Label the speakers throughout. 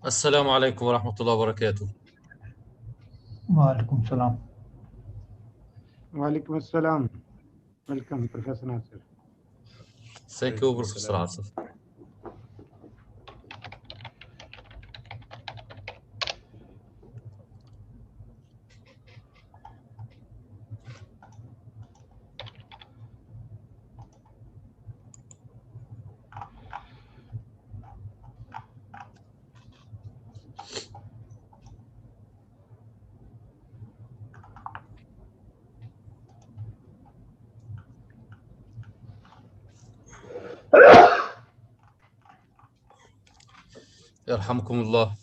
Speaker 1: السلام عليكم ورحمة الله وبركاته.
Speaker 2: وعليكم السلام.
Speaker 3: Walaikum assalam. Welcome, Professor Nasir.
Speaker 1: Thank you, Professor Asif. يرحمكم الله.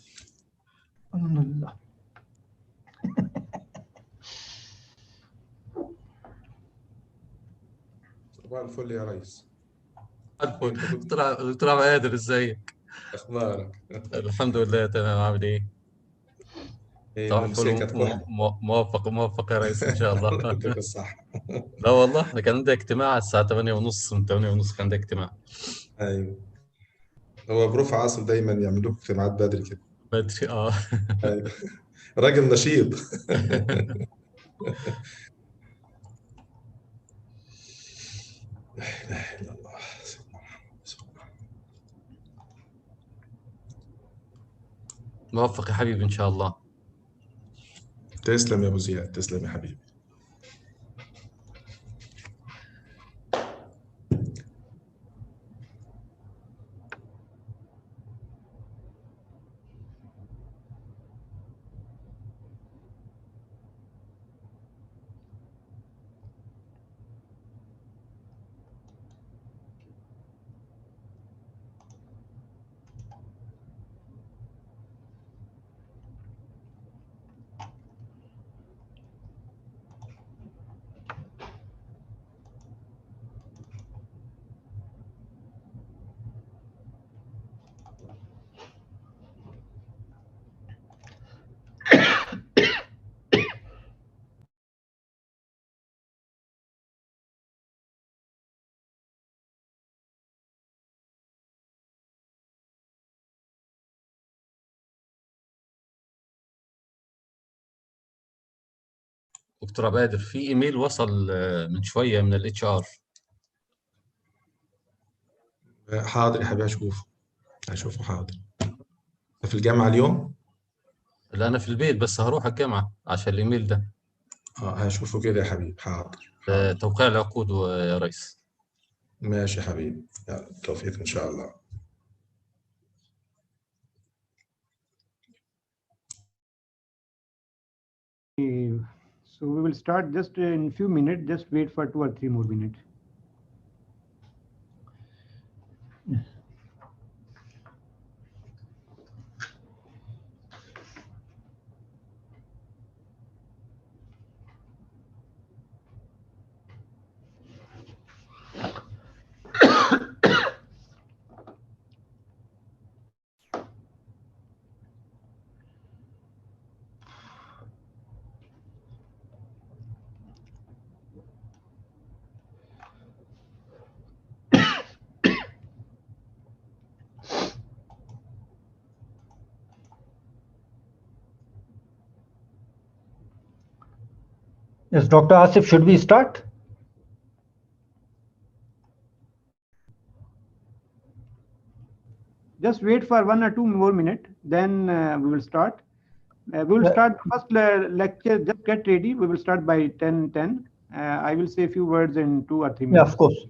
Speaker 2: الحمد لله.
Speaker 4: صباح الفل يا ريس.
Speaker 1: دكتور عبد القادر، ازيك؟
Speaker 4: اخبارك؟
Speaker 1: الحمد لله تمام. عامل ايه؟ صباح الفل. موفق يا ريس ان شاء الله.
Speaker 4: يديك الصح.
Speaker 1: لا والله احنا كان عندنا اجتماع على الساعة 8:30، من 8:30 كان عندنا اجتماع.
Speaker 4: ايوه، هو بروف عاصم دايما يعملوا لك اجتماعات بدري كده.
Speaker 1: بدري
Speaker 4: ايوه، راجل نشيط. لا اله الا الله.
Speaker 1: موفق يا حبيبي ان شاء الله.
Speaker 4: تسلم يا ابو زياد، تسلم يا حبيبي.
Speaker 1: دكتور عبد القادر، في ايميل وصل من شوية من الاتش ار.
Speaker 4: حاضر يا حبيبي، هشوفه حاضر. في الجامعة اليوم؟
Speaker 1: لا انا في البيت، بس هروح الجامعة عشان الايميل ده.
Speaker 4: هشوفه كده يا حبيبي. حاضر.
Speaker 1: توقيع العقود يا ريس.
Speaker 4: ماشي يا حبيبي، يلا توفيق ان شاء الله.
Speaker 3: So we will start just in few minutes. Just wait for 2 or 3 more minutes.
Speaker 2: Yes, Dr. Asif, should we start?
Speaker 3: Just wait for 1 or 2 more minutes, then we will start. We will start the first lecture. Just get ready. We will start by 10:10. I will say a few words in 2 or 3 minutes.
Speaker 2: Yeah, of course.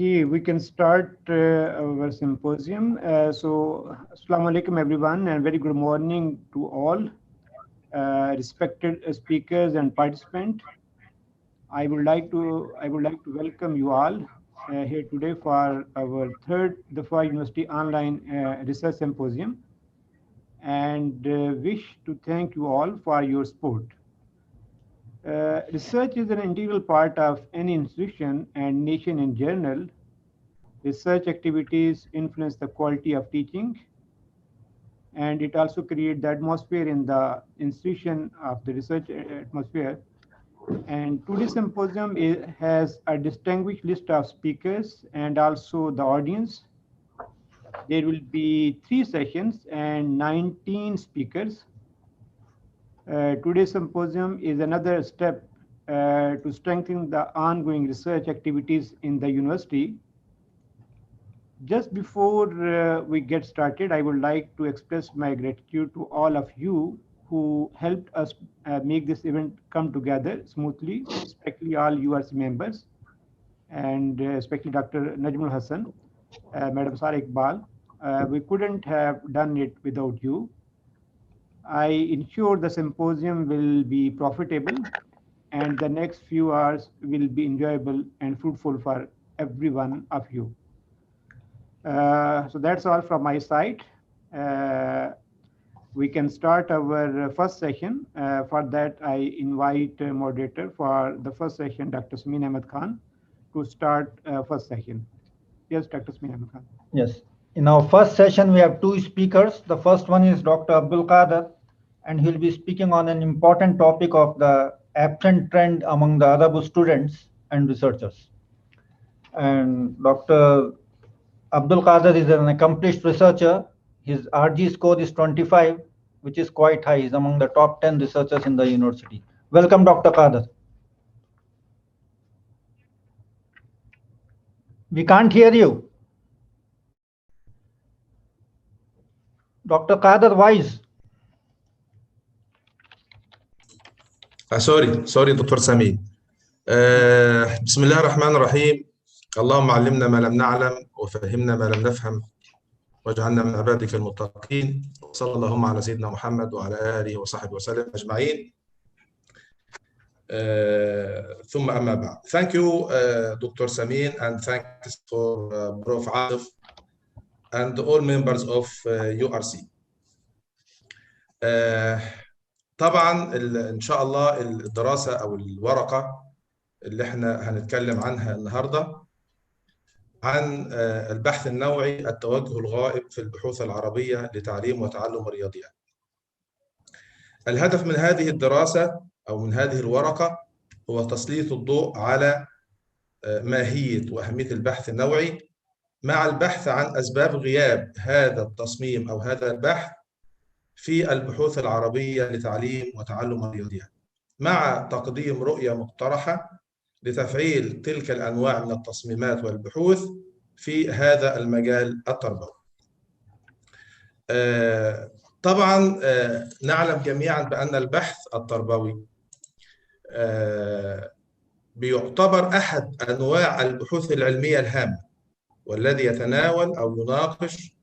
Speaker 3: Okay, we can start our symposium. So, Assalamu alaikum everyone, and very good morning to all respected speakers and participants. I would like to welcome you all here today for our third DAFA University Online Research Symposium, and wish to thank you all for your support. Research is an integral part of any institution and nation in general. Research activities influence the quality of teaching, and it also creates the atmosphere in the institution of the research atmosphere. And today's symposium has a distinguished list of speakers and also the audience. There will be 3 sessions and 19 speakers. Today's symposium is another step to strengthen the ongoing research activities in the university. Just before we get started, I would like to express my gratitude to all of you who helped us make this event come together smoothly, especially all URC members, and especially Dr. Najmul Hassan, Madam Sara Iqbal. We couldn't have done it without you. I ensure the symposium will be profitable and the next few hours will be enjoyable and fruitful for every one of you. So that's all from my side. We can start our first session. For that, I invite moderator for the first session, Dr. Smeen Ahmed Khan, to start first session. Yes, Dr. Smeen Ahmed Khan.
Speaker 2: Yes. In our first session, we have 2 speakers. The first one is Dr. Abdul Qadir, and he'll be speaking on an important topic of the absent trend among the Arabu students and researchers. And Dr. Abdul Qadir is an accomplished researcher. His RG score is 25, which is quite high. He's among the top 10 researchers in the university. Welcome, Dr. Qadir. We can't hear you. Dr. Qadir Wise.
Speaker 4: سوري دكتور سمير. بسم الله الرحمن الرحيم. اللهم علمنا ما لم نعلم وفهمنا ما لم نفهم واجعلنا من عبادك المتقين. صلى اللهم على سيدنا محمد وعلى آله وصحبه وسلم أجمعين. ثم أما بعد. Thank you, Dr. Samin, and thanks for Prof. Asif and all members of URC. طبعا إن شاء الله الدراسة أو الورقة اللي احنا هنتكلم عنها النهاردة عن البحث النوعي التوجه الغائب في البحوث العربية لتعليم وتعلم الرياضيات. الهدف من هذه الدراسة أو من هذه الورقة هو تسليط الضوء على ماهية وأهمية البحث النوعي مع البحث عن أسباب غياب هذا التصميم أو هذا البحث في البحوث العربية لتعليم وتعلم الرياضيات، مع تقديم رؤية مقترحة لتفعيل تلك الأنواع من التصميمات والبحوث في هذا المجال التربوي. طبعا نعلم جميعا بأن البحث التربوي بيعتبر أحد أنواع البحوث العلمية الهامة، والذي يتناول أو يناقش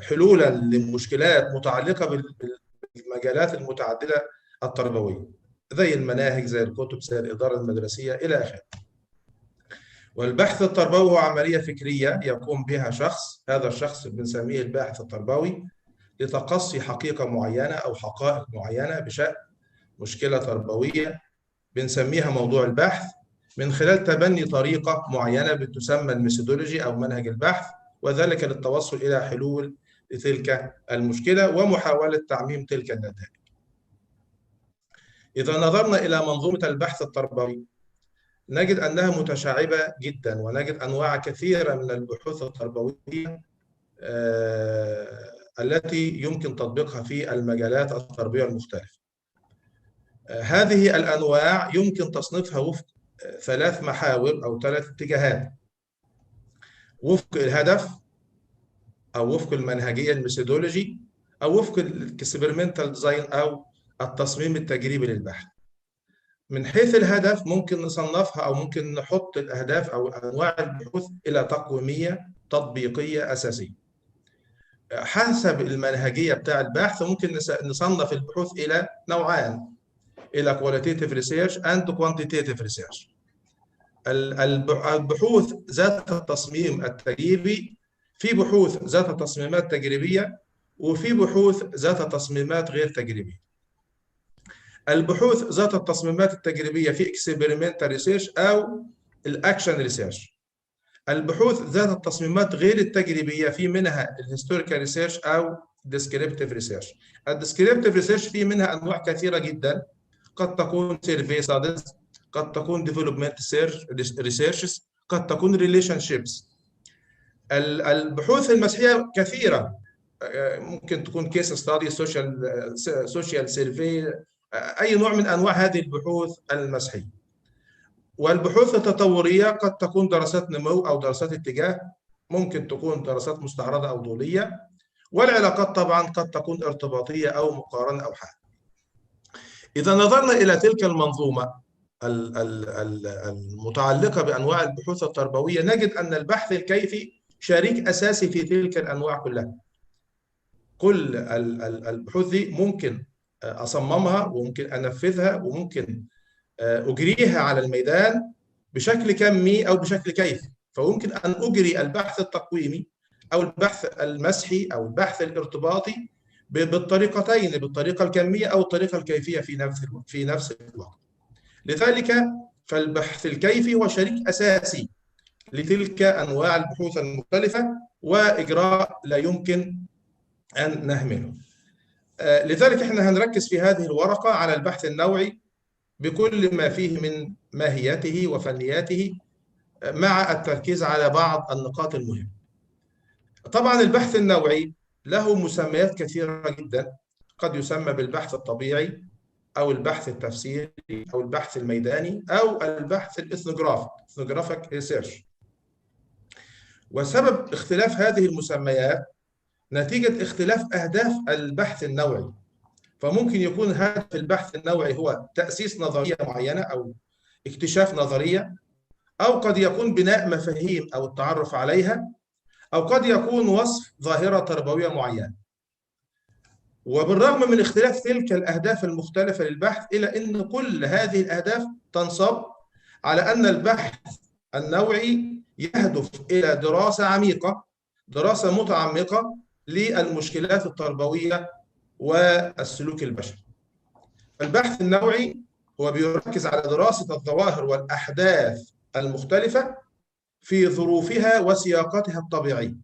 Speaker 4: حلولا لمشكلات متعلقة بالمجالات المتعددة التربوية، زي المناهج، زي الكتب، زي الإدارة المدرسية إلى آخره. والبحث التربوي هو عملية فكرية يقوم بها شخص، هذا الشخص بنسميه الباحث التربوي، لتقصي حقيقة معينة أو حقائق معينة بشأن مشكلة تربوية بنسميها موضوع البحث، من خلال تبني طريقة معينة بتسمى الميثودولوجي أو منهج البحث، وذلك للتوصل إلى حلول لتلك المشكلة ومحاولة تعميم تلك النتائج. إذا نظرنا إلى منظومة البحث التربوي نجد أنها متشعبة جدا، ونجد أنواع كثيرة من البحوث التربوية التي يمكن تطبيقها في المجالات التربوية المختلفة. هذه الأنواع يمكن تصنيفها وفق 3 محاور أو 3 اتجاهات: وفق الهدف، أو وفق المنهجية الميثودولوجي، أو وفق الاكسبيرمنتال ديزاين أو التصميم التجريبي للبحث. من حيث الهدف ممكن نصنفها أو ممكن نحط الأهداف أو أنواع البحوث إلى تقويمية تطبيقية أساسية. حسب المنهجية بتاع البحث ممكن نصنف البحوث إلى نوعان، إلى qualitative research and quantitative research. البحوث ذات التصميم التجريبي، في بحوث ذات تصميمات تجريبية وفي بحوث ذات تصميمات غير تجريبية. البحوث ذات التصميمات التجريبية في experimental research أو الأكشن ريسيرش. البحوث ذات التصميمات غير التجريبية في منها الهيستوريكال ريسيرش أو descriptive ريسيرش. الديسكريبتيف ريسيرش في منها أنواع كثيرة جدا، قد تكون سيرفي ستاديز، قد تكون ديفلوبمنت ريسيرشز، قد تكون ريليشن شيبس. البحوث المسيحيه كثيره، ممكن تكون كيس ستادي، سوشيال سيرفي، اي نوع من انواع هذه البحوث المسيحيه. والبحوث التطوريه قد تكون دراسات نمو او دراسات اتجاه، ممكن تكون دراسات مستعرضه او طوليه. والعلاقات طبعا قد تكون ارتباطيه او مقارنه او حاله. إذا نظرنا إلى تلك المنظومة المتعلقة بأنواع البحوث التربوية نجد أن البحث الكيفي شريك أساسي في تلك الأنواع كلها. كل البحوث دي ممكن أصممها وممكن أنفذها وممكن أجريها على الميدان بشكل كمي أو بشكل كيفي. فممكن أن أجري البحث التقويمي أو البحث المسحي أو البحث الارتباطي بالطريقتين، بالطريقة الكمية أو الطريقة الكيفية في نفس الوقت. لذلك فالبحث الكيفي هو شريك أساسي لتلك أنواع البحوث المختلفة، وإجراء لا يمكن أن نهمله. لذلك احنا هنركز في هذه الورقة على البحث النوعي بكل ما فيه من ماهيته وفنياته، مع التركيز على بعض النقاط المهمة. طبعا البحث النوعي له مسميات كثيرة جدا، قد يسمى بالبحث الطبيعي أو البحث التفسيري أو البحث الميداني أو البحث ethnographic research. وسبب اختلاف هذه المسميات نتيجة اختلاف أهداف البحث النوعي. فممكن يكون هدف البحث النوعي هو تأسيس نظرية معينة أو اكتشاف نظرية، أو قد يكون بناء مفاهيم أو التعرف عليها، أو قد يكون وصف ظاهرة تربوية معينة. وبالرغم من اختلاف تلك الأهداف المختلفة للبحث، إلا أن كل هذه الأهداف تنصب على أن البحث النوعي يهدف إلى دراسة عميقة، دراسة متعمقة للمشكلات التربوية والسلوك البشري. البحث النوعي هو بيركز على دراسة الظواهر والأحداث المختلفة في ظروفها وسياقاتها الطبيعية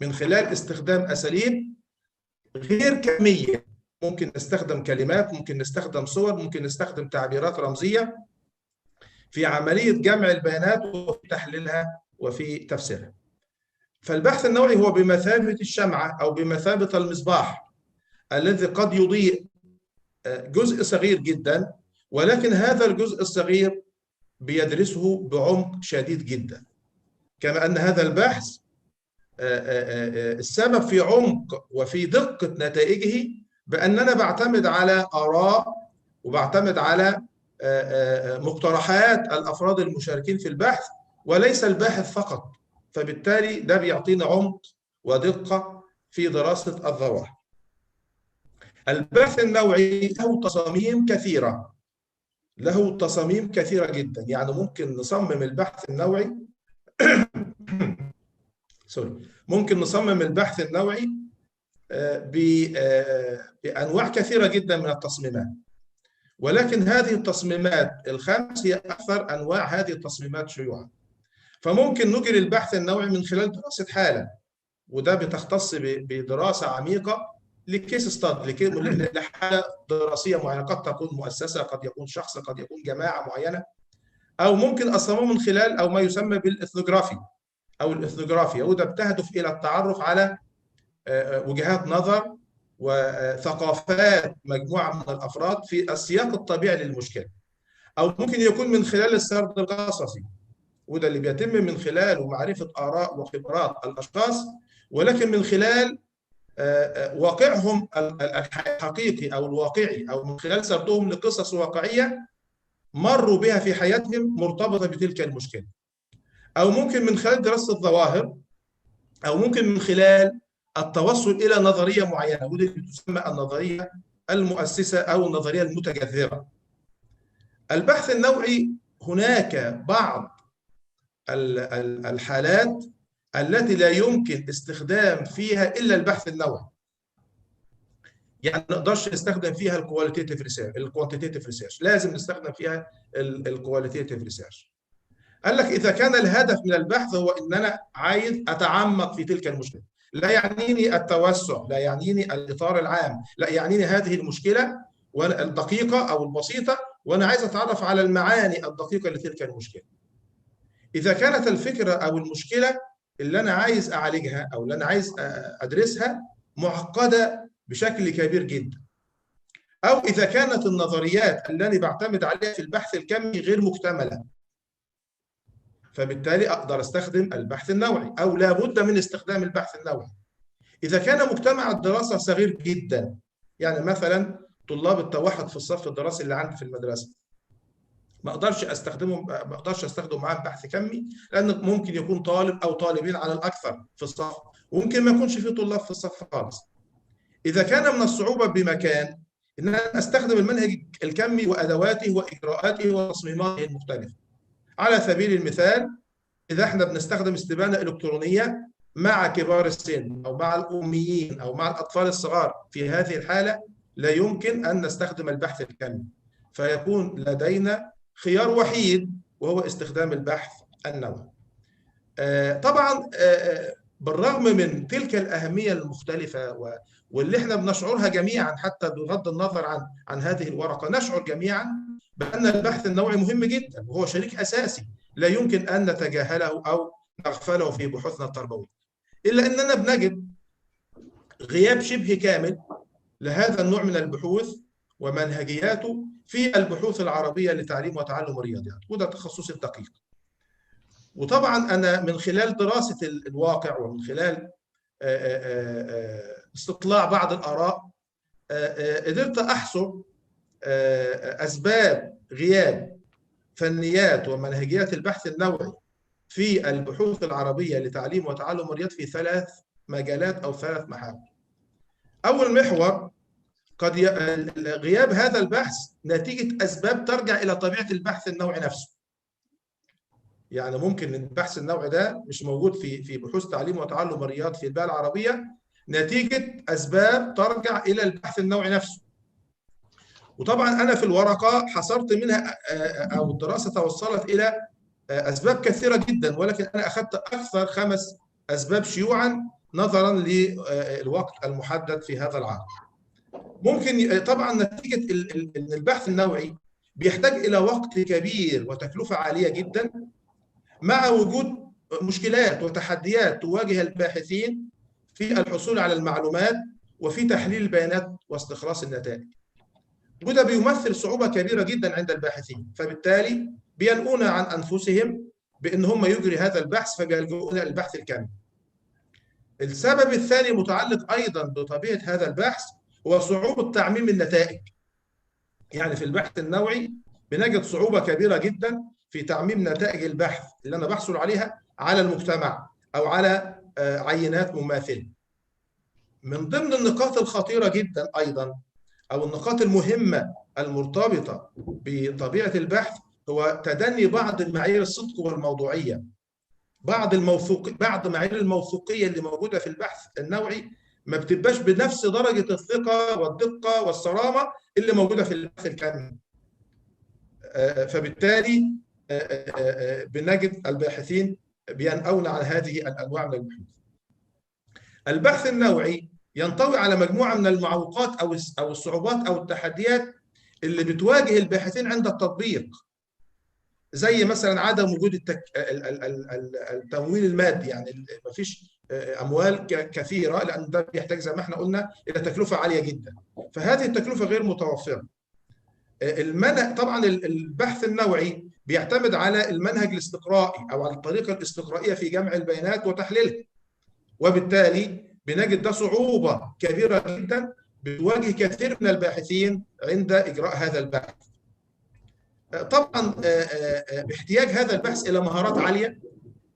Speaker 4: من خلال استخدام أساليب غير كمية. ممكن نستخدم كلمات، ممكن نستخدم صور، ممكن نستخدم تعبيرات رمزية في عملية جمع البيانات وفي تحليلها وفي تفسيرها. فالبحث النوعي هو بمثابة الشمعة أو بمثابة المصباح الذي قد يضيء جزء صغير جدا، ولكن هذا الجزء الصغير بيدرسه بعمق شديد جدا. كما أن هذا البحث السبب في عمق وفي دقة نتائجه بأننا بعتمد على آراء وبعتمد على مقترحات الأفراد المشاركين في البحث وليس الباحث فقط. فبالتالي ده بيعطينا عمق ودقة في دراسة الظواهر. البحث النوعي له تصاميم كثيرة، له تصاميم كثيرة جدا. يعني ممكن نصمم البحث النوعي ممكن نصمم البحث النوعي بأنواع كثيرة جدا من التصميمات، ولكن هذه التصميمات الخمس هي أكثر أنواع هذه التصميمات شيوعا. فممكن نجري البحث النوعي من خلال دراسة حالة، وده بتختص بدراسة عميقة لكيس ستاد، لحالة دراسية معينة، قد تكون مؤسسة، قد يكون شخص، قد يكون جماعة معينة. أو ممكن أصممه من خلال أو ما يسمى بالإثنوغرافي أو الإثنوغرافيا، وده بتهدف إلى التعرف على وجهات نظر وثقافات مجموعة من الأفراد في السياق الطبيعي للمشكلة. أو ممكن يكون من خلال السرد القصصي، وده اللي بيتم من خلاله معرفة آراء وخبرات الأشخاص، ولكن من خلال واقعهم الحقيقي أو الواقعي، أو من خلال سردهم لقصص واقعية مروا بها في حياتهم مرتبطة بتلك المشكلة، أو ممكن من خلال دراسة الظواهر، أو ممكن من خلال التوصل إلى نظرية معينة، ودي تسمى النظرية المؤسسة أو النظرية المتجذرة. البحث النوعي هناك بعض الحالات التي لا يمكن استخدام فيها إلا البحث النوعي. يعني ما نقدرش نستخدم فيها الكوانتيتيف ريسيرش، لازم نستخدم فيها الكواليتيف ريسيرش. قال لك إذا كان الهدف من البحث هو إن أنا عايز أتعمق في تلك المشكلة، لا يعنيني التوسع، لا يعنيني الإطار العام، لا يعنيني هذه المشكلة الدقيقة أو البسيطة، وأنا عايز أتعرف على المعاني الدقيقة لتلك المشكلة. إذا كانت الفكرة أو المشكلة اللي أنا عايز أعالجها أو اللي أنا عايز أدرسها معقدة بشكل كبير جدا، أو إذا كانت النظريات اللي أنا بعتمد عليها في البحث الكمي غير مكتملة، فبالتالي أقدر أستخدم البحث النوعي، أو لا بد من استخدام البحث النوعي. إذا كان مجتمع الدراسة صغير جدا، يعني مثلا طلاب التوحد في الصف الدراسي اللي عندي في المدرسة، ما اقدرش استخدم معاه بحث كمي، لان ممكن يكون طالب او طالبين على الاكثر في الصف، وممكن ما يكونش في طلاب في الصف خالص. اذا كان من الصعوبه بمكان ان انا استخدم المنهج الكمي وادواته واجراءاته وتصميماته المختلفه. على سبيل المثال، اذا احنا بنستخدم استبانه الكترونيه مع كبار السن او مع الاميين او مع الاطفال الصغار، في هذه الحاله لا يمكن ان نستخدم البحث الكمي، فيكون لدينا خيار وحيد وهو استخدام البحث النوعي. طبعا بالرغم من تلك الأهمية المختلفة واللي احنا بنشعرها جميعا، حتى بغض النظر عن هذه الورقة، نشعر جميعا بأن البحث النوعي مهم جدا وهو شريك أساسي لا يمكن أن نتجاهله أو نغفله في بحوثنا التربوية، إلا أننا بنجد غياب شبه كامل لهذا النوع من البحوث ومنهجياته في البحوث العربية لتعليم وتعلم الرياضيات، وده تخصصي الدقيق. وطبعا أنا من خلال دراسة الواقع ومن خلال استطلاع بعض الآراء قدرت أحصر أسباب غياب فنيات ومنهجيات البحث النوعي في البحوث العربية لتعليم وتعلم الرياض في 3 مجالات أو 3 محاور. أول محور، قد غياب هذا البحث نتيجة أسباب ترجع إلى طبيعة البحث النوعي نفسه. يعني ممكن البحث النوعي ده مش موجود في بحوث تعليم وتعلم الرياض في البيئة العربية نتيجة أسباب ترجع إلى البحث النوعي نفسه. وطبعا أنا في الورقة حصرت منها أو الدراسة توصلت إلى أسباب كثيرة جدا، ولكن أنا أخذت أكثر 5 أسباب شيوعا نظرا للوقت المحدد في هذا العام. ممكن طبعا نتيجة أن البحث النوعي بيحتاج إلى وقت كبير وتكلفة عالية جدا، مع وجود مشكلات وتحديات تواجه الباحثين في الحصول على المعلومات وفي تحليل البيانات واستخلاص النتائج. وده بيمثل صعوبة كبيرة جدا عند الباحثين، فبالتالي بينؤون عن أنفسهم بأن هم يجري هذا البحث فبيلجؤون إلى البحث الكامل. السبب الثاني متعلق أيضا بطبيعة هذا البحث هو صعوبة تعميم النتائج. يعني في البحث النوعي بنجد صعوبة كبيرة جدا في تعميم نتائج البحث اللي أنا بحصل عليها على المجتمع أو على عينات مماثلة. من ضمن النقاط الخطيرة جدا أيضا أو النقاط المهمة المرتبطة بطبيعة البحث هو تدني بعض المعايير الصدق والموضوعية. بعض معايير الموثوقية اللي موجودة في البحث النوعي ما بتبقاش بنفس درجة الثقة والدقة والصرامة اللي موجودة في البحث الكمي. فبالتالي بنجد الباحثين بينأون على هذه الأنواع من البحوث. البحث النوعي ينطوي على مجموعة من المعوقات أو الصعوبات أو التحديات اللي بتواجه الباحثين عند التطبيق، زي مثلا عدم وجود التمويل المادي. يعني ما فيش أموال كثيرة، لأن ده بيحتاج زي ما احنا قلنا إلى تكلفة عالية جدا، فهذه التكلفة غير متوفرة. طبعا البحث النوعي بيعتمد على المنهج الاستقرائي أو على الطريقة الاستقرائية في جمع البيانات وتحليلها، وبالتالي بنجد ده صعوبة كبيرة جدا بتواجه كثير من الباحثين عند إجراء هذا البحث. طبعا احتياج هذا البحث إلى مهارات عالية،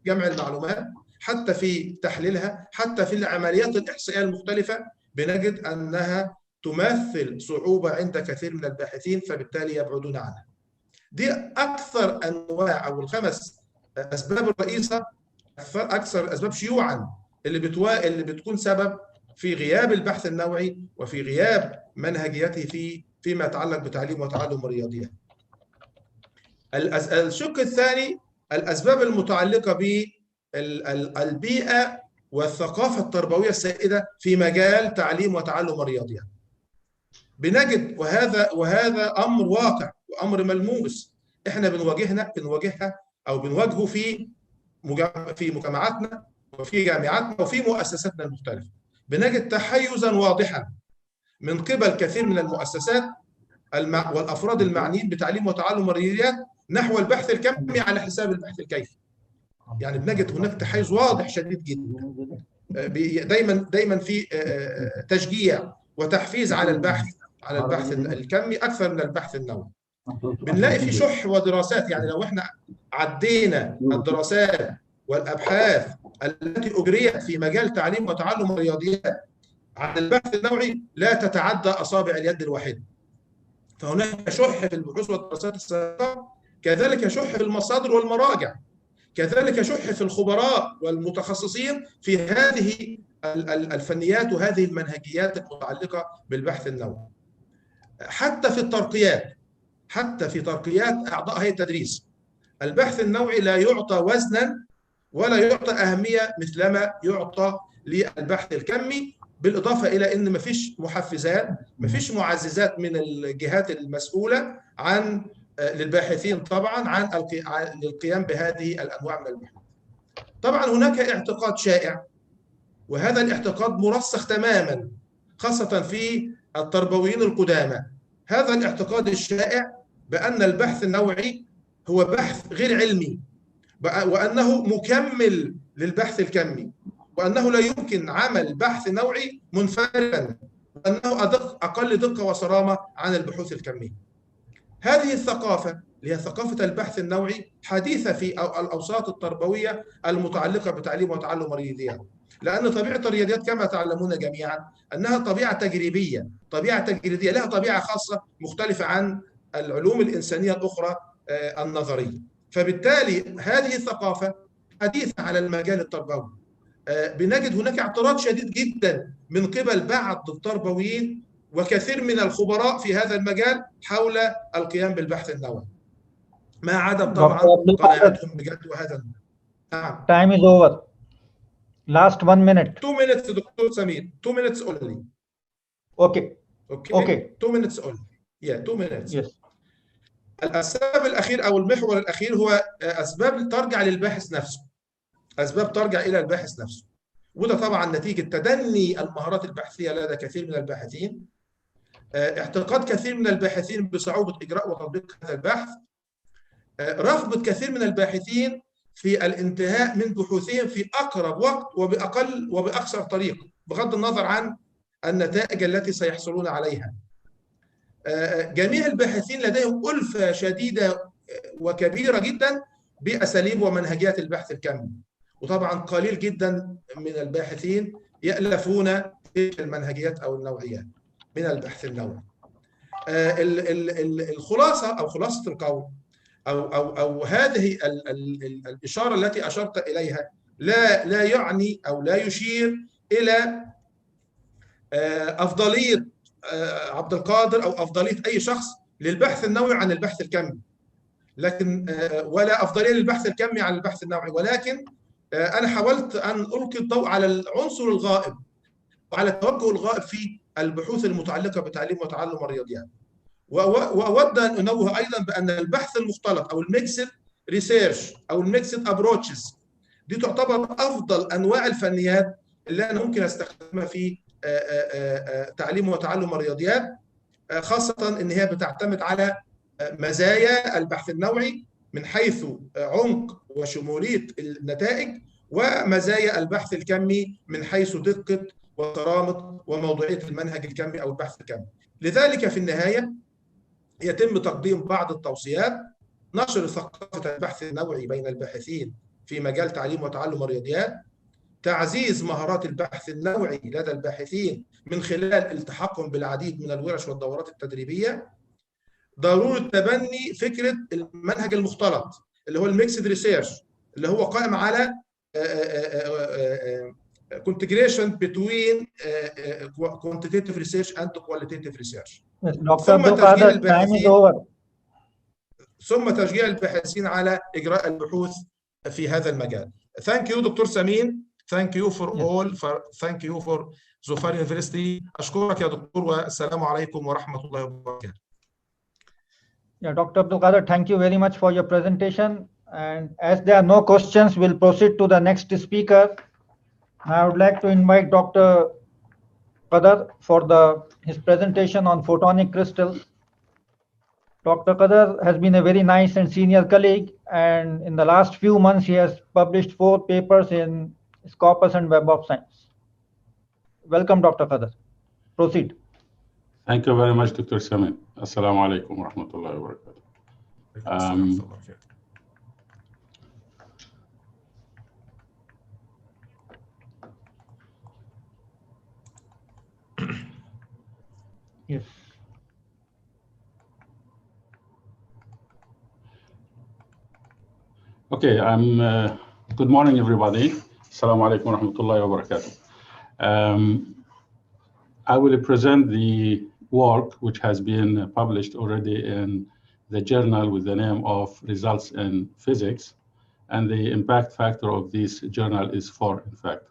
Speaker 4: جمع المعلومات حتى في تحليلها، حتى في العمليات الإحصائية المختلفة بنجد أنها تمثل صعوبة عند كثير من الباحثين، فبالتالي يبعدون عنها. دي أكثر أنواع أو الخمس أسباب الرئيسة، أكثر أسباب شيوعا اللي بتكون سبب في غياب البحث النوعي وفي غياب منهجيته فيما يتعلق بتعليم وتعلم الرياضيات. الشق الثاني الأسباب المتعلقة بالبيئة والثقافة التربوية السائدة في مجال تعليم وتعلم الرياضيات. بنجد وهذا أمر واقع وأمر ملموس احنا بنواجهها أو بنواجهه في مجتمعاتنا وفي جامعاتنا وفي مؤسساتنا المختلفة. بنجد تحيزا واضحا من قبل كثير من المؤسسات والأفراد المعنيين بتعليم وتعلم الرياضيات نحو البحث الكمي على حساب البحث الكيفي. يعني بنجد هناك تحيز واضح شديد جدا، دايما في تشجيع وتحفيز على البحث الكمي اكثر من البحث النوعي. بنلاقي في شح ودراسات، يعني لو احنا عدينا الدراسات والابحاث التي اجريت في مجال تعليم وتعلم الرياضيات عن البحث النوعي لا تتعدى اصابع اليد الواحده. فهناك شح في البحوث والدراسات السابقه، كذلك شح في المصادر والمراجع، كذلك شح في الخبراء والمتخصصين في هذه الفنيات وهذه المنهجيات المتعلقة بالبحث النوعي. حتى في ترقيات أعضاء هيئة التدريس البحث النوعي لا يعطى وزنا ولا يعطى أهمية مثلما يعطى للبحث الكمي، بالإضافة إلى أن مفيش محفزات، مفيش معززات من الجهات المسؤولة للباحثين طبعا عن القيام بهذه الانواع من البحوث. طبعا هناك اعتقاد شائع، وهذا الاعتقاد مرسخ تماما خاصه في التربويين القدامى، هذا الاعتقاد الشائع بان البحث النوعي هو بحث غير علمي، وانه مكمل للبحث الكمي، وانه لا يمكن عمل بحث نوعي منفردا، وانه اقل دقه وصرامه عن البحوث الكميه. هذه الثقافة اللي هي ثقافة البحث النوعي حديثة في الأوساط التربوية المتعلقة بتعليم وتعلم الرياضيات، لأن طبيعة الرياضيات كما تعلمون جميعا أنها طبيعة تجريبية لها طبيعة خاصة مختلفة عن العلوم الإنسانية الأخرى النظرية. فبالتالي هذه الثقافة حديثة على المجال التربوي. بنجد هناك اعتراض شديد جدا من قبل بعض التربويين وكثير من الخبراء في هذا المجال حول القيام بالبحث النوعي، مع عدم طبعا قناعتهم بجد وهذا. نعم.
Speaker 2: Time is over. Last 1 minute.
Speaker 4: 2 minutes دكتور سمير. 2 minutes only.
Speaker 2: Okay.
Speaker 4: 2 minutes only. 2 minutes.
Speaker 2: Yes.
Speaker 4: السبب الأخير أو المحور الأخير هو أسباب ترجع للباحث نفسه. أسباب ترجع إلى الباحث نفسه. وده طبعا نتيجة تدني المهارات البحثية لدى كثير من الباحثين، اعتقاد كثير من الباحثين بصعوبة إجراء وتطبيق هذا البحث، رغبة كثير من الباحثين في الانتهاء من بحوثهم في أقرب وقت وبأقصر طريق بغض النظر عن النتائج التي سيحصلون عليها. جميع الباحثين لديهم ألفة شديدة وكبيرة جدا بأساليب ومنهجيات البحث الكمي، وطبعا قليل جدا من الباحثين يألفون تلك المنهجيات أو النوعيات من البحث النوعي. الخلاصة أو خلاصة القول أو هذه الإشارة التي أشرت إليها لا يعني أو لا يشير إلى أفضلية عبد القادر أو أفضلية أي شخص للبحث النوعي عن البحث الكمي، لكن ولا أفضلية للبحث الكمي عن البحث النوعي، ولكن أنا حاولت أن ألقي الضوء على العنصر الغائب وعلى التوجه الغائب في البحوث المتعلقة بتعليم وتعلم الرياضيات. وأود أن أنوه أيضا بأن البحث المختلط أو الميكسد ريسيرش أو الميكسد أبروتشز دي تعتبر أفضل أنواع الفنيات اللي أنا ممكن أستخدمها في تعليم وتعلم الرياضيات، خاصة أن هي بتعتمد على مزايا البحث النوعي من حيث عمق وشمولية النتائج، ومزايا البحث الكمي من حيث دقة وصرامة وموضوعية المنهج الكمي أو البحث الكمي. لذلك في النهاية يتم تقديم بعض التوصيات: نشر ثقافة البحث النوعي بين الباحثين في مجال تعليم وتعلم الرياضيات، تعزيز مهارات البحث النوعي لدى الباحثين من خلال التحقهم بالعديد من الورش والدورات التدريبية، ضرورة تبني فكرة المنهج المختلط اللي هو الميكسد ريسيرش، اللي هو قائم على integration between quantitative research and qualitative research. ثم تشجيع الباحثين على إجراء البحوث في هذا المجال. Thank you دكتور سمين. Thank you for all. Thank you for Zofar University. أشكرك يا دكتور والسلام عليكم ورحمة الله وبركاته.
Speaker 2: Yeah, Dr. Abdul Qadir, thank you very much for your presentation. And as there are no questions, we'll proceed to the next speaker. I would like to invite Dr. Qadir for his presentation on photonic crystals. Dr. Qadir has been a very nice and senior colleague, and in the last few months, he has published 4 papers in Scopus and Web of Science. Welcome, Dr. Qadir. Proceed.
Speaker 5: Thank you very much, Dr. Samin. Assalamu alaikum wa rahmatullahi wa barakatuh.
Speaker 2: Yes.
Speaker 5: Okay, good morning, everybody. Assalamu alaikum wa rahmatullahi wa barakatuh. I will present the work which has been published already in the journal with the name of Results in Physics, and the impact factor of this journal is 4, in fact.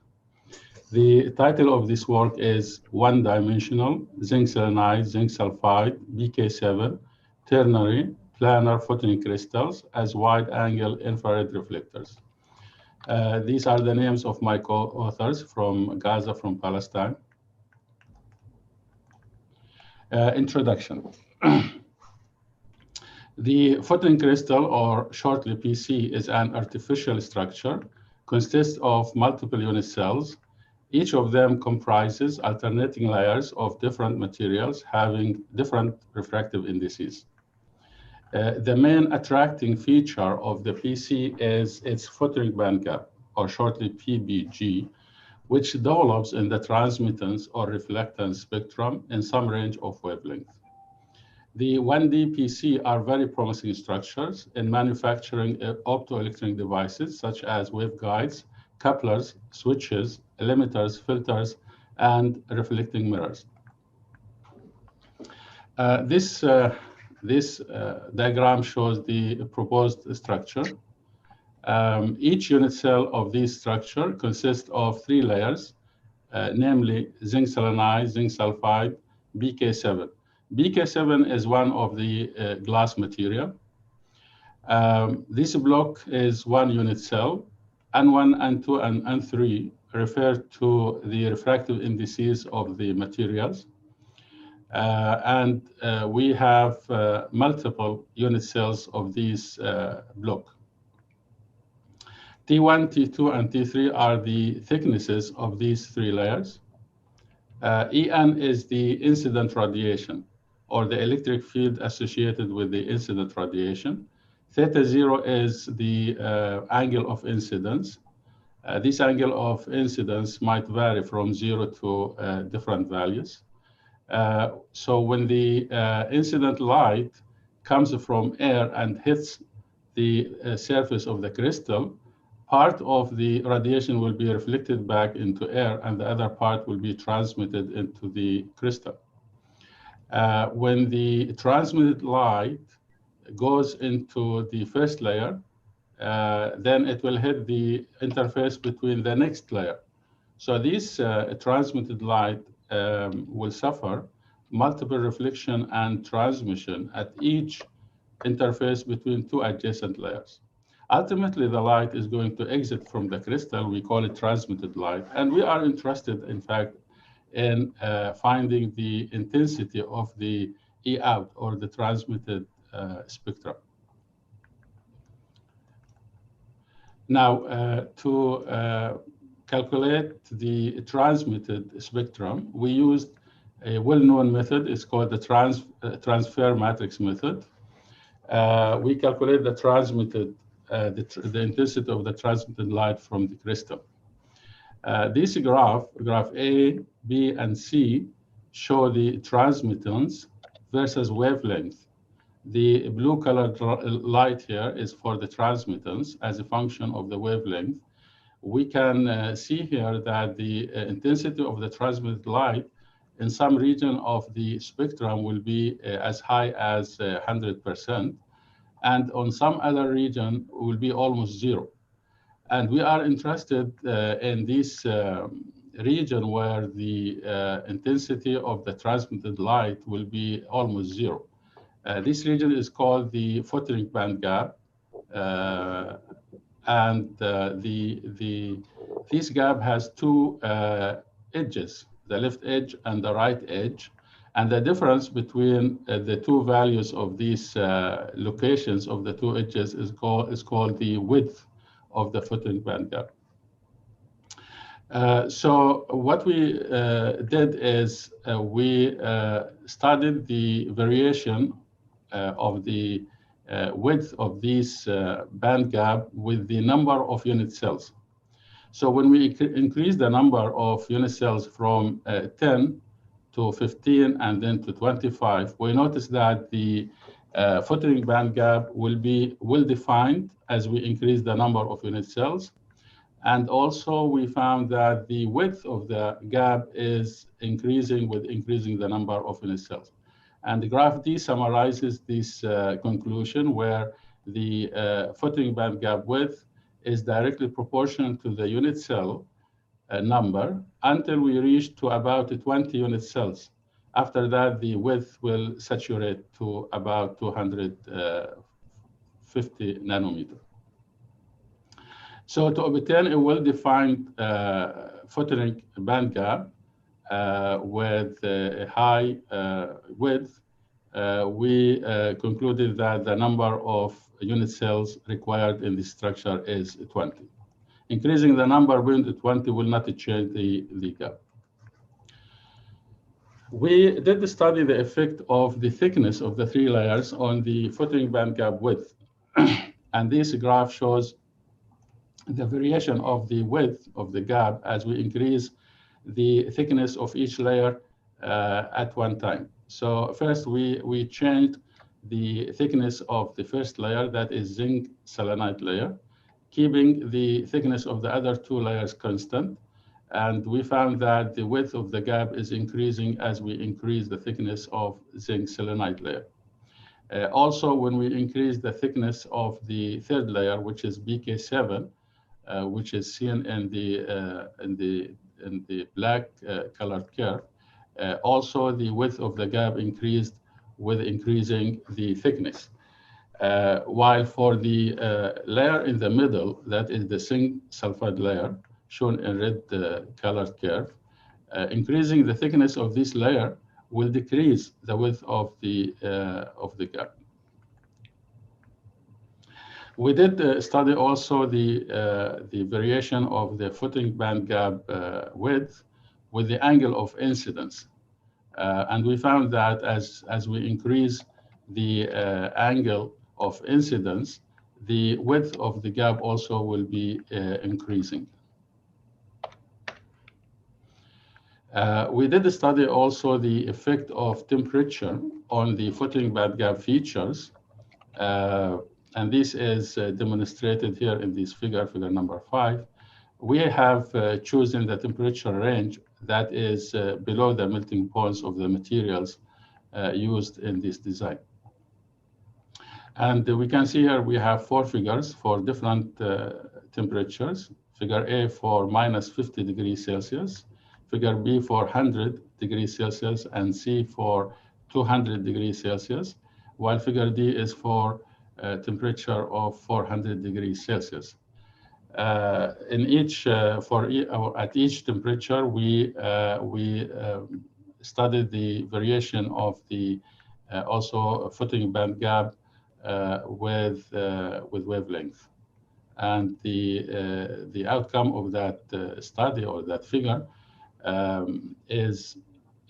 Speaker 5: The title of this work is One-Dimensional Zinc Selenide, Zinc Sulfide, BK7, Ternary, Planar Photonic Crystals as Wide-Angle Infrared Reflectors. These are the names of my co-authors from Gaza, from Palestine. Introduction. The photonic crystal, or shortly PC, is an artificial structure, consists of multiple unit cells. Each of them comprises alternating layers of different materials having different refractive indices. The main attracting feature of the PC is its photonic band gap, or shortly PBG, which develops in the transmittance or reflectance spectrum in some range of wavelength. The 1D PC are very promising structures in manufacturing optoelectronic devices such as waveguides, couplers, switches, limiters, filters, and reflecting mirrors. This diagram shows the proposed structure. Each unit cell of this structure consists of 3 layers, namely zinc selenide, zinc sulfide, BK7. BK7 is one of the glass material. This block is 1 unit cell. N1, N2, and N3 refer to the refractive indices of the materials. We have multiple unit cells of this block. T1, T2, and T3 are the thicknesses of these 3 layers. En is the incident radiation, or the electric field associated with the incident radiation. Theta 0 is the angle of incidence. This angle of incidence might vary from 0 to different values. So when the incident light comes from air and hits the surface of the crystal, part of the radiation will be reflected back into air and the other part will be transmitted into the crystal. When the transmitted light goes into the first layer, then it will hit the interface between the next layer. So this transmitted light will suffer multiple reflection and transmission at each interface between 2 adjacent layers. Ultimately, the light is going to exit from the crystal. We call it transmitted light. And we are interested, in fact, in finding the intensity of the E out, or the transmitted spectrum. Now, to calculate the transmitted spectrum, we used A well-known method is called the transfer matrix method. We calculate the transmitted, the intensity of the transmitted light from the crystal. This graph A, B, and C, show the transmittance versus wavelength. The blue colored light here is for the transmittance as a function of the wavelength. We can see here that the intensity of the transmitted light in some region of the spectrum will be as high as 100%, and on some other region will be almost zero. And we are interested in this region where the intensity of the transmitted light will be almost zero. This region is called the photonic band gap, and this gap has two edges, the left edge and the right edge. And the difference between the two values of these locations of the two edges is called the width of the photonic band gap. So what we did is we studied the variation of the width of this band gap with the number of unit cells. So when we increase the number of unit cells from 10 to 15 and then to 25, we notice that the photonic band gap will be well defined as we increase the number of unit cells. And also we found that the width of the gap is increasing with increasing the number of unit cells. And the graph D summarizes this conclusion, where the photonic band gap width is directly proportional to the unit cell number until we reach to about 20 unit cells. After that, the width will saturate to about 250 nanometer. So to obtain a well-defined photonic band gap with a high width, we concluded that the number of unit cells required in this structure is 20. Increasing the number beyond 20 will not change the gap. We did study the effect of the thickness of the three layers on the photonic band gap width. And this graph shows the variation of the width of the gap as we increase the thickness of each layer at one time. So first we changed the thickness of the first layer, that is zinc selenide layer, keeping the thickness of the other two layers constant. And we found that the width of the gap is increasing as we increase the thickness of zinc selenide layer. Also, when we increase the thickness of the third layer, which is BK7, which is seen in the black colored curve, also the width of the gap increased with increasing the thickness. While for the layer in the middle, that is the zinc sulfide layer, shown in red colored curve, increasing the thickness of this layer will decrease the width of the gap. We did study also the variation of the photonic band gap width with the angle of incidence. And we found that as we increase the angle of incidence, the width of the gap also will be increasing. We did study also the effect of temperature on the photonic band gap features. And this is demonstrated here in this figure number 5. We have chosen the temperature range that is below the melting points of the materials used in this design. And we can see here we have 4 figures for different temperatures. Figure A for minus 50 degrees Celsius, figure B for 100 degrees Celsius, and C for 200 degrees Celsius, while figure D is for temperature of 400 degrees Celsius. In each at each temperature, we studied the variation of the also photonic band gap with wavelength, and the outcome of that study or that figure is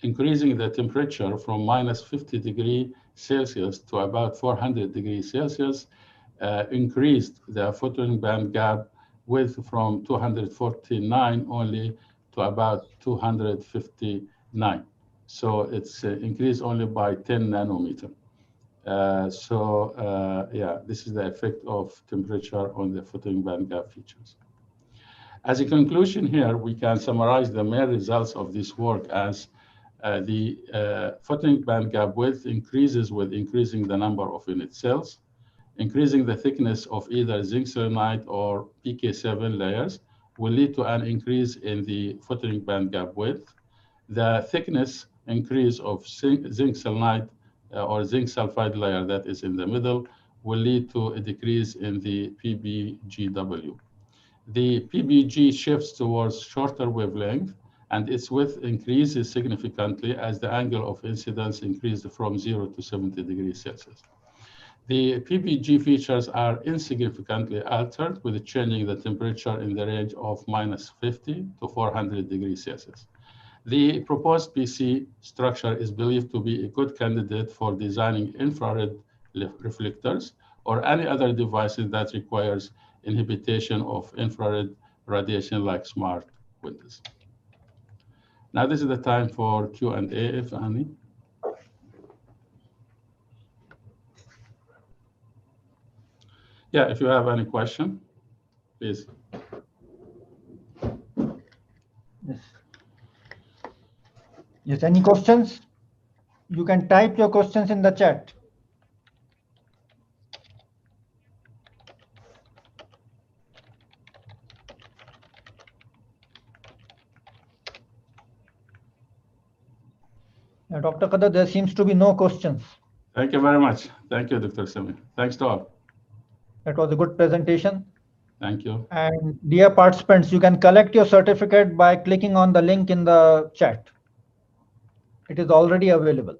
Speaker 5: increasing the temperature from minus 50 degrees Celsius to about 400 degrees Celsius increased the photon band gap width from 249 only to about 259. So it's increased only by 10 nanometer. Yeah, this is the effect of temperature on the photon band gap features. As a conclusion here, we can summarize the main results of this work as the photon band gap width increases with increasing the number of unit cells, increasing the thickness of either zinc selenide or PK7 layers will lead to an increase in the photon band gap width. The thickness increase of zinc selenide or zinc sulfide layer that is in the middle will lead to a decrease in the PBGW. The PBG shifts towards shorter wavelength, and its width increases significantly as the angle of incidence increased from 0 to 70 degrees Celsius. The PBG features are insignificantly altered with changing the temperature in the range of minus 50 to 400 degrees Celsius. The proposed PC structure is believed to be a good candidate for designing infrared reflectors or any other devices that requires inhibition of infrared radiation like smart windows. Now this is the time for Q&A, if any. Yeah, if you have any question, please.
Speaker 2: Yes, any questions? You can type your questions in the chat. Dr. Qadar, there seems to be no questions.
Speaker 5: Thank you very much. Thank you, Dr. Samir. Thanks to all.
Speaker 2: That was a good presentation.
Speaker 5: Thank you.
Speaker 2: And dear participants, you can collect your certificate by clicking on the link in the chat. It is already available.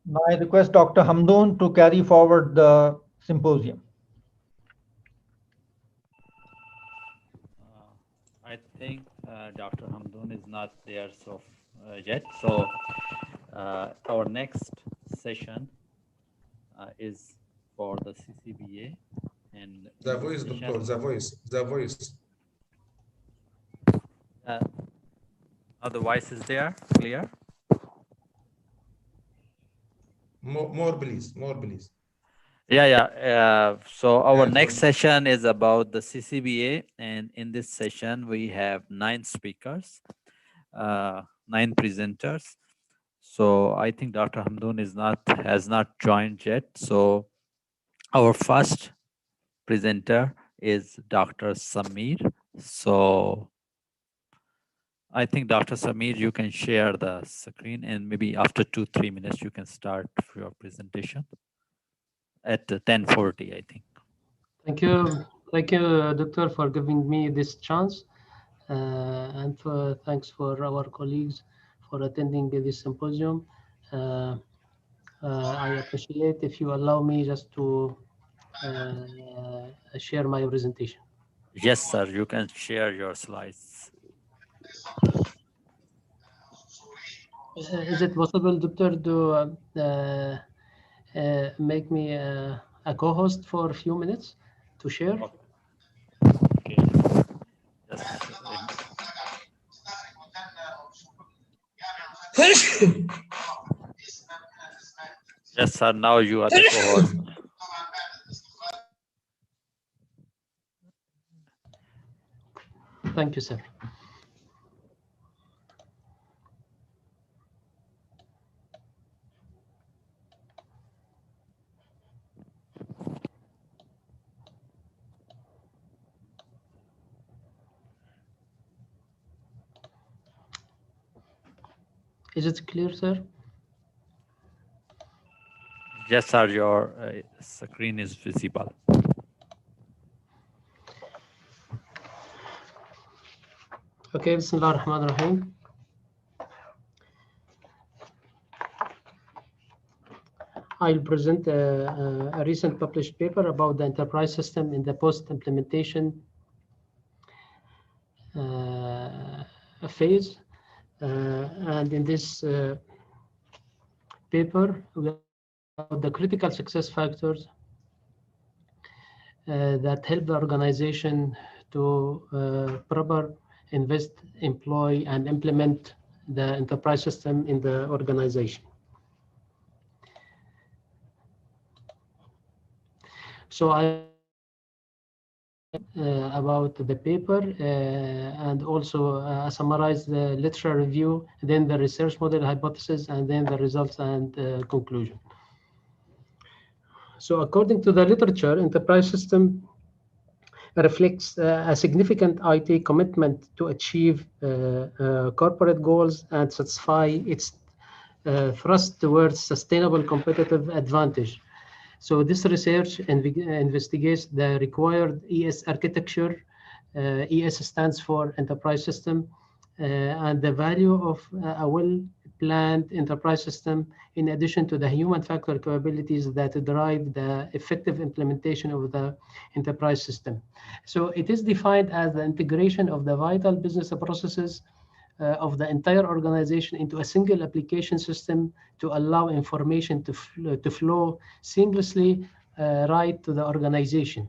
Speaker 2: Now I request Dr. Hamdoun to carry forward the symposium.
Speaker 6: I think Dr. Hamdoun is not there yet. So our next session is for the CCBA. And
Speaker 4: the voice, Doctor, the voice.
Speaker 6: The voice is there, clear?
Speaker 4: More, please.
Speaker 6: Yeah. So our next session is about the CCBA, and in this session we have 9 speakers, 9 presenters. So I think Dr. Hamdoun has not joined yet. So our first presenter is Dr. Samir. So I think Dr. Samir, you can share the screen, and maybe after 2-3 minutes you can start your presentation at 10:40, I think.
Speaker 7: Thank you, Doctor, for giving me this chance, and thanks for our colleagues for attending this symposium. I appreciate if you allow me just to share my presentation.
Speaker 6: Yes, sir, you can share your slides.
Speaker 7: Is it possible, Doctor, to make me a co-host for a few minutes to share?
Speaker 6: Okay. Yes, sir, now you are the co-host.
Speaker 7: Thank you, sir. Is it clear, sir?
Speaker 6: Yes, sir, your screen is visible.
Speaker 7: Okay, Bismillah ar-Rahman ar-Rahim. I'll present a recent published paper about the enterprise system in the post-implementation phase. And in this paper, we have the critical success factors that help the organization to proper invest, employ, and implement the enterprise system in the organization. So I about the paper and also summarize the literature review, then the research model hypothesis, and then the results and conclusion. So according to the literature, enterprise system reflects a significant IT commitment to achieve corporate goals and satisfy its thrust towards sustainable competitive advantage. So this research investigates the required ES architecture. ES stands for enterprise system, and the value of a well-planned enterprise system, in addition to the human factor capabilities that drive the effective implementation of the enterprise system. So it is defined as the integration of the vital business processes of the entire organization into a single application system to allow information to flow seamlessly right to the organization.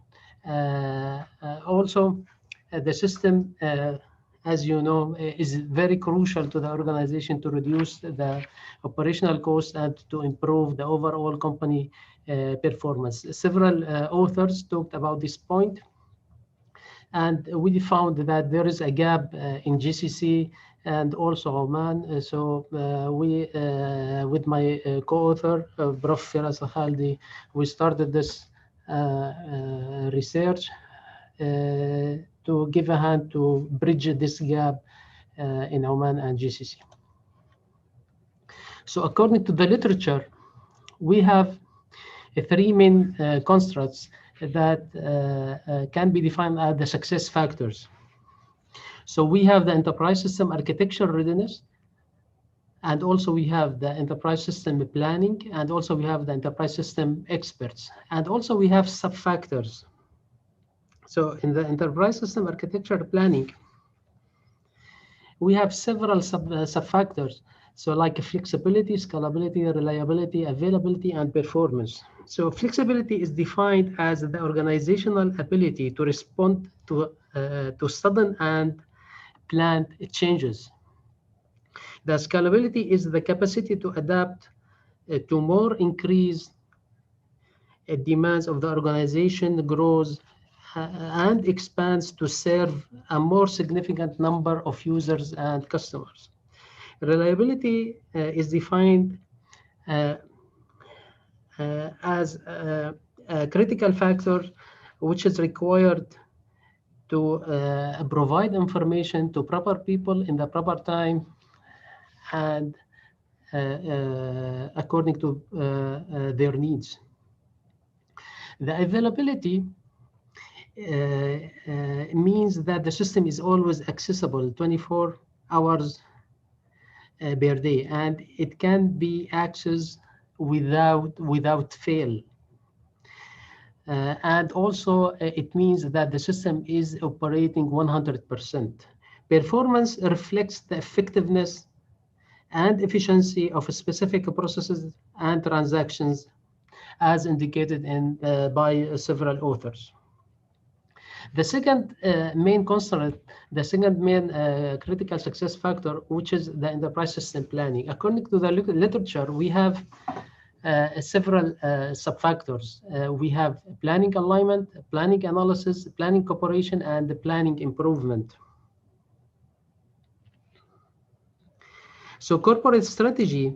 Speaker 7: Also, the system, as you know, is very crucial to the organization to reduce the operational costs and to improve the overall company performance. Several authors talked about this point, and we found that there is a gap in GCC and also Oman. So we, with my co-author, Prof. Firas Khaldi, we started this research to give a hand to bridge this gap in Oman and GCC. So according to the literature, we have three main constructs that can be defined as the success factors. So we have the enterprise system architecture readiness, and also we have the enterprise system planning, and also we have the enterprise system experts, and also we have sub-factors. So in the enterprise system architecture planning, we have several sub-factors. So like flexibility, scalability, reliability, availability, and performance. So flexibility is defined as the organizational ability to respond to sudden and planned changes. The scalability is the capacity to adapt to more increased demands of the organization, grows and expands to serve a more significant number of users and customers. Reliability is defined as a critical factor which is required to provide information to proper people in the proper time and according to their needs. The availability means that the system is always accessible 24 hours per day, and it can be accessed without fail. And also it means that the system is operating 100%. Performance reflects the effectiveness and efficiency of specific processes and transactions as indicated by several authors. The second main constraint, the second main critical success factor, which is the enterprise system planning. According to the literature, we have several sub-factors. We have planning alignment, planning analysis, planning cooperation, and the planning improvement. So corporate strategy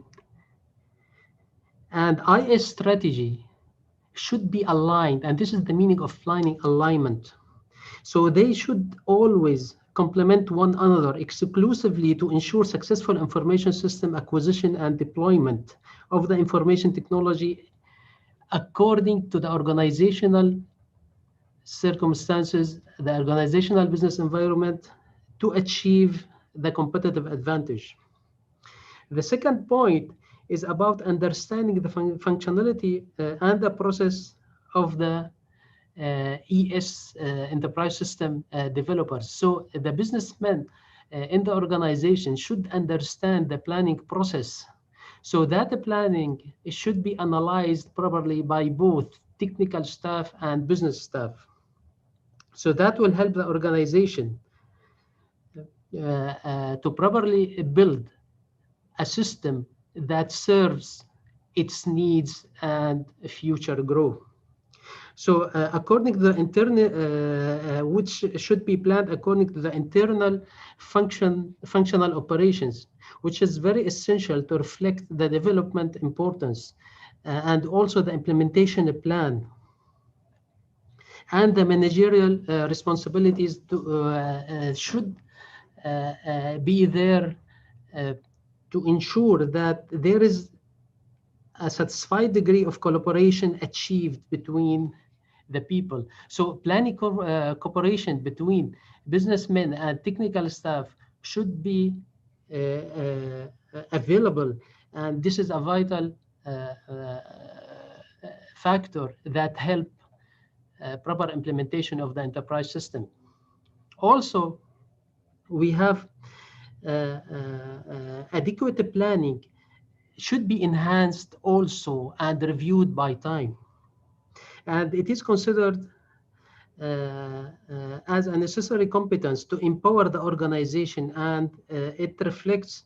Speaker 7: and IS strategy should be aligned, and this is the meaning of planning alignment. So they should always complement one another exclusively to ensure successful information system acquisition and deployment of the information technology according to the organizational circumstances, the organizational business environment, to achieve the competitive advantage. The second point is about understanding the functionality and the process of the ES enterprise system developers. So the businessmen in the organization should understand the planning process. So that the planning should be analyzed properly by both technical staff and business staff. So that will help the organization to properly build a system that serves its needs and future growth. So according to the internal, which should be planned according to the internal functional operations, which is very essential to reflect the development importance and also the implementation plan and the managerial responsibilities should be there to ensure that there is a satisfied degree of collaboration achieved between the people. So planning cooperation between businessmen and technical staff should be available. And this is a vital factor that help proper implementation of the enterprise system. Also, we have adequate planning should be enhanced also and reviewed by time. And it is considered as a necessary competence to empower the organization, and it reflects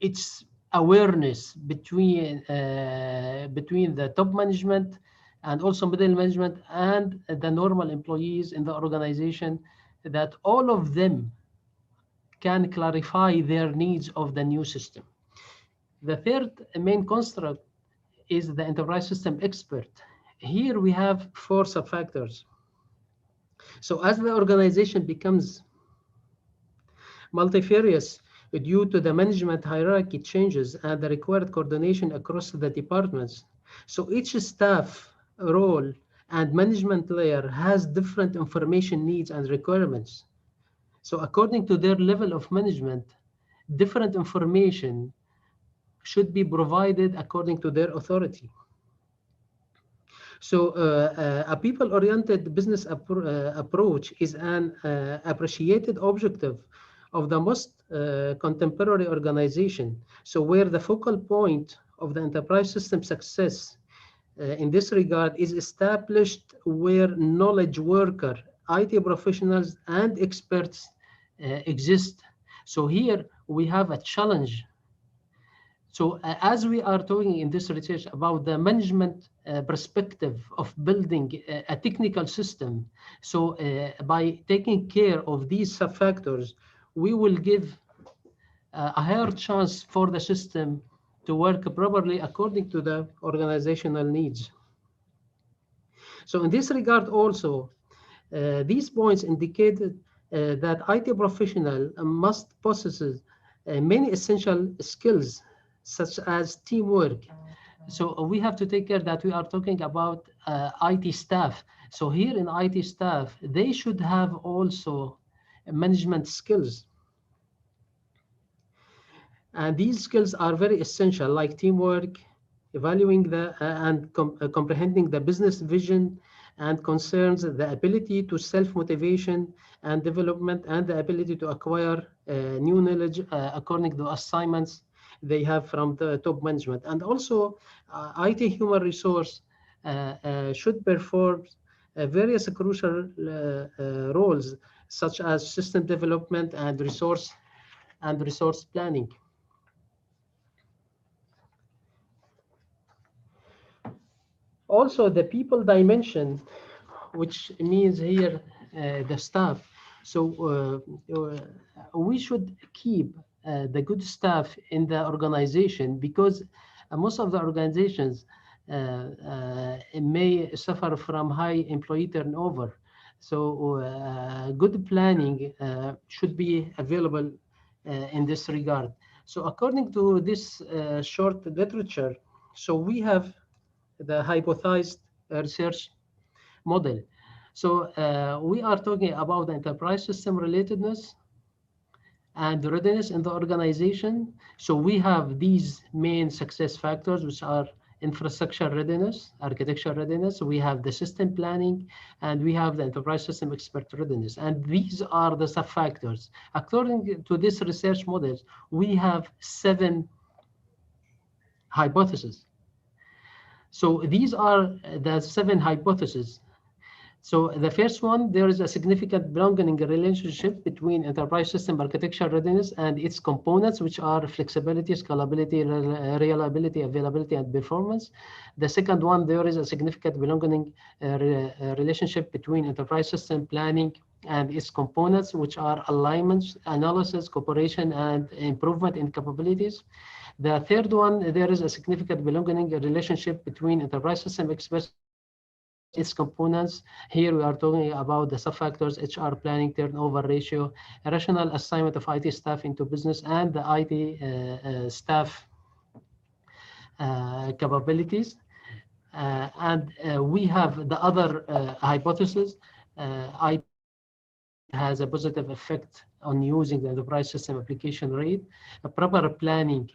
Speaker 7: its awareness between the top management and also middle management and the normal employees in the organization, that all of them can clarify their needs of the new system. The third main construct is the enterprise system expert. Here we have 4 sub-factors. So as the organization becomes multifarious due to the management hierarchy changes and the required coordination across the departments, so each staff role and management layer has different information needs and requirements. So according to their level of management, different information should be provided according to their authority. So a people-oriented business approach is an appreciated objective of the most contemporary organization. So where the focal point of the enterprise system success in this regard is established, where knowledge worker, IT professionals, and experts exist. So here we have a challenge. So as we are talking in this research about the management perspective of building a technical system, so by taking care of these sub-factors, we will give a higher chance for the system to work properly according to the organizational needs. So in this regard also, these points indicated that IT professional must possess many essential skills such as teamwork. So we have to take care that we are talking about IT staff. So here in IT staff, they should have also management skills. And these skills are very essential, like teamwork, evaluating the comprehending the business vision and concerns, the ability to self-motivation and development, and the ability to acquire new knowledge according to assignments they have from the top management. And also IT human resource should perform various crucial roles such as system development and resource planning. Also, the people dimension, which means here the staff. So we should keep the good staff in the organization, because most of the organizations may suffer from high employee turnover. So good planning should be available in this regard. So according to this short literature, so we have the hypothesized research model. So we are talking about the enterprise system relatedness and readiness in the organization. So we have these main success factors, which are infrastructure readiness, architecture readiness. We have the system planning, and we have the enterprise system expert readiness. And these are the sub-factors. According to this research models, we have 7 hypotheses. So these are the 7 hypotheses. So the first one, there is a significant belonging relationship between enterprise system architecture readiness and its components, which are flexibility, scalability, reliability, availability, and performance. The second one, there is a significant belonging relationship between enterprise system planning and its components, which are alignments, analysis, cooperation, and improvement in capabilities. The third one, there is a significant belonging relationship between enterprise system experts, its components. Here we are talking about the sub-factors: HR planning, turnover ratio, rational assignment of IT staff into business, and the IT staff capabilities. And we have the other hypothesis. IT has a positive effect on using the enterprise system application rate. A proper planning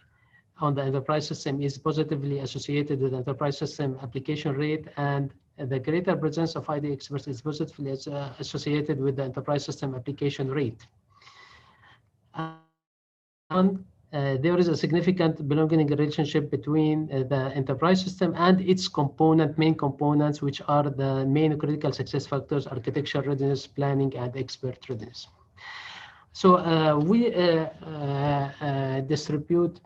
Speaker 7: on the enterprise system is positively associated with the enterprise system application rate, and the greater presence of IT experts is positively associated with the enterprise system application rate. And there is a significant belonging relationship between the enterprise system and its main components, which are the main critical success factors: architecture readiness, planning, and expert readiness. So we distribute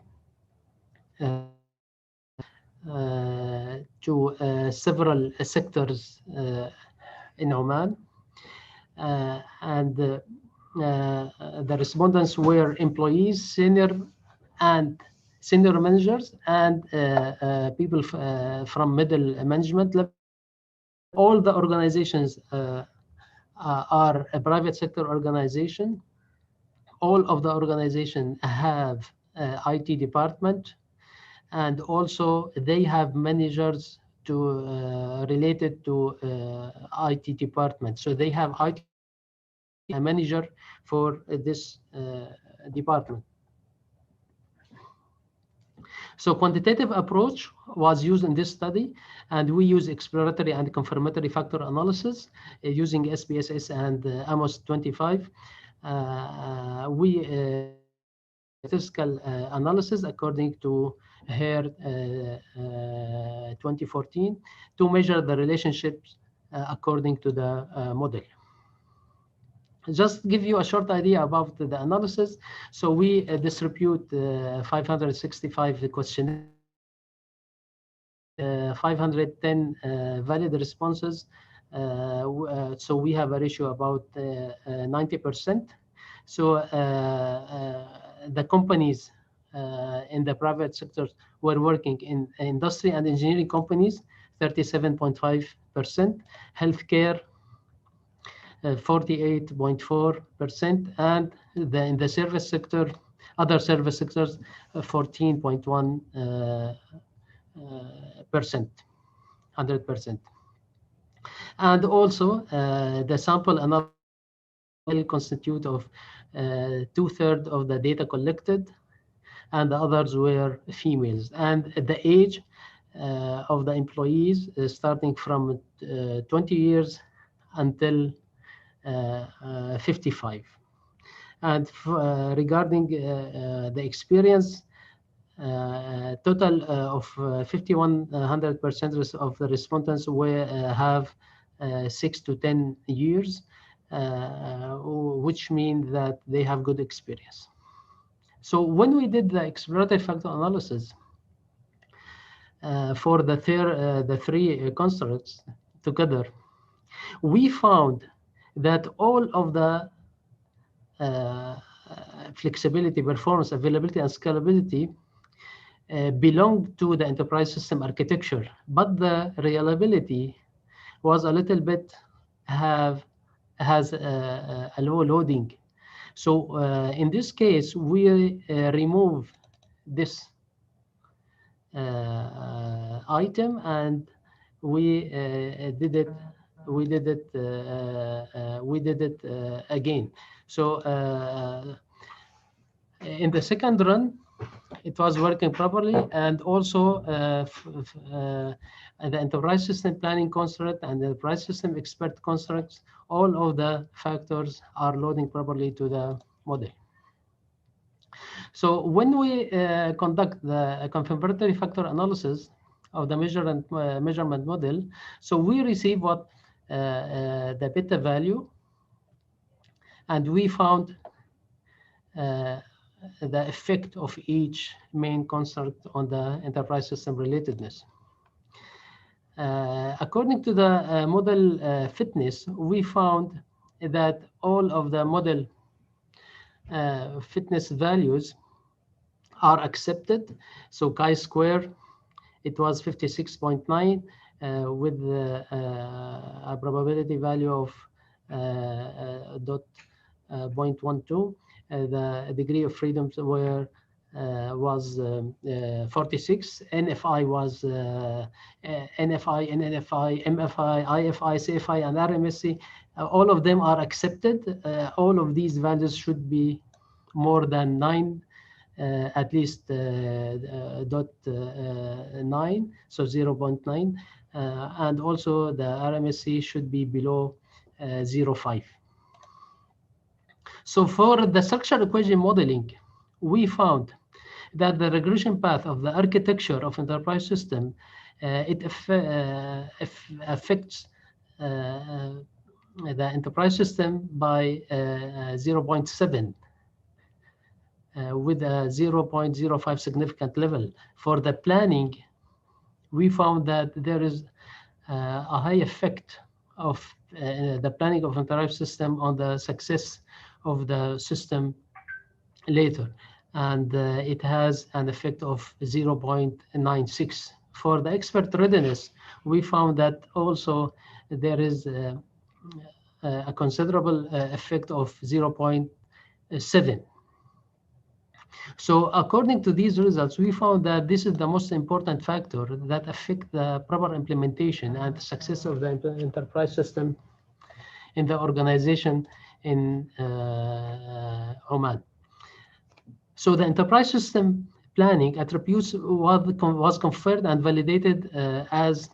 Speaker 7: to several sectors in Oman, and the respondents were employees, senior managers, and people from middle management level. All the organizations are a private sector organization. All of the organizations have IT department, and also they have managers related to IT department. So they have IT manager for this department. So quantitative approach was used in this study, and we use exploratory and confirmatory factor analysis using SPSS and AMOS 25. We statistical analysis according to HARE 2014 to measure the relationships according to the model. Just give you a short idea about the analysis. So we distribute 565 questionnaires, 510 valid responses. So we have a ratio about 90%. So the companies in the private sector were working in industry and engineering companies, 37.5%, healthcare, 48.4%, and in the service sector, other service sectors, 14.1%, 100%. And also the sample analysis will constitute of 2/3 of the data collected, and the others were females. And the age of the employees starting from 20 years until 55. And regarding the experience, total of 5,100% of the respondents have 6 to 10 years, which means that they have good experience. So when we did the exploratory factor analysis for the three constructs together, we found that all of the flexibility, performance, availability, and scalability belong to the enterprise system architecture, but the reliability was a little bit has a low loading. So in this case, we remove this item, and we did it again. So In the second run, it was working properly, and also the enterprise system planning construct and the enterprise system expert constructs, all of the factors are loading properly to the model. So when we conduct the confirmatory factor analysis of the measurement model, so we receive what the beta value, and we found the effect of each main construct on the enterprise system relatedness. According to the model fitness, we found that all of the model fitness values are accepted. So chi-square, it was 56.9 with a probability value of 0.12. The degree of freedoms was 46. NFI was NFI, NNFI, MFI, IFI, CFI, and RMSC. All of them are accepted. All of these values should be more than 9, at least 0.9, so 0.9. And also the RMSC should be below 0.5. So for the structural equation modeling, we found that the regression path of the architecture of enterprise system, it affects the enterprise system by 0.7 with a 0.05 significant level. For the planning, we found that there is a high effect of the planning of enterprise system on the success of the system later, and it has an effect of 0.96. For the expert readiness, we found that also there is a considerable effect of 0.7. So according to these results, we found that this is the most important factor that affect the proper implementation and the success of the enterprise system in the organization in Oman. So the enterprise system planning attributes was confirmed and validated as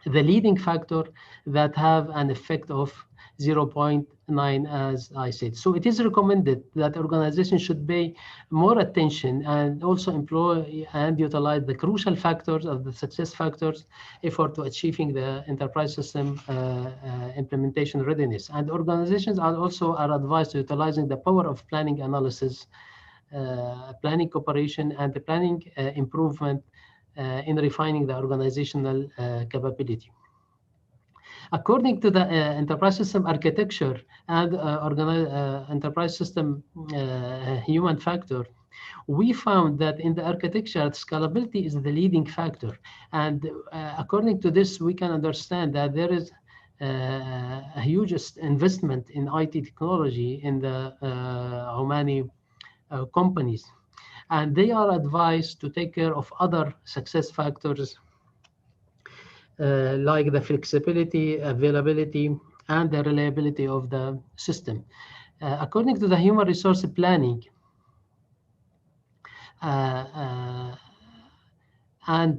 Speaker 7: the leading factor that have an effect of 0.9, as I said. So it is recommended that organizations should pay more attention and also employ and utilize the crucial factors of the success factors effort to achieving the enterprise system implementation readiness. And organizations are also advised to utilizing the power of planning analysis, planning cooperation, and the planning improvement in refining the organizational capability. According to the enterprise system architecture and enterprise system human factor, we found that in the architecture, scalability is the leading factor. And according to this, we can understand that there is a huge investment in IT technology in the Omani companies. And they are advised to take care of other success factors like the flexibility, availability, and the reliability of the system. According to the human resource planning and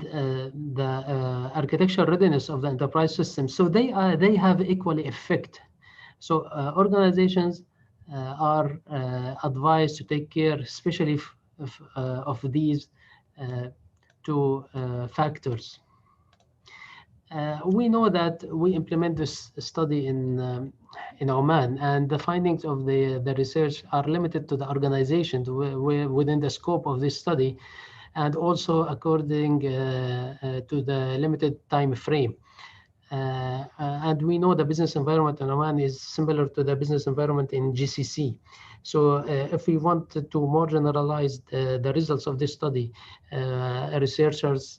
Speaker 7: the architectural readiness of the enterprise system, so they have equally effect. So organizations are advised to take care, especially of these two factors. We know that we implement this study in Oman, and the findings of the research are limited to the organization within the scope of this study, and also according to the limited time frame. And we know the business environment in Oman is similar to the business environment in GCC. So if we want to more generalize the results of this study, researchers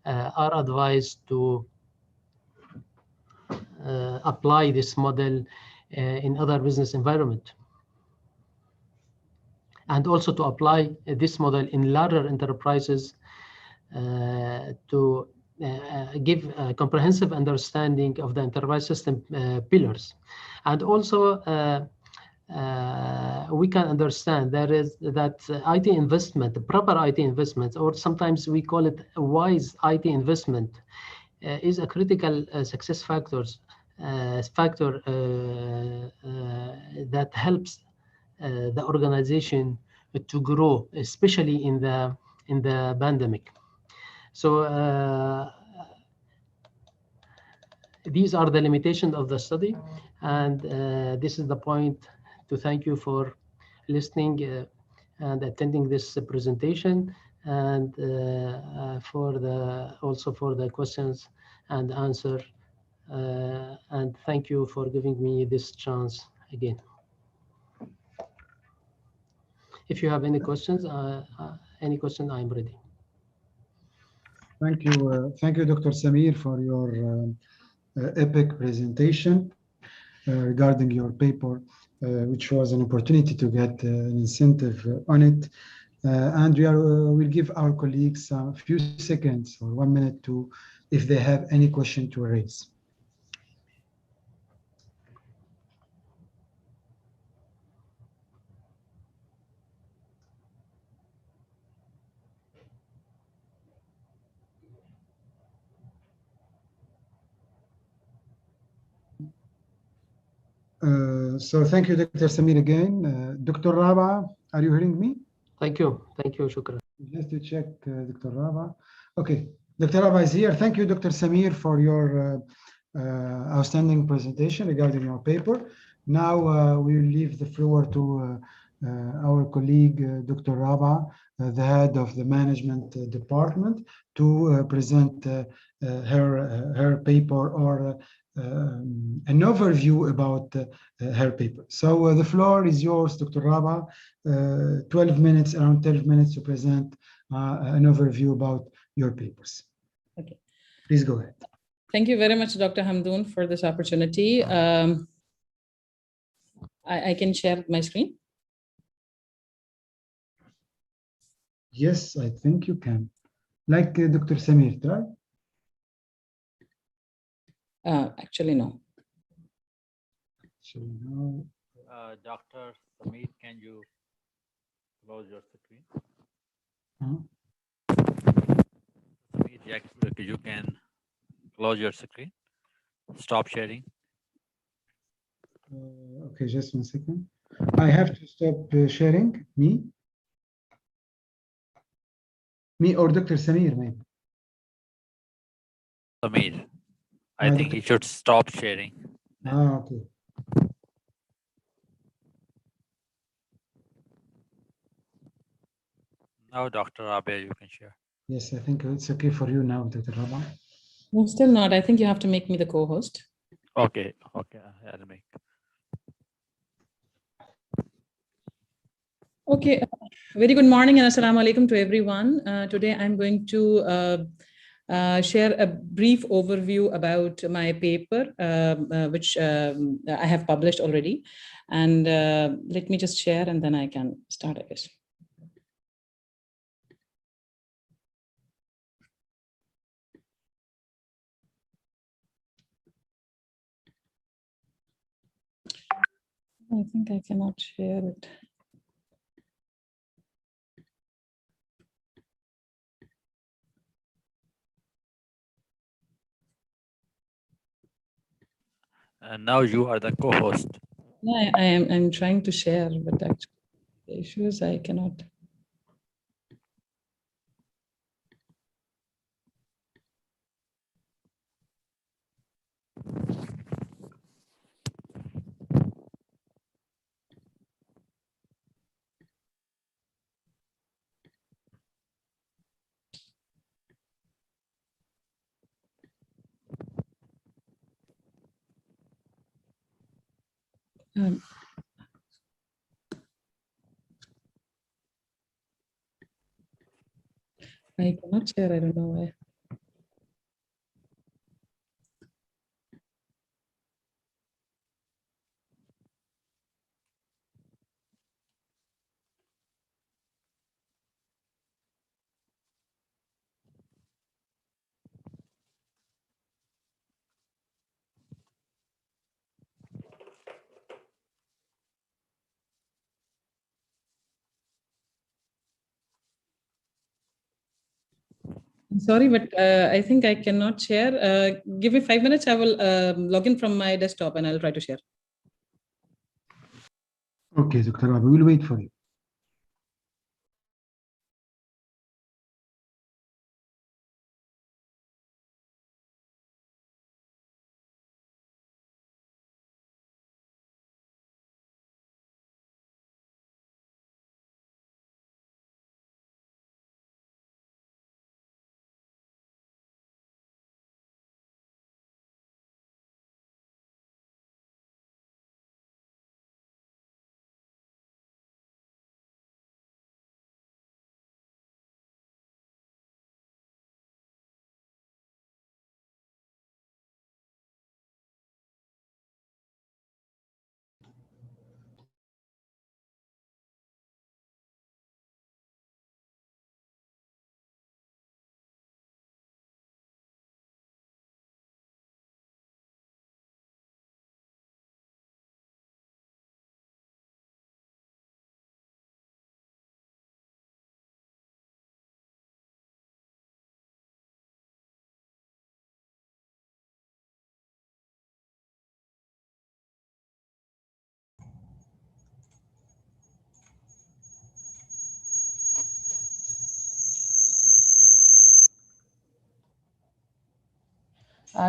Speaker 7: are advised to apply this model in other business environment, and also to apply this model in larger enterprises to give a comprehensive understanding of the enterprise system pillars, and also we can understand that IT investment, the proper IT investment, or sometimes we call it a wise IT investment, is a critical success factor that helps the organization to grow, especially in the pandemic. So these are the limitations of the study, and this is the point to thank you for listening and attending this presentation, and also for the questions and answer. And thank you for giving me this chance again. If you have any questions, I'm ready.
Speaker 8: Thank you, Dr. Samir, for your epic presentation regarding your paper, which was an opportunity to get an incentive on it. And we'll give our colleagues a few seconds or 1 minute to, if they have any question to raise. So thank you, Dr. Samir, again. Dr. Raba, are you hearing me?
Speaker 7: Thank you, shukran.
Speaker 8: Just to check, Dr. Raba. Okay, Dr. Raba is here. Thank you, Dr. Samir, for your outstanding presentation regarding your paper. Now we will leave the floor to our colleague, Dr. Raba, the head of the management department, to present her paper or an overview about her paper. So the floor is yours, Dr. Raba. 12 minutes, around 12 minutes to present an overview about your papers.
Speaker 9: Okay.
Speaker 8: Please go ahead.
Speaker 9: Thank you very much, Dr. Hamdoun, for this opportunity. I can share my screen.
Speaker 8: Yes, I think you can. Like Dr. Samir, try.
Speaker 9: Actually, no.
Speaker 8: Actually, no.
Speaker 6: Dr. Samir, can you close your screen? Samir, you can close your screen. Stop sharing.
Speaker 8: Okay, just 1 second. I have to stop sharing. Me or Dr. Samir, maybe.
Speaker 6: Samir, I think he should stop sharing.
Speaker 8: Okay.
Speaker 6: Now, Dr. Abe, you can share.
Speaker 8: Yes, I think it's okay for you now, Dr. Raba.
Speaker 9: No, still not. I think you have to make me the co-host.
Speaker 6: Okay, I'll make.
Speaker 9: Okay, very good morning and assalamu alaikum to everyone. Today I'm going to share a brief overview about my paper, which I have published already. And let me just share and then I can start, I guess. I think I cannot share it.
Speaker 6: And now you are the co-host.
Speaker 9: Yeah, I'm trying to share, but actually the issue is I cannot. I cannot share, I don't know why. Sorry, but I think I cannot share. Give me 5 minutes. I will log in from my desktop and I'll try to share.
Speaker 8: Okay, Dr. Rabi, we will wait for you.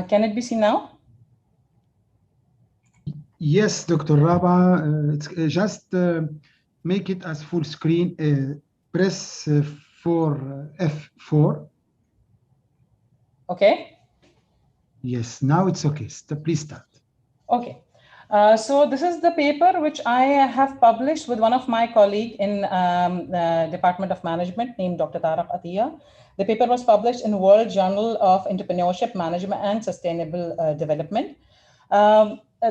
Speaker 9: Can it be seen now?
Speaker 8: Yes, Dr. Raba, it's just make it as full screen. Press for F4.
Speaker 9: Okay.
Speaker 8: Yes, now it's okay. Please start.
Speaker 9: Okay. So this is the paper which I have published with one of my colleagues in the Department of Management named Dr. Tariq Atiyah. The paper was published in World Journal of Entrepreneurship, Management and Sustainable Development.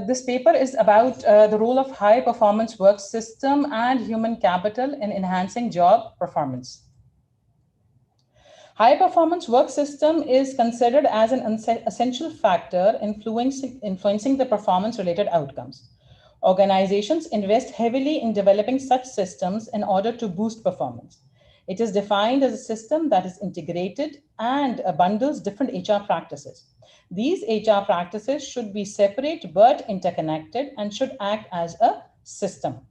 Speaker 9: This paper is about the role of high performance work system and human capital in enhancing job performance. High performance work system is considered as an essential factor influencing the performance related outcomes. Organizations invest heavily in developing such systems in order to boost performance. It is defined as a system that is integrated and bundles different HR practices. These HR practices should be separate but interconnected and should act as a system.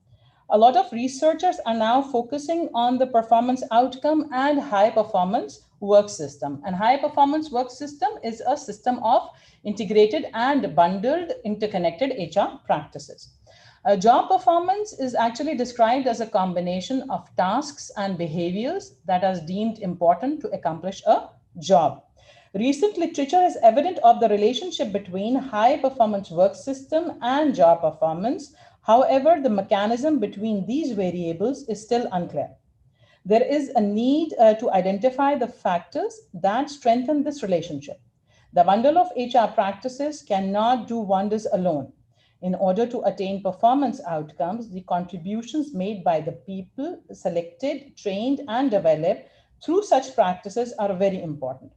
Speaker 9: A lot of researchers are now focusing on the performance outcome and high performance work system. And high performance work system is a system of integrated and bundled interconnected HR practices. Job performance is actually described as a combination of tasks and behaviors that are deemed important to accomplish a job. Recent literature is evident of the relationship between high performance work system and job performance. However, the mechanism between these variables is still unclear. There is a need to identify the factors that strengthen this relationship. The bundle of HR practices cannot do wonders alone. In order to attain performance outcomes, the contributions made by the people selected, trained, and developed through such practices are very important.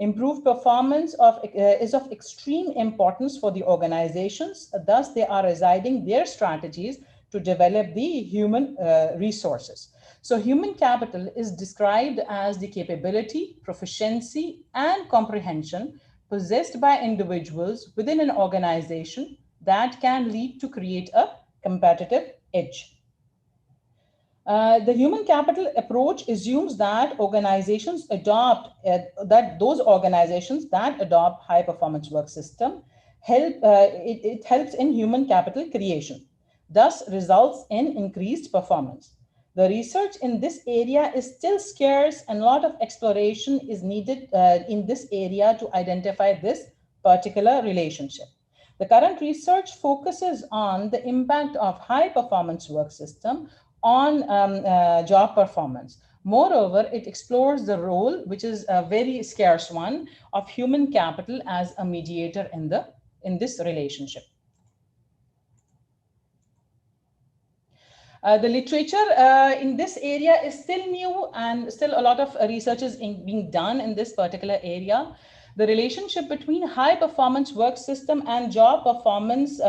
Speaker 9: Improved performance is of extreme importance for the organizations. Thus, they are residing their strategies to develop the human resources. So human capital is described as the capability, proficiency, and comprehension possessed by individuals within an organization that can lead to create a competitive edge. The human capital approach assumes that organizations adopt, those organizations that adopt high performance work system, it helps in human capital creation, thus results in increased performance. The research in this area is still scarce and a lot of exploration is needed in this area to identify this particular relationship. The current research focuses on the impact of high performance work system on job performance. Moreover, it explores the role, which is a very scarce one, of human capital as a mediator in this relationship. The literature in this area is still new and still a lot of research is being done in this particular area. The relationship between high performance work system and job performance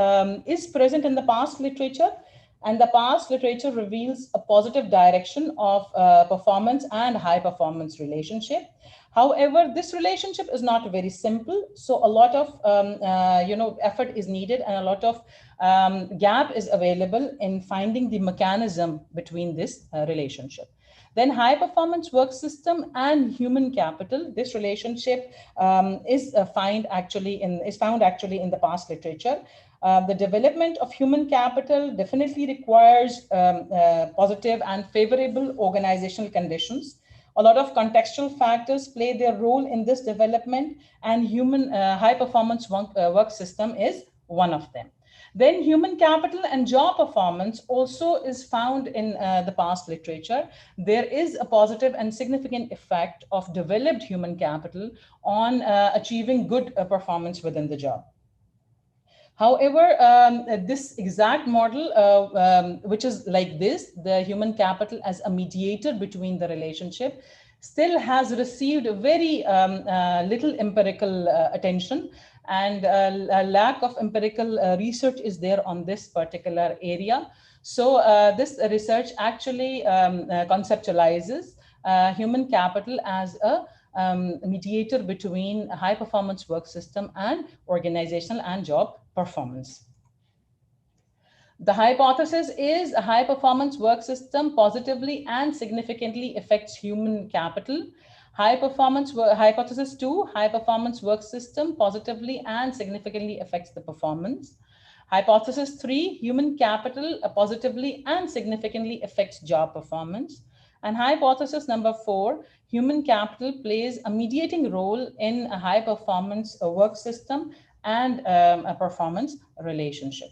Speaker 9: is present in the past literature, and the past literature reveals a positive direction of performance and high performance relationship. However, this relationship is not very simple. So a lot of effort is needed, and a lot of gap is available in finding the mechanism between this relationship. Then high performance work system and human capital. This relationship is found actually in the past literature. The development of human capital definitely requires positive and favorable organizational conditions. A lot of contextual factors play their role in this development, and human high performance work system is one of them. Then human capital and job performance also is found in the past literature. There is a positive and significant effect of developed human capital on achieving good performance within the job. However, this exact model, which is like this, the human capital as a mediator between the relationship, still has received very little empirical attention, and a lack of empirical research is there on this particular area. So this research actually conceptualizes human capital as a mediator between a high performance work system and organizational and job performance. The hypothesis is a high performance work system positively and significantly affects human capital. Hypothesis 2, high performance work system positively and significantly affects the performance. Hypothesis 3, human capital positively and significantly affects job performance. And hypothesis number 4, human capital plays a mediating role in a high performance work system and a performance relationship.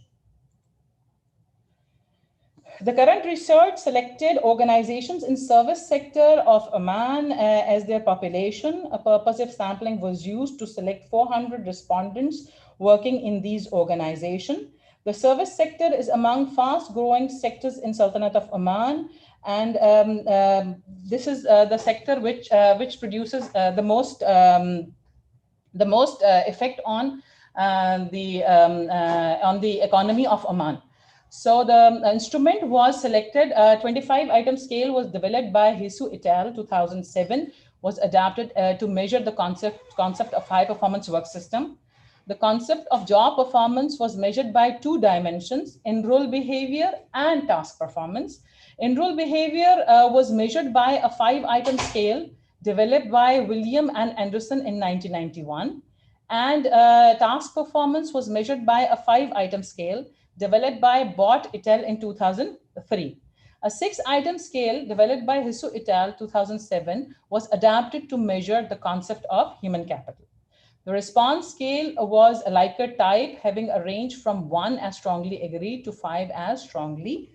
Speaker 9: The current research selected organizations in service sector of Oman as their population. A purposive sampling was used to select 400 respondents working in these organizations. The service sector is among fast growing sectors in Sultanate of Oman, and this is the sector which produces the most effect on the economy of Oman. So the instrument was selected. 25-item scale was developed by Hisu et al. 2007, was adapted to measure the concept of high performance work system. The concept of job performance was measured by 2 dimensions, in-role behavior and task performance. In-role behavior was measured by a 5-item scale developed by William and Anderson in 1991. And task performance was measured by a 5-item scale developed by Bott et al. In 2003. A 6-item scale developed by Hisu et al. 2007 was adapted to measure the concept of human capital. The response scale was a Likert type, having a range from 1 as strongly agree to 5 as strongly,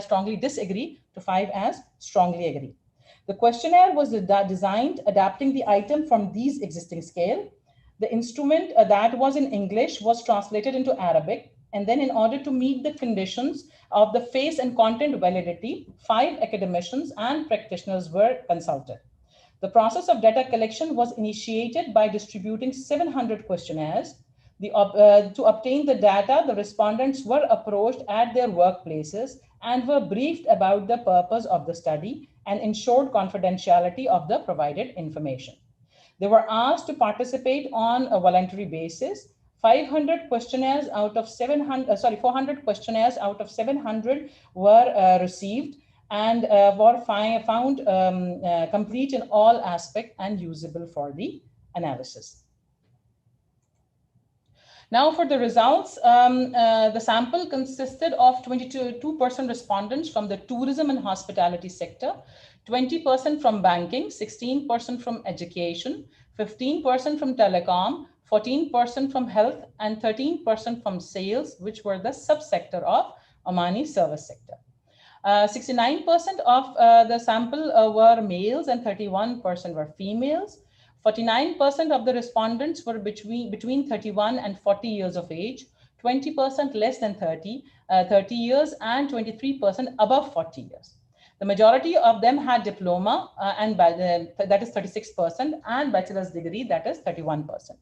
Speaker 9: strongly disagree to 5 as strongly agree. The questionnaire was designed adapting the item from these existing scale. The instrument that was in English was translated into Arabic, and then in order to meet the conditions of the face and content validity, 5 academicians and practitioners were consulted. The process of data collection was initiated by distributing 700 questionnaires. To obtain the data, the respondents were approached at their workplaces and were briefed about the purpose of the study and ensured confidentiality of the provided information. They were asked to participate on a voluntary basis. 400 questionnaires out of 700 were received and were found complete in all aspects and usable for the analysis. Now for the results, the sample consisted of 22% respondents from the tourism and hospitality sector, 20% from banking, 16% from education, 15% from telecom, 14% from health, and 13% from sales, which were the subsector of Omani service sector. 69% of the sample were males and 31% were females. 49% of the respondents were between 31 and 40 years of age, 20% less than 30 years, and 23% above 40 years. The majority of them had diploma, that is 36%, and bachelor's degree, that is 31%.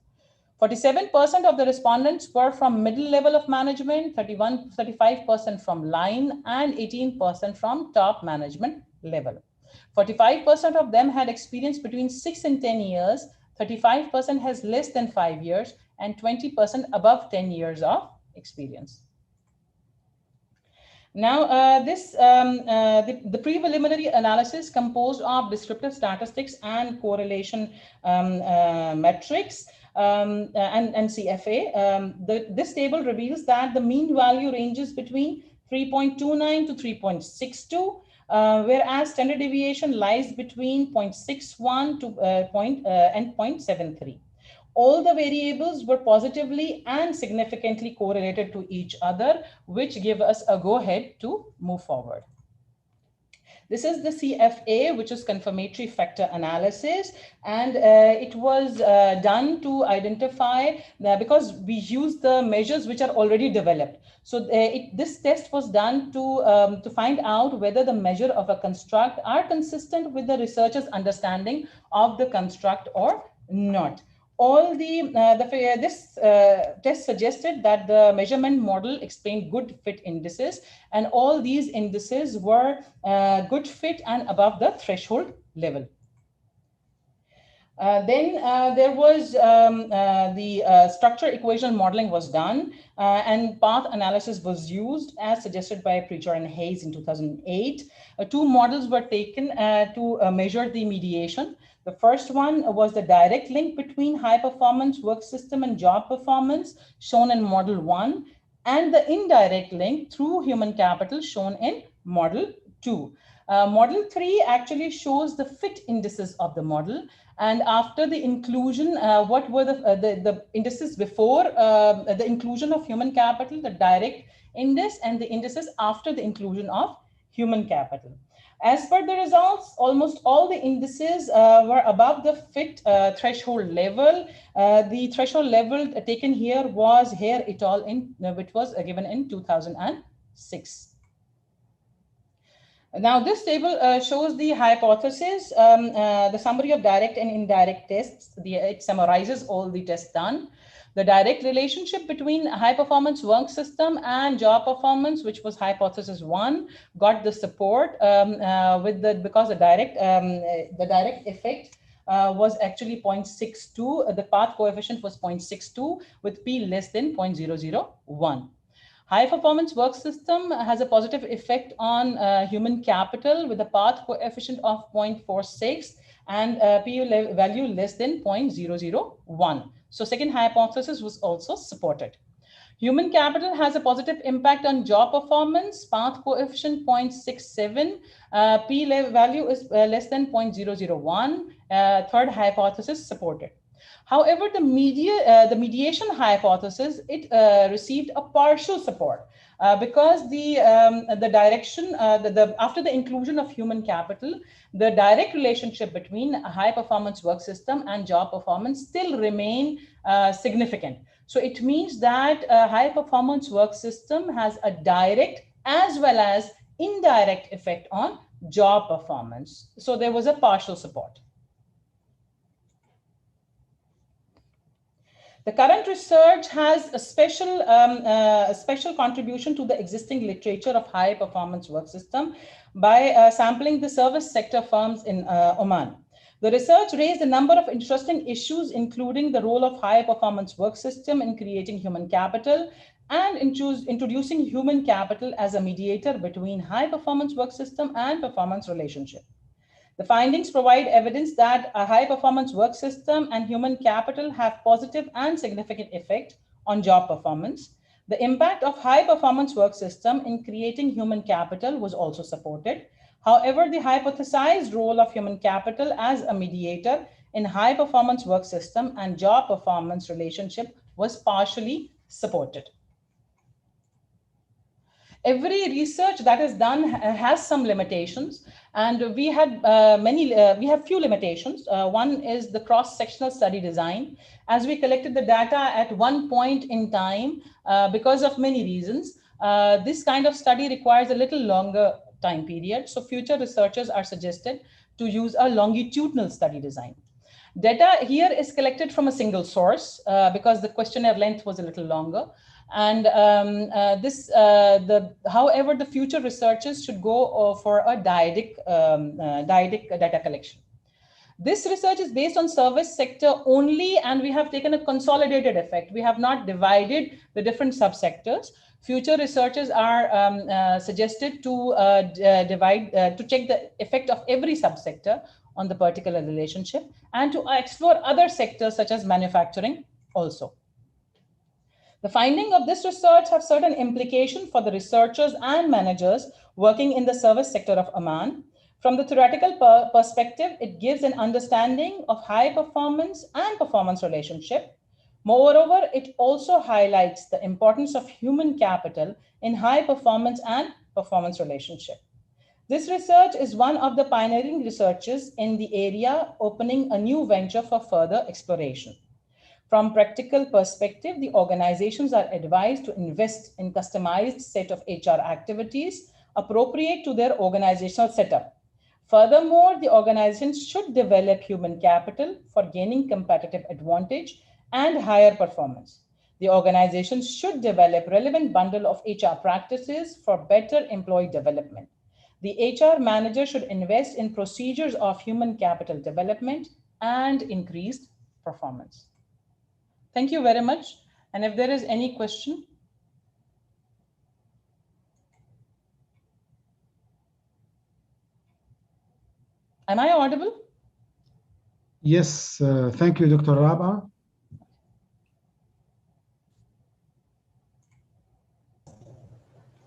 Speaker 9: 47% of the respondents were from middle level of management, 35% from line, and 18% from top management level. 45% of them had experience between 6 and 10 years, 35% has less than 5 years, and 20% above 10 years of experience. Now, the preliminary analysis composed of descriptive statistics and correlation metrics and CFA. This table reveals that the mean value ranges between 3.29 to 3.62, whereas standard deviation lies between 0.61 to 0.73. All the variables were positively and significantly correlated to each other, which give us a go-ahead to move forward. This is the CFA, which is confirmation factor analysis, and it was done to identify, because we use the measures which are already developed. So this test was done to find out whether the measure of a construct are consistent with the researcher's understanding of the construct or not. All this test suggested that the measurement model explained good fit indices, and all these indices were good fit and above the threshold level. Then there was the structure equation modeling was done, and path analysis was used as suggested by Preacher and Hayes in 2008. Two models were taken to measure the mediation. The first one was the direct link between high performance work system and job performance, shown in model 1, and the indirect link through human capital, shown in model 2. Model 3 actually shows the fit indices of the model, and after the inclusion, what were the indices before the inclusion of human capital, the direct index, and the indices after the inclusion of human capital. As per the results, almost all the indices were above the fit threshold level. The threshold level taken here was Hare et al., which was given in 2006. Now, this table shows the hypothesis, the summary of direct and indirect tests. It summarizes all the tests done. The direct relationship between high performance work system and job performance, which was hypothesis 1, got the support because the direct effect was actually 0.62. The path coefficient was 0.62 with P less than 0.001. High performance work system has a positive effect on human capital with a path coefficient of 0.46 and P value less than 0.001. So second hypothesis was also supported. Human capital has a positive impact on job performance, path coefficient 0.67, P value is less than 0.001, third hypothesis supported. However, the mediation hypothesis, it received a partial support because the direction, after the inclusion of human capital, the direct relationship between a high performance work system and job performance still remain significant. So it means that a high performance work system has a direct as well as indirect effect on job performance. So there was a partial support. The current research has a special contribution to the existing literature of high performance work system by sampling the service sector firms in Oman. The research raised a number of interesting issues, including the role of high performance work system in creating human capital and introducing human capital as a mediator between high performance work system and performance relationship. The findings provide evidence that a high performance work system and human capital have positive and significant effect on job performance. The impact of high performance work system in creating human capital was also supported. However, the hypothesized role of human capital as a mediator in high performance work system and job performance relationship was partially supported. Every research that is done has some limitations, and we have few limitations. One is the cross-sectional study design. As we collected the data at one point in time, because of many reasons, this kind of study requires a little longer time period. So future researchers are suggested to use a longitudinal study design. Data here is collected from a single source because the questionnaire length was a little longer. And however, the future researchers should go for a dyadic data collection. This research is based on service sector only, and we have taken a consolidated effect. We have not divided the different subsectors. Future researchers are suggested to to check the effect of every subsector on the particular relationship and to explore other sectors such as manufacturing also. The finding of this research have certain implications for the researchers and managers working in the service sector of Oman. From the theoretical perspective, it gives an understanding of high performance and performance relationship. Moreover, it also highlights the importance of human capital in high performance and performance relationship. This research is one of the pioneering researches in the area, opening a new venture for further exploration. From practical perspective, the organizations are advised to invest in customized set of HR activities appropriate to their organizational setup. Furthermore, the organizations should develop human capital for gaining competitive advantage and higher performance. The organizations should develop relevant bundle of HR practices for better employee development. The HR manager should invest in procedures of human capital development and increased performance. Thank you very much. And if there is any question. Am I audible?
Speaker 8: Yes, thank you, Dr. Raba.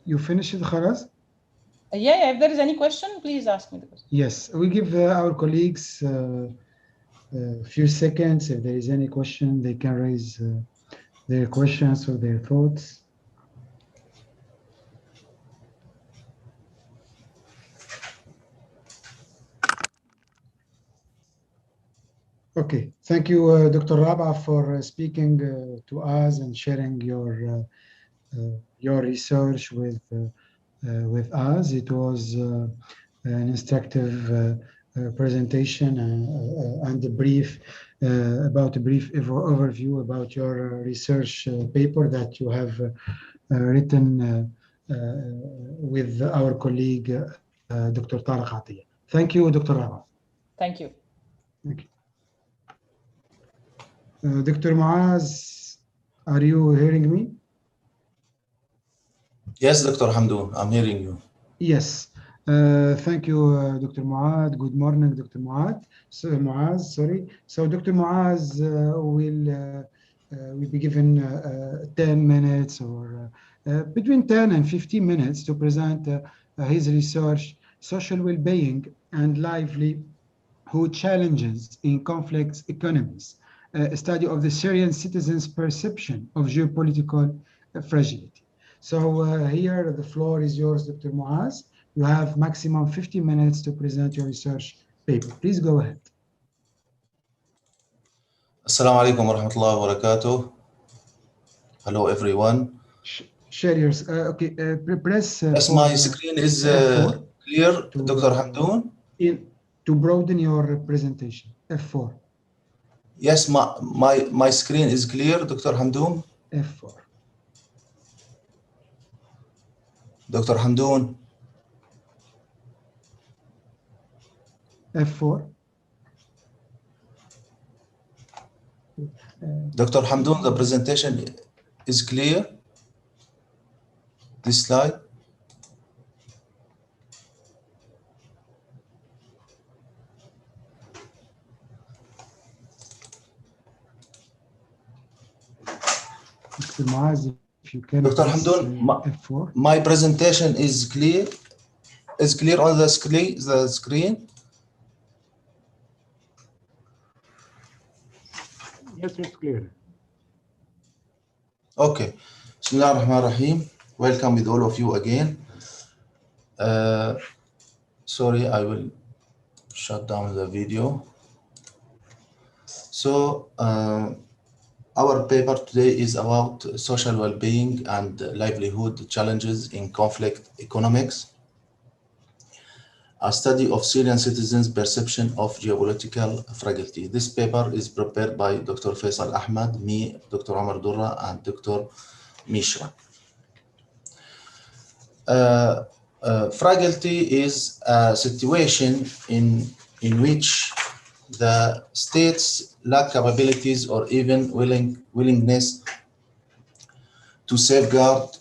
Speaker 8: You finished, Khalas?
Speaker 9: Yeah, if there is any question, please ask me the question.
Speaker 8: Yes, we give our colleagues a few seconds. If there is any question, they can raise their questions or their thoughts. Okay, thank you, Dr. Raba, for speaking to us and sharing your research with us. It was an instructive presentation and a brief overview about your research paper that you have written with our colleague, Dr. Tariq Atiyah. Thank you, Dr. Raba.
Speaker 9: Thank you.
Speaker 8: Thank you. Dr. Muaz, are you hearing me?
Speaker 10: Yes, Dr. Hamdoun, I'm hearing you.
Speaker 8: Yes. Thank you, Dr. Muaz. Good morning, Dr. Muaz. So Dr. Muaz will be given 10 minutes or between 10 and 15 minutes to present his research, social well-being and livelihood challenges in conflict economies, a study of the Syrian citizens' perception of geopolitical fragility. So here the floor is yours, Dr. Muaz. You have maximum 15 minutes to present your research paper. Please go ahead.
Speaker 10: Assalamu alaikum wa rahmatullahi wa barakatuh. Hello, everyone.
Speaker 8: Share yours. Okay, press.
Speaker 10: Yes, my screen is clear, Dr. Hamdoun.
Speaker 8: To broaden your presentation, F4.
Speaker 10: Yes, my screen is clear, Dr. Hamdoun.
Speaker 8: F4.
Speaker 10: Dr. Hamdoun.
Speaker 8: F4.
Speaker 10: Dr. Hamdoun, the presentation is clear. This slide.
Speaker 8: Dr. Muaz, if you can.
Speaker 10: Dr. Hamdoun, my presentation is clear. Is clear on the screen.
Speaker 3: Yes, it's clear.
Speaker 10: Okay. Bismillah ar-Rahman ar-Rahim. Welcome with all of you again. Sorry, I will shut down the video. So, our paper today is about social well-being and livelihood challenges in conflict economics. a study of Syrian citizens' perception of geopolitical fragility. This paper is prepared by Dr. Faisal Ahmad, me, Dr. Omar Durra, and Dr. Mishra. Fragility is a situation in which the states lack capabilities or even willingness to safeguard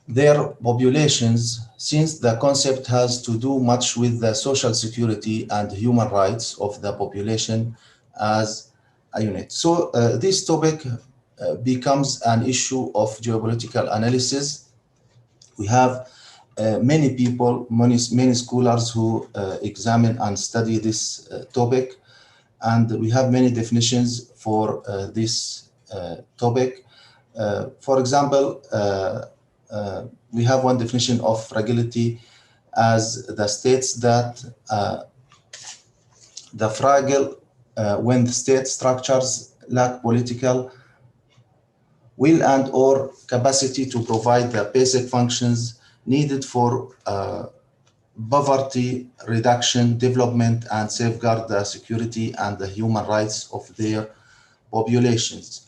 Speaker 10: their populations, since the concept has to do much with the social security and human rights of the population as a unit. So this topic becomes an issue of geopolitical analysis. We have many people, many scholars who examine and study this topic, and we have many definitions for this topic. For example, we have one definition of fragility as the states that the fragile when the state structures lack political will and or capacity to provide the basic functions needed for poverty reduction, development, and safeguard the security and the human rights of their populations.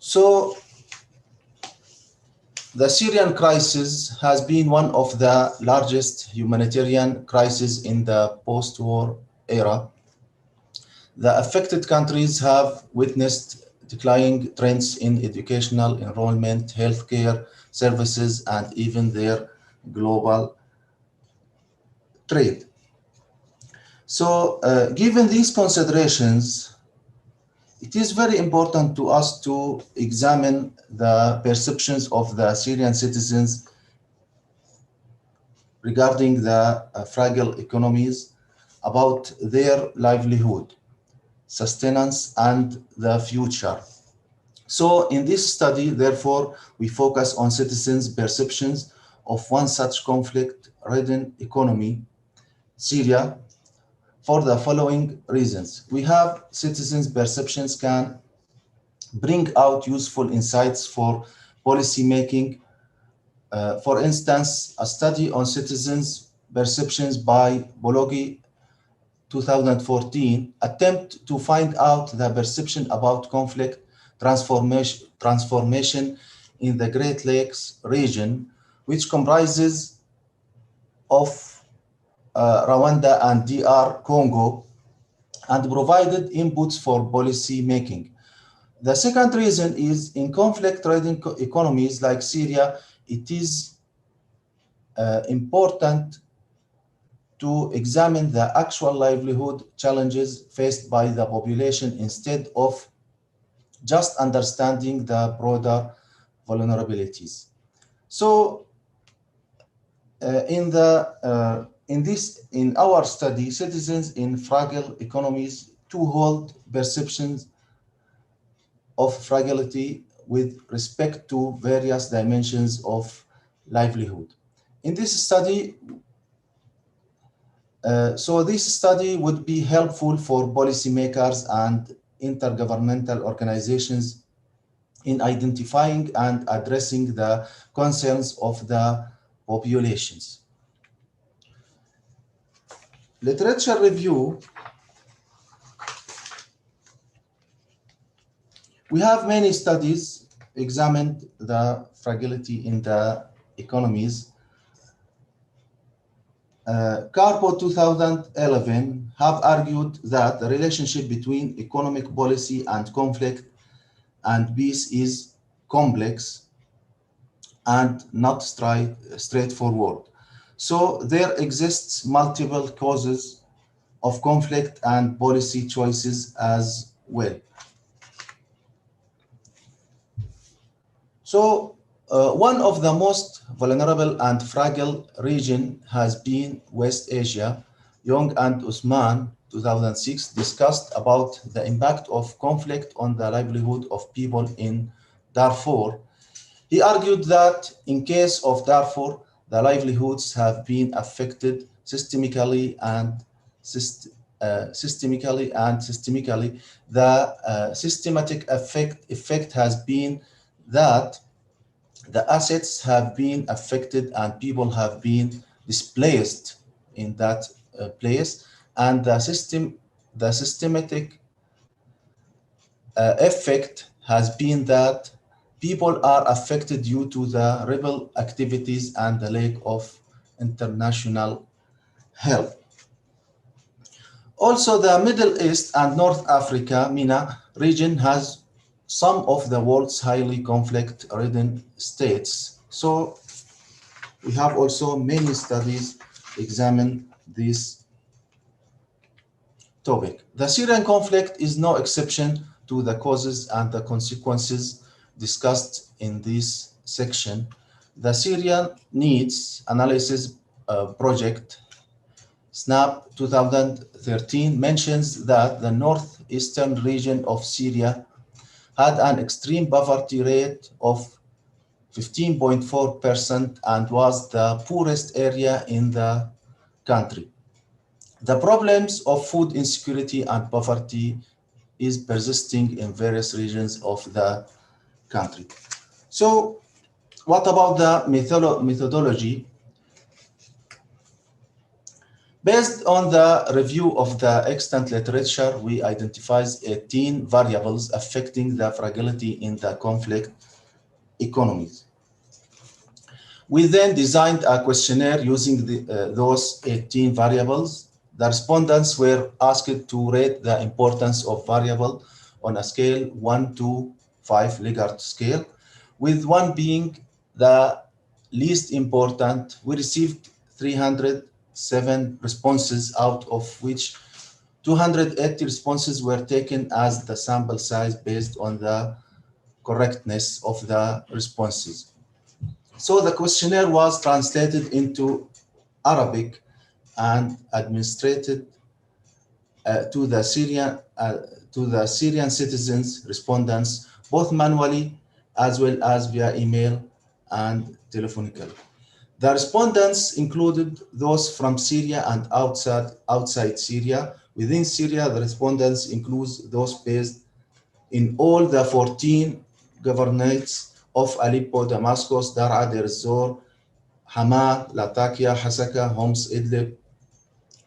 Speaker 10: So the Syrian crisis has been one of the largest humanitarian crises in the post-war era. The affected countries have witnessed declining trends in educational enrollment, healthcare services, and even their global trade. So given these considerations, it is very important to us to examine the perceptions of the Syrian citizens regarding the fragile economies, about their livelihood, sustenance, and the future. So in this study, therefore, we focus on citizens' perceptions of one such conflict-ridden economy, Syria, for the following reasons. We have citizens' perceptions can bring out useful insights for policy making. For instance, a study on citizens' perceptions by Bologi 2014 attempt to find out the perception about conflict transformation in the Great Lakes region, which comprises of Rwanda and DR Congo, and provided inputs for policy making. The second reason is in conflict-ridden economies like Syria, it is important to examine the actual livelihood challenges faced by the population instead of just understanding the broader vulnerabilities. So in our study, citizens in fragile economies to hold perceptions of fragility with respect to various dimensions of livelihood. In this study, so this study would be helpful for policymakers and intergovernmental organizations in identifying and addressing the concerns of the populations. Literature review. We have many studies examined the fragility in the economies. Carpo 2011 have argued that the relationship between economic policy and conflict and peace is complex and not straightforward. So there exists multiple causes of conflict and policy choices as well. So one of the most vulnerable and fragile region has been West Asia. Young and Usman, 2006, discussed about the impact of conflict on the livelihood of people in Darfur. He argued that in case of Darfur, the livelihoods have been affected systemically. The systematic effect has been that the assets have been affected and people have been displaced in that place, and the systematic effect has been that people are affected due to the rebel activities and the lack of international help. Also, the Middle East and North Africa, MENA region has some of the world's highly conflict-ridden states. So we have also many studies examine this topic. The Syrian conflict is no exception to the causes and the consequences discussed in this section. The Syrian Needs Analysis Project, SNAP 2013, mentions that the northeastern region of Syria had an extreme poverty rate of 15.4% and was the poorest area in the country. The problems of food insecurity and poverty is persisting in various regions of the country. So what about the methodology? Based on the review of the extant literature, we identified 18 variables affecting the fragility in the conflict economies. We then designed a questionnaire using those 18 variables. The respondents were asked to rate the importance of variable on a scale 1 to 5 Likert scale, with 1 being the least important. We received 307 responses, out of which 280 responses were taken as the sample size based on the correctness of the responses. So the questionnaire was translated into Arabic and administered to the Syrian citizens respondents, both manually as well as via email and telephonically. The respondents included those from Syria and outside Syria. Within Syria, the respondents include those based in all the 14 governorates of Aleppo, Damascus, Dar'a, Deir ez-Zor, Hama, Latakia, Hasaka, Homs, Idlib,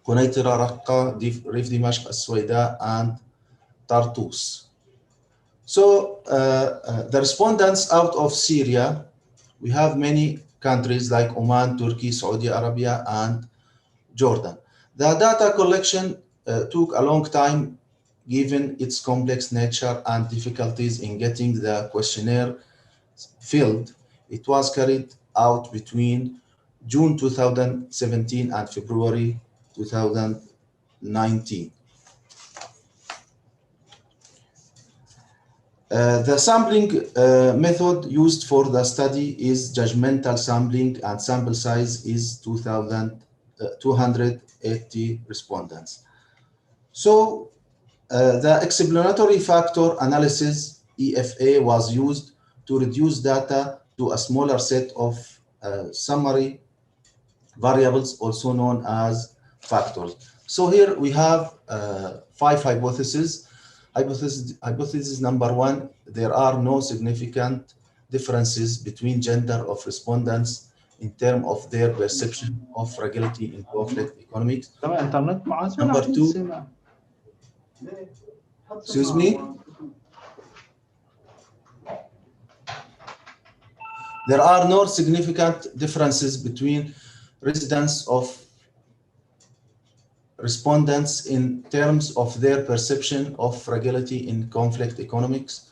Speaker 10: Quneitra, Raqqa, Rif Dimashq, As-Suwaida, and Tartus. So the respondents out of Syria, we have many countries like Oman, Turkey, Saudi Arabia, and Jordan. The data collection took a long time given its complex nature and difficulties in getting the questionnaire filled. It was carried out between June 2017 and February 2019. The sampling method used for the study is judgmental sampling, and sample size is 280 respondents. So the explanatory factor analysis, EFA, was used to reduce data to a smaller set of summary variables, also known as factors. So here we have 5 hypotheses. Hypothesis number 1, there are no significant differences between gender of respondents in terms of their perception of fragility in conflict economics. Number 2, excuse me, there are no significant differences between residents of respondents in terms of their perception of fragility in conflict economics.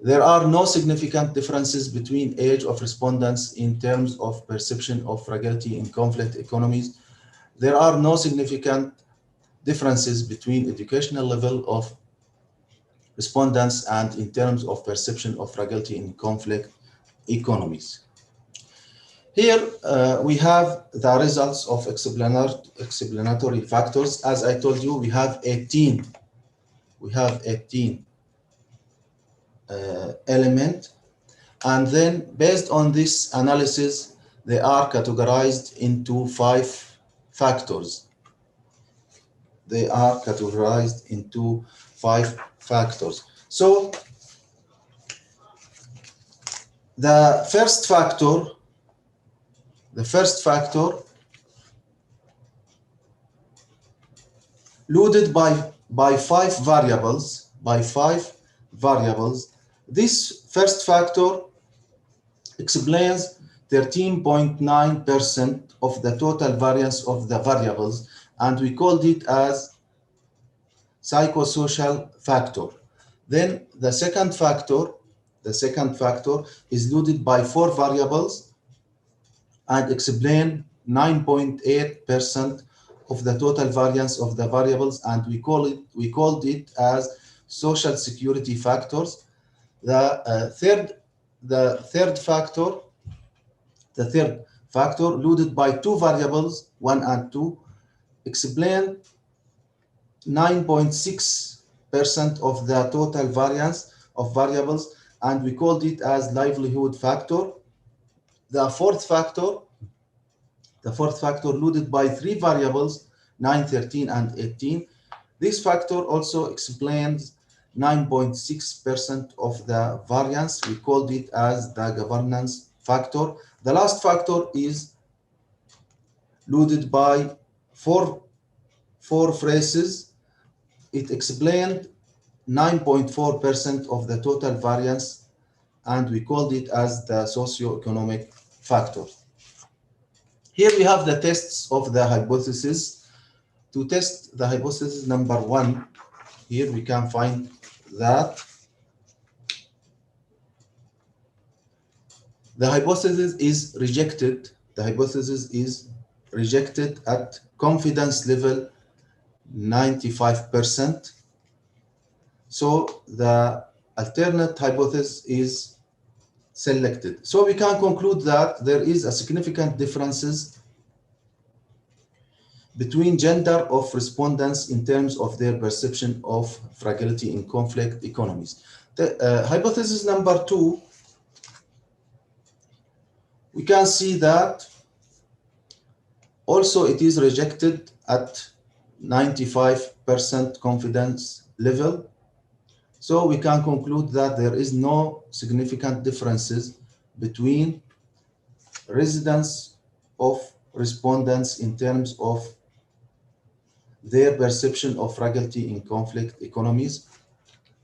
Speaker 10: There are no significant differences between age of respondents in terms of perception of fragility in conflict economies. There are no significant differences between educational level of respondents and in terms of perception of fragility in conflict economies. Here we have the results of explanatory factors. As I told you, we have 18. Element, and then based on this analysis, they are categorized into 5 factors. They are categorized into 5 factors. So the first factor loaded by five variables. This first factor explains 13.9% of the total variance of the variables, and we called it as psychosocial factor. Then the second factor is loaded by four variables and explain 9.8% of the total variance of the variables, and we called it as social security factors. The third factor loaded by two variables, 1 and 2, explain 9.6% of the total variance of variables, and we called it as livelihood factor. The fourth factor loaded by three variables, 9, 13, and 18. This factor also explains 9.6% of the variance. We called it as the governance factor. The last factor is loaded by four phrases. It explained 9.4% of the total variance, and we called it as the socioeconomic factor. Here we have the tests of the hypothesis. To test the hypothesis number 1, here we can find that the hypothesis is rejected. The hypothesis is rejected at confidence level 95%. So the alternate hypothesis is selected. So we can conclude that there is a significant differences between gender of respondents in terms of their perception of fragility in conflict economies. The hypothesis number 2, we can see that also it is rejected at 95% confidence level. So we can conclude that there is no significant differences between residents of respondents in terms of their perception of fragility in conflict economies.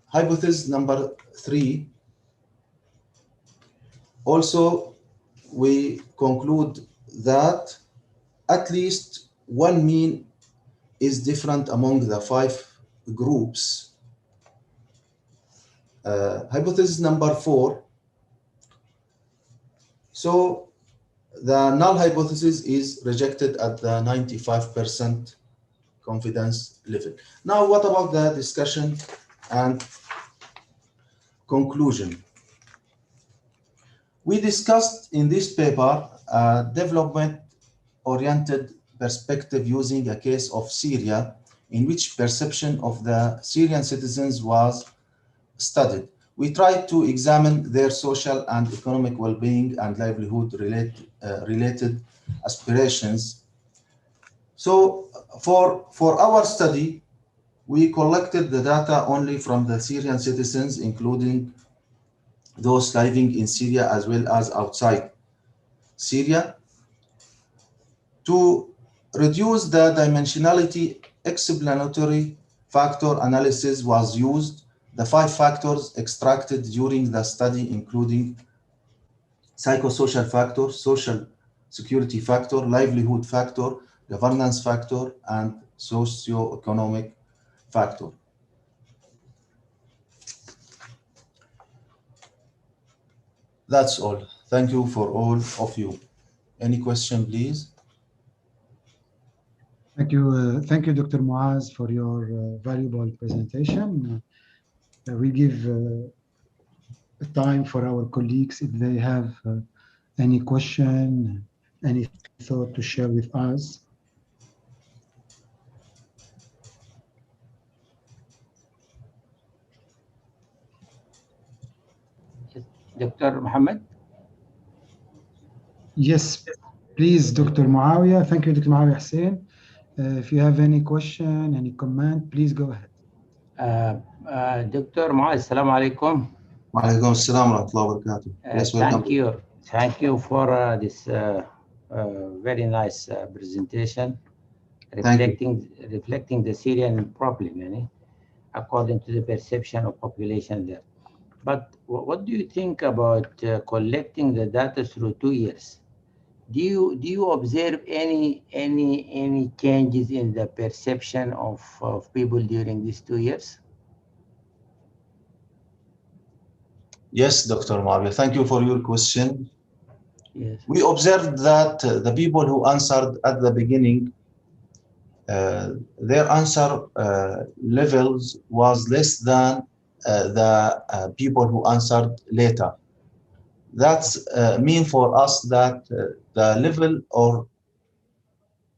Speaker 10: Hypothesis number 3, also we conclude that at least one mean is different among the 5 groups. Hypothesis number 4, so the null hypothesis is rejected at the 95% confidence level. Now, what about the discussion and conclusion? We discussed in this paper a development-oriented perspective using a case of Syria, in which perception of the Syrian citizens was studied. We tried to examine their social and economic well-being and livelihood related aspirations. So for our study, we collected the data only from the Syrian citizens, including those living in Syria as well as outside Syria. To reduce the dimensionality, explanatory factor analysis was used. The 5 factors extracted during the study, including psychosocial factor, social security factor, livelihood factor, governance factor, and socioeconomic factor. That's all. Thank you for all of you. Any question, please?
Speaker 8: Thank you, Dr. Muaz, for your valuable presentation. We give time for our colleagues if they have any question, any thought to share with us.
Speaker 11: Dr. Mohammed?
Speaker 8: Yes, please, Dr. Muawiyah. Thank you, Dr. Muawiyah Hussein. If you have any question, any comment, please go ahead.
Speaker 11: Dr. Muaz, assalamu alaikum.
Speaker 10: Walaikum assalam wa rahmatullahi wa barakatuh. Yes, welcome.
Speaker 11: Thank you for this very nice presentation, reflecting the Syrian problem, according to the perception of population there. But what do you think about collecting the data through 2 years? Do you observe any changes in the perception of people during these 2 years?
Speaker 10: Yes, Dr. Muawiyah, thank you for your question.
Speaker 11: Yes.
Speaker 10: We observed that the people who answered at the beginning, their answer levels was less than the people who answered later. That's mean for us that the level or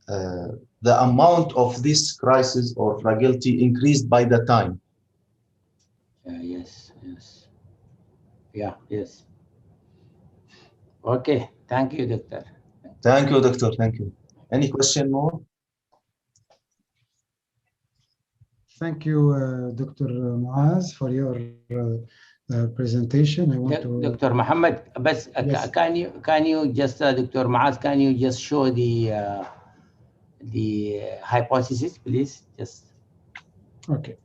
Speaker 10: the amount of this crisis or fragility increased by the time.
Speaker 11: Yes. Yeah, yes. Okay, thank you, Doctor.
Speaker 10: Thank you, Doctor. Thank you. Any question more?
Speaker 8: Thank you, Dr. Muaz, for your presentation. I want to
Speaker 11: Dr. Muhammad, but
Speaker 8: yes.
Speaker 11: can you just Dr. Muaz, can you just show the hypothesis, please? Just
Speaker 8: okay.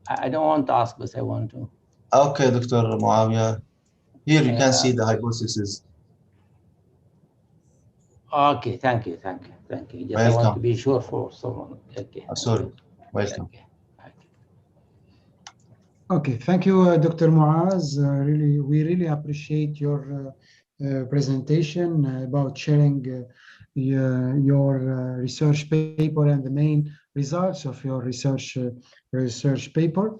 Speaker 11: I don't want to ask, but I want to.
Speaker 10: Okay, Dr. Muawiyah. Here you can see the hypothesis.
Speaker 11: Okay, thank you. Just welcome. I want to be sure for someone. Okay.
Speaker 10: Sorry. Welcome.
Speaker 8: Okay, thank you, Dr. Muaz. We really appreciate your presentation about sharing your research paper and the main results of your research paper.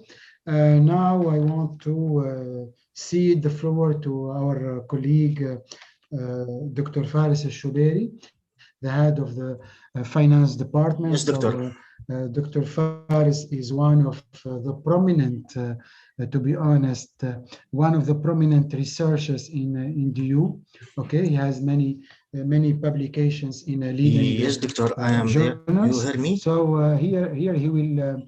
Speaker 8: Now I want to cede the floor to our colleague, Dr. Faris Al-Shuberi, the head of the finance department.
Speaker 12: Yes, Doctor.
Speaker 8: So, Dr. Faris is one of the prominent, to be honest, one of the prominent researchers in DU. Okay, he has many publications in leading
Speaker 12: yes, Doctor, I am
Speaker 8: journals.
Speaker 12: there. You hear me?
Speaker 8: So here he will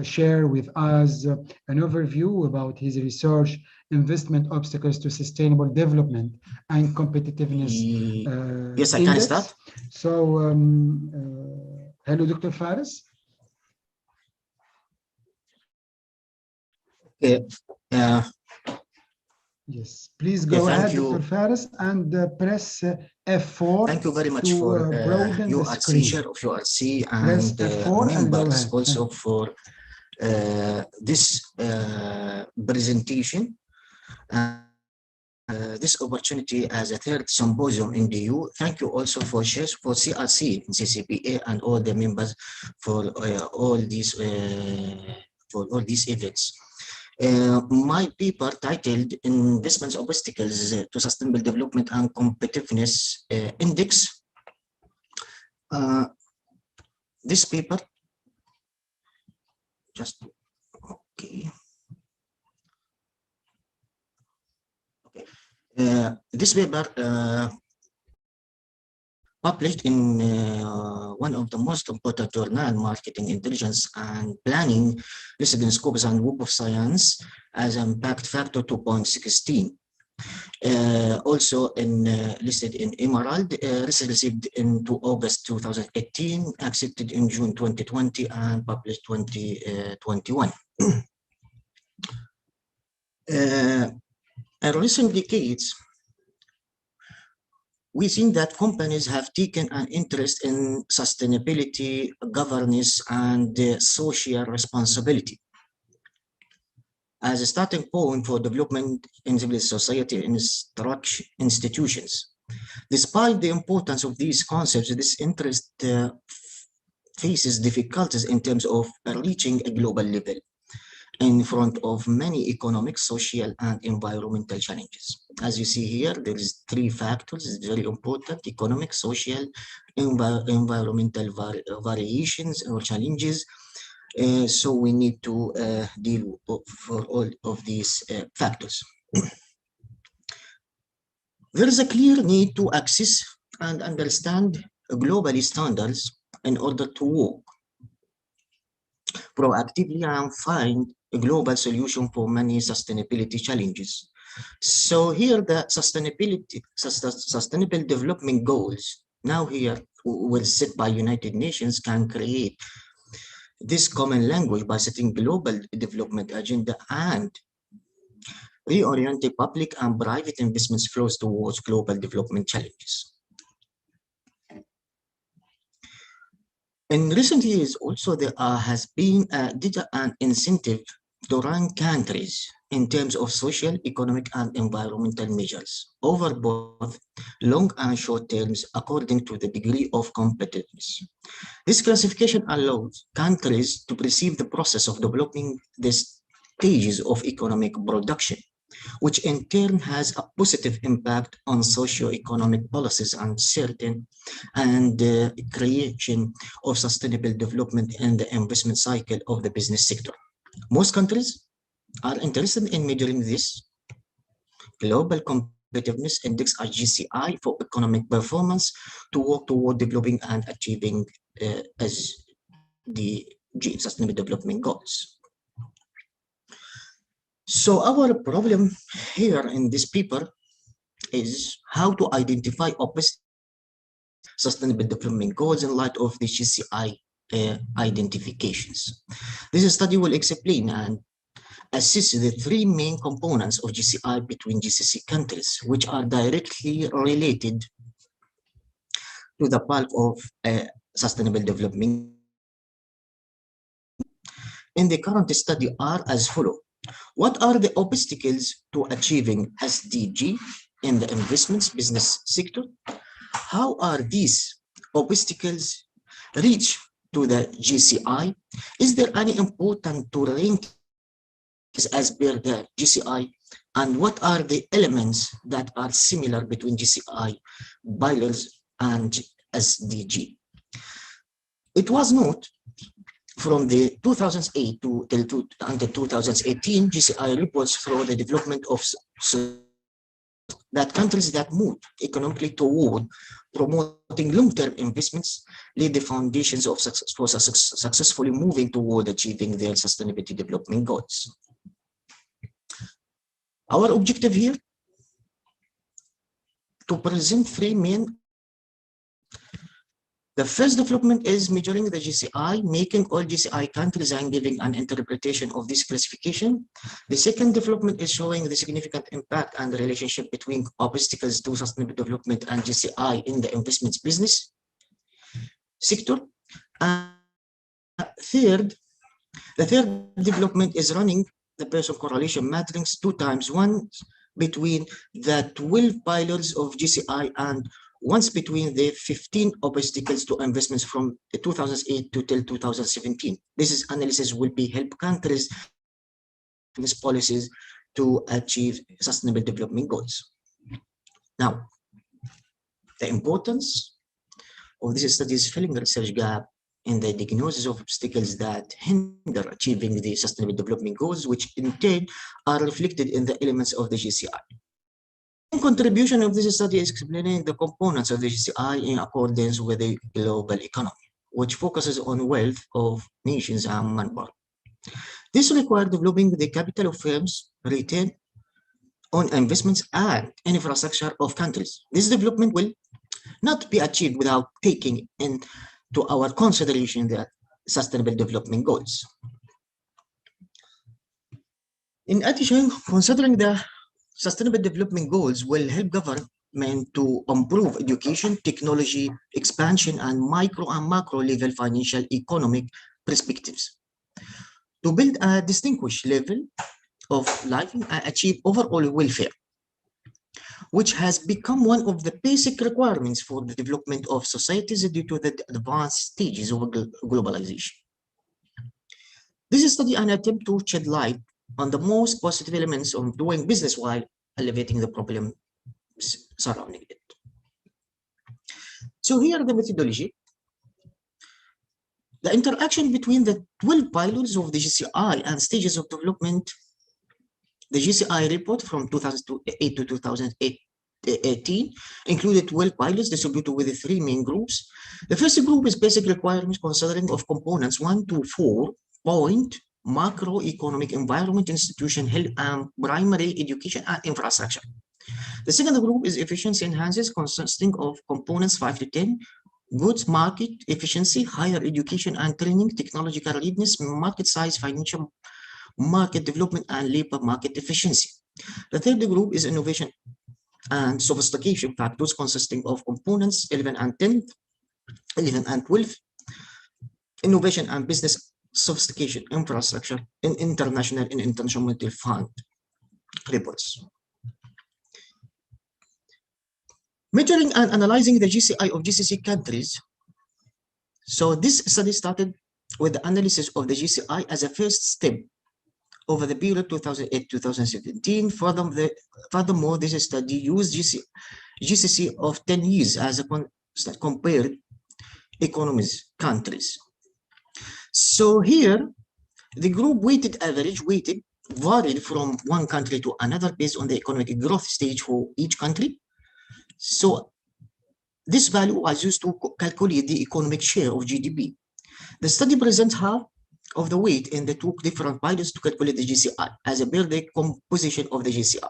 Speaker 8: share with us an overview about his research, investment obstacles to sustainable development and competitiveness.
Speaker 12: Yes, I
Speaker 8: index.
Speaker 12: can start.
Speaker 8: So hello, Dr. Faris. Yes, please go ahead, Dr. Faris, and press F4.
Speaker 12: Thank you very much for URC, chair of URC, and members also for this presentation. This opportunity as a third symposium in the EU. Thank you also for CRC, CCPA, and all the members for all these events. My paper titled Investment Obstacles to Sustainable Development and Competitiveness Index. This paper, just okay. This paper published in one of the most important journal, Marketing Intelligence and Planning, listed in Scopus and Web of Science as impact factor 2.16. Also listed in Emerald, received into August 2018, accepted in June 2020, and published 2021. In recent decades, we've seen that companies have taken an interest in sustainability, governance, and social responsibility as a starting point for development in civil society and institutions. Despite the importance of these concepts, this interest faces difficulties in terms of reaching a global level in front of many economic, social, and environmental challenges. As you see here, there is 3 factors. It's very important: economic, social, environmental variations or challenges. So we need to deal for all of these factors. There is a clear need to access and understand global standards in order to work proactively and find global solution for many sustainability challenges. So here the sustainable development goals now here were set by United Nations can create this common language by setting global development agenda and reorienting public and private investments flows towards global development challenges. In recent years, also there has been data and incentive to rank countries in terms of social, economic, and environmental measures over both long and short terms according to the degree of competitiveness. This classification allows countries to perceive the process of developing the stages of economic production, which in turn has a positive impact on socio-economic policies and creation of sustainable development in the investment cycle of the business sector. Most countries are interested in measuring this global competitiveness index or GCI for economic performance to work toward developing and achieving SDG, Sustainable Development Goals. So our problem here in this paper is how to identify sustainable development goals in light of the GCI identifications. This study will explain and assess the three main components of GCI between GCC countries, which are directly related to the bulk of sustainable development. In the current study are as follows. What are the obstacles to achieving SDG in the investments business sector? How are these obstacles reached to the GCI? Is there any important to rank as per the GCI? And what are the elements that are similar between GCI pillars and SDG? It was noted from the 2008 until 2018 GCI reports for the development of that countries that move economically toward promoting long-term investments lay the foundations of successfully moving toward achieving their sustainability development goals. Our objective here to present three main. The first development is measuring the GCI, making all GCI countries and giving an interpretation of this classification. The second development is showing the significant impact and the relationship between obstacles to sustainable development and GCI in the investments business sector. And the third development is running the Pearson correlation matrix 2x1 between the 12 pillars of GCI and once between the 15 obstacles to investments from 2008 to till 2017. This analysis will be help countries these policies to achieve sustainable development goals. Now, the importance of this study is filling the research gap in the diagnosis of obstacles that hinder achieving the sustainable development goals, which in turn are reflected in the elements of the GCI. Contribution of this study is explaining the components of the GCI in accordance with the global economy, which focuses on wealth of nations and manpower. This requires developing the capital of firms, return on investments, and infrastructure of countries. This development will not be achieved without taking into our consideration the sustainable development goals. In addition, considering the Sustainable Development Goals will help government to improve education, technology, expansion, and micro and macro level financial economic perspectives. To build a distinguished level of life and achieve overall welfare, which has become one of the basic requirements for the development of societies due to the advanced stages of globalization. This is study an attempt to shed light on the most positive elements of doing business while elevating the problems surrounding it. So here the methodology. The interaction between the 12 pillars of the GCI and stages of development. The GCI report from 2008 to 2018 included 12 pillars distributed with the three main groups. The first group is basic requirements considering of components 1 to 4 point macroeconomic environment, institution, health, and primary education and infrastructure. The second group is efficiency enhances, consisting of components 5 to 10, goods market efficiency, higher education and training, technological readiness, market size, financial market development, and labor market efficiency. The third group is innovation and sophistication factors, consisting of components 11 and 10, 11 and 12, innovation and business sophistication, infrastructure, and international and international monetary fund reports. Measuring and analyzing the GCI of GCC countries. So this study started with the analysis of the GCI as a first step over the period 2008-2017. Furthermore, this study used GCC of 10 years as a compared economies countries. So here, the group weighted average varied from one country to another based on the economic growth stage for each country. So this value was used to calculate the economic share of GDP. The study presents half of the weight in the two different pilots to calculate the GCI as a per the composition of the GCI.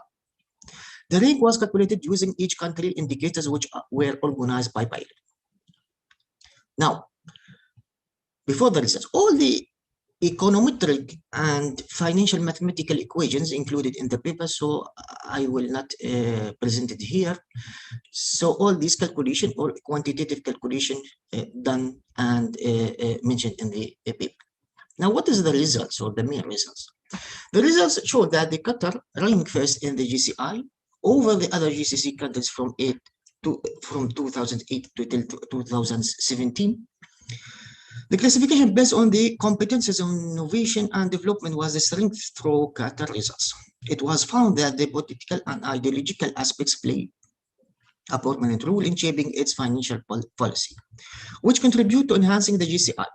Speaker 12: The rank was calculated using each country indicators which were organized by pilot. Now, before the results, all the econometric and financial mathematical equations included in the paper, so I will not present it here. So all these calculation or quantitative calculation done and mentioned in the paper. Now, what is the results or the main results? The results show that the Qatar ranked first in the GCI over the other GCC countries from 2008 to 2017. The classification based on the competences of innovation and development was the strength through Qatar results. It was found that the political and ideological aspects play a prominent role in shaping its financial policy, which contribute to enhancing the GCI.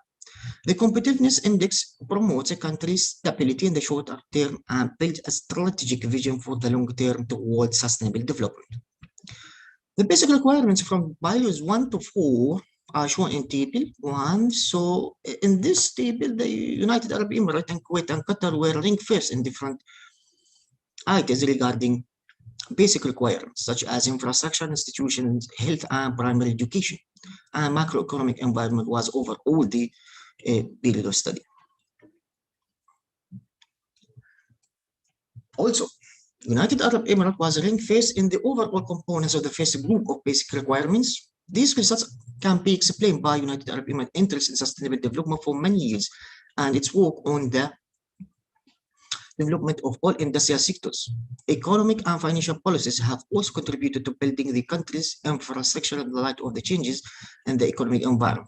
Speaker 12: The competitiveness index promotes a country's stability in the short term and builds a strategic vision for the long term towards sustainable development. The basic requirements from values 1 to 4 are shown in table 1. So in this table, the United Arab Emirates and Kuwait and Qatar were ranked first in different items regarding basic requirements, such as infrastructure, institutions, health, and primary education. And macroeconomic environment was overall the period of study. Also, United Arab Emirates was ranked first in the overall components of the first group of basic requirements. These results can be explained by United Arab Emirates' interest in sustainable development for many years and its work on the development of all industrial sectors. Economic and financial policies have also contributed to building the country's infrastructure in the light of the changes in the economic environment.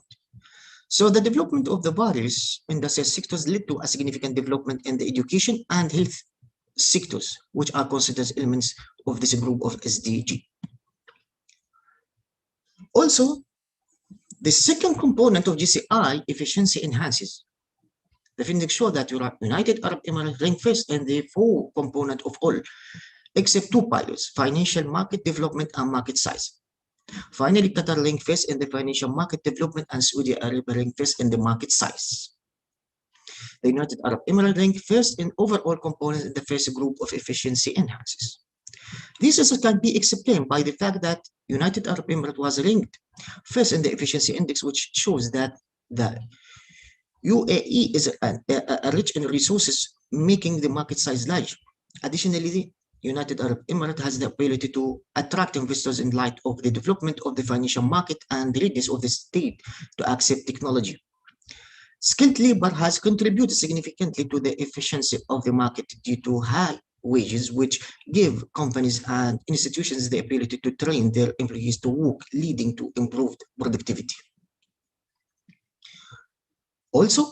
Speaker 12: So the development of the various industrial sectors led to a significant development in the education and health sectors, which are considered elements of this group of SDG. Also, the second component of GCI, efficiency enhances. The findings show that United Arab Emirates ranked first in the 4 components of all, except 2 pilots, financial market development and market size. Finally, Qatar ranked first in the financial market development and Saudi Arabia ranked first in the market size. The United Arab Emirates ranked first in overall components in the first group of efficiency enhances. This also can be explained by the fact that United Arab Emirates was ranked first in the efficiency index, which shows that the UAE is rich in resources, making the market size large. Additionally, the United Arab Emirates has the ability to attract investors in light of the development of the financial market and the readiness of the state to accept technology. Skilled labor has contributed significantly to the efficiency of the market due to high wages, which give companies and institutions the ability to train their employees to work, leading to improved productivity. Also,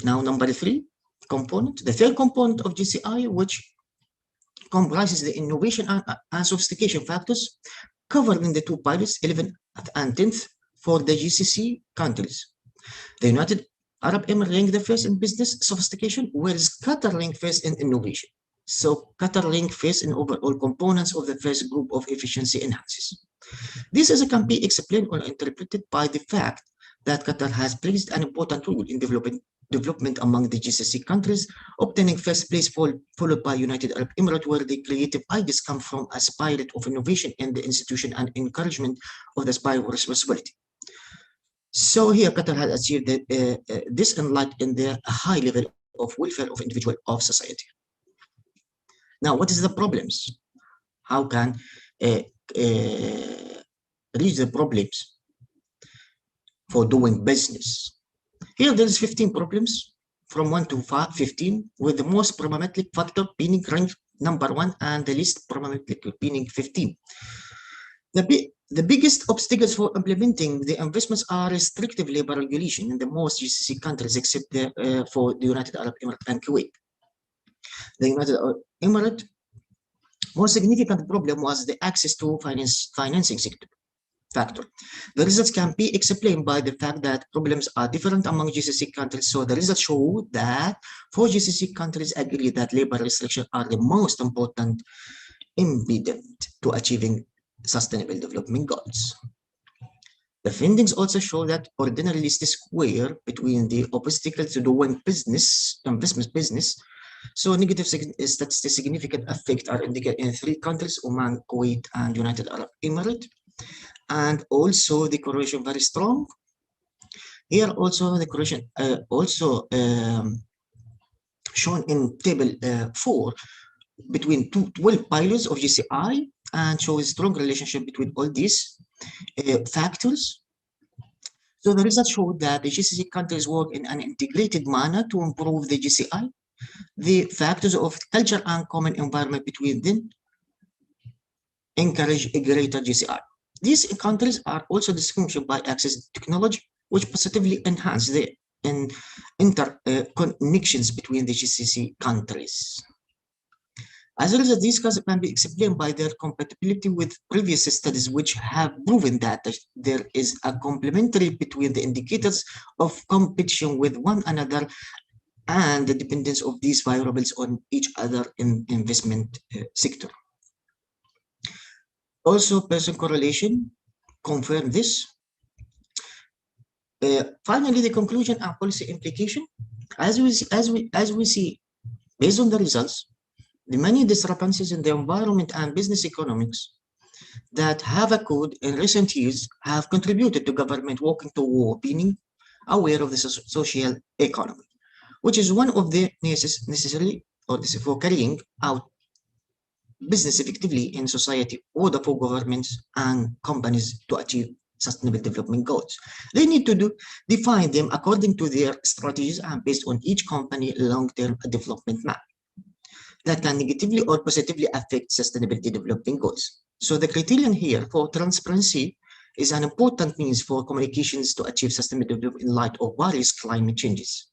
Speaker 12: now number 3 component, the third component of GCI, which comprises the innovation and sophistication factors covered in the 2 pilots, 11th and 10th, for the GCC countries. The United Arab Emirates ranked the first in business sophistication, whereas Qatar ranked first in innovation. So Qatar ranked first in overall components of the first group of efficiency enhances. This can be explained or interpreted by the fact that Qatar has played an important role in developing development among the GCC countries, obtaining first place followed by United Arab Emirates, where the creative ideas come from a spirit of innovation in the institution and encouragement of the spirit of responsibility. So here Qatar has achieved this in their high level of welfare of individual of society. Now, what is the problems? How can reach the problems for doing business? Here there is 15 problems from 1 to 15, with the most problematic factor being ranked number 1 and the least problematic being 15. The biggest obstacles for implementing the investments are restrictive labor regulation in the most GCC countries except for the United Arab Emirates and Kuwait. The United Arab Emirates most significant problem was the access to financing sector factor. The results can be explained by the fact that problems are different among GCC countries. So the results show that 4 GCC countries agree that labor restrictions are the most important impediment to achieving sustainable development goals. The findings also show that ordinary list square between the obstacles to doing investment business. So negative statistical significant effect are indicated in 3 countries, Oman, Kuwait, and United Arab Emirates. And also the correlation very strong. Here also the correlation shown in table 4 between 12 pilots of GCI, and shows a strong relationship between all these factors. So the results show that the GCC countries work in an integrated manner to improve the GCI. The factors of culture and common environment between them encourage a greater GCI. These countries are also distinguished by access to technology, which positively enhance the interconnections between the GCC countries. As a result, these cases can be explained by their compatibility with previous studies, which have proven that there is a complementary between the indicators of competition with one another and the dependence of these variables on each other in investment sector. Also, Pearson correlation confirm this. Finally, the conclusion and policy implication. As we see, based on the results, the many discrepancies in the environment and business economics that have occurred in recent years have contributed to government working toward being aware of the social economy, which is one of the necessary for carrying out business effectively in society, order for governments and companies to achieve sustainable development goals. They need to define them according to their strategies and based on each company long-term development map that can negatively or positively affect sustainability development goals. So the criterion here for transparency is an important means for communications to achieve sustainable development in light of various climate changes.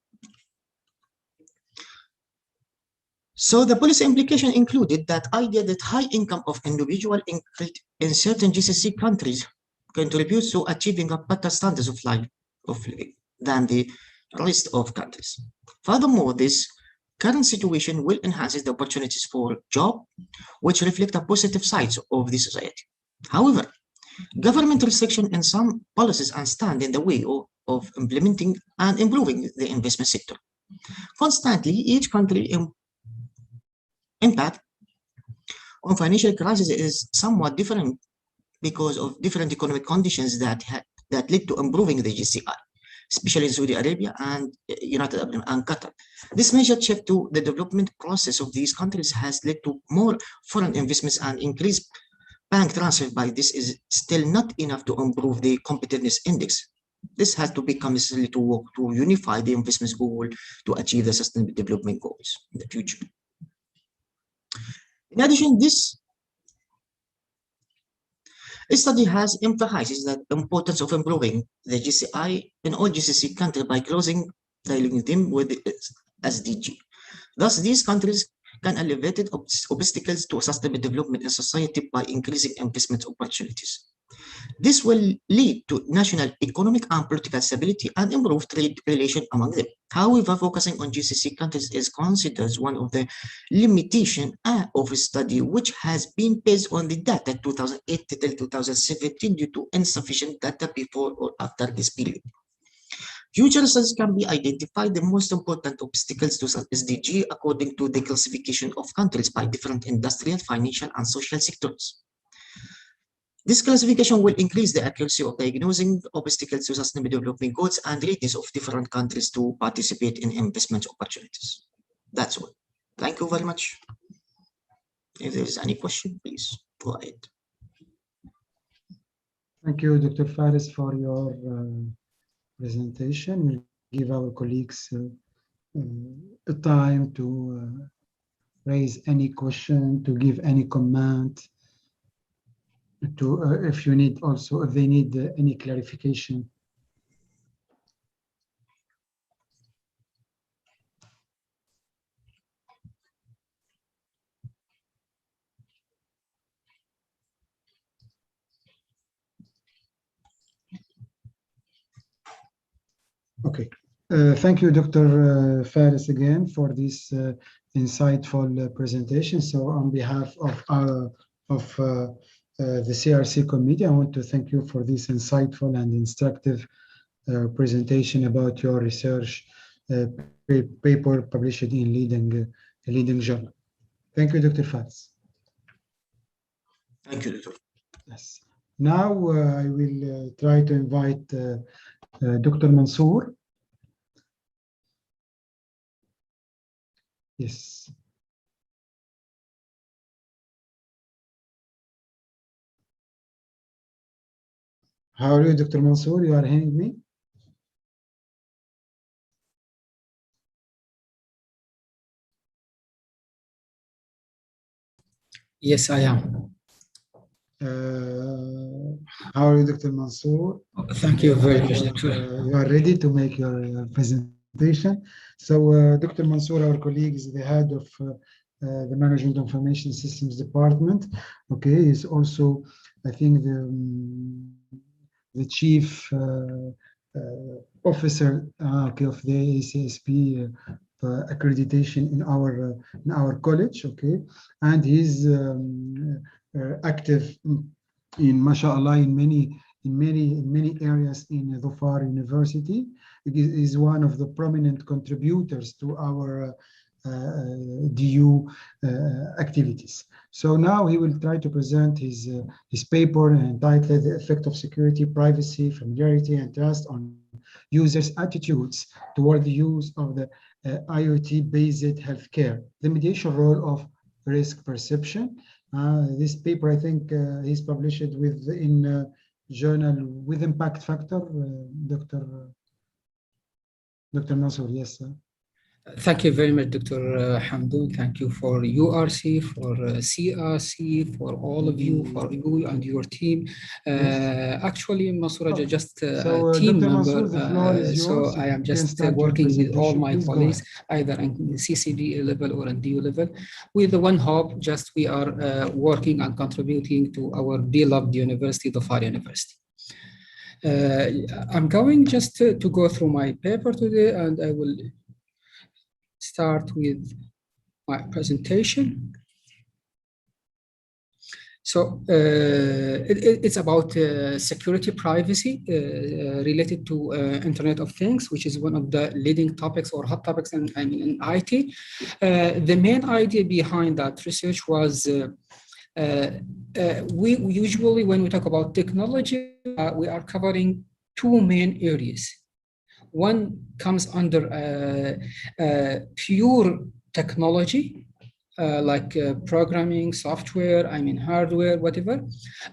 Speaker 12: So the policy implication included that idea that high income of individual in certain GCC countries contributes to achieving a better standards of life than the rest of countries. Furthermore, this current situation will enhance the opportunities for job, which reflect the positive sides of the society. However, government restriction in some policies and stand in the way of implementing and improving the investment sector. Constantly, each country impact on financial crisis is somewhat different because of different economic conditions that lead to improving the GCI, especially in Saudi Arabia and United Arab Emirates and Qatar. This major shift to the development process of these countries has led to more foreign investments and increased bank transfer. By this is still not enough to improve the competitiveness index. This has to become necessary to work to unify the investments goal to achieve the sustainable development goals in the future. In addition, this study has emphasized the importance of improving the GCI in all GCC countries by closing dialoguing them with the SDG. Thus, these countries can alleviate obstacles to sustainable development in society by increasing investment opportunities. This will lead to national economic and political stability and improve trade relations among them. However, focusing on GCC countries is considered one of the limitations of a study which has been based on the data 2008 till 2017 due to insufficient data before or after this period. Future studies can be identified the most important obstacles to SDG according to the classification of countries by different industrial, financial, and social sectors. This classification will increase the accuracy of diagnosing obstacles to sustainable development goals and readiness of different countries to participate in investment opportunities. That's all. Thank you very much. If there is any question, please go ahead.
Speaker 8: Thank you, Dr. Faris, for your presentation. We'll give our colleagues a time to raise any question, to give any comment, to if you need also, if they need any clarification. Okay. Thank you, Dr. Faris, again for this insightful presentation. So on behalf of the CRC committee, I want to thank you for this insightful and instructive presentation about your research paper published in leading journal. Thank you, Dr. Faris.
Speaker 12: Thank you, Dr.
Speaker 8: Yes. Now I will try to invite Dr. Mansour. Yes. How are you, Dr. Mansour? You are hearing me?
Speaker 13: Yes, I am.
Speaker 8: How are you, Dr. Mansour?
Speaker 13: Thank you very much, Dr.
Speaker 8: You are ready to make your presentation. So, Dr. Mansour, our colleague, is the head of the Management Information Systems Department. Okay, he's also, I think, the chief officer of the ACSP accreditation in our college. Okay, and he's active in, mashallah, in many areas in Dhofar University. It is one of the prominent contributors to our DU activities. So now he will try to present his paper entitled "The Effect of Security, Privacy, Familiarity, and Trust on Users' Attitudes Toward the Use of the IoT-Based Healthcare: The Mediation Role of Risk Perception." This paper, I think, is published in journal with impact factor. Dr. Mansour, yes, sir.
Speaker 13: Thank you very much, Dr. Hamdoun. Thank you for URC, for CRC, for all of you, for you and your team. Actually, Mansour, just a team member. So I am just working with all my colleagues, either in CCB level or in DU level, with the one hope, just we are working and contributing to our beloved university, Dhofar University. I'm going just to go through my paper today, and I will start with my presentation. So it's about security privacy related to Internet of Things, which is one of the leading topics or hot topics in IT. The main idea behind that research was we usually, when we talk about technology, we are covering two main areas. One comes under pure technology, like programming, software, hardware, whatever.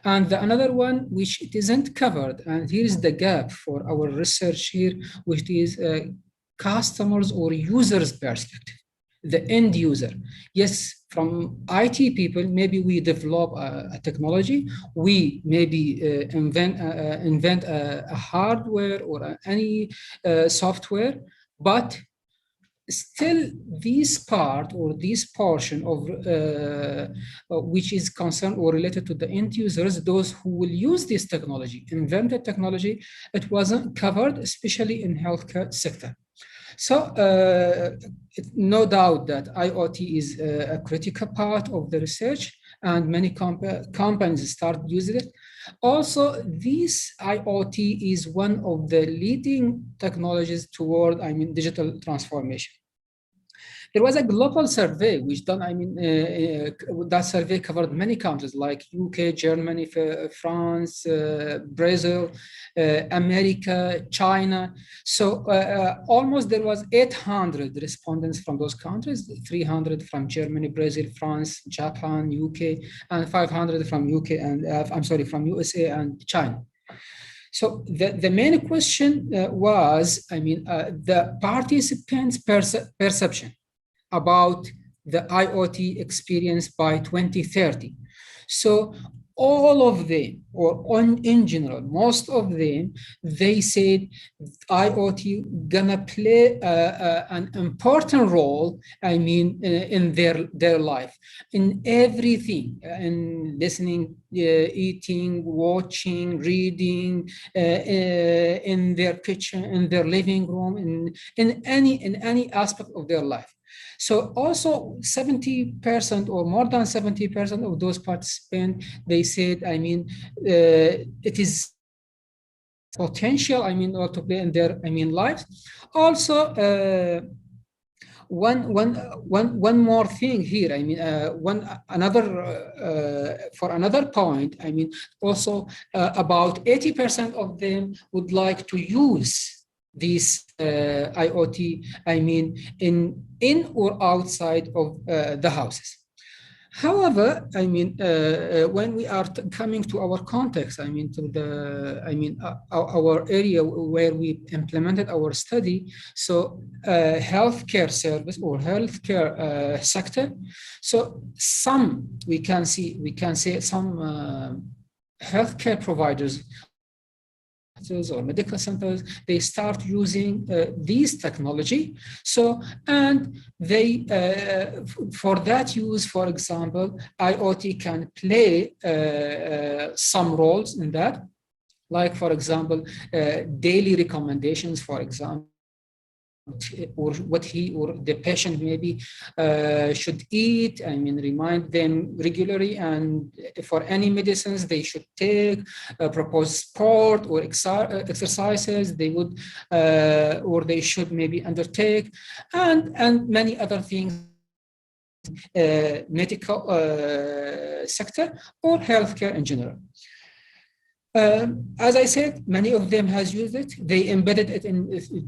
Speaker 13: And the another one, which it isn't covered, and here's the gap for our research here, which is customers or users' perspective, the end user. Yes, from IT people, maybe we develop a technology, we maybe invent a hardware or any software, but still this part or this portion of which is concerned or related to the end users, those who will use this technology, invented technology, it wasn't covered, especially in healthcare sector. So no doubt that IoT is a critical part of the research, and many companies start using it. Also, this IoT is one of the leading technologies toward, digital transformation. There was a global survey which done, that survey covered many countries like UK, Germany, France, Brazil, America, China. So almost there was 800 respondents from those countries, 300 from Germany, Brazil, France, Japan, UK, and 500 from UK and from USA and China. So the main question was, the participants' perception about the IoT experience by 2030. So all of them, or in general, most of them, they said IoT gonna play an important role, in their life, in everything, in listening, eating, watching, reading, in their kitchen, in their living room, in any aspect of their life. So also 70% or more than 70% of those participants, they said, it is potential, to play in their, lives. Also, one more thing here. For another point. Also about 80% of them would like to use this IoT, in or outside of the houses. However, when we are coming to our context, to the, our area where we implemented our study, so healthcare service or healthcare sector. So we can say some healthcare providers or medical centers, they start using this technology. So, and they, for that use, for example, IoT can play some roles in that, like, for example, daily recommendations, for example, or what he or the patient maybe should eat. Remind them regularly, and for any medicines they should take, propose sport or exercises they would or they should maybe undertake, and many other things, medical sector or healthcare in general. As I said, many of them has used it. They embedded it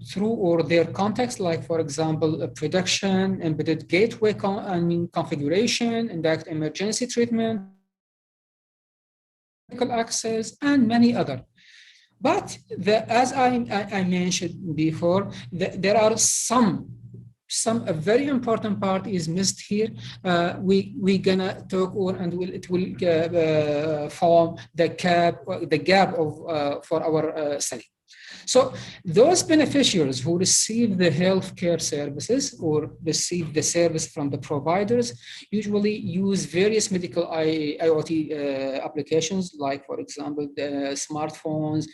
Speaker 13: through or their context, like, for example, production, embedded gateway configuration, indirect emergency treatment, medical access, and many other. But as I mentioned before, there are a very important part is missed here. We're gonna talk it will form the gap of for our study. So those beneficiaries who receive the healthcare services or receive the service from the providers usually use various medical IoT applications, like, for example, the smartphones,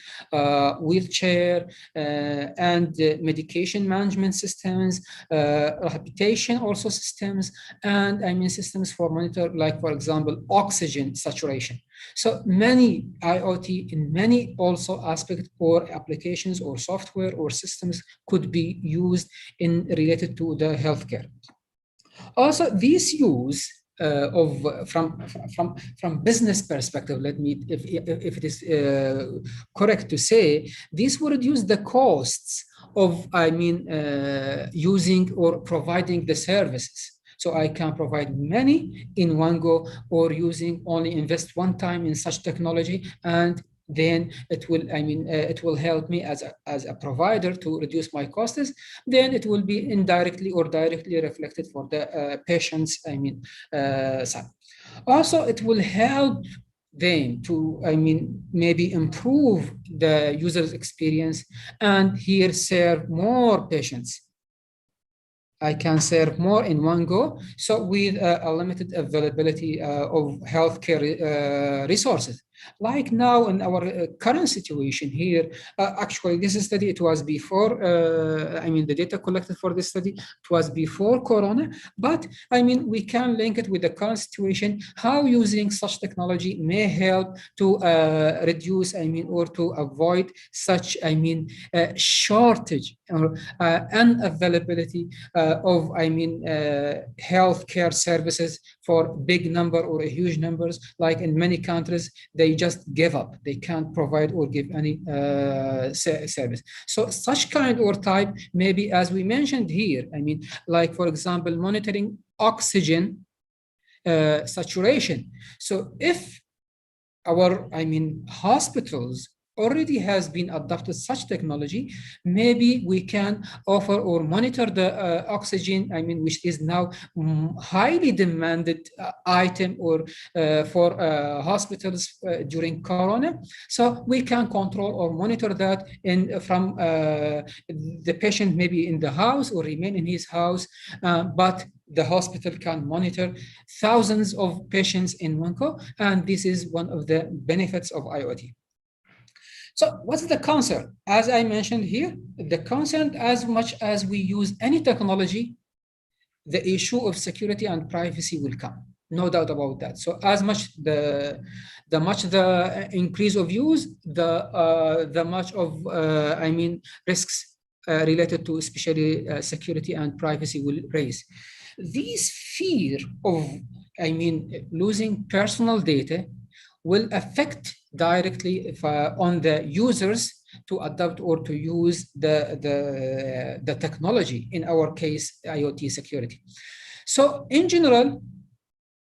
Speaker 13: wheelchair, and medication management systems, rehabilitation also systems, and systems for monitor, like, for example, oxygen saturation. So many IoT in many also aspects or applications or software or systems could be used in related to the healthcare. Also, this use from business perspective, let me, if it is correct to say, this would reduce the costs of using or providing the services. So I can provide many in one go, or only invest one time in such technology, and then it will, it will help me as a provider to reduce my costs. Then it will be indirectly or directly reflected for the patients, side. Also, it will help them to, maybe improve the user's experience and here serve more patients. I can serve more in one go. So with a limited availability of healthcare resources. Like now in our current situation here, actually this study, it was before, the data collected for this study, it was before Corona, but we can link it with the current situation, how using such technology may help to reduce, or to avoid such, shortage or unavailability of, healthcare services for big number or a huge numbers. Like in many countries, they just give up. They can't provide or give any service. So such kind or type, maybe as we mentioned here, like for example, monitoring oxygen saturation. So if our, hospitals already has been adopted such technology, maybe we can offer or monitor the oxygen, which is now highly demanded item or for hospitals during Corona. So we can control or monitor that from the patient maybe in the house or remain in his house, but the hospital can monitor thousands of patients in one go, and this is one of the benefits of IoT. So what's the concern? As I mentioned here, the concern, as much as we use any technology, the issue of security and privacy will come. No doubt about that. So as much the increase of use, the much of risks related to especially security and privacy will raise. This fear of losing personal data will affect directly on the users to adopt or to use the technology, in our case, IoT security. So in general,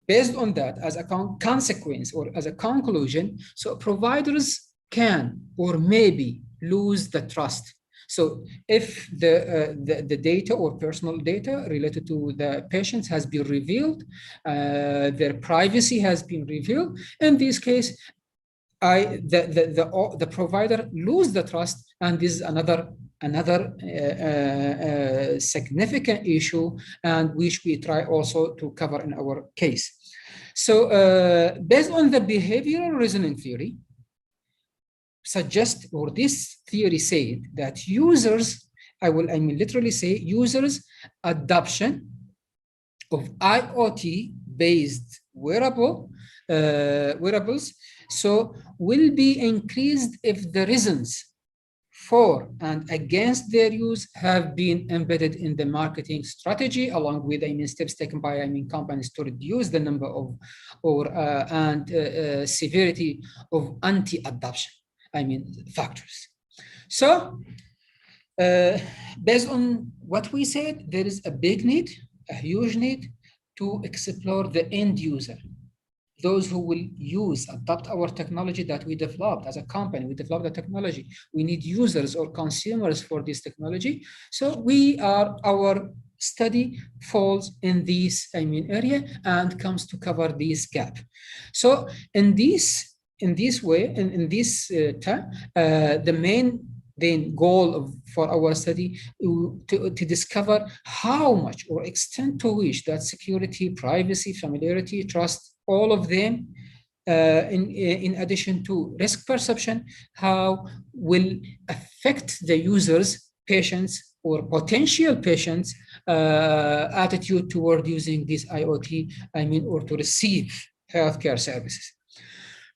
Speaker 13: based on that, as a consequence or as a conclusion, so providers can or maybe lose the trust. So if the data or personal data related to the patients has been revealed, their privacy has been revealed, in this case, the provider lose the trust, and this is another significant issue, and which we try also to cover in our case. So based on the behavioral reasoning theory, suggest, or this theory said that users, I mean literally say users adoption of IoT based wearables so will be increased if the reasons for and against their use have been embedded in the marketing strategy, along with steps taken by companies to reduce the number of and severity of anti-adoption factors. So based on what we said, there is a big need, a huge need to explore the end user, those who will adopt our technology that we developed as a company. We developed the technology. We need users or consumers for this technology. So our study falls in this area and comes to cover this gap. So in this way, in this term, the main goal for our study to discover how much or extent to which that security, privacy, familiarity, trust, all of them, in addition to risk perception, how will affect the users, patients, or potential patients' attitude toward using this IoT, or to receive healthcare services.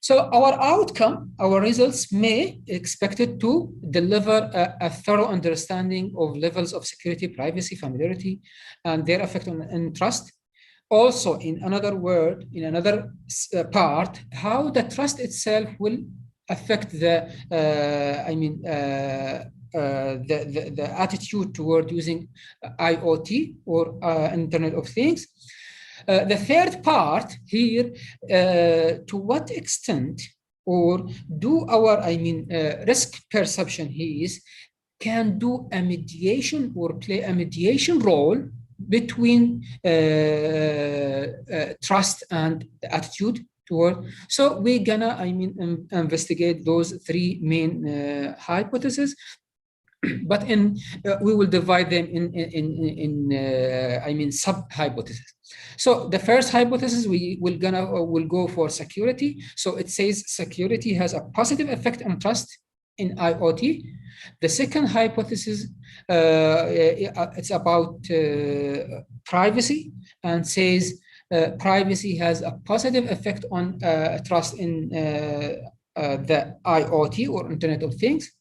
Speaker 13: So our outcome, our results may expected to deliver a thorough understanding of levels of security, privacy, familiarity, and their effect on trust. Also, in another word, in another part, how the trust itself will affect the attitude toward using IoT or Internet of Things. The third part here, to what extent or do our risk perception can do a mediation or play a mediation role between trust and attitude toward. So we're gonna investigate those three main hypotheses. but we will divide them in sub-hypotheses. So the first hypothesis will go for security. So it says security has a positive effect on trust in IoT. The second hypothesis, it's about privacy, and says privacy has a positive effect on trust in the IoT, or Internet of Things.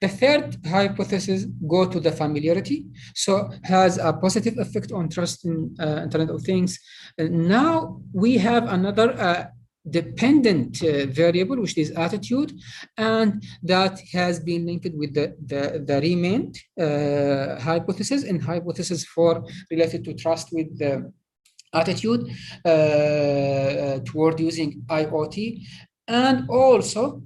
Speaker 13: The third hypothesis go to the familiarity, so has a positive effect on trust in Internet of Things. Now we have another dependent variable, which is attitude, and that has been linked with the remained hypothesis, and hypothesis for related to trust with the attitude toward using IoT. And also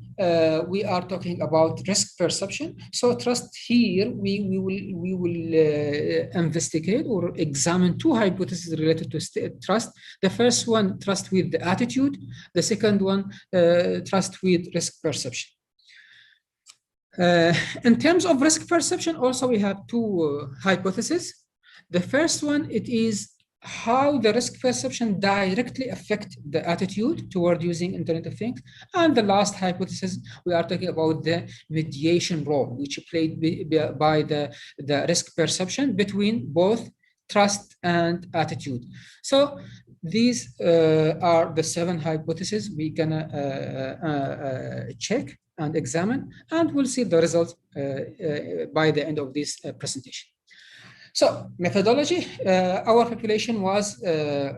Speaker 13: we are talking about risk perception. So trust here, we will investigate or examine two hypotheses related to trust. The first one, trust with the attitude. The second one, trust with risk perception. In terms of risk perception, also we have two hypotheses. The first one, it is how the risk perception directly affect the attitude toward using Internet of Things. And the last hypothesis, we are talking about the mediation role, which played by the risk perception between both trust and attitude. So these are the 7 hypotheses we're gonna check and examine, and we'll see the results by the end of this presentation. So methodology, our population was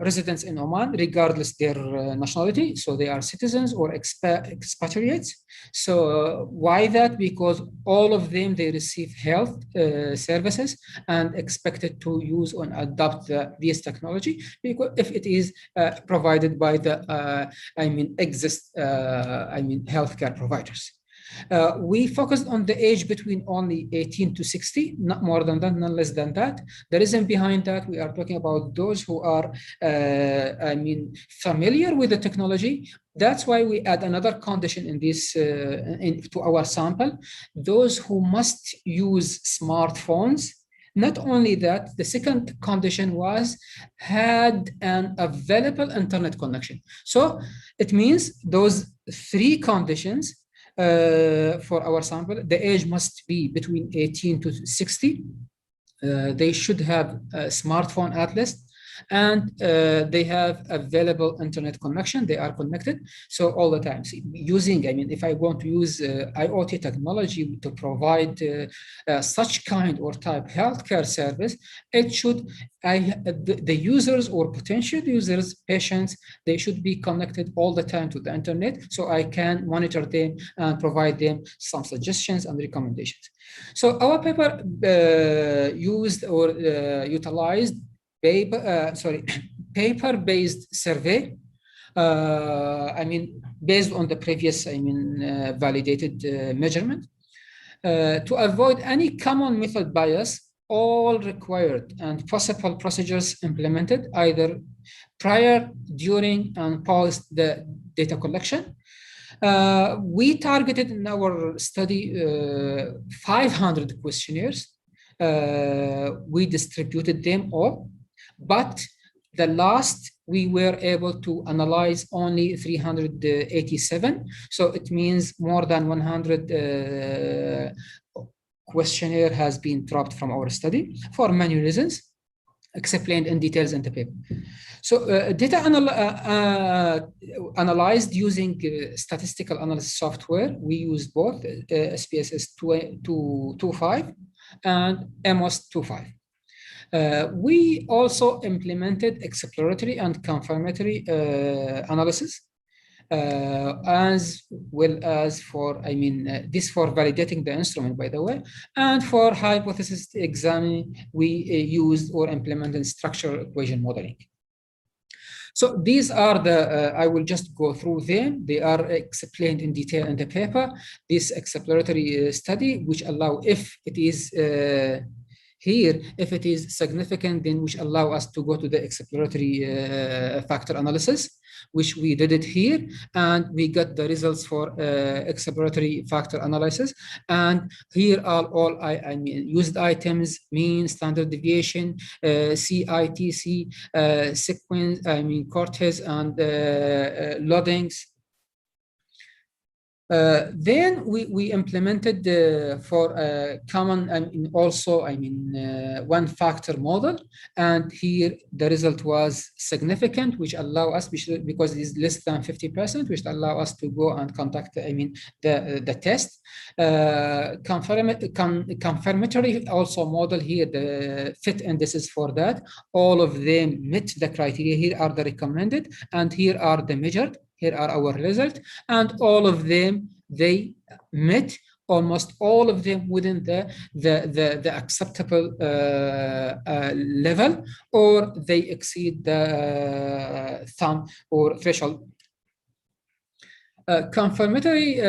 Speaker 13: residents in Oman, regardless their nationality. So they are citizens or expatriates. So why that? Because all of them, they receive health services and expected to use and adopt this technology, because if it is provided by the, healthcare providers. We focused on the age between only 18 to 60, not more than that, not less than that. The reason behind that, we are talking about those who are, familiar with the technology. That's why we add another condition in this, to our sample, those who must use smartphones. Not only that, the second condition was had an available internet connection. So it means those 3 conditions for our sample. The age must be between 18 to 60. They should have a smartphone at least, and they have available internet connection. They are connected. So all the time using, if I want to use IoT technology to provide such kind or type healthcare service, it should, the users or potential users, patients, they should be connected all the time to the internet, so I can monitor them and provide them some suggestions and recommendations. So our paper used or utilized paper-based survey. Based on the previous, validated measurement. To avoid any common method bias, all required and possible procedures implemented either prior, during, and post the data collection. We targeted in our study 500 questionnaires. We distributed them all, but the last we were able to analyze only 387. So it means more than 100 questionnaire has been dropped from our study for many reasons, explained in details in the paper. So data analyzed using statistical analysis software. We used both SPSS 2.5 and MOS 2.5. We also implemented exploratory and confirmatory analysis, as well as for, this for validating the instrument, by the way, and for hypothesis examining, we used or implemented structural equation modeling. So these are the, I will just go through them. They are explained in detail in the paper. This exploratory study, which allow, if it is Here, if it is significant, then which allow us to go to the exploratory factor analysis, which we did it here, and we got the results for exploratory factor analysis. And here are all I mean used items, mean, standard deviation, CITC, sequence, cortes and loadings. Then we implemented for a common one factor model, and here the result was significant, which allow us, because it is less than 50%, which allow us to go and conduct the test. Confirmatory also model here, the fit indices for that, all of them met the criteria. Here are the recommended, and here are the measured. Here are our results, and all of them, they met almost all of them within the acceptable level, or they exceed the thumb or threshold. Confirmatory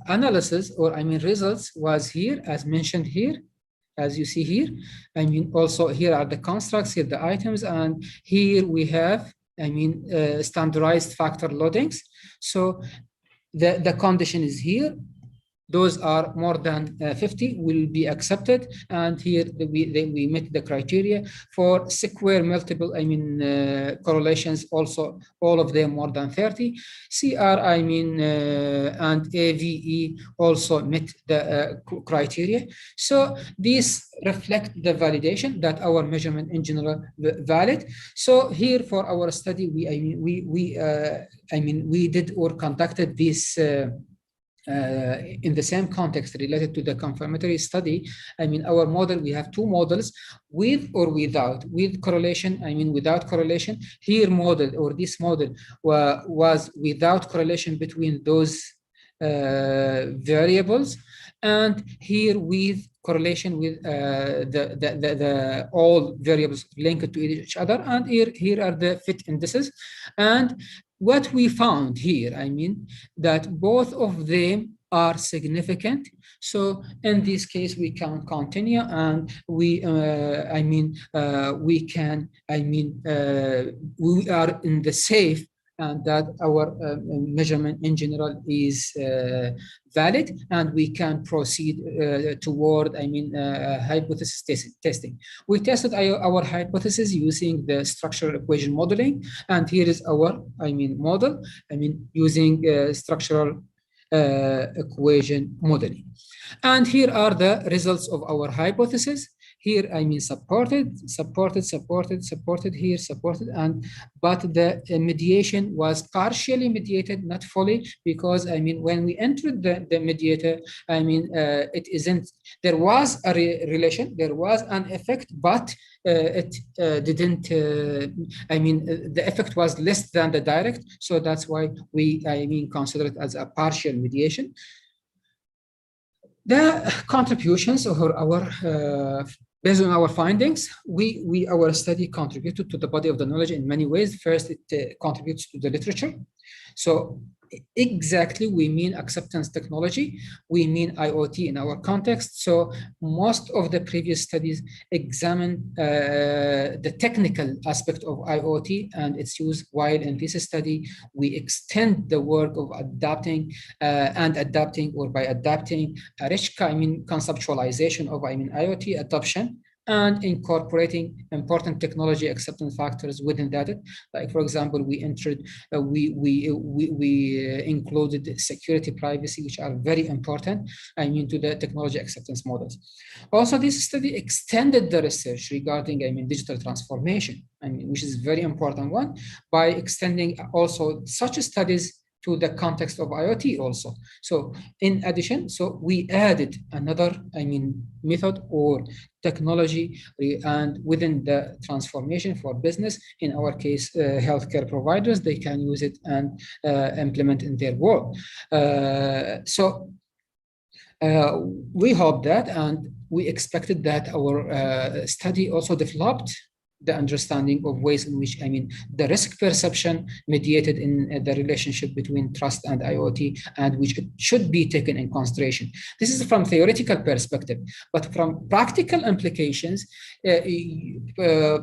Speaker 13: analysis or results was here, as mentioned here, as you see here. Also here are the constructs, here the items, and here we have standardized factor loadings. So the condition is here. Those are more than 50 will be accepted, and here we met the criteria for square multiple correlations. Also, all of them more than 30. CR and AVE also met the criteria. So these reflect the validation that our measurement in general valid. So here for our study, we did or conducted this. In the same context related to the confirmatory study. Our model, we have two models, with or without. With correlation, without correlation. Here model, or this model was without correlation between those variables, and here with correlation with the all variables linked to each other, and here are the fit indices. And what we found here, that both of them are significant. So in this case, we can continue, and we can, we are in the safe, and that our measurement in general is valid, and we can proceed toward hypothesis testing. We tested our hypothesis using the structural equation modeling, and here is our model using structural equation modeling. And here are the results of our hypothesis. Here, supported, here, supported, but the mediation was partially mediated, not fully, because, when we entered the mediator, it isn't, there was a relation, there was an effect, but it didn't, the effect was less than the direct, so that's why we, consider it as a partial mediation. The contributions of our based on our findings, our study contributed to the body of the knowledge in many ways. First, it contributes to the literature. So exactly, we mean acceptance technology, we mean IoT in our context. So most of the previous studies examine the technical aspect of IoT and its use, while in this study, we extend the work of adapting or by adapting a rich conceptualization of IoT adoption and incorporating important technology acceptance factors within that. Like, for example, we included security, privacy, which are very important, to the technology acceptance models. Also, this study extended the research regarding, digital transformation, which is a very important one, by extending also such studies to the context of IoT also. So in addition, so we added another, method or technology, and within the transformation for business, in our case, healthcare providers, they can use it and implement in their work. We hope that, and we expected that our study also developed the understanding of ways in which, the risk perception mediated in the relationship between trust and IoT, and which should be taken in consideration. This is from theoretical perspective, but from practical implications,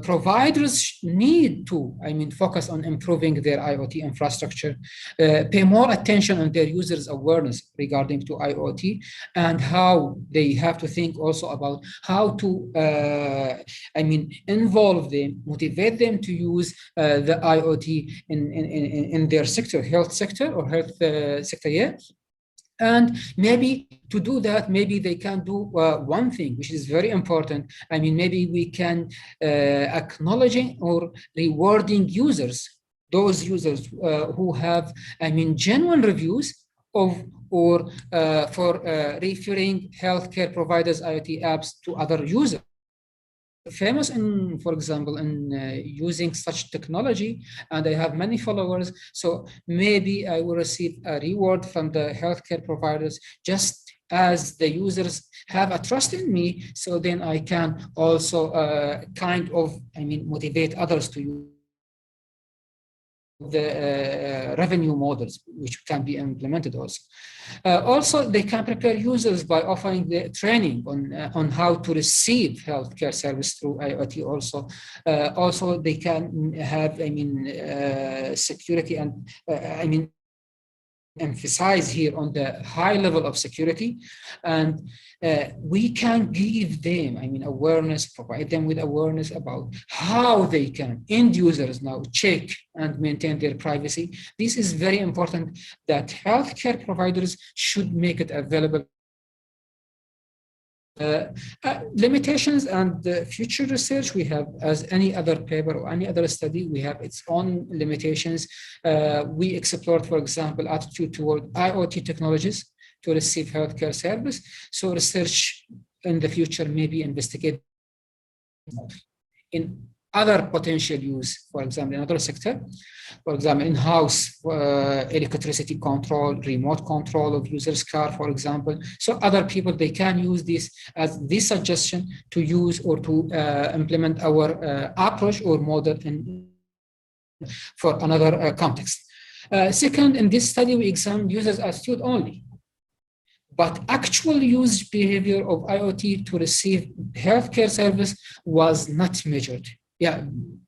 Speaker 13: providers need to, focus on improving their IoT infrastructure, pay more attention on their users' awareness regarding to IoT, and how they have to think also about how to, involve them, motivate them to use the IoT in their sector, health sector or health sector, yeah. And maybe to do that, maybe they can do one thing, which is very important. Maybe we can acknowledging or rewarding users, those users who have, genuine reviews of or for referring healthcare providers' IoT apps to other users. Famous in, for example, in using such technology, and I have many followers. So maybe I will receive a reward from the healthcare providers, just as the users have a trust in me. So then I can also motivate others to use the revenue models, which can be implemented also. Also, they can prepare users by offering the training on how to receive healthcare service through IoT also. Also, they can have, security and, emphasize here on the high level of security, and we can give them, awareness, provide them with awareness about how they can, end users now, check and maintain their privacy. This is very important that healthcare providers should make it available. Limitations and future research, we have, as any other paper or any other study, we have its own limitations. We explored, for example, attitude toward IoT technologies to receive healthcare service. So research in the future maybe investigate in other potential use, for example, in other sector, for example, in-house electricity control, remote control of users' car, for example. So other people, they can use this as this suggestion to use or to implement our approach or model for another context. Second, in this study, we examined users' attitude only, but actual use behavior of IoT to receive healthcare service was not measured. Yeah,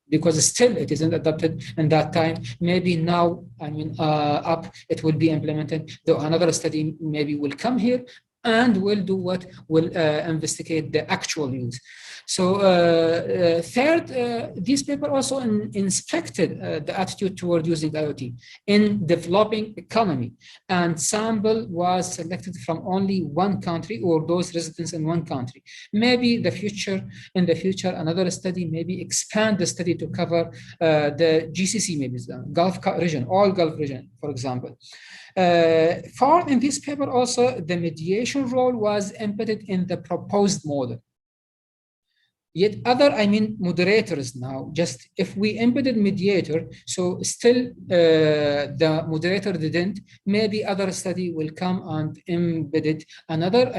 Speaker 13: because still it isn't adopted in that time. Maybe now, it will be implemented. Though another study maybe will come here and will do what? Will investigate the actual use. So third, this paper also inspected the attitude toward using IoT in developing economy, and sample was selected from only one country or those residents in one country. Maybe in the future, another study maybe expand the study to cover the GCC, maybe the Gulf region, all Gulf region, for example. For in this paper also, the mediation role was embedded in the proposed model. Yet other, moderators now, just if we embedded mediator, so still the moderator didn't, maybe other study will come and embedded another,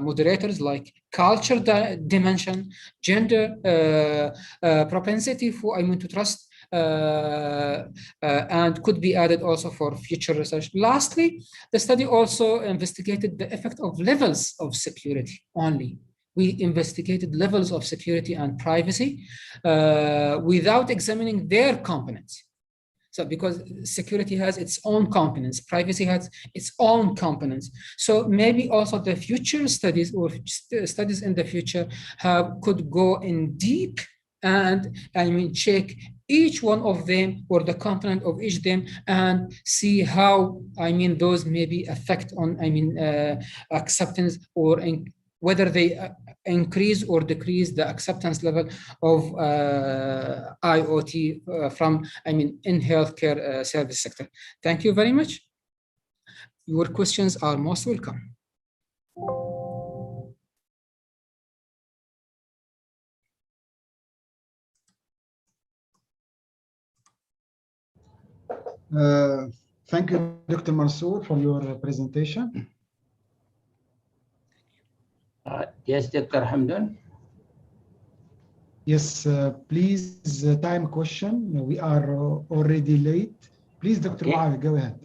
Speaker 13: moderators like culture dimension, gender, propensity for, to trust, and could be added also for future research. Lastly, the study also investigated the effect of levels of security only. We investigated levels of security and privacy without examining their components. So because security has its own components, privacy has its own components. So maybe also the future studies or studies in the future could go in deep and check each one of them or the component of each of them and see how those maybe affect on acceptance or whether they increase or decrease the acceptance level of IoT from in healthcare service sector. Thank you very much. Your questions are most welcome.
Speaker 8: Thank you, Dr. Mansour, for your presentation.
Speaker 11: Yes, Dr. Hamdan.
Speaker 8: Yes, please, time question. We are already late. Please, Dr. Muawi, go ahead.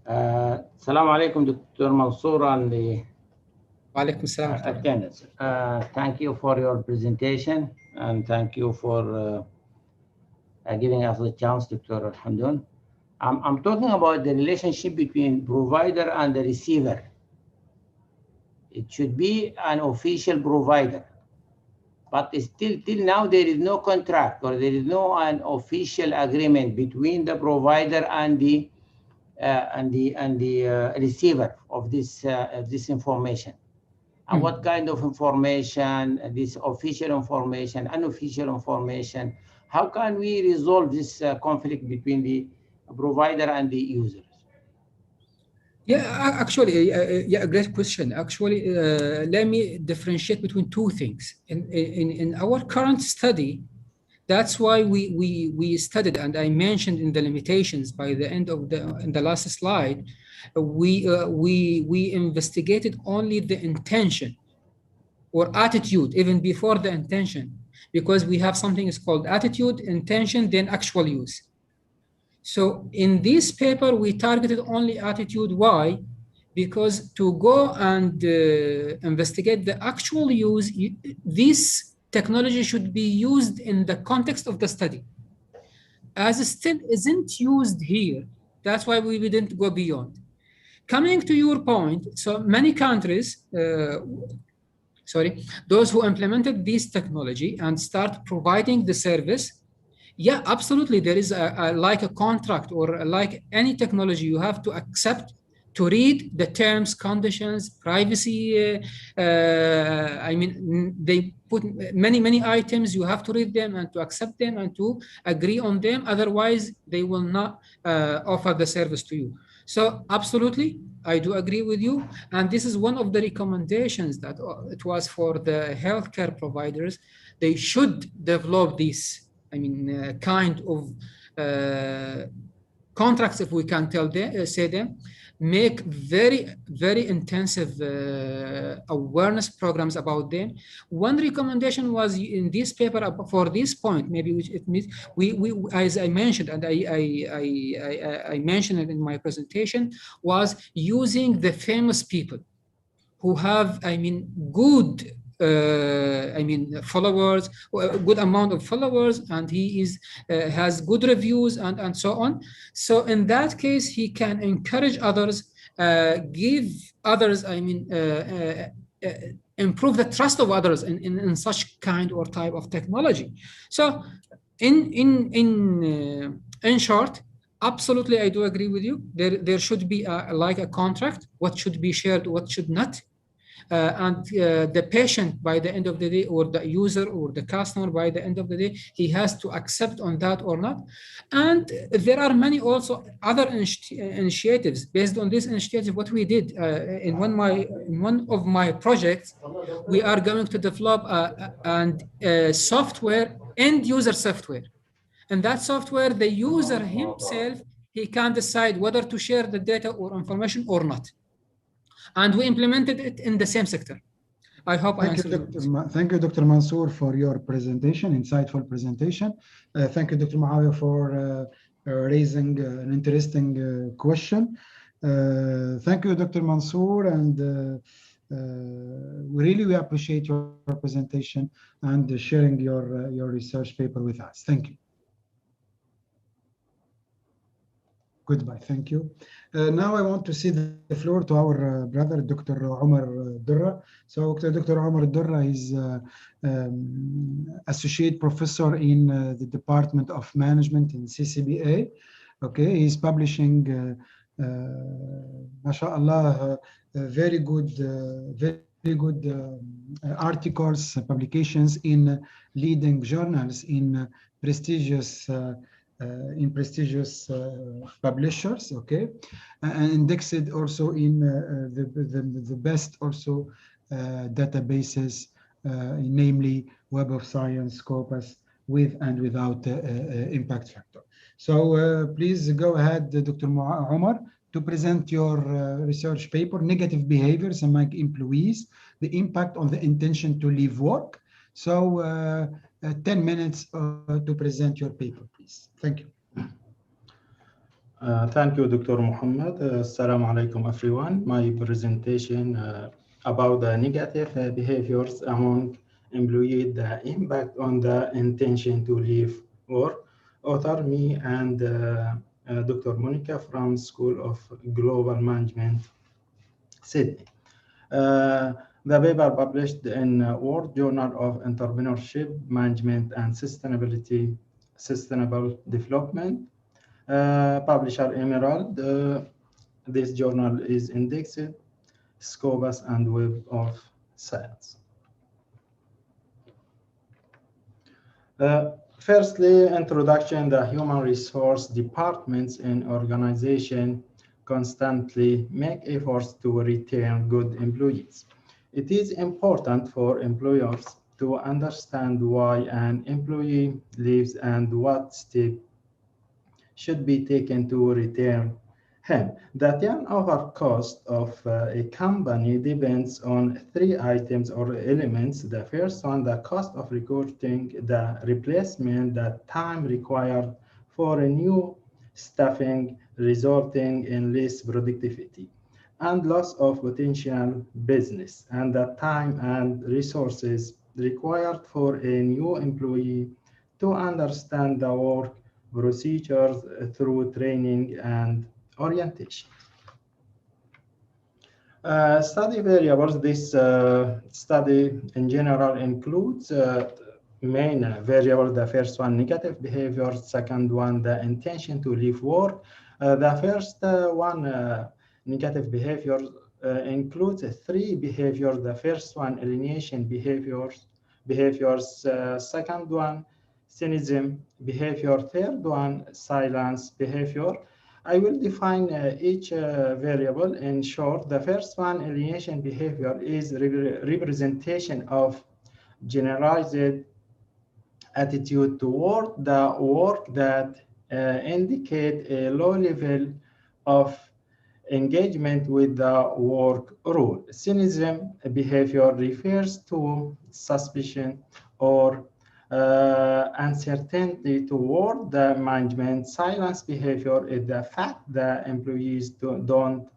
Speaker 11: Assalamu alaikum, Dr. Mansour, and the
Speaker 13: attendance.
Speaker 11: Thank you for your presentation, and thank you for giving us the chance, Dr. Hamdoun. I'm talking about the relationship between provider and the receiver. It should be an official provider, but still till now there is no contract, or there is no an official agreement between the provider and the receiver of this information. And what kind of information, this official information, unofficial information, how can we resolve this conflict between the provider and the users?
Speaker 13: Yeah, actually, yeah, a great question. Actually, let me differentiate between two things. In our current study, that's why we studied, and I mentioned in the limitations by the end of the last slide, we investigated only the intention or attitude, even before the intention, because we have something is called attitude, intention, then actual use. So in this paper, we targeted only attitude. Why? Because to go and investigate the actual use, this technology should be used in the context of the study. As it still isn't used here, that's why we didn't go beyond. Coming to your point, so many countries, those who implemented this technology and start providing the service, yeah, absolutely. There is like a contract or like any technology, you have to accept to read the terms, conditions, privacy. I mean, they put many items. You have to read them and to accept them and to agree on them. Otherwise, they will not offer the service to you. So absolutely, I do agree with you. And this is one of the recommendations that it was for the healthcare providers. They should develop this, I mean, kind of contracts, if we can tell them, say them, make very intensive awareness programs about them. One recommendation was in this paper for this point, maybe which it means we as I mentioned, and I mentioned it in my presentation, was using the famous people who have, I mean, good followers, a good amount of followers, and he is has good reviews and so on. So in that case, he can encourage others, give others, improve the trust of others in such kind or type of technology. So in short, absolutely, I do agree with you. There should be like a contract, what should be shared, what should not. And the patient, by the end of the day, or the user or the customer, by the end of the day, he has to accept on that or not. And there are many also other initiatives. Based on this initiative, what we did in one of my projects, we are going to develop software, end user software. And that software, the user himself, he can decide whether to share the data or information or not. And we implemented it in the same sector. I hope I answered you.
Speaker 8: Thank you, Dr. Mansour, for your presentation, insightful presentation. Thank you, Dr. Muawi, for raising an interesting question. Thank you, Dr. Mansour, and we appreciate your presentation and sharing your research paper with us. Thank you. Goodbye. Thank you. Now I want to cede the floor to our brother, Dr. Omar Durra. So Dr. Omar Durra is associate professor in the Department of Management in CCBA. Okay, he's publishing, mashallah, very good articles, publications in leading journals in prestigious publishers, okay, and indexed also in the best also databases, namely Web of Science, Scopus, with and without impact factor. So please go ahead, Dr. Omar, to present your research paper, Negative Behaviors Among Employees, the Impact on the Intention to Leave Work. So 10 minutes to present your paper, please. Thank you.
Speaker 14: Thank you, Dr. Muhammad. Assalamu alaikum, everyone. My presentation about the negative behaviors among employees, the impact on the intention to leave work. Author me and Dr. Monica from School of Global Management, Sydney. The paper published in World Journal of Entrepreneurship, Management and Sustainable Development. Publisher Emerald. This journal is indexed, Scopus and Web of Science. Firstly, introduction. The human resource departments in organization constantly make efforts to retain good employees. It is important for employers to understand why an employee leaves and what steps should be taken to retain him. The turnover cost of a company depends on 3 items or elements. The first one, the cost of recruiting the replacement, the time required for a new staffing resulting in less productivity, and loss of potential business, and the time and resources required for a new employee to understand the work procedures through training and orientation. Study variables. This study in general includes main variable. The first one, negative behavior. Second one, the intention to leave work. The first one, negative behavior, includes 3 behaviors. The first one, alienation behaviors. Second one, cynicism behavior. Third one, silence behavior. I will define each variable in short. The first one, alienation behavior, is representation of generalized attitude toward the work that indicate a low level of engagement with the work rule. Cynicism behavior refers to suspicion or uncertainty toward the management. Silence behavior is the fact that employees don't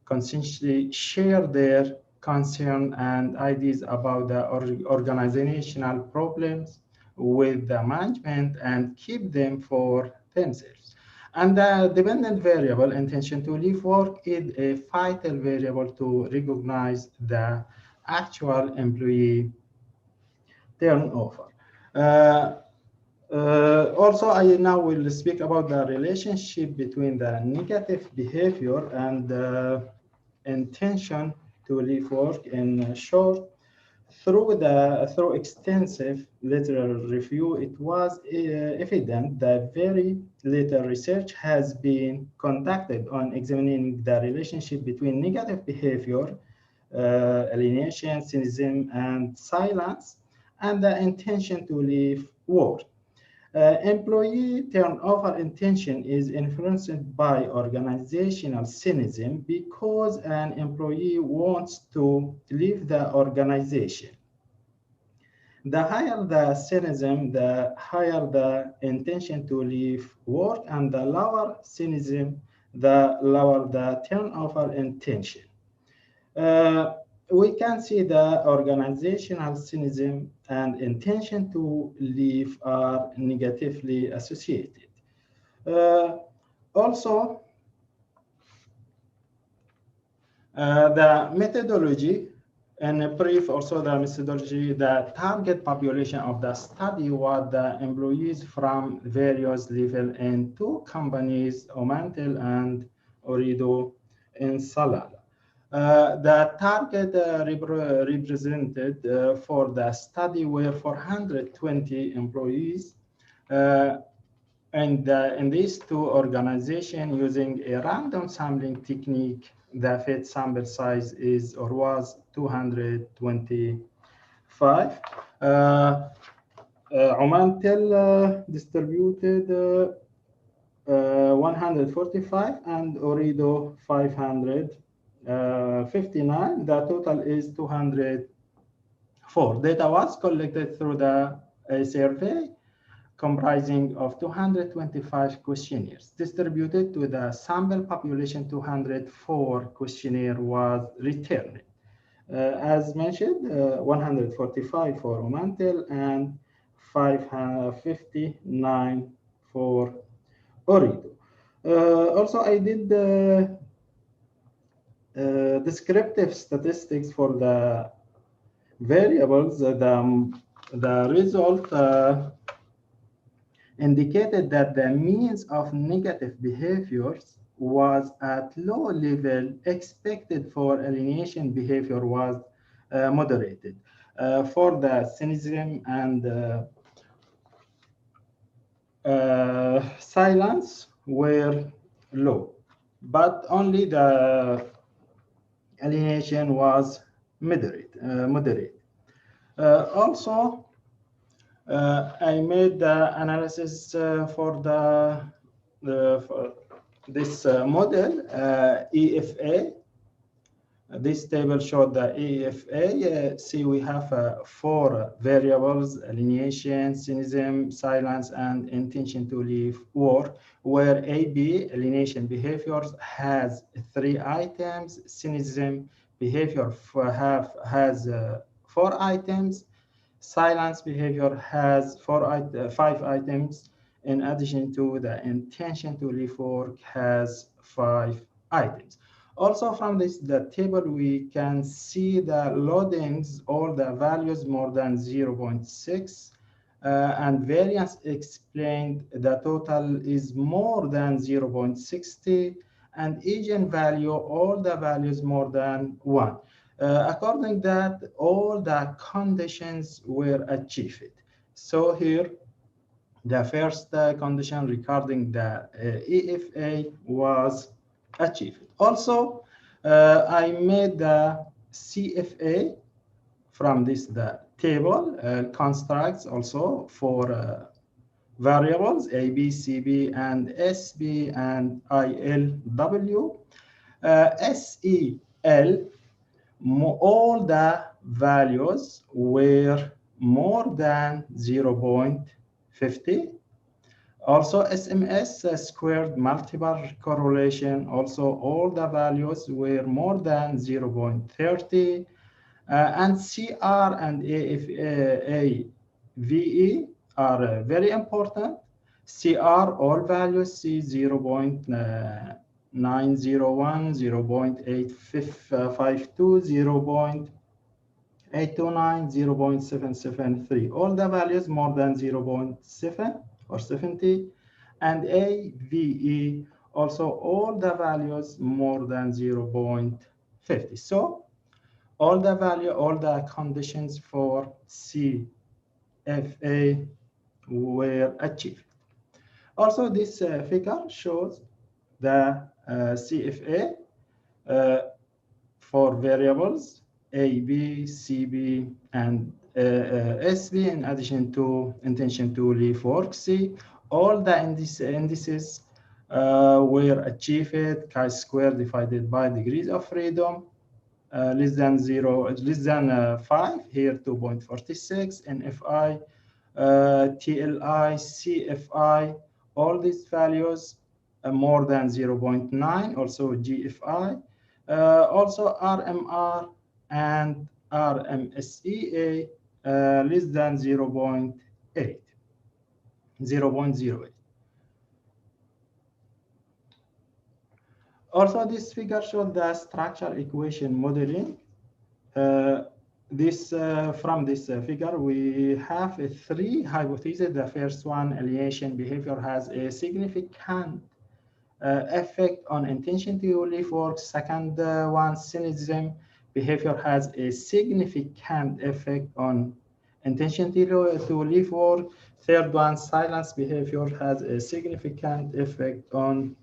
Speaker 14: consciously share their concern and ideas about the organizational problems with the management and keep them for themselves. And the dependent variable, intention to leave work, is a vital variable to recognize the actual employee turnover. Also, I now will speak about the relationship between the negative behavior and the intention to leave work. In short, through extensive literal review, it was evident that very little research has been conducted on examining the relationship between negative behavior, alienation, cynicism, and silence, and the intention to leave work. Employee turnover intention is influenced by organizational cynicism because an employee wants to leave the organization. The higher the cynicism, the higher the intention to leave work, and the lower cynicism, the lower the turnover intention. We can see the organizational cynicism and intention to leave are negatively associated. Also, the methodology, and brief also the methodology, the target population of the study was the employees from various levels in 2 companies, Omantel and Orido in Salala. The target represented for the study were 420 employees, and in these 2 organizations using a random sampling technique. The fit sample size is or was 225. Omantel distributed 145 and Orido 559. The total is 240 4. Data was collected through the survey comprising of 225 questionnaires distributed to the sample population. 204 questionnaire was returned. As mentioned, 145 for Omantel and 559 for Ooredoo. Also, I did descriptive statistics for the variables. The result indicated that the means of negative behaviors was at low level. Expected for alienation behavior was moderated. For the cynicism and silence were low, but only the alienation was moderate. Also, I made the analysis for this model, EFA. This table showed the EFA. See, we have 4 variables: alienation, cynicism, silence, and intention to leave work, where AB, alienation behaviors, has 3 items. Cynicism behavior has 4 items. Silence behavior has 5 items. In addition to the intention to leave work has 5 items. Also from the table, we can see the loadings, all the values more than 0.6, and variance explained the total is more than 0.60, and eigenvalue, all the values more than 1. According that, all the conditions were achieved. So here, the first condition regarding the EFA was achieved. Also, I made the CFA from the table constructs also for variables A, B, C, B, and S, B, and ILW. SEL, all the values were more than 0.50. Also, SMS squared multiple correlation, also all the values were more than 0.30. And CR and AVE are very important. CR, all values, C 0.901, 0.852, 0.829, 0.773. All the values more than 0.7 or 70. And AVE, also all the values more than 0.50. So all the value, all the conditions for CFA were achieved. Also, this figure shows the CFA for variables A, B, C, B, and SB, in addition to intention to leave work C. All the indices were achieved, chi-square divided by degrees of freedom. Less than 5, here 2.46, NFI, TLI, CFI, all these values more than 0.9, also GFI, also RMR and RMSEA less than 0.8, 0.08. Also, this figure shows the structural equation modeling. From this figure, we have 3 hypotheses. The first one, alienation behavior has a significant effect on intention to leave work. Second one, cynicism behavior has a significant effect on intention to leave work. Third one, silence behavior has a significant effect on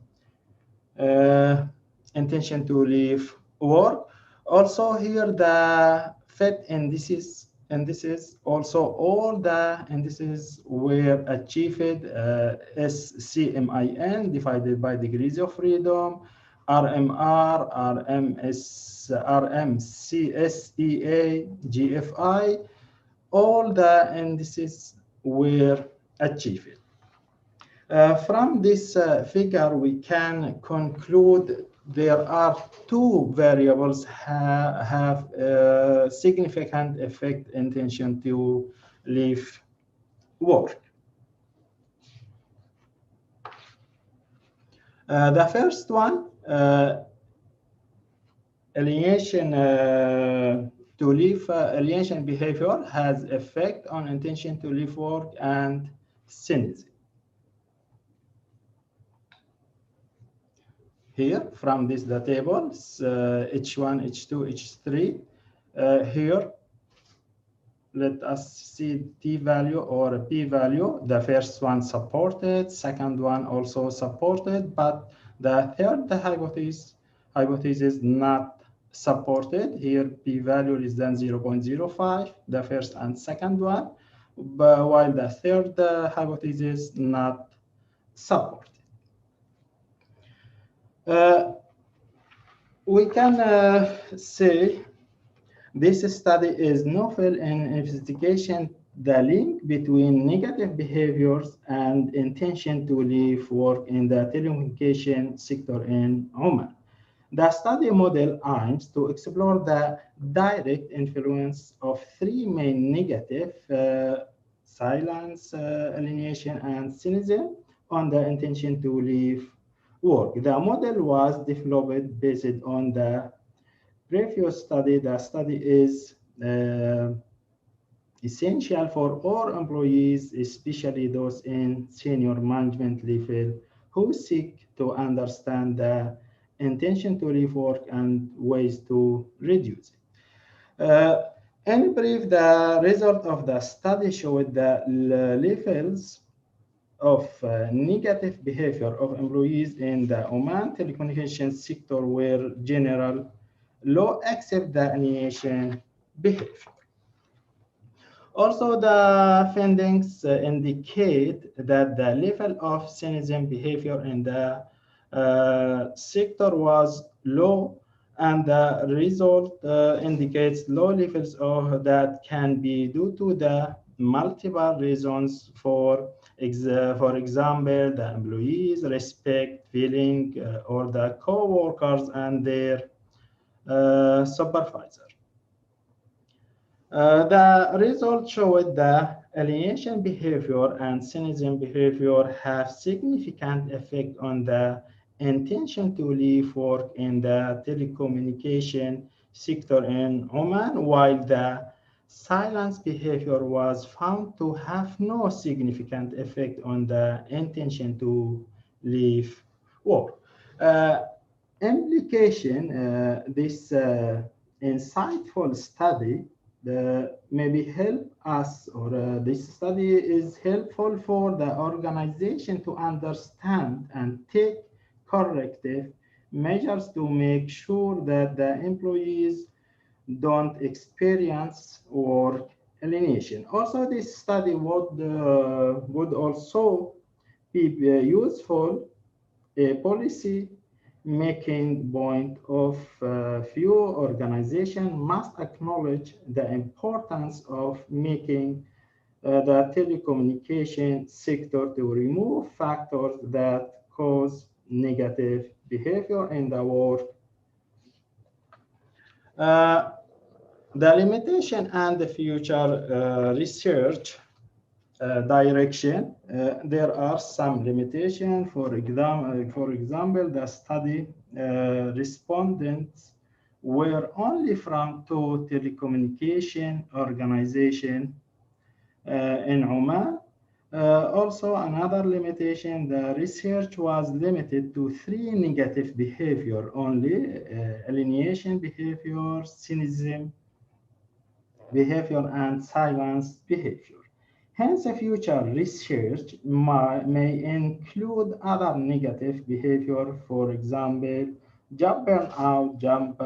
Speaker 14: intention to leave work. Also here, the FET indices, also all the indices were achieved. SCMIN divided by degrees of freedom, RMR, RMCSEA, GFI, all the indices were achieved. From this figure, we can conclude there are two variables have significant effect intention to leave work. The first one, alienation to leave alienation behavior has effect on intention to leave work and cynicism. Here from this the tables H1, H2, H3. Here let us see T value or P value. The first one supported, second one also supported, but the third hypothesis not supported. Here P value is than 0.05, the first and second one, but while the third hypothesis not supported. We can say this study is novel in investigation the link between negative behaviors and intention to leave work in the telecommunication sector in Oman. The study model aims to explore the direct influence of three main negative silence, alienation, and cynicism on the intention to leave work. The model was developed based on the previous study. The study is essential for all employees, especially those in senior management level who seek to understand the intention to leave work and ways to reduce it. In brief, the result of the study showed the levels of negative behavior of employees in the Oman telecommunications sector were general low except the alienation behavior. Also, the findings indicate that the level of cynicism behavior in the sector was low, and the result indicates low levels of that can be due to the multiple reasons. For example, the employees respect feeling or the co-workers and their supervisor. The results showed the alienation behavior and cynicism behavior have significant effect on the intention to leave work in the telecommunication sector in Oman, while the silence behavior was found to have no significant effect on the intention to leave work. Implication, this insightful study maybe help us, or this study is helpful for the organization to understand and take corrective measures to make sure that the employees don't experience work alienation. Also, this study would also be useful a policy making point of few organizations must acknowledge the importance of making the telecommunication sector to remove factors that cause negative behavior in the work. The limitation and the future research direction. There are some limitations. For example, the study respondents were only from two telecommunication organizations in Oman. Also, another limitation, the research was limited to three negative behavior only, alienation behavior, cynicism behavior, and silence behavior. Hence, future research may include other negative behavior, for example, job burnout, job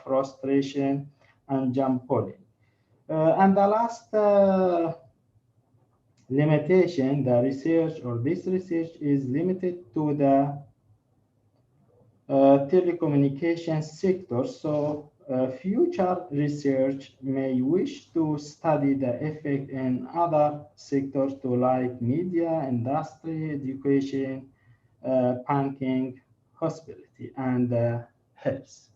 Speaker 14: frustration, and job pulling. And the last limitation, the research or this research is limited to the telecommunication sector. So Future research may wish to study the effect in other sectors to like media, industry, education, banking, hospitality, and health.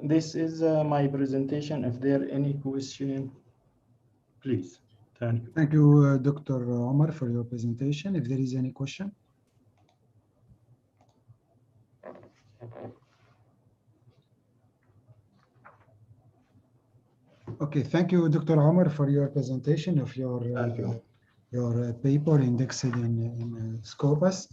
Speaker 14: This is my presentation. If there are any question, please. Thank you.
Speaker 8: Thank you, Dr. Omar, for your presentation. If there is any question. Okay, thank you, Dr. Omar, for your presentation of your paper indexed in Scopus.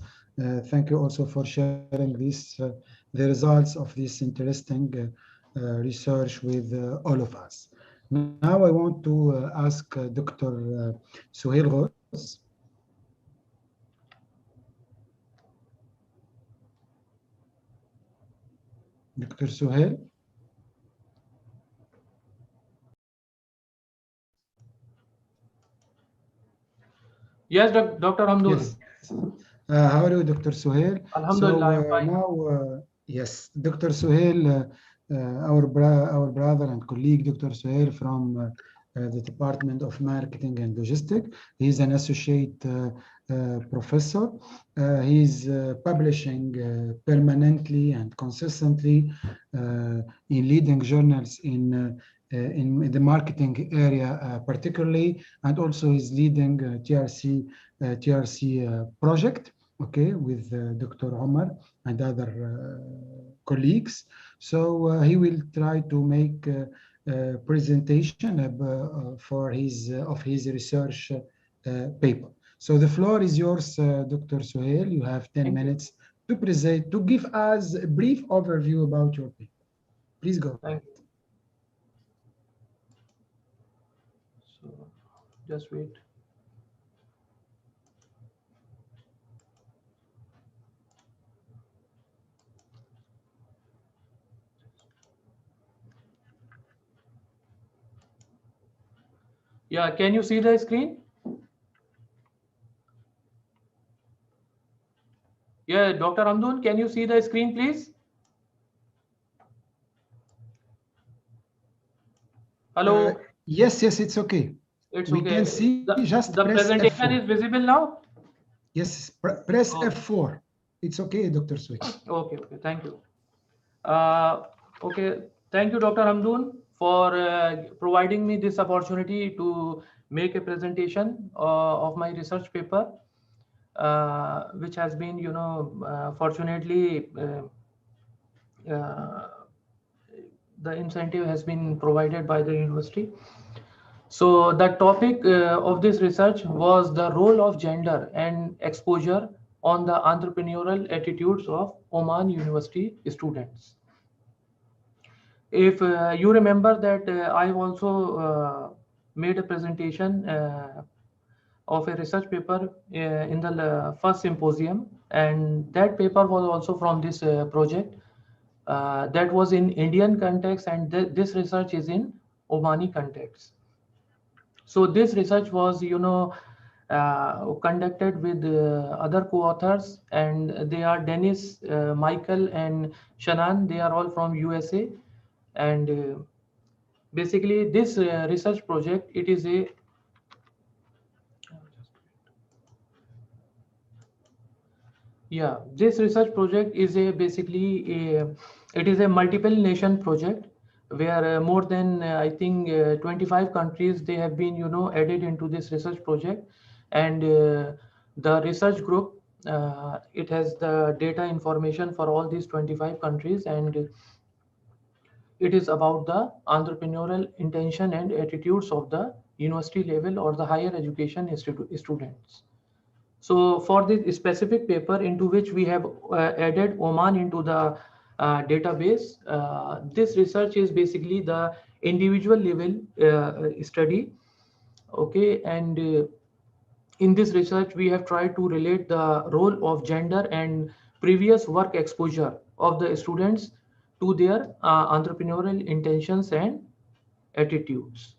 Speaker 8: Thank you also for sharing the results of this interesting research with all of us. Now I want to ask Dr. Suhail Ghoz. Dr. Suhail?
Speaker 15: Yes, Dr. Hamdoun.
Speaker 8: Yes. How are you, Dr. Suhail?
Speaker 15: Alhamdulillah, I'm fine.
Speaker 8: Now, yes, Dr. Suhail, our brother and colleague, Dr. Suhail from the Department of Marketing and Logistics. He's an associate professor. He's publishing permanently and consistently in leading journals in the marketing area particularly, and also is leading TRC project, okay, with Dr. Omar and other colleagues. So he will try to make a presentation for his research paper. So the floor is yours, Dr. Suhail. You have 10 minutes to give us a brief overview about your paper. Please go.
Speaker 15: Thank you. So just wait. Yeah, can you see the screen? Yeah, Dr. Hamdoun, can you see the screen, please? Hello?
Speaker 8: Yes, it's okay.
Speaker 15: We
Speaker 8: can see just
Speaker 15: the
Speaker 8: press
Speaker 15: presentation
Speaker 8: F4.
Speaker 15: is visible now?
Speaker 8: Yes, press F4. It's okay, Dr. Suhail.
Speaker 15: Okay, thank you. Okay, thank you, Dr. Hamdoun, for providing me this opportunity to make a presentation of my research paper, which has been, fortunately, the incentive has been provided by the university. So the topic of this research was the role of gender and exposure on the entrepreneurial attitudes of Oman University students. If you remember that I've also made a presentation of a research paper in the first symposium, and that paper was also from this project. That was in Indian context, and this research is in Omani context. So this research was, conducted with other co-authors, and they are Dennis, Michael, and Shannon. They are all from USA, and basically this research project, it is a this research project is it is a multiple nation project where more than I think 25 countries, they have been added into this research project, and the research group, it has the data information for all these 25 countries, and it is about the entrepreneurial intention and attitudes of the university level or the higher education students. So for this specific paper, into which we have added Oman into the database, this research is basically the individual level study. Okay, and in this research, we have tried to relate the role of gender and previous work exposure of the students to their entrepreneurial intentions and attitudes.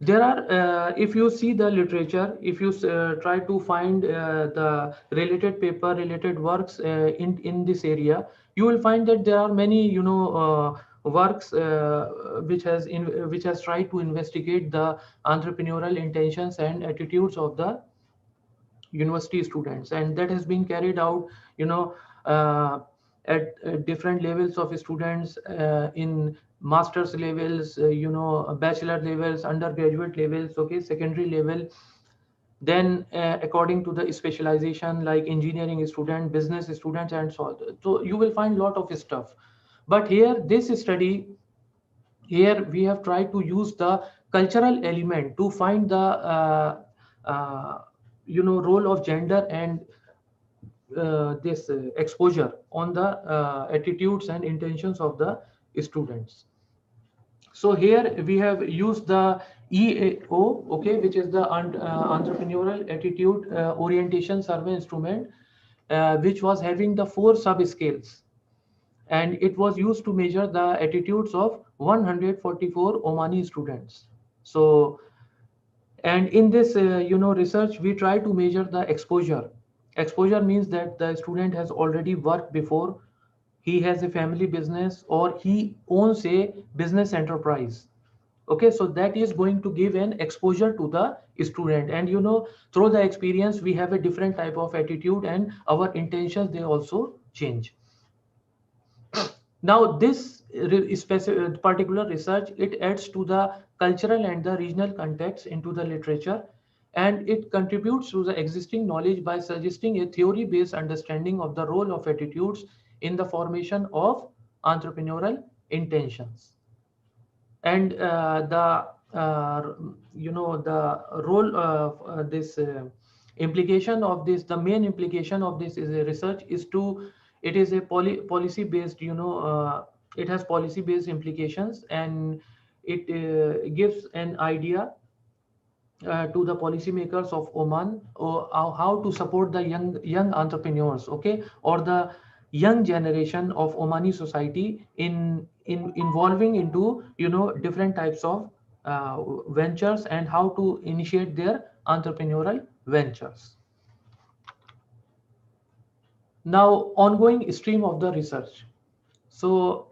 Speaker 15: there are, if you see the literature, if you try to find the related paper, related works in this area, you will find that there are many, works which has tried to investigate the entrepreneurial intentions and attitudes of the university students, and that has been carried out, uh, at different levels of students, in master's levels, bachelor levels, undergraduate levels, okay, secondary level. Then according to the specialization, like engineering student, business students, and so on. So you will find a lot of stuff. But here, this study, here we have tried to use the cultural element to find the role of gender and this exposure on the attitudes and intentions of the students. So here we have used the EAO, okay, which is the entrepreneurial attitude orientation survey instrument, which was having the 4 sub-scales, and it was used to measure the attitudes of 144 Omani students. So, and in this research, we try to measure the exposure. Exposure means that the student has already worked before, he has a family business, or he owns a business enterprise. Okay, so that is going to give an exposure to the student, and through the experience we have a different type of attitude, and our intentions, they also change. Now this particular research, it adds to the cultural and the regional context into the literature, and it contributes to the existing knowledge by suggesting a theory-based understanding of the role of attitudes in the formation of entrepreneurial intentions. And the role of this implication of this, the main implication of this is a research is to, it is a policy based, it has policy based implications, and it gives an idea to the policymakers of Oman, or how to support the young entrepreneurs, okay, or the young generation of Omani society in involving into different types of ventures, and how to initiate their entrepreneurial ventures. Now, ongoing stream of the research. So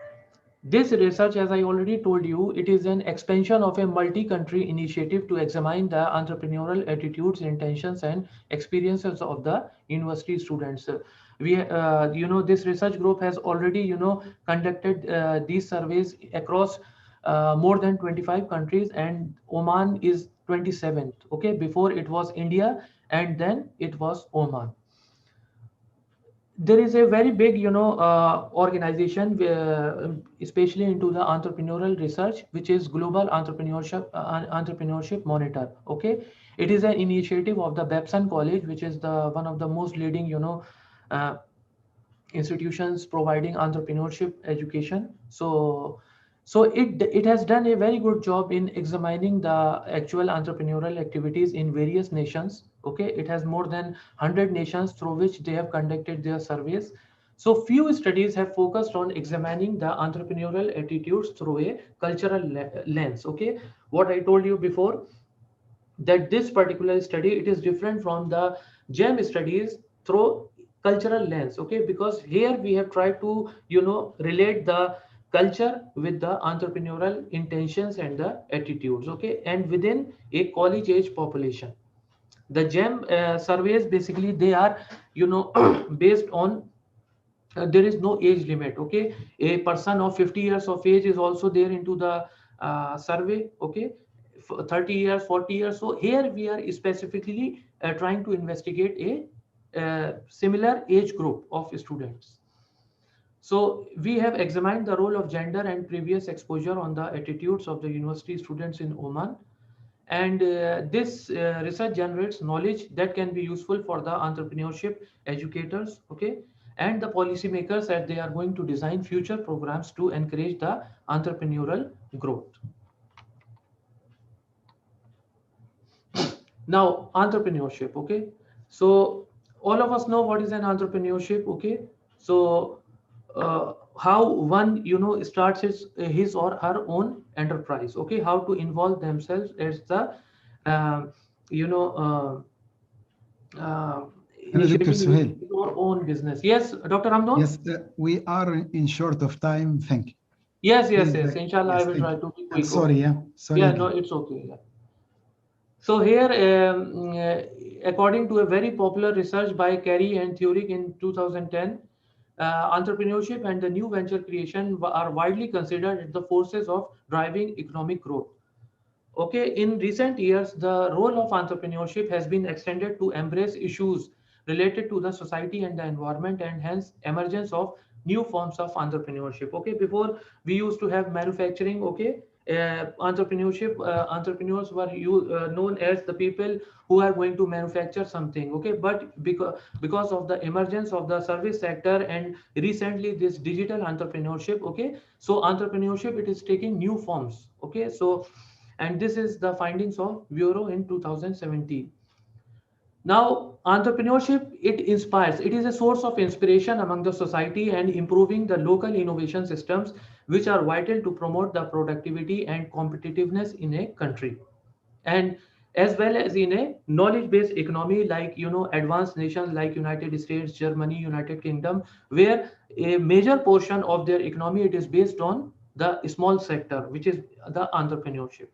Speaker 15: this research, as I already told you, it is an expansion of a multi-country initiative to examine the entrepreneurial attitudes, intentions, and experiences of the university students. We, this research group has already, conducted these surveys across more than 25 countries, and Oman is 27th. Okay, before it was India, and then it was Oman. There is a very big, organization, especially into the entrepreneurial research, which is Global Entrepreneurship Monitor. Okay, it is an initiative of the Babson College, which is the one of the most leading, institutions providing entrepreneurship education. So it has done a very good job in examining the actual entrepreneurial activities in various nations. Okay, it has more than 100 nations through which they have conducted their surveys. So few studies have focused on examining the entrepreneurial attitudes through a cultural lens. Okay, what I told you before, that this particular study, it is different from the GEM studies through cultural lens. Okay, because here we have tried to relate the culture with the entrepreneurial intentions and the attitudes. Okay, and within a college age population. The GEM surveys, basically they are based on there is no age limit. Okay, a person of 50 years of age is also there into the survey. Okay, 30 years, 40 years. So here we are specifically trying to investigate a similar age group of students. So we have examined the role of gender and previous exposure on the attitudes of the university students in Oman. And this research generates knowledge that can be useful for the entrepreneurship educators, okay, and the policymakers, as they are going to design future programs to encourage the entrepreneurial growth. Now, entrepreneurship, okay. So all of us know what is an entrepreneurship, okay. So how one starts his or her own enterprise. Okay, how to involve themselves as the you know
Speaker 8: Dr.
Speaker 15: initiating
Speaker 8: Suhail.
Speaker 15: your own business. Yes, Dr. Ramdon?
Speaker 8: Yes, we are in short of time. Thank you.
Speaker 15: Yes,
Speaker 8: Please,
Speaker 15: Inshallah,
Speaker 8: yes,
Speaker 15: I will
Speaker 8: thank
Speaker 15: try
Speaker 8: you.
Speaker 15: to be
Speaker 8: I'm
Speaker 15: quick.
Speaker 8: sorry,
Speaker 15: Okay.
Speaker 8: yeah. Sorry
Speaker 15: Yeah,
Speaker 8: again.
Speaker 15: no, it's okay. Yeah. So here, according to a very popular research by Carey and Thurick in 2010, entrepreneurship and the new venture creation are widely considered the forces of driving economic growth. Okay, in recent years, the role of entrepreneurship has been extended to embrace issues related to the society and the environment, and hence emergence of new forms of entrepreneurship. Okay, before we used to have manufacturing. Okay, entrepreneurs were known as the people who are going to manufacture something. Okay, but because of the emergence of the service sector and recently this digital entrepreneurship. Okay, so entrepreneurship, it is taking new forms. Okay, so and this is the findings of Bureau in 2017. Now, entrepreneurship, it inspires. It is a source of inspiration among the society and improving the local innovation systems, which are vital to promote the productivity and competitiveness in a country. And as well as in a knowledge-based economy, like advanced nations like United States, Germany, United Kingdom, where a major portion of their economy, it is based on the small sector, which is the entrepreneurship.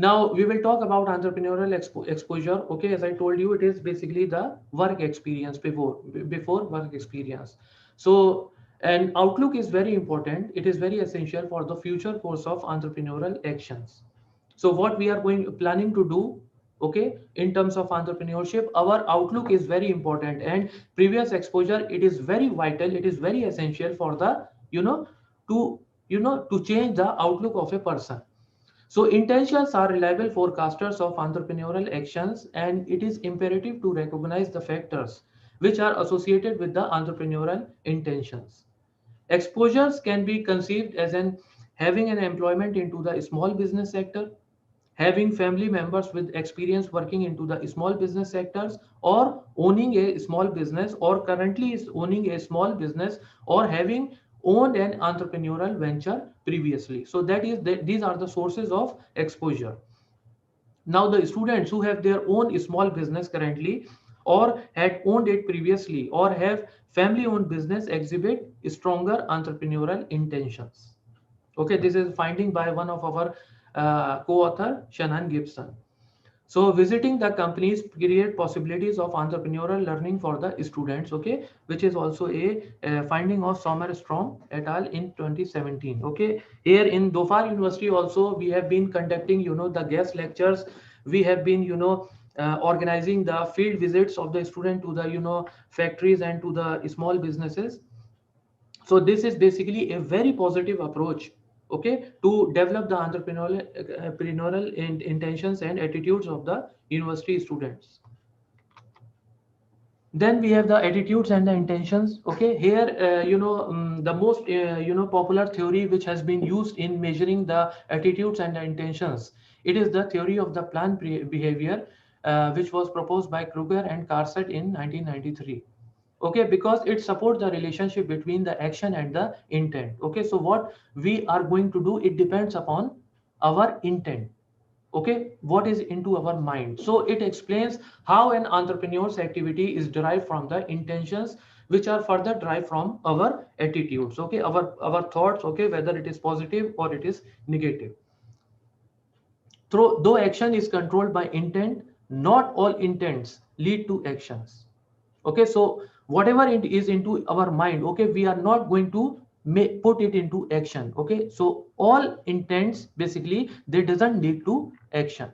Speaker 15: Now we will talk about entrepreneurial exposure. Okay, as I told you, it is basically the work experience before work experience. So an outlook is very important. It is very essential for the future course of entrepreneurial actions. So what we are planning to do, okay, in terms of entrepreneurship, our outlook is very important, and previous exposure, it is very vital. It is very essential for the to change the outlook of a person. So intentions are reliable forecasters of entrepreneurial actions, and it is imperative to recognize the factors which are associated with the entrepreneurial intentions. Exposures can be conceived as having an employment into the small business sector, having family members with experience working into the small business sectors, or owning a small business, or currently is owning a small business, or having owned an entrepreneurial venture previously. So these are the sources of exposure. Now the students who have their own small business currently, or had owned it previously, or have family owned business, exhibit stronger entrepreneurial intentions. Okay, this is finding by one of our co-author, Shannon Gibson. So visiting the companies create possibilities of entrepreneurial learning for the students, okay, which is also a finding of Sommerstrom et al. In 2017. Okay, here in Dhofar University also we have been conducting, the guest lectures. We have been, organizing the field visits of the student to the, factories and to the small businesses. So this is basically a very positive approach, okay, to develop the entrepreneurial intentions and attitudes of the university students. Then we have the attitudes and the intentions. Okay, here the most popular theory which has been used in measuring the attitudes and the intentions, it is the theory of the planned behavior, which was proposed by Kruger and Carset in 1993. Okay, because it supports the relationship between the action and the intent. Okay, so what we are going to do, it depends upon our intent. Okay, what is into our mind. So it explains how an entrepreneur's activity is derived from the intentions, which are further derived from our attitudes. Okay, our thoughts. Okay, whether it is positive or it is negative. Though action is controlled by intent, not all intents lead to actions. Okay, so whatever it is into our mind, okay, we are not going to put it into action. Okay, so all intents basically, they doesn't lead to action.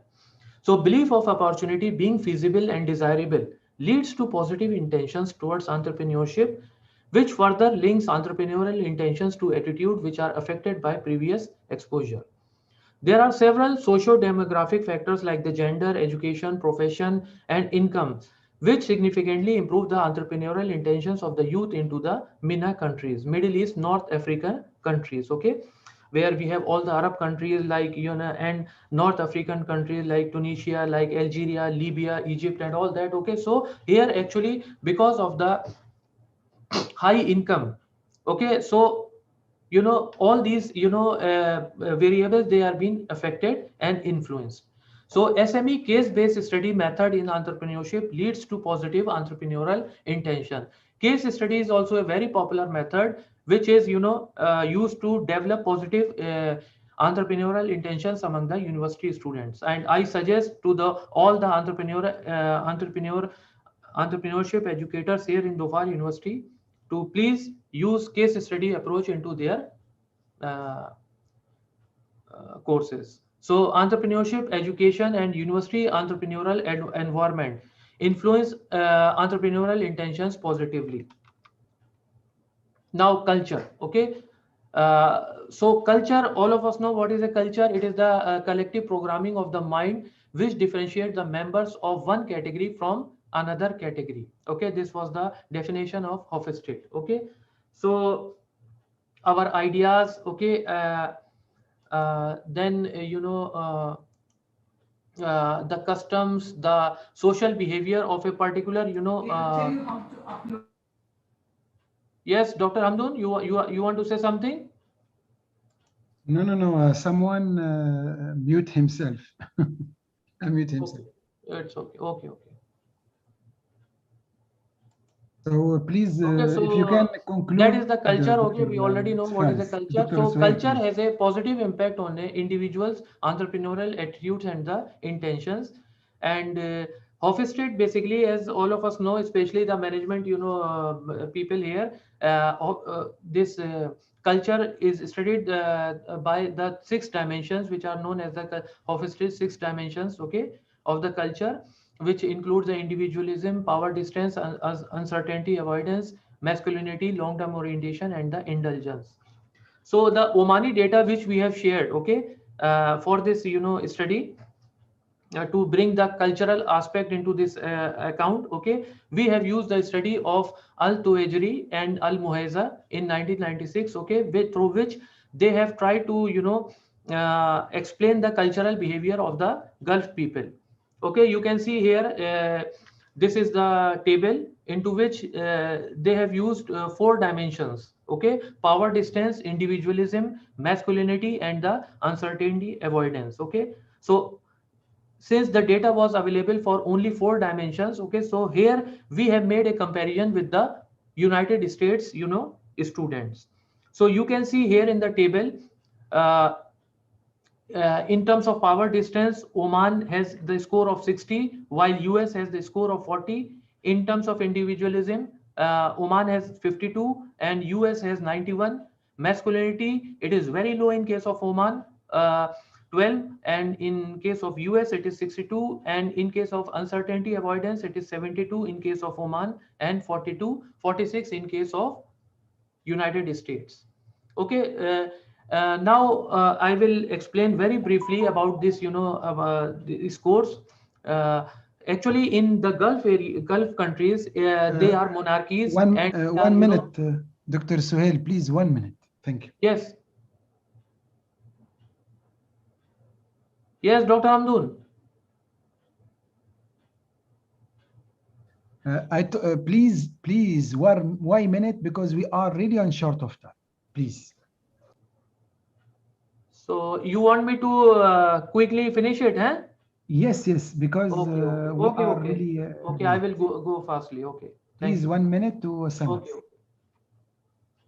Speaker 15: So belief of opportunity being feasible and desirable leads to positive intentions towards entrepreneurship, which further links entrepreneurial intentions to attitude which are affected by previous exposure. There are several socio-demographic factors like the gender, education, profession, and income, which significantly improve the entrepreneurial intentions of the youth into the MENA countries, Middle East, North African countries, okay, where we have all the Arab countries like, and North African countries like Tunisia, like Algeria, Libya, Egypt, and all that, okay. So here actually, because of the high income. Okay, so all these variables, they are being affected and influenced. So SME case-based study method in entrepreneurship leads to positive entrepreneurial intention. Case study is also a very popular method which is used to develop positive entrepreneurial intentions among the university students. And I suggest to all the entrepreneurship educators here in Dhofar University to please use case study approach into their courses. So entrepreneurship education and university entrepreneurial environment influence entrepreneurial intentions positively. Now culture, okay. So culture, all of us know what is a culture. It is the collective programming of the mind which differentiates the members of one category from another category. Okay, this was the definition of Hofstede. Okay, so our ideas, okay, then the customs, the social behavior of a particular yes, Dr. Hamdoun, you want to say something?
Speaker 8: No. Someone mute himself. Unmute himself.
Speaker 15: Okay. It's okay. Okay.
Speaker 8: So please,
Speaker 15: okay, so
Speaker 8: if you can conclude.
Speaker 15: That is the culture. Okay, we already know what is the culture. So culture has a positive impact on the individuals' entrepreneurial attitudes and the intentions. And Hofstede, basically, as all of us know, especially the management, people here, this culture is studied by the 6 dimensions, which are known as the Hofstede 6 dimensions, okay, of the culture, which includes the individualism, power distance, uncertainty avoidance, masculinity, long-term orientation, and the indulgence. So the Omani data which we have shared, okay, for this study, to bring the cultural aspect into this account, okay, we have used the study of Al-Tuwajiri and Al-Muhaiza in 1996, okay, through which they have tried to explain the cultural behavior of the Gulf people. Okay, you can see here, this is the table into which they have used 4 dimensions, okay, power distance, individualism, masculinity, and the uncertainty avoidance. Okay, so since the data was available for only 4 dimensions, okay, so here we have made a comparison with the United States students. So you can see here in the table, in terms of power distance, Oman has the score of 60, while US has the score of 40. In terms of individualism, Oman has 52 and US has 91. Masculinity, it is very low in case of Oman, 12, and in case of US it is 62, and in case of uncertainty avoidance it is 72 in case of Oman, and 46 in case of United States. Okay, now I will explain very briefly about this, this course. Actually, in the Gulf countries, they are monarchies.
Speaker 8: One minute, Dr. Suhail, please, 1 minute. Thank you.
Speaker 15: Yes. Yes, Dr. Hamdoun.
Speaker 8: Please, 1 minute, because we are really on short of time. Please.
Speaker 15: So you want me to quickly finish it, huh?
Speaker 8: Yes, because
Speaker 15: okay.
Speaker 8: really.
Speaker 15: Okay, I will go fastly. Okay.
Speaker 8: Please, 1 minute to summarize.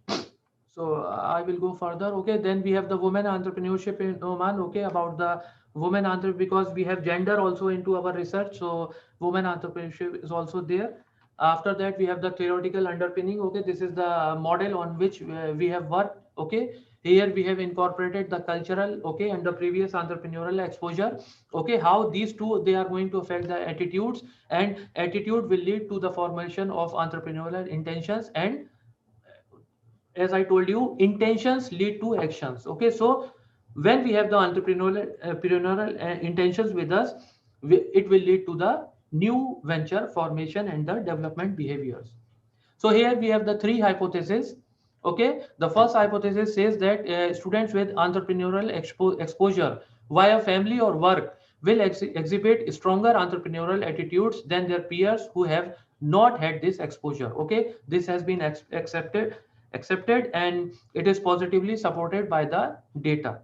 Speaker 15: Okay. So I will go further. Okay, then we have the women entrepreneurship in Oman. Okay, about the women entrepreneurship, because we have gender also into our research. So women entrepreneurship is also there. After that, we have the theoretical underpinning. Okay, this is the model on which we have worked. Okay, here we have incorporated the cultural, okay, and the previous entrepreneurial exposure. Okay, how these two, they are going to affect the attitudes, and attitude will lead to the formation of entrepreneurial intentions, and as I told you, intentions lead to actions. Okay, so when we have the entrepreneurial intentions with us, it will lead to the new venture formation and the development behaviors. So here we have the 3 hypotheses. Okay, the first hypothesis says that students with entrepreneurial exposure via family or work will exhibit stronger entrepreneurial attitudes than their peers who have not had this exposure. Okay, this has been accepted and it is positively supported by the data.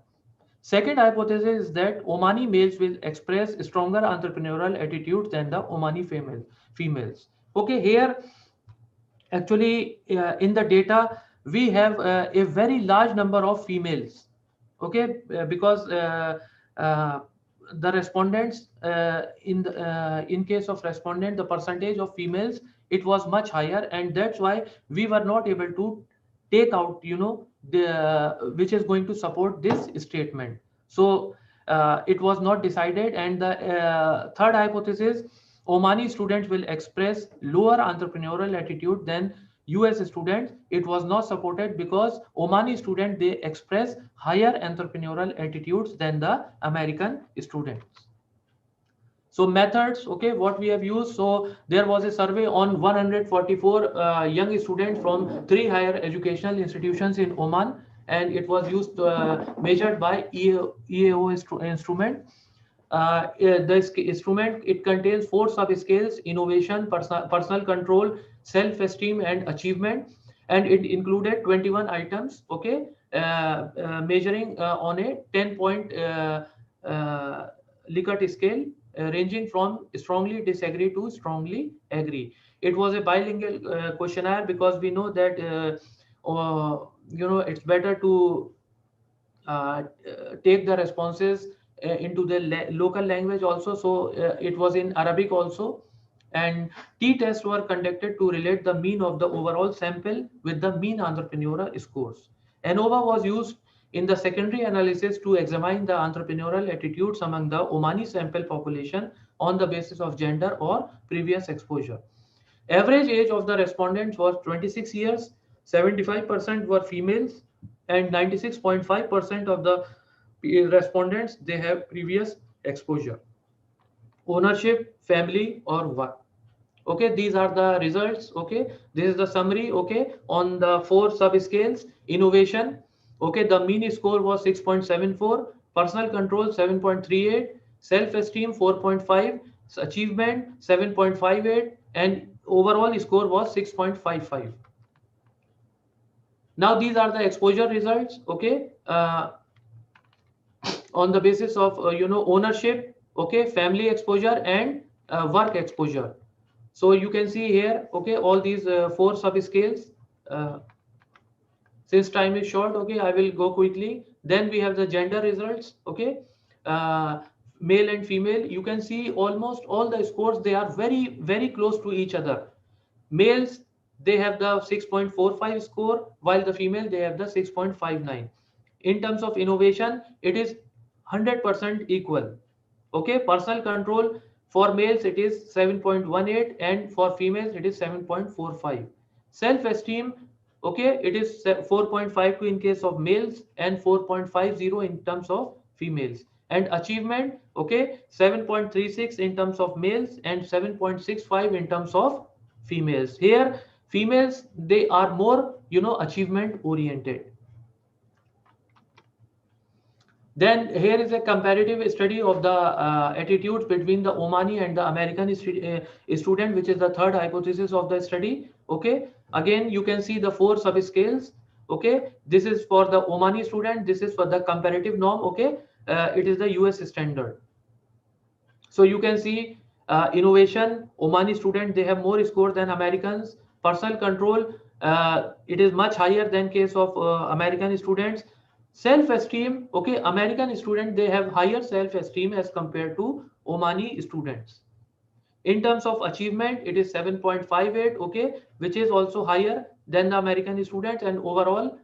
Speaker 15: Second hypothesis is that Omani males will express stronger entrepreneurial attitudes than the Omani females. Okay, here actually in the data we have a very large number of females. Okay, because the respondents in case of respondent, the percentage of females, it was much higher, and that's why we were not able to take out, you know, the which is going to support this statement. So it was not decided. And the third hypothesis, Omani students will express lower entrepreneurial attitude than US students. It was not supported because Omani students, they express higher entrepreneurial attitudes than the American students. So methods, okay, what we have used. So there was a survey on 144 young students from 3 higher educational institutions in Oman, and it was used measured by EAO instrument. The instrument, it contains 4 sub-scales: innovation, personal control, self-esteem, and achievement. And it included 21 items, okay, measuring on a 10-point Likert scale, ranging from strongly disagree to strongly agree. It was a bilingual questionnaire because we know that you know, it's better to take the responses into the local language also. So it was in Arabic also. And t-tests were conducted to relate the mean of the overall sample with the mean entrepreneurial scores. ANOVA was used in the secondary analysis to examine the entrepreneurial attitudes among the Omani sample population on the basis of gender or previous exposure. Average age of the respondents was 26 years, 75% were females, and 96.5% of the respondents, they have previous exposure. Ownership, family, or work. Okay, these are the results. Okay, this is the summary. Okay, on the 4 subscales: innovation, okay, the mean score was 6.74, personal control 7.38, self-esteem 4.5, achievement 7.58, and overall score was 6.55. Now these are the exposure results. Okay, on the basis of you know, ownership, okay, family exposure, and work exposure. So you can see here, okay, all these 4 subscales. Since time is short, okay, I will go quickly. Then we have the gender results. Okay, male and female. You can see almost all the scores, they are very, very close to each other. Males, they have the 6.45 score, while the female, they have the 6.59. In terms of innovation, it is 100% equal. Okay, personal control, for males it is 7.18, and for females it is 7.45. Self-esteem, okay, it is 4.52 in case of males and 4.50 in terms of females. And achievement, okay, 7.36 in terms of males and 7.65 in terms of females. Here females, they are more, you know, achievement oriented. Then here is a comparative study of the attitudes between the Omani and the American student, which is the third hypothesis of the study. Okay, again you can see the 4 subscales. Okay, this is for the Omani student, this is for the comparative norm. Okay, it is the US standard. So you can see innovation, Omani student, they have more score than Americans. Personal control, it is much higher than case of American students. Self-esteem, okay, American student, they have higher self-esteem as compared to Omani students. In terms of achievement, it is 7.58, okay, which is also higher than the American students, and overall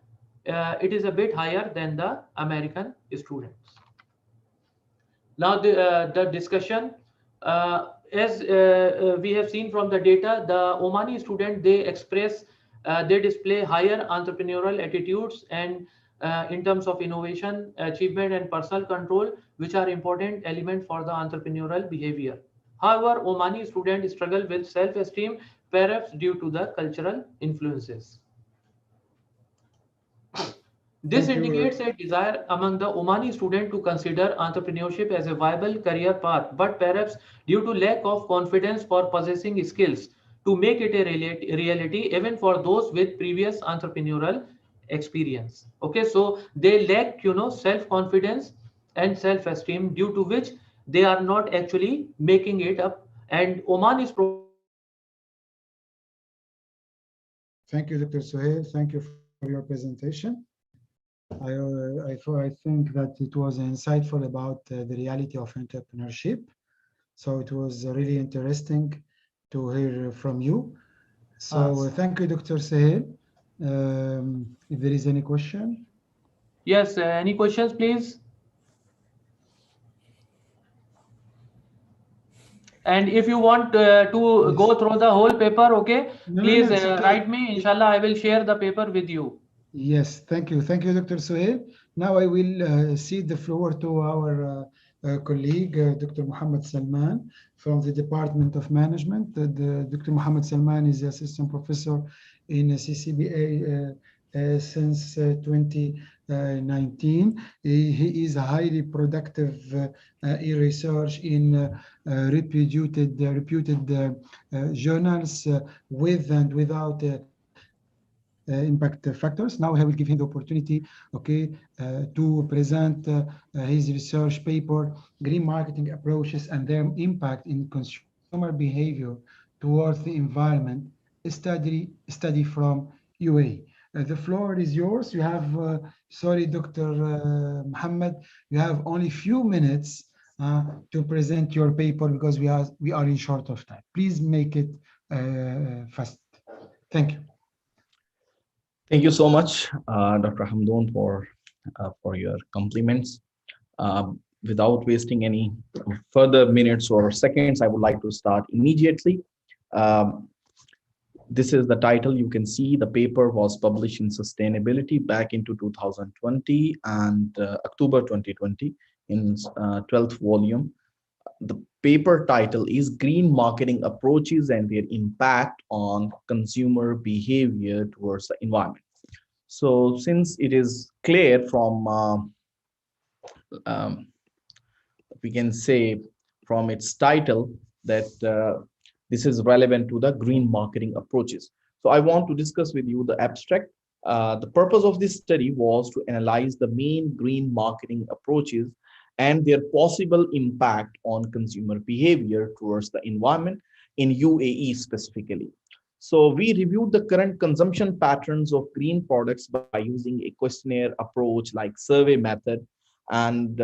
Speaker 15: it is a bit higher than the American students. Now the discussion, as we have seen from the data, the Omani student, they express, they display higher entrepreneurial attitudes, and in terms of innovation, achievement, and personal control, which are important elements for the entrepreneurial behavior. However, Omani students struggle with self-esteem, perhaps due to the cultural influences. This indicates a desire among the Omani student to consider entrepreneurship as a viable career path, but perhaps due to lack of confidence for possessing skills to make it a reality even for those with previous entrepreneurial experience. Okay, so they lack, you know, self-confidence and self-esteem, due to which they are not actually making it up, and Oman is
Speaker 8: Thank you, Dr. Suhail. Thank you for your presentation. I think that it was insightful about the reality of entrepreneurship. So it was really interesting to hear from you. So thank you, Dr. Suhail. If there is any question.
Speaker 15: Yes, any questions, please? And if you want to go through the whole paper, okay, please write me. Inshallah, I will share the paper with you.
Speaker 8: Yes, thank you. Thank you, Dr. Suhail. Now I will cede the floor to our colleague, Dr. Muhammad Salman from the Department of Management. Dr. Muhammad Salman is the assistant professor in CCBA since 2019. He is highly productive in research in reputed journals with and without impact factors. Now I will give him the opportunity, okay, to present his research paper, Green Marketing Approaches and Their Impact in Consumer Behavior Towards the Environment, a study from UAE. The floor is yours. You have, sorry, Dr. Muhammad, you have only few minutes to present your paper because we are in short of time. Please make it fast. Thank you.
Speaker 16: Thank you so much, Dr. Hamdoun, for your compliments. Without wasting any further minutes or seconds, I would like to start immediately. This is the title. You can see the paper was published in Sustainability back into 2020 and October 2020 in 12th volume. The paper title is Green Marketing Approaches and Their Impact on Consumer Behavior Towards the Environment. So since it is clear from, we can say from its title that this is relevant to the green marketing approaches. So I want to discuss with you the abstract. The purpose of this study was to analyze the main green marketing approaches and their possible impact on consumer behavior towards the environment in UAE specifically. So we reviewed the current consumption patterns of green products by using a questionnaire approach like survey method and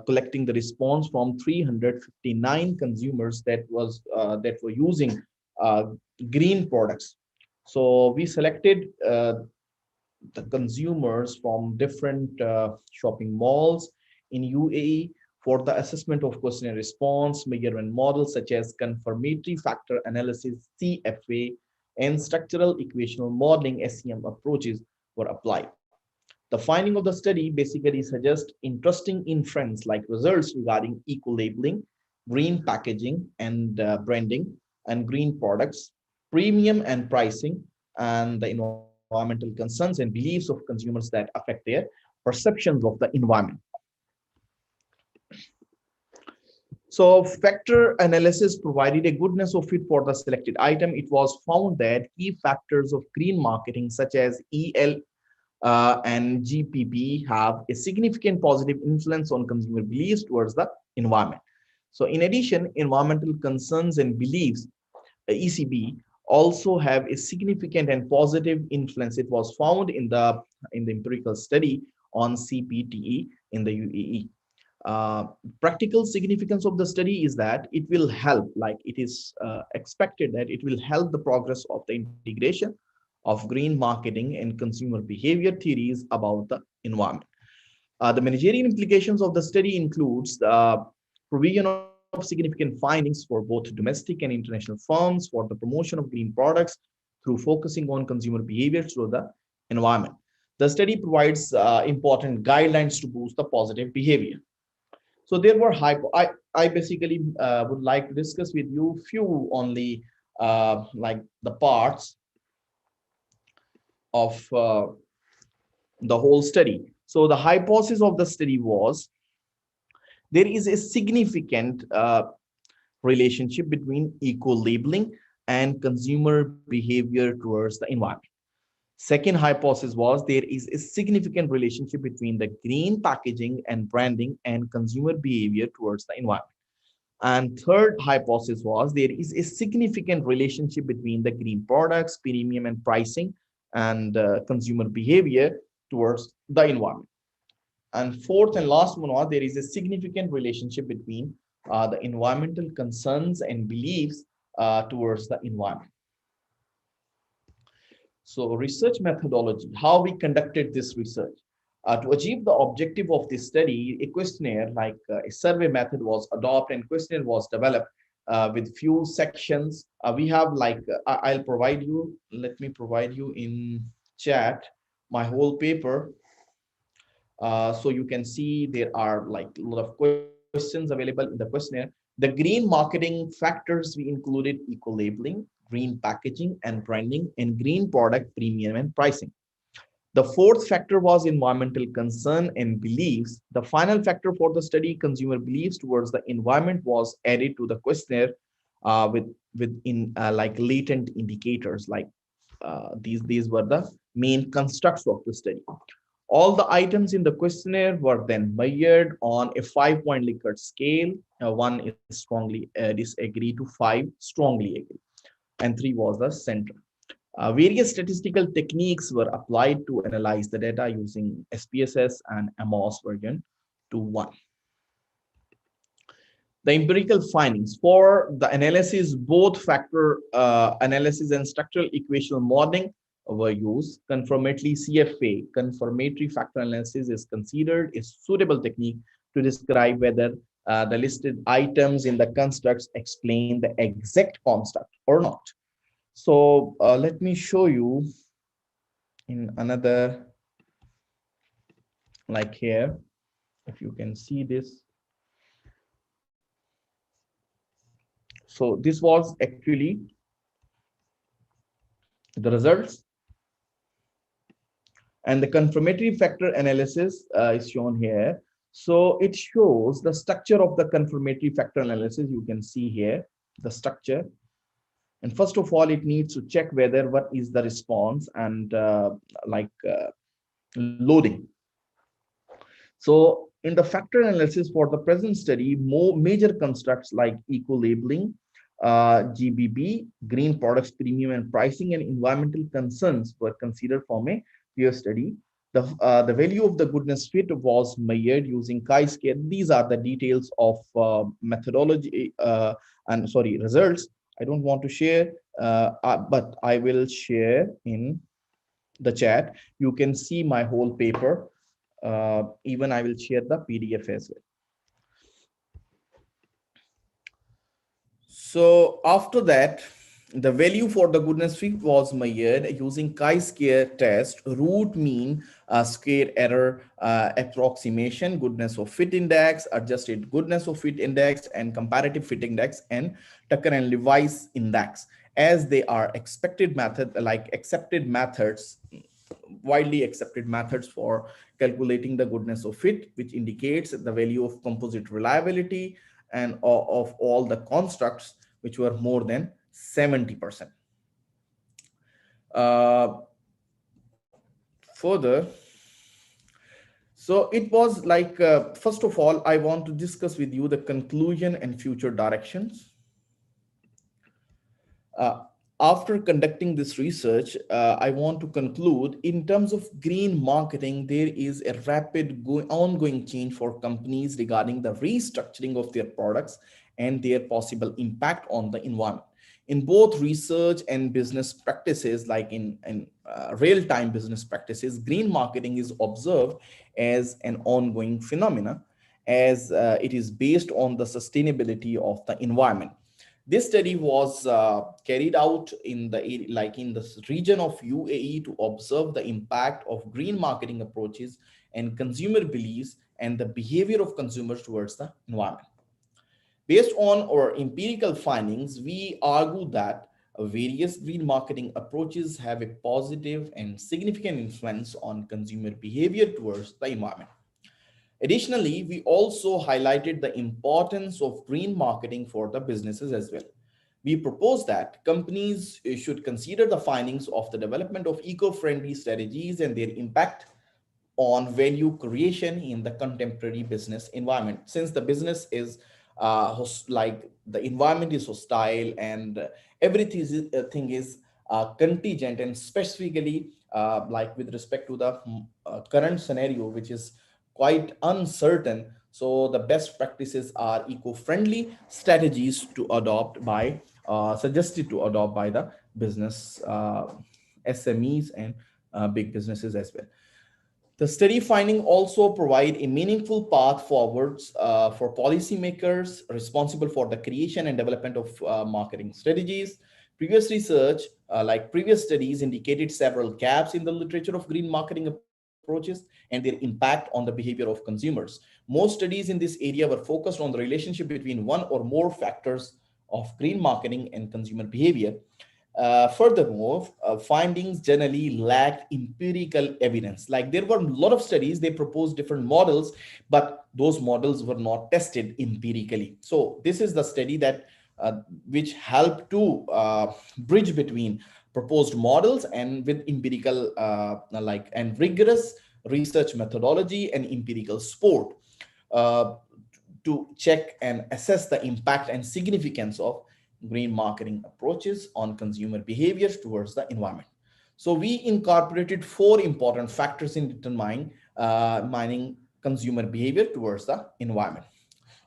Speaker 16: collecting the response from 359 consumers that were using green products. So we selected the consumers from different shopping malls in UAE for the assessment of questionnaire response. Measurement models such as confirmatory factor analysis, CFA, and structural equational modeling, SEM approaches were applied. The finding of the study basically suggests interesting inference like results regarding eco-labeling, green packaging and branding, and green products, premium and pricing, and the environmental concerns and beliefs of consumers that affect their perceptions of the environment. So factor analysis provided a goodness of fit for the selected item. It was found that key factors of green marketing such as EL and GPP have a significant positive influence on consumer beliefs towards the environment. So in addition, environmental concerns and beliefs, ECB, also have a significant and positive influence. It was found in the empirical study on CPTE in the UAE. Practical significance of the study is that it will help, like it is expected that it will help the progress of the integration of green marketing and consumer behavior theories about the environment. The managerial implications of the study includes the provision of significant findings for both domestic and international firms for the promotion of green products through focusing on consumer behavior through the environment. The study provides important guidelines to boost the positive behavior. So there were I basically would like to discuss with you few only like the parts of the whole study. So the hypothesis of the study was there is a significant relationship between eco-labeling and consumer behavior towards the environment. Second hypothesis was there is a significant relationship between the green packaging and branding and consumer behavior towards the environment. And third hypothesis was there is a significant relationship between the green products, premium and pricing, and consumer behavior towards the environment. And fourth and last one was there is a significant relationship between the environmental concerns and beliefs towards the environment. So research methodology, how we conducted this research. To achieve the objective of this study, a questionnaire like a survey method was adopted and questionnaire was developed with few sections. We have like, I'll provide you, let me provide you in chat my whole paper. So you can see there are like a lot of questions available in the questionnaire. The green marketing factors we included eco-labeling, green packaging and branding, and green product premium and pricing. The fourth factor was environmental concern and beliefs. The final factor for the study, consumer beliefs towards the environment, was added to the questionnaire like latent indicators. Like these were the main constructs of the study. All the items in the questionnaire were then measured on a 5-point Likert scale. 1 is strongly disagree to 5 strongly agree, and 3 was the center. Various statistical techniques were applied to analyze the data using SPSS and AMOS version 2.1. The empirical findings for the analysis, both factor analysis and structural equational modeling were used. Confirmatory CFA, confirmatory factor analysis, is considered a suitable technique to describe whether the listed items in the constructs explain the exact construct or not. So let me show you in another, like here, if you can see this. So this was actually the results, and the confirmatory factor analysis is shown here. So it shows the structure of the confirmatory factor analysis. You can see here the structure. And first of all, it needs to check whether what is the response and loading. So in the factor analysis for the present study, more major constructs like eco-labeling, GBB, green products premium and pricing, and environmental concerns were considered from a peer study. The value of the goodness fit was measured using chi-square. These are the details of methodology and results. I don't want to share, but I will share in the chat. You can see my whole paper. Even I will share the PDF as well. So after that, the value for the goodness fit was measured using chi-square test, root mean square error approximation, goodness of fit index, adjusted goodness of fit index, and comparative fit index, and Tucker and Levi's index, as they are accepted methods, widely accepted methods for calculating the goodness of fit, which indicates the value of composite reliability and of all the constructs, which were more than 70%. Further, so it was like, first of all, I want to discuss with you the conclusion and future directions. After conducting this research, I want to conclude in terms of green marketing, there is a rapid ongoing change for companies regarding the restructuring of their products and their possible impact on the environment. In both research and business practices, like in real-time business practices, green marketing is observed as an ongoing phenomena, as it is based on the sustainability of the environment. This study was carried out in the region of UAE to observe the impact of green marketing approaches and consumer beliefs and the behavior of consumers towards the environment. Based on our empirical findings, we argue that various green marketing approaches have a positive and significant influence on consumer behavior towards the environment. Additionally, we also highlighted the importance of green marketing for the businesses as well. we propose that companies should consider the findings of the development of eco-friendly strategies and their impact on value creation in the contemporary business environment. Since the business is like the environment is hostile and everything is contingent, and specifically like with respect to the current scenario, which is quite uncertain. So the best practices are eco-friendly strategies to adopt by suggested to adopt by the business SMEs and big businesses as well. The study finding also provide a meaningful path forwards for policymakers responsible for the creation and development of marketing strategies. Previous research, like previous studies, indicated several gaps in the literature of green marketing approaches and their impact on the behavior of consumers. Most studies in this area were focused on the relationship between one or more factors of green marketing and consumer behavior. Furthermore, findings generally lacked empirical evidence. Like there were a lot of studies, they proposed different models, but those models were not tested empirically. So this is the study that which helped to bridge between proposed models and with empirical and rigorous research methodology and empirical support to check and assess the impact and significance of green marketing approaches on consumer behaviors towards the environment. So we incorporated 4 important factors in determining consumer behavior towards the environment.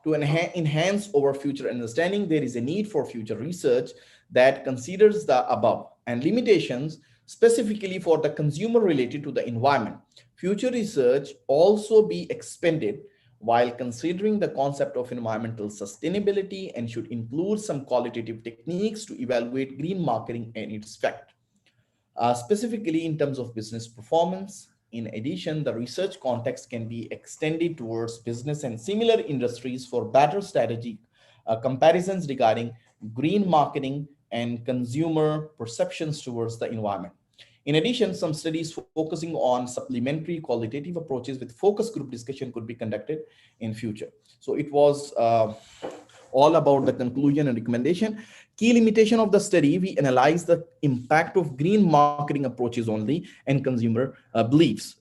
Speaker 16: To enhance our future understanding, there is a need for future research that considers the above and limitations specifically for the consumer related to the environment. Future research also be expanded while considering the concept of environmental sustainability and should include some qualitative techniques to evaluate green marketing and its effect, specifically in terms of business performance. In addition, the research context can be extended towards business and similar industries for better strategic comparisons regarding green marketing and consumer perceptions towards the environment. In addition, some studies focusing on supplementary qualitative approaches with focus group discussion could be conducted in future. So it was all about the conclusion and recommendation. Key limitation of the study, we analyzed the impact of green marketing approaches only and consumer beliefs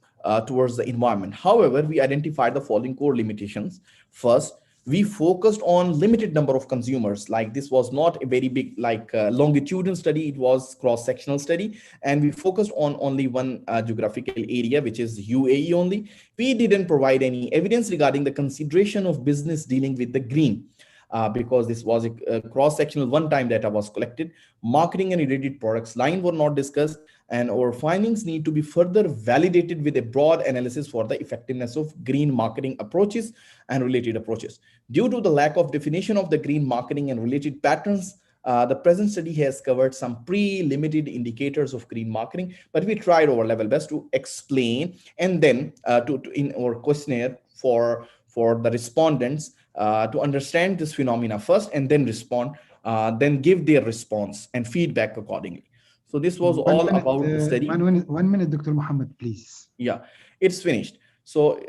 Speaker 16: towards the environment. However, we identified the following core limitations. First, we focused on limited number of consumers. Like this was not a very big longitudinal study, it was cross-sectional study, and we focused on only one geographical area, which is UAE only. We didn't provide any evidence regarding the consideration of business dealing with the green. Because this was a cross-sectional one-time data was collected. Marketing and related products line were not discussed, and our findings need to be further validated with a broad analysis for the effectiveness of green marketing approaches and related approaches. Due to the lack of definition of the green marketing and related patterns, the present study has covered some pre-limited indicators of green marketing, but we tried our level best to explain, and then in our questionnaire for the respondents to understand this phenomena first and then respond, then give their response and feedback accordingly. So this was all about the study.
Speaker 8: 1 minute, Dr. Muhammad, please.
Speaker 16: Yeah, it's finished. So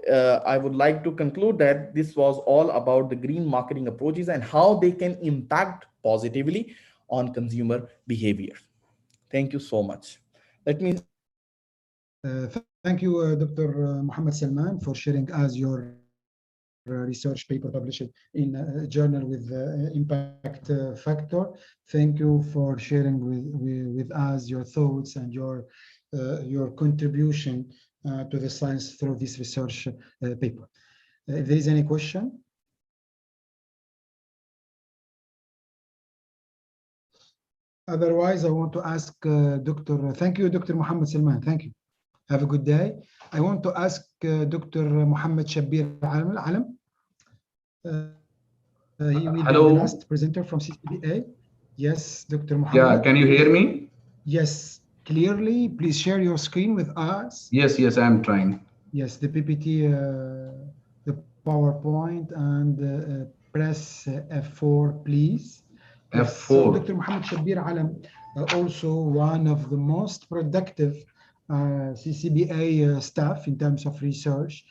Speaker 16: I would like to conclude that this was all about the green marketing approaches and how they can impact positively on consumer behavior. Thank you so much. Let me.
Speaker 8: Thank you, Dr. Muhammad Salman, for sharing as your research paper published in a journal with impact factor. Thank you for sharing with us your thoughts and your contribution to the science through this research paper. If there is any question. Otherwise, I want to ask thank you, Dr. Muhammad Salman. Thank you. Have a good day. I want to ask Dr. Muhammad Shabbir Alam. He will be the last presenter from CCBA. Yes, Dr. Muhammad.
Speaker 17: Yeah, can you hear me?
Speaker 8: Yes, clearly. Please share your screen with us.
Speaker 17: Yes, I'm trying.
Speaker 8: Yes, the PPT, the PowerPoint, and press F4, please. Yes.
Speaker 17: F4.
Speaker 8: So Dr. Muhammad Shabbir Alam, also one of the most productive CCBA staff in terms of research.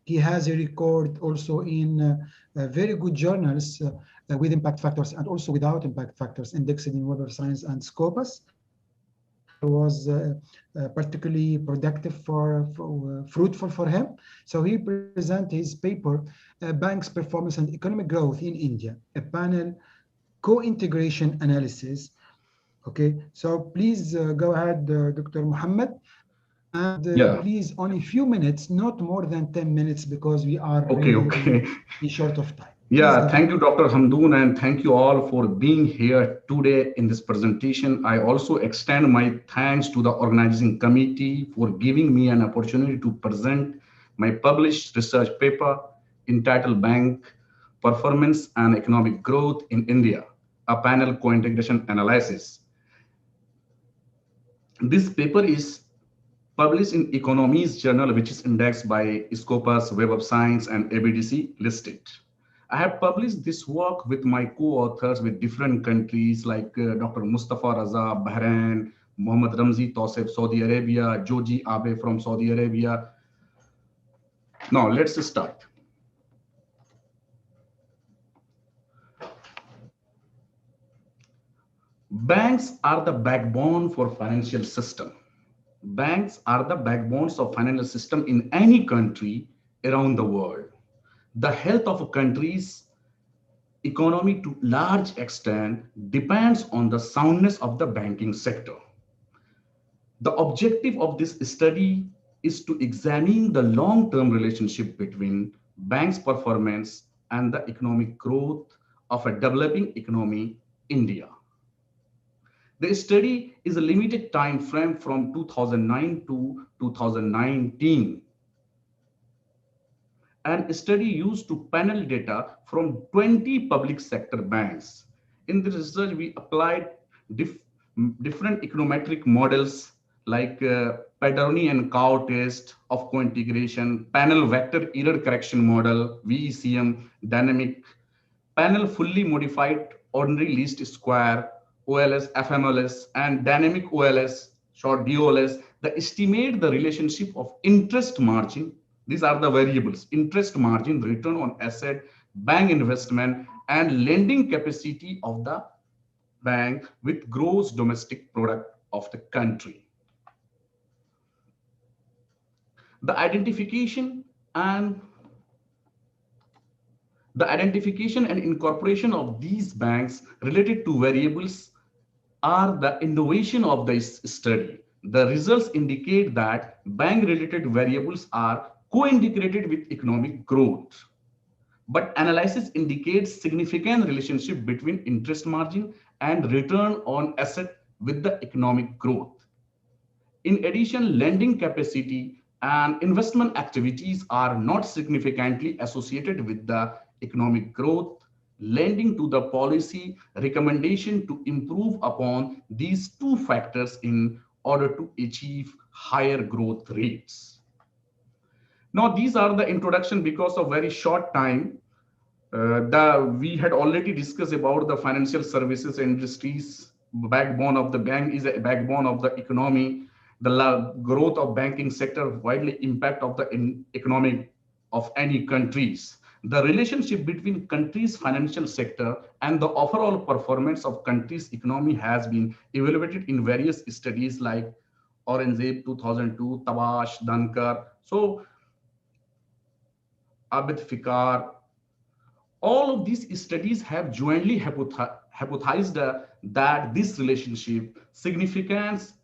Speaker 8: He has a record also in very good journals with impact factors and also without impact factors indexed in Web of Science and Scopus. Was particularly productive fruitful for him. So he presented his paper, Banks' Performance and Economic Growth in India, a panel co-integration analysis. Okay, so please go ahead, Dr. Muhammad. And please, only a few minutes, not more than 10 minutes, because we are really short of time.
Speaker 17: Yeah, thank you, Dr. Hamdoun, and thank you all for being here today in this presentation. I also extend my thanks to the organizing committee for giving me an opportunity to present my published research paper entitled Bank Performance and Economic Growth in India, a panel co-integration analysis. This paper is published in Economies Journal, which is indexed by Scopus, Web of Science, and ABDC listed. I have published this work with my co-authors with different countries like Dr. Mustafa Raza, Bahrain, Mohammad Ramzi Tosef, Saudi Arabia, Joji Abe from Saudi Arabia. Now, let's start. Banks are the backbone for financial system. Banks are the backbones of financial system in any country around the world. The health of a country's economy to large extent depends on the soundness of the banking sector. The objective of this study is to examine the long-term relationship between banks' performance and the economic growth of a developing economy, India. The study is a limited time frame from 2009 to 2019. And study used to panel data from 20 public sector banks. In the research, we applied different econometric models like Padroni and Cow test of co-integration, panel vector error correction model, VECM, dynamic, panel fully modified ordinary least square, OLS, FMLS, and dynamic OLS, short DOLS, that estimate the relationship of interest margin. These are the variables: interest margin, return on asset, bank investment, and lending capacity of the bank with gross domestic product of the country. The identification and incorporation of these banks related to variables are the innovation of this study. The results indicate that bank-related variables are co-integrated with economic growth. But analysis indicates significant relationship between interest margin and return on asset with the economic growth. In addition, lending capacity and investment activities are not significantly associated with the economic growth, lending to the policy recommendation to improve upon these two factors in order to achieve higher growth rates. Now, these are the introduction because of very short time. We had already discussed about the financial services industries. Backbone of the bank is a backbone of the economy. The growth of banking sector widely impact of the economic of any countries. The relationship between countries' financial sector and the overall performance of countries' economy has been evaluated in various studies like Aurangzeb 2002, Tabash, Dankar, so Abid Fikar. All of these studies have jointly hypothesized that this relationship significance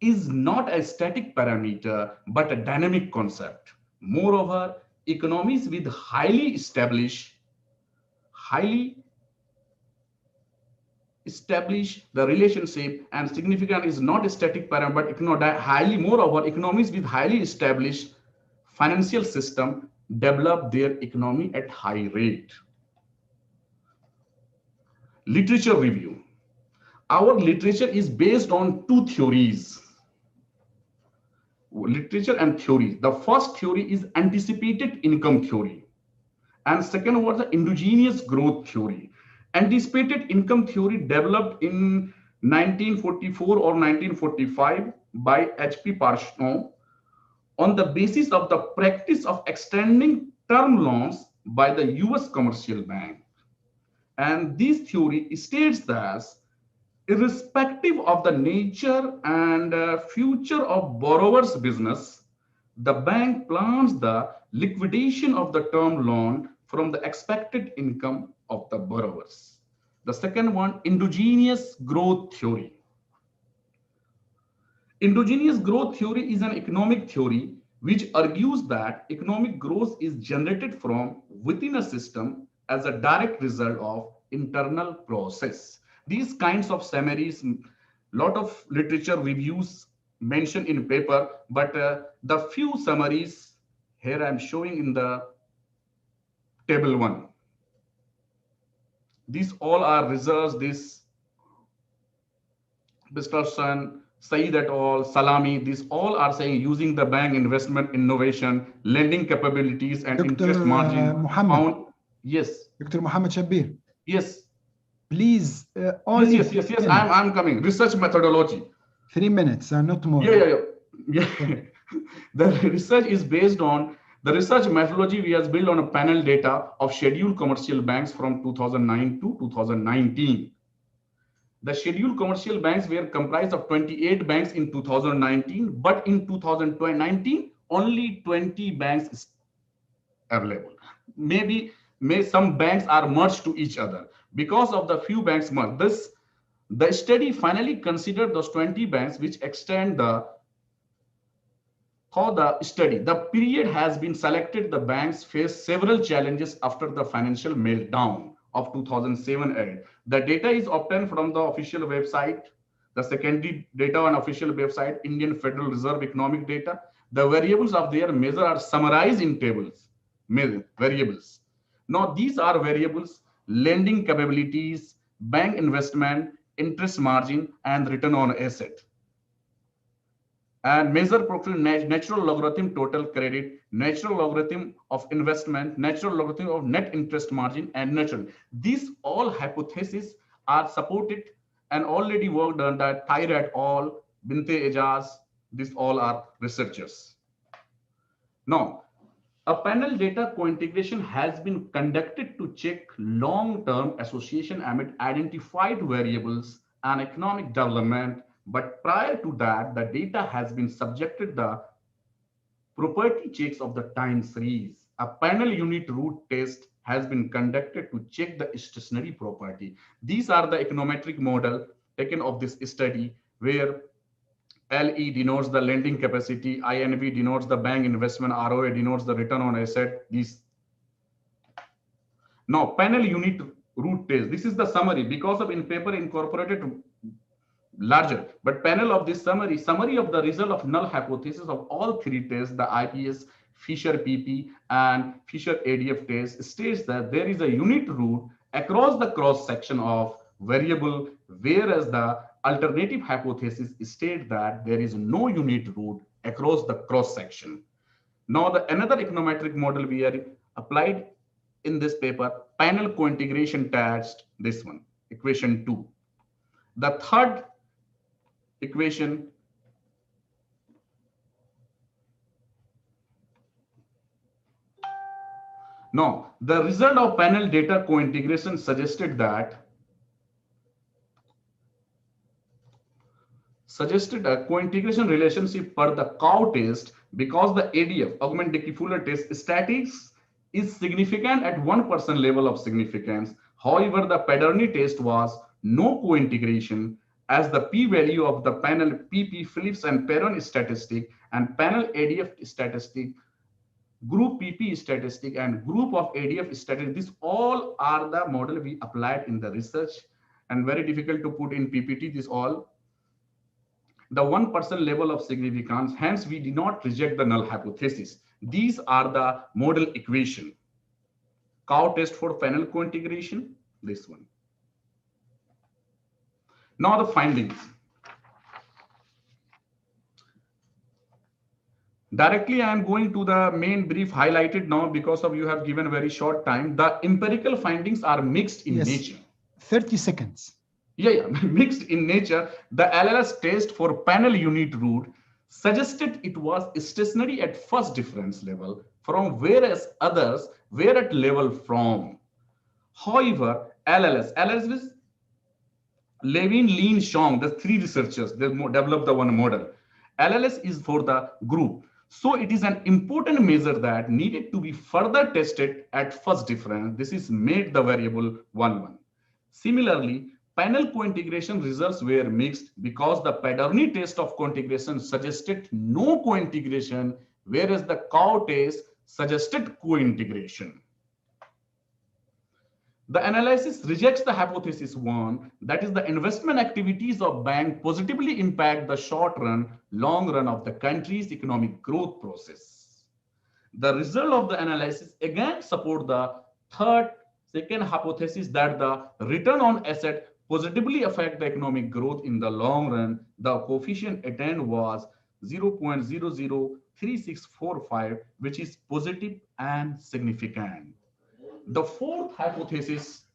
Speaker 17: is not a static parameter, but a dynamic concept. Moreover, economies with highly established the relationship and significant is not a static parameter, but moreover, economies with highly established financial system develop their economy at high rate. Literature review. Our literature is based on two theories. Literature and theories. The first theory is anticipated income theory, and second was the endogenous growth theory. Anticipated income theory developed in 1944 or 1945 by H.P. Parsnow on the basis of the practice of extending term loans by the US commercial bank. And this theory states that irrespective of the nature and future of borrower's business, the bank plans the liquidation of the term loan from the expected income of the borrowers. The second one, endogenous growth theory. Endogenous growth theory is an economic theory which argues that economic growth is generated from within a system as a direct result of internal process. These kinds of summaries, lot of literature reviews mentioned in paper, but the few summaries here I'm showing in the table 1. These all are results. This Bistarson, Saeed et al., Salami, these all are saying using the bank investment, innovation, lending capabilities, and interest margin found. Yes.
Speaker 8: Dr. Mohammed Shabir.
Speaker 17: Yes.
Speaker 8: Please, only
Speaker 17: yes. I'm coming. Research methodology.
Speaker 8: 3 minutes, not more.
Speaker 17: Yeah. The research is based on the research methodology we has built on a panel data of scheduled commercial banks from 2009 to 2019. The scheduled commercial banks were comprised of 28 banks in 2019, but in 2019, only 20 banks is available. Maybe some banks are merged to each other. Because of the few banks merged, the study finally considered those 20 banks which extend the study. The period has been selected. The banks faced several challenges after the financial meltdown of 2007-8. The data is obtained from the official website, the secondary data on official website, Indian Federal Reserve economic data. The variables of their measure are summarized in tables, variables. Now, these are variables: lending capabilities, bank investment, interest margin, and return on asset. And measure natural logarithm total credit, natural logarithm of investment, natural logarithm of net interest margin, and natural. These all hypotheses are supported and already worked on that Tyre et al., Binte Ejaz. These all are researchers. Now, a panel data co-integration has been conducted to check long-term association amid identified variables and economic development. But prior to that, the data has been subjected to the property checks of the time series. A panel unit root test has been conducted to check the stationary property. These are the econometric model taken of this study, where LE denotes the lending capacity, INV denotes the bank investment, ROA denotes the return on asset. Now, panel unit root test. This is the summary. Because of in paper incorporated larger, but panel of this summary of the result of null hypothesis of all 3 tests, the IPS, Fisher PP, and Fisher ADF test, states that there is a unit root across the cross section of variable, whereas the alternative hypothesis states that there is no unit root across the cross section. Now, another econometric model we are applied in this paper, panel co-integration test, this one, equation 2. The third equation, now the result of panel data co-integration suggested a co-integration relationship per the cow test, because the ADF, augment Dickey-Fuller test, statistics is significant at 1% level of significance. However, the Paderney test was no co-integration, as the p-value of the panel PP Phillips and Perron statistic and panel ADF statistic, group PP statistic and group of ADF statistic, these all are the model we applied in the research, and very difficult to put in PPT. This all the 1% level of significance. Hence, we did not reject the null hypothesis. These are the model equation. Cow test for panel co-integration, this one. Now the findings. Directly, I am going to the main brief highlighted now because of you have given a very short time. The empirical findings are mixed in nature.
Speaker 8: 30 seconds.
Speaker 17: Yeah, mixed in nature. The LLS test for panel unit root suggested it was stationary at first difference level, from whereas others were at level from. However, LLS. LLS is Levin, Lean, Xiong, the three researchers, they developed the one model. LLS is for the group. So it is an important measure that needed to be further tested at first difference. This is made the variable 1, 1. Similarly, panel co-integration results were mixed because the Padorni test of co-integration suggested no co-integration, whereas the cow test suggested co-integration. The analysis rejects the hypothesis 1, that is the investment activities of bank positively impact the short run, long run of the country's economic growth process. The result of the analysis again support the second hypothesis that the return on asset positively affect the economic growth in the long run. The coefficient attained was 0.003645, which is positive and significant. The fourth hypothesis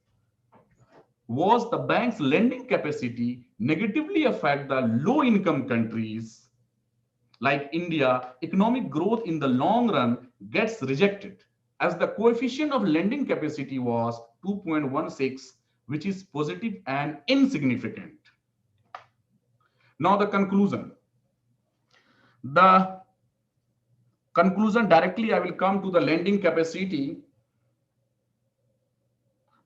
Speaker 17: was the bank's lending capacity negatively affect the low-income countries like India. Economic growth in the long run gets rejected as the coefficient of lending capacity was 2.16, which is positive and insignificant. Now the conclusion. The conclusion directly I will come to the lending capacity.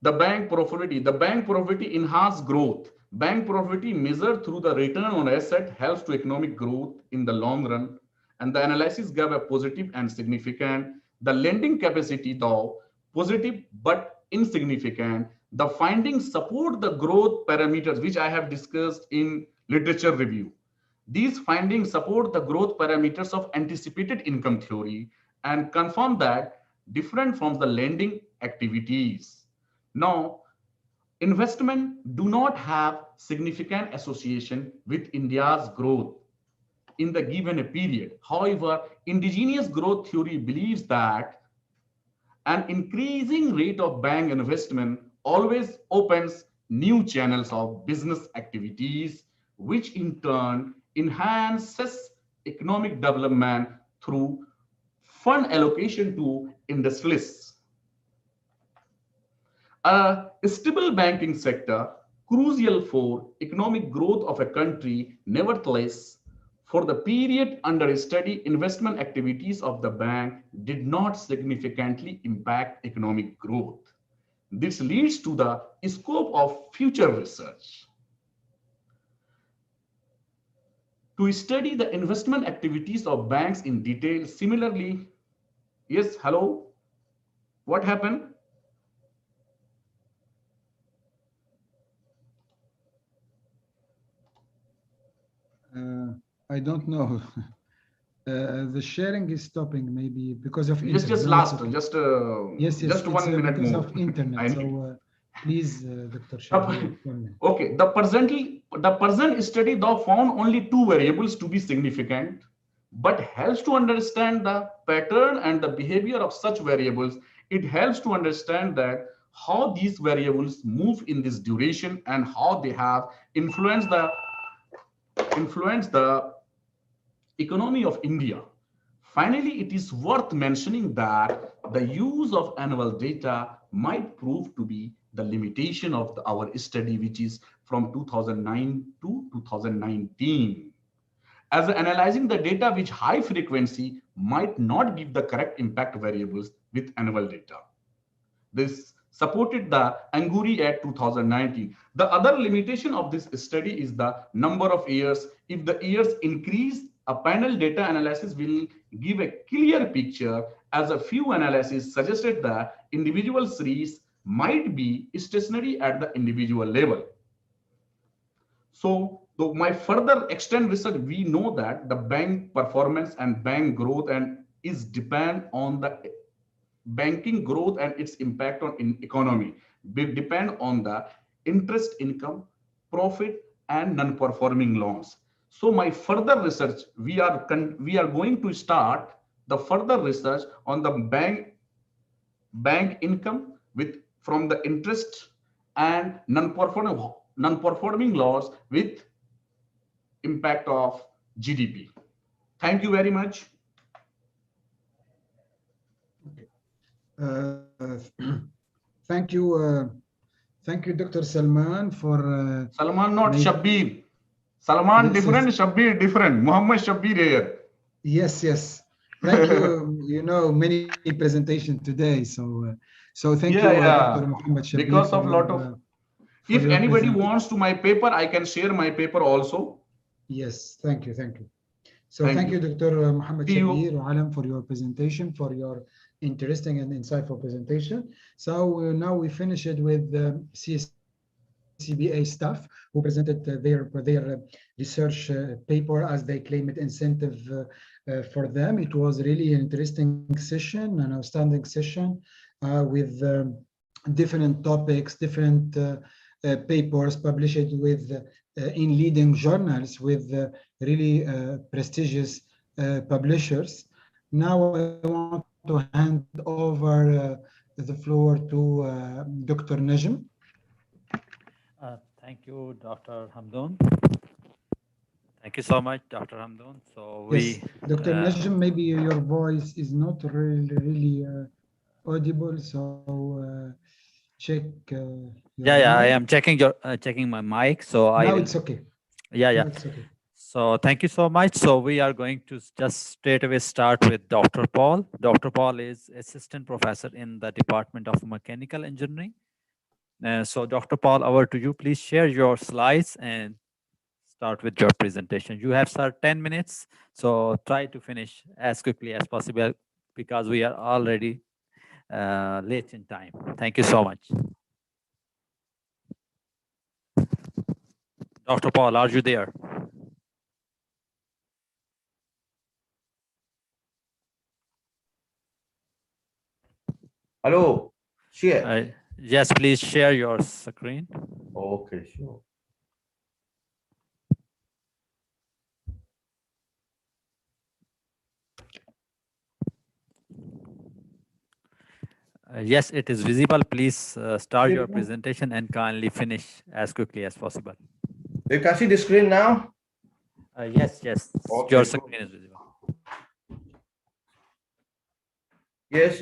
Speaker 17: The bank profitability enhance growth. Bank profitability measured through the return on asset helps to economic growth in the long run. And the analysis gave a positive and significant. The lending capacity though positive but insignificant. The findings support the growth parameters which I have discussed in literature review. These findings support the growth parameters of anticipated income theory and confirm that different from the lending activities. Now, investment do not have significant association with India's growth in the given period. However, indigenous growth theory believes that an increasing rate of bank investment always opens new channels of business activities, which in turn enhances economic development through fund allocation to industrialists. A stable banking sector, crucial for economic growth of a country. Nevertheless, for the period under study, investment activities of the bank did not significantly impact economic growth. This leads to the scope of future research. To study the investment activities of banks in detail, similarly, yes, hello, what happened?
Speaker 8: I don't know. The sharing is stopping, maybe because of internet.
Speaker 17: Just 1 minute
Speaker 8: because
Speaker 17: more.
Speaker 8: Of internet. So please, Dr. Shah.
Speaker 17: Okay, the present study though found only 2 variables to be significant, but helps to understand the pattern and the behavior of such variables. It helps to understand that how these variables move in this duration and how they have influenced the economy of India. Finally, it is worth mentioning that the use of annual data might prove to be the limitation of our study, which is from 2009 to 2019. As analyzing the data with high frequency might not give the correct impact variables with annual data. This supported the Anguri at 2019. The other limitation of this study is the number of years. If the years increase, a panel data analysis will give a clear picture, as a few analyses suggested that individual series might be stationary at the individual level. So, my further extent research, we know that the bank performance and bank growth and is depend on the banking growth and its impact on economy. Depend on the interest income, profit, and non-performing loans. So my further research, we are going to start the further research on the bank income from the interest and non-performing loans with impact of GDP. Thank you very much.
Speaker 8: Thank you, Thank you, Dr. Salman, for
Speaker 17: Salman, not Shabbir. Salman
Speaker 8: yes,
Speaker 17: different,
Speaker 8: yes.
Speaker 17: Shabbir different. Muhammad Shabbir here.
Speaker 8: Yes, yes. Thank you. You know, many presentation today. So thank you, Dr. Muhammad Shabir,
Speaker 17: Because of lot of. If
Speaker 8: your
Speaker 17: anybody
Speaker 8: presentation.
Speaker 17: wants to my paper, I can share my paper also.
Speaker 8: Yes, thank you, thank you. So thank you, Dr. Muhammad Shabir Alam, for your presentation, for your interesting and insightful presentation. So now we finish it with CCBA staff who presented their research paper as they claim it incentive for them. It was really an interesting session, an outstanding session with different topics, different papers published with in leading journals with really prestigious publishers. Now I want to hand over the floor to Dr. Najm.
Speaker 6: Thank you, Dr. Hamdoun. Thank you so much, Dr. Hamdoun. So
Speaker 8: yes, Dr. Najm, maybe your voice is not really audible, so check.
Speaker 6: Yeah, I am checking your checking my mic. So
Speaker 8: now it's okay.
Speaker 6: Yeah.
Speaker 8: Now it's okay.
Speaker 6: So thank you so much. So we are going to just straight away start with Dr. Paul. Dr. Paul is assistant professor in the Department of Mechanical Engineering. So Dr. Paul, over to you. Please share your slides and start with your presentation. You have, sir, 10 minutes. So try to finish as quickly as possible because we are already late in time. Thank you so much. Dr. Paul, are you there?
Speaker 18: Hello, share.
Speaker 6: Yes, please share your screen.
Speaker 18: Okay, sure.
Speaker 6: Yes, it is visible. Please start your presentation and kindly finish as quickly as possible.
Speaker 18: You can see the screen now?
Speaker 6: Yes.
Speaker 18: Okay,
Speaker 6: your screen is visible.
Speaker 18: Yes,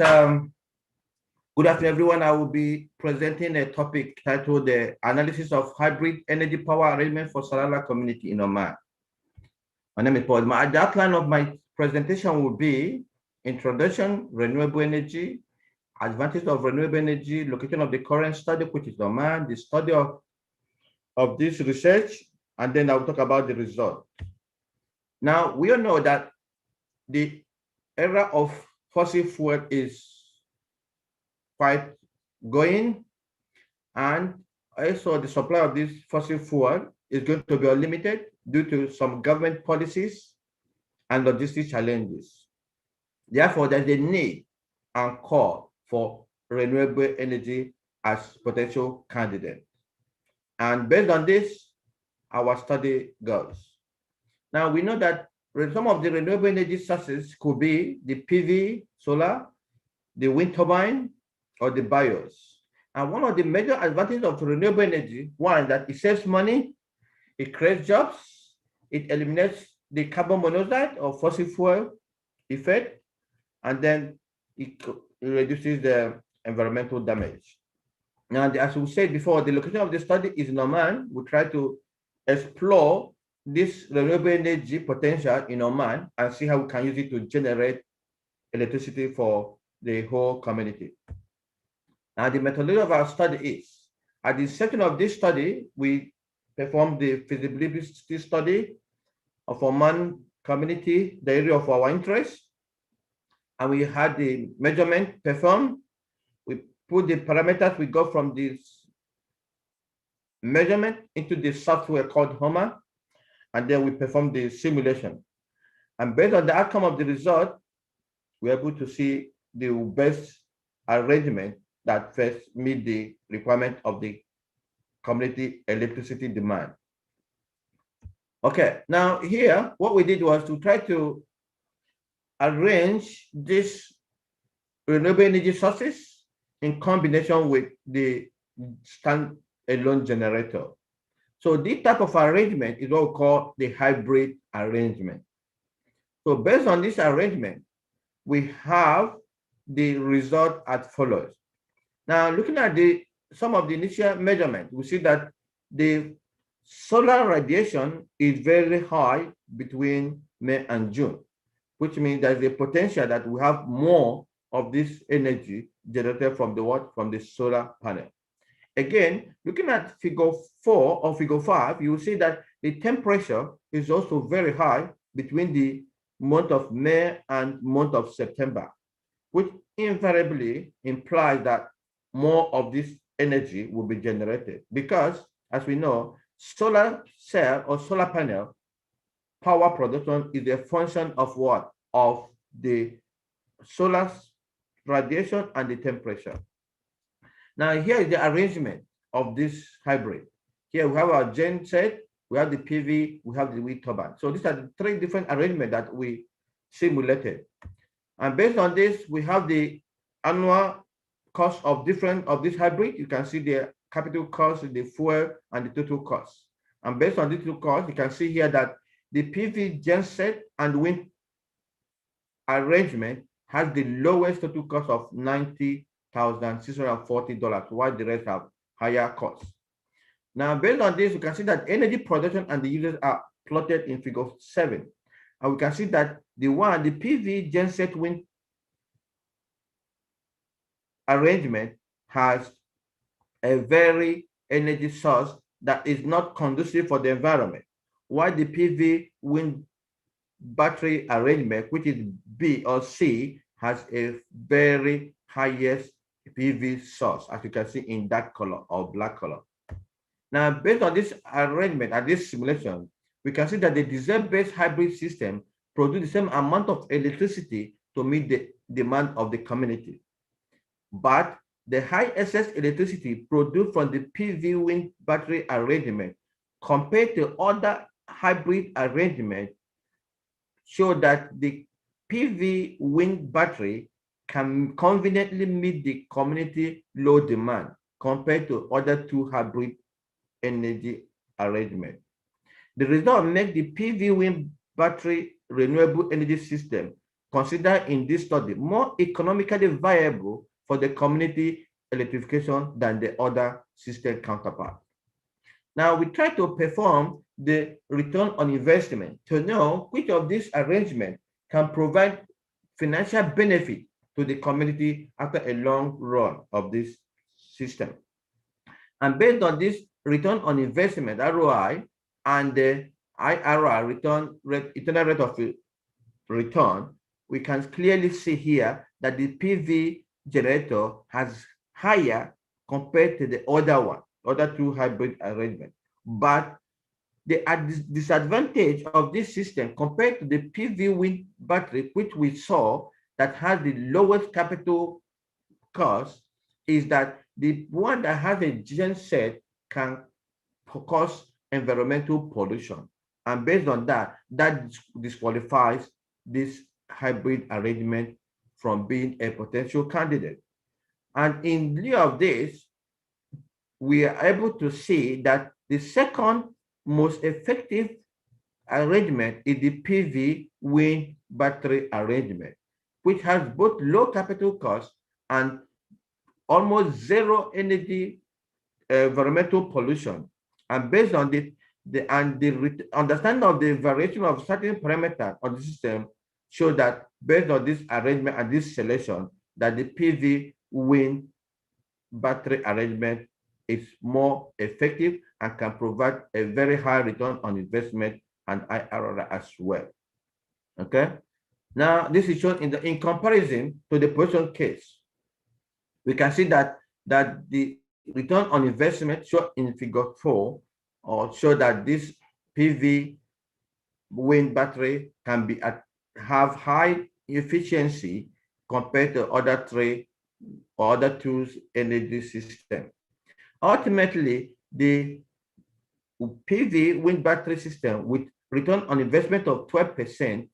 Speaker 18: good afternoon, everyone. I will be presenting a topic titled The Analysis of Hybrid Energy Power Arrangement for Salalah Community in Oman. My name is Paul. The outline of my presentation will be introduction, renewable energy, advantage of renewable energy, location of the current study, which is Oman, the study of this research, and then I'll talk about the result. Now, we all know that the era of fossil fuel is quite going, and also the supply of this fossil fuel is going to be unlimited due to some government policies and logistic challenges. Therefore, there's a need and call for renewable energy as potential candidate. And based on this, our study goes. Now, we know that some of the renewable energy sources could be the PV, solar, the wind turbine, or the bios. And one of the major advantages of renewable energy, one, that it saves money, it creates jobs, it eliminates the carbon monoxide or fossil fuel effect, and then it reduces the environmental damage. Now, as we said before, the location of the study is in Oman. We try to explore this renewable energy potential in Oman and see how we can use it to generate electricity for the whole community. Now, the methodology of our study is, at the section of this study, we performed the feasibility study of Oman community, the area of our interest, and we had the measurement performed. We put the parameters we got from this measurement into the software called HOMA, and then we performed the simulation. And based on the outcome of the result, we're able to see the best arrangement that first meet the requirement of the community electricity demand. Okay, now here, what we did was to try to arrange these renewable energy sources in combination with the standalone generator. So this type of arrangement is what we call the hybrid arrangement. So based on this arrangement, we have the result as follows. Now, looking at the some of the initial measurements, we see that the solar radiation is very high between May and June, which means there's a potential that we have more of this energy generated from the what? From the solar panel. Again, looking at figure 4 or figure 5, you will see that the temperature is also very high between the month of May and month of September, which invariably implies that more of this energy will be generated because, as we know, solar cell or solar panel power production is a function of what? Of the solar radiation and the temperature. Now, here is the arrangement of this hybrid. Here we have our gen set, we have the PV, we have the wind turbine. So these are the 3 different arrangements that we simulated. And based on this, we have the annual cost of different of this hybrid. You can see the capital cost, the fuel, and the total cost. And based on the total cost, you can see here that the PV genset and wind arrangement has the lowest total cost of $90,640, while the rest have higher costs. Now, based on this, we can see that energy production and the users are plotted in figure 7. And we can see that the PV genset wind arrangement has a very energy source that is not conducive for the environment, while the PV wind battery arrangement, which is B or C, has a very highest PV source, as you can see in that color or black color. Now, based on this arrangement and this simulation, we can see that the diesel-based hybrid system produces the same amount of electricity to meet the demand of the community. But the high excess electricity produced from the PV wind battery arrangement compared to other hybrid arrangements show that the PV wind battery can conveniently meet the community load demand compared to other 2 hybrid energy arrangements. The result makes the PV wind battery renewable energy system considered in this study more economically viable for the community electrification than the other system counterpart. Now, we try to perform the return on investment to know which of these arrangements can provide financial benefit to the community after a long run of this system. And based on this return on investment, ROI, and the IRR, internal rate of return, we can clearly see here that the PV generator has higher compared to the other 2 hybrid arrangements. But the disadvantage of this system compared to the PV wind battery, which we saw that has the lowest capital cost, is that the one that has a genset can cause environmental pollution. And based on that, that disqualifies this hybrid arrangement from being a potential candidate. And in lieu of this, we are able to see that the second most effective arrangement is the PV wind battery arrangement, which has both low capital cost and almost zero energy environmental pollution. And based on the understanding of the variation of certain parameters of the system, show that based on this arrangement and this selection, that the PV wind battery arrangement is more effective and can provide a very high return on investment and IRR as well. Okay. Now, this is shown in comparison to the position case. We can see that the return on investment shown in figure 4 or show that this PV wind battery can have high efficiency compared to other 3 or other 2 energy systems. Ultimately, the PV wind battery system with return on investment of 12%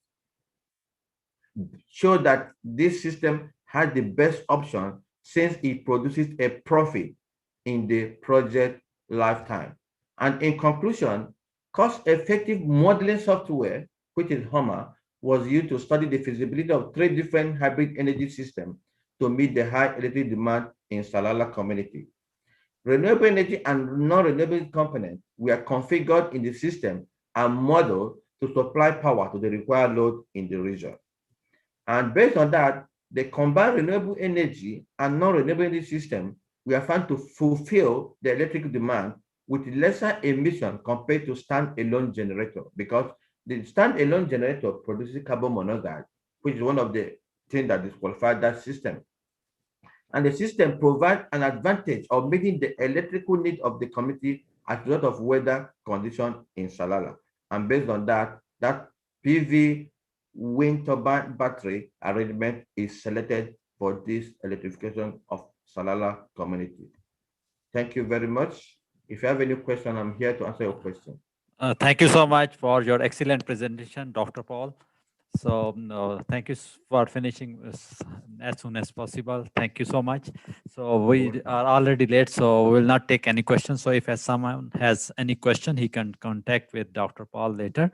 Speaker 18: show that this system has the best option since it produces a profit in the project lifetime. And in conclusion, cost-effective modeling software, which is HOMA, was used to study the feasibility of 3 different hybrid energy systems to meet the high electric demand in Salalah community. Renewable energy and non-renewable components were configured in the system and modeled to supply power to the required load in the region. And based on that, the combined renewable energy and non-renewable energy system were found to fulfill the electrical demand with lesser emission compared to standalone generator, because the standalone generator produces carbon monoxide, which is one of the things that disqualified that system. And the system provides an advantage of meeting the electrical need of the community as a result of weather condition in Salalah. And based on that, that PV wind turbine battery arrangement is selected for this electrification of Salalah community. Thank you very much. If you have any question, I'm here to answer your question.
Speaker 6: Thank you so much for your excellent presentation, Dr. Paul. So thank you for finishing as soon as possible. Thank you so much. So we are already late, so we will not take any questions. So if someone has any question, he can contact with Dr. Paul later.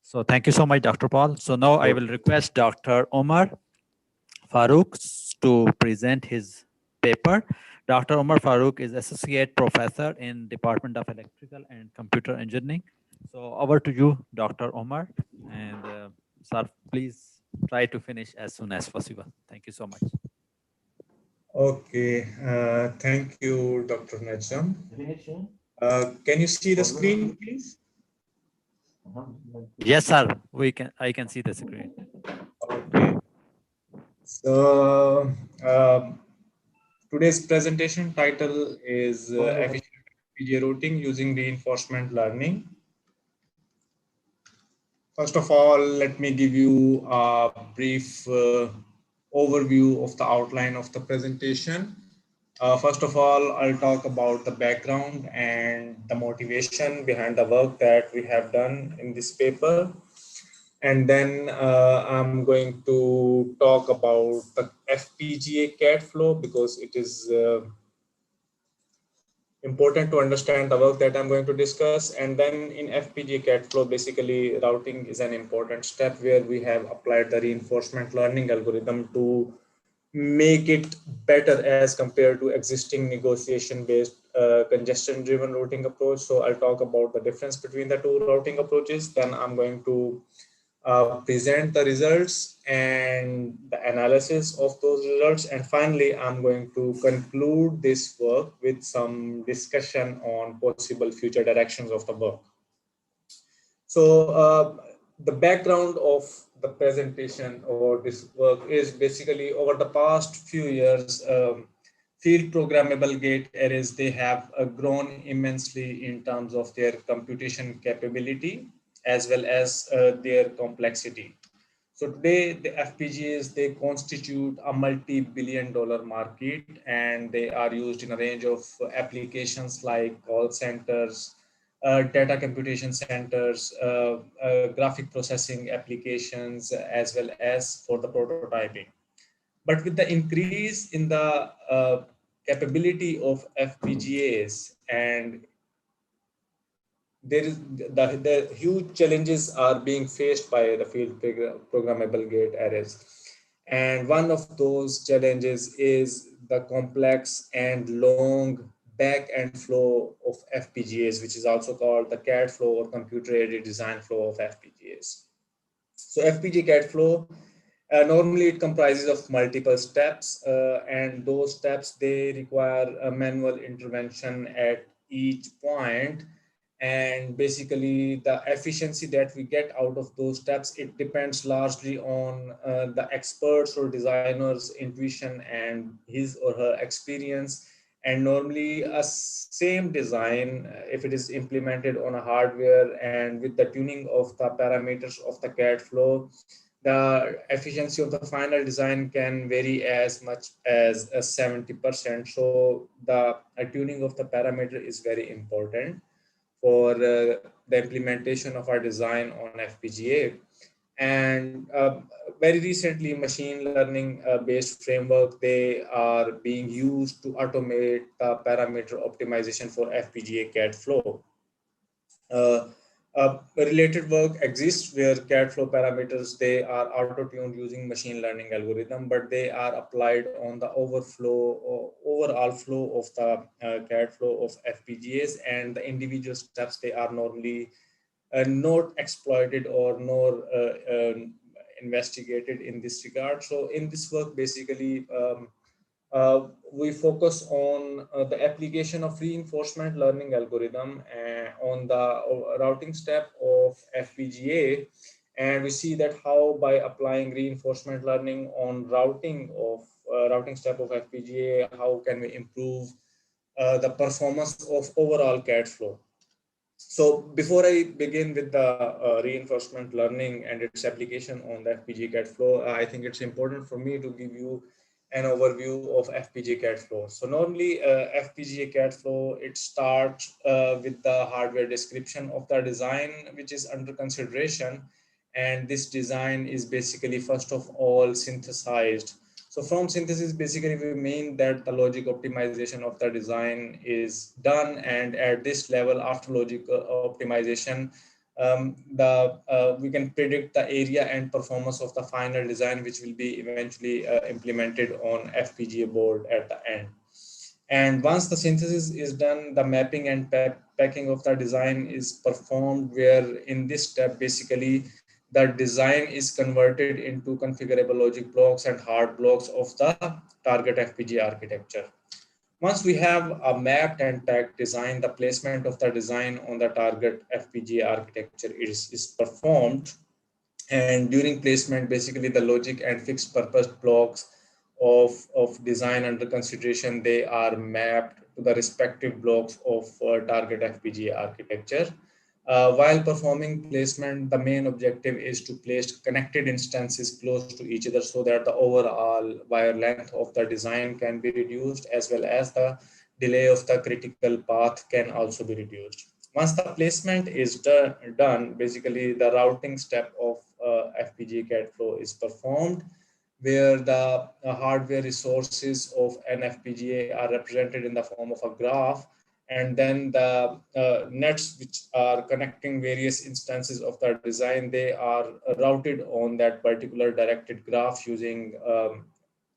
Speaker 6: So thank you so much, Dr. Paul. So now I will request Dr. Omar Farouk to present his paper. Dr. Omar Farouk is Associate Professor in Department of Electrical and Computer Engineering. So over to you, Dr. Omar. And sir, please try to finish as soon as possible. Thank you so much.
Speaker 1: Okay, thank you, Dr. Najam. Can you see the screen, please?
Speaker 6: Yes, sir. I can see the screen.
Speaker 1: Okay. So today's presentation title is Efficient FPGA Routing Using Reinforcement Learning. First of all, let me give you a brief overview of the outline of the presentation. First of all, I'll talk about the background and the motivation behind the work that we have done in this paper. And then I'm going to talk about the FPGA CAD flow, because it is important to understand the work that I'm going to discuss. And then in FPGA CAD flow, basically routing is an important step where we have applied the reinforcement learning algorithm to make it better as compared to existing negotiation-based congestion-driven routing approach. So I'll talk about the difference between the two routing approaches. Then I'm going to present the results and the analysis of those results. And finally, I'm going to conclude this work with some discussion on possible future directions of the work. So the background of the presentation or this work is basically over the past few years, field programmable gate arrays, they have grown immensely in terms of their computation capability as well as their complexity. So today the FPGAs, they constitute a multi-billion-dollar market, and they are used in a range of applications like call centers, data computation centers, graphic processing applications, as well as for the prototyping. But with the increase in the capability of FPGAs, and there is the huge challenges are being faced by the field programmable gate arrays. And one of those challenges is the complex and long back end flow of FPGAs, which is also called the CAD flow or computer aided design flow of FPGAs. So FPGA CAD flow, normally it comprises of multiple steps, and those steps, they require a manual intervention at each point. And basically the efficiency that we get out of those steps, it depends largely on the experts or designers' intuition and his or her experience. And normally a same design, if it is implemented on a hardware and with the tuning of the parameters of the CAD flow, the efficiency of the final design can vary as much as 70%. So the tuning of the parameter is very important for the implementation of our design on FPGA. And very recently, machine learning based framework, they are being used to automate the parameter optimization for FPGA CAD flow. Related work exists where CAD flow parameters, they are auto-tuned using machine learning algorithm, but they are applied on the overall flow of the CAD flow of FPGAs, and the individual steps, they are normally not exploited or nor investigated in this regard. So in this work, basically, we focus on the application of reinforcement learning algorithm on the routing step of FPGA. And we see that how by applying reinforcement learning on routing step of FPGA, how can we improve the performance of overall CAD flow. So before I begin with the reinforcement learning and its application on the FPGA CAD flow, I think it's important for me to give you an overview of FPGA CAD flow. So normally FPGA CAD flow, it starts with the hardware description of the design, which is under consideration. And this design is basically first of all synthesized. So from synthesis, basically we mean that the logic optimization of the design is done. And at this level, after logic optimization, we can predict the area and performance of the final design, which will be eventually implemented on FPGA board at the end. And once the synthesis is done, the mapping and packing of the design is performed, where in this step, basically, the design is converted into configurable logic blocks and hard blocks of the target FPGA architecture. Once we have a mapped and packed design, the placement of the design on the target FPGA architecture is performed. And during placement, basically the logic and fixed purpose blocks of design under consideration, they are mapped to the respective blocks of target FPGA architecture. While performing placement, the main objective is to place connected instances close to each other so that the overall wire length of the design can be reduced, as well as the delay of the critical path can also be reduced. Once the placement is done, basically the routing step of FPGA CAD flow is performed, where the hardware resources of an FPGA are represented in the form of a graph, and then the nets which are connecting various instances of the design, they are routed on that particular directed graph using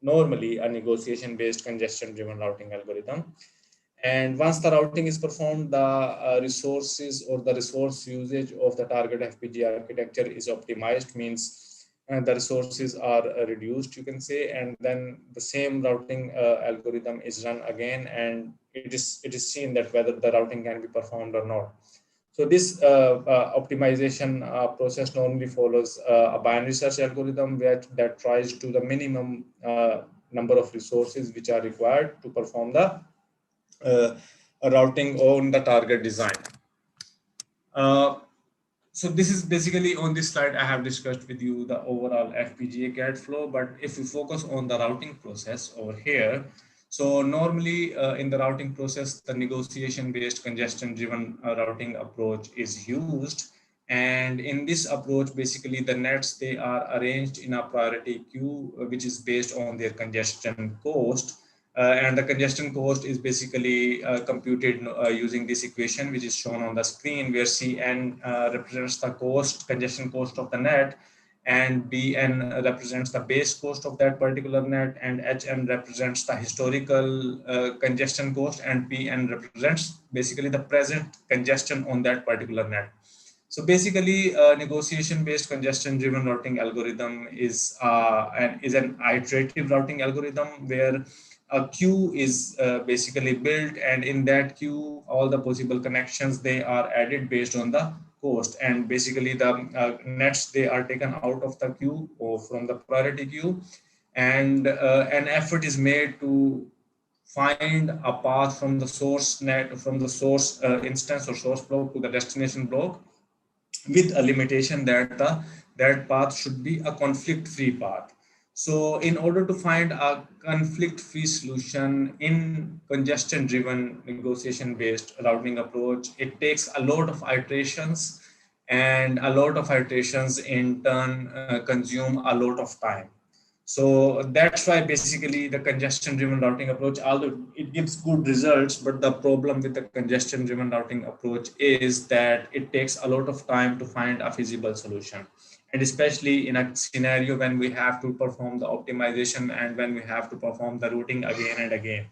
Speaker 1: normally a negotiation-based congestion-driven routing algorithm. And once the routing is performed, the resources or the resource usage of the target FPGA architecture is optimized, means the resources are reduced, you can say, and then the same routing algorithm is run again, and it is seen that whether the routing can be performed or not. So this optimization process normally follows a binary search algorithm that tries to the minimum number of resources which are required to perform the routing on the target design. So this is basically on this slide, I have discussed with you the overall FPGA CAD flow, but if we focus on the routing process over here, so normally in the routing process, the negotiation-based congestion-driven routing approach is used. And in this approach, basically the nets, they are arranged in a priority queue, which is based on their congestion cost. And the congestion cost is basically computed using this equation, which is shown on the screen, where Cn represents the congestion cost of the net, and Bn represents the base cost of that particular net, and Hn represents the historical congestion cost, and Pn represents basically the present congestion on that particular net. So basically, negotiation-based congestion-driven routing algorithm is an iterative routing algorithm where a queue is basically built, and in that queue, all the possible connections, they are added based on the cost. And basically the nets, they are taken out of the queue or from the priority queue, and an effort is made to find a path from the source net, from the source instance or source block to the destination block, with a limitation that that path should be a conflict-free path. So in order to find a conflict-free solution in congestion-driven negotiation-based routing approach, it takes a lot of iterations, and a lot of iterations in turn consume a lot of time. So that's why basically the congestion driven routing approach, although it gives good results, but the problem with the congestion driven routing approach is that it takes a lot of time to find a feasible solution. And especially in a scenario when we have to perform the optimization and when we have to perform the routing again and again.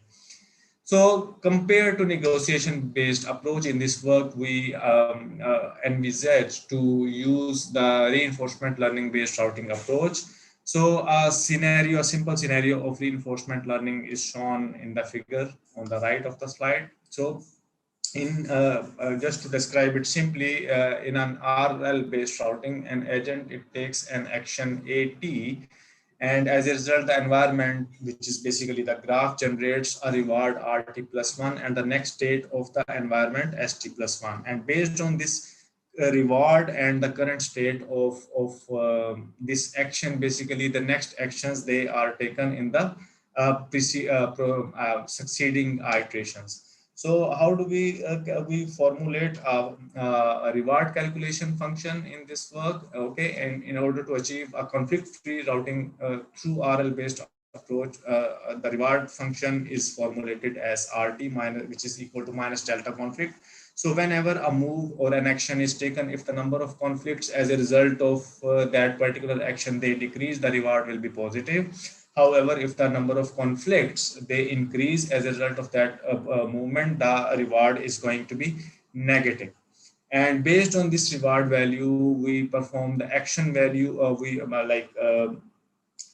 Speaker 1: So compared to negotiation-based approach in this work, we envisage to use the reinforcement learning-based routing approach. So a simple scenario of reinforcement learning is shown in the figure on the right of the slide. So just to describe it simply, in an RL-based routing, an agent, it takes an action AT, and as a result, the environment, which is basically the graph, generates a reward RT plus 1 and the next state of the environment ST plus 1. And based on this reward and the current state of this action, basically the next actions, they are taken in the succeeding iterations. So how do we formulate a reward calculation function in this work? Okay, and in order to achieve a conflict-free routing through RL-based approach, the reward function is formulated as RT minus, which is equal to minus delta conflict. So whenever a move or an action is taken, if the number of conflicts as a result of that particular action they decrease, the reward will be positive. However, if the number of conflicts they increase as a result of that movement, the reward is going to be negative. And based on this reward value, we perform the action value.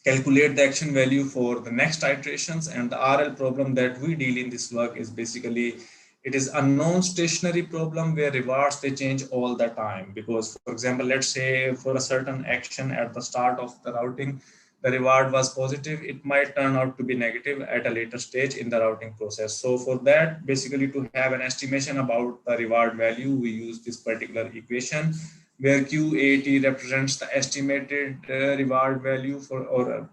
Speaker 1: Calculate the action value for the next iterations. And the RL problem that we deal in this work is basically, it is a non-stationary problem where rewards, they change all the time. Because for example, let's say for a certain action at the start of the routing, the reward was positive, it might turn out to be negative at a later stage in the routing process. So for that, basically to have an estimation about the reward value, we use this particular equation where QAT represents the estimated reward value for, or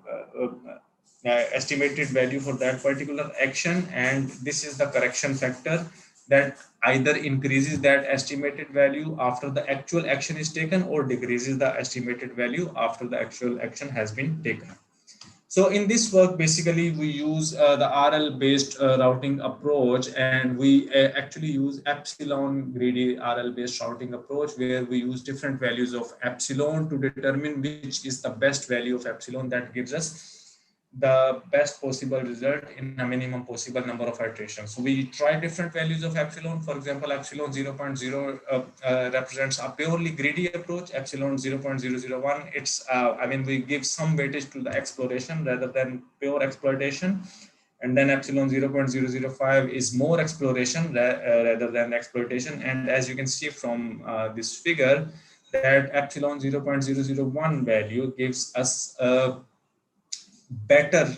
Speaker 1: estimated value for that particular action. And this is the correction factor that either increases that estimated value after the actual action is taken or decreases the estimated value after the actual action has been taken. So in this work, basically we use the RL-based routing approach, and we actually use epsilon greedy RL-based routing approach, where we use different values of epsilon to determine which is the best value of epsilon that gives us the best possible result in a minimum possible number of iterations. So we try different values of epsilon. For example, epsilon 0.0 represents a purely greedy approach. Epsilon 0.001, it's we give some weightage to the exploration rather than pure exploitation. And then epsilon 0.005 is more exploration rather than exploitation. And as you can see from this figure, that epsilon 0.001 value gives us a better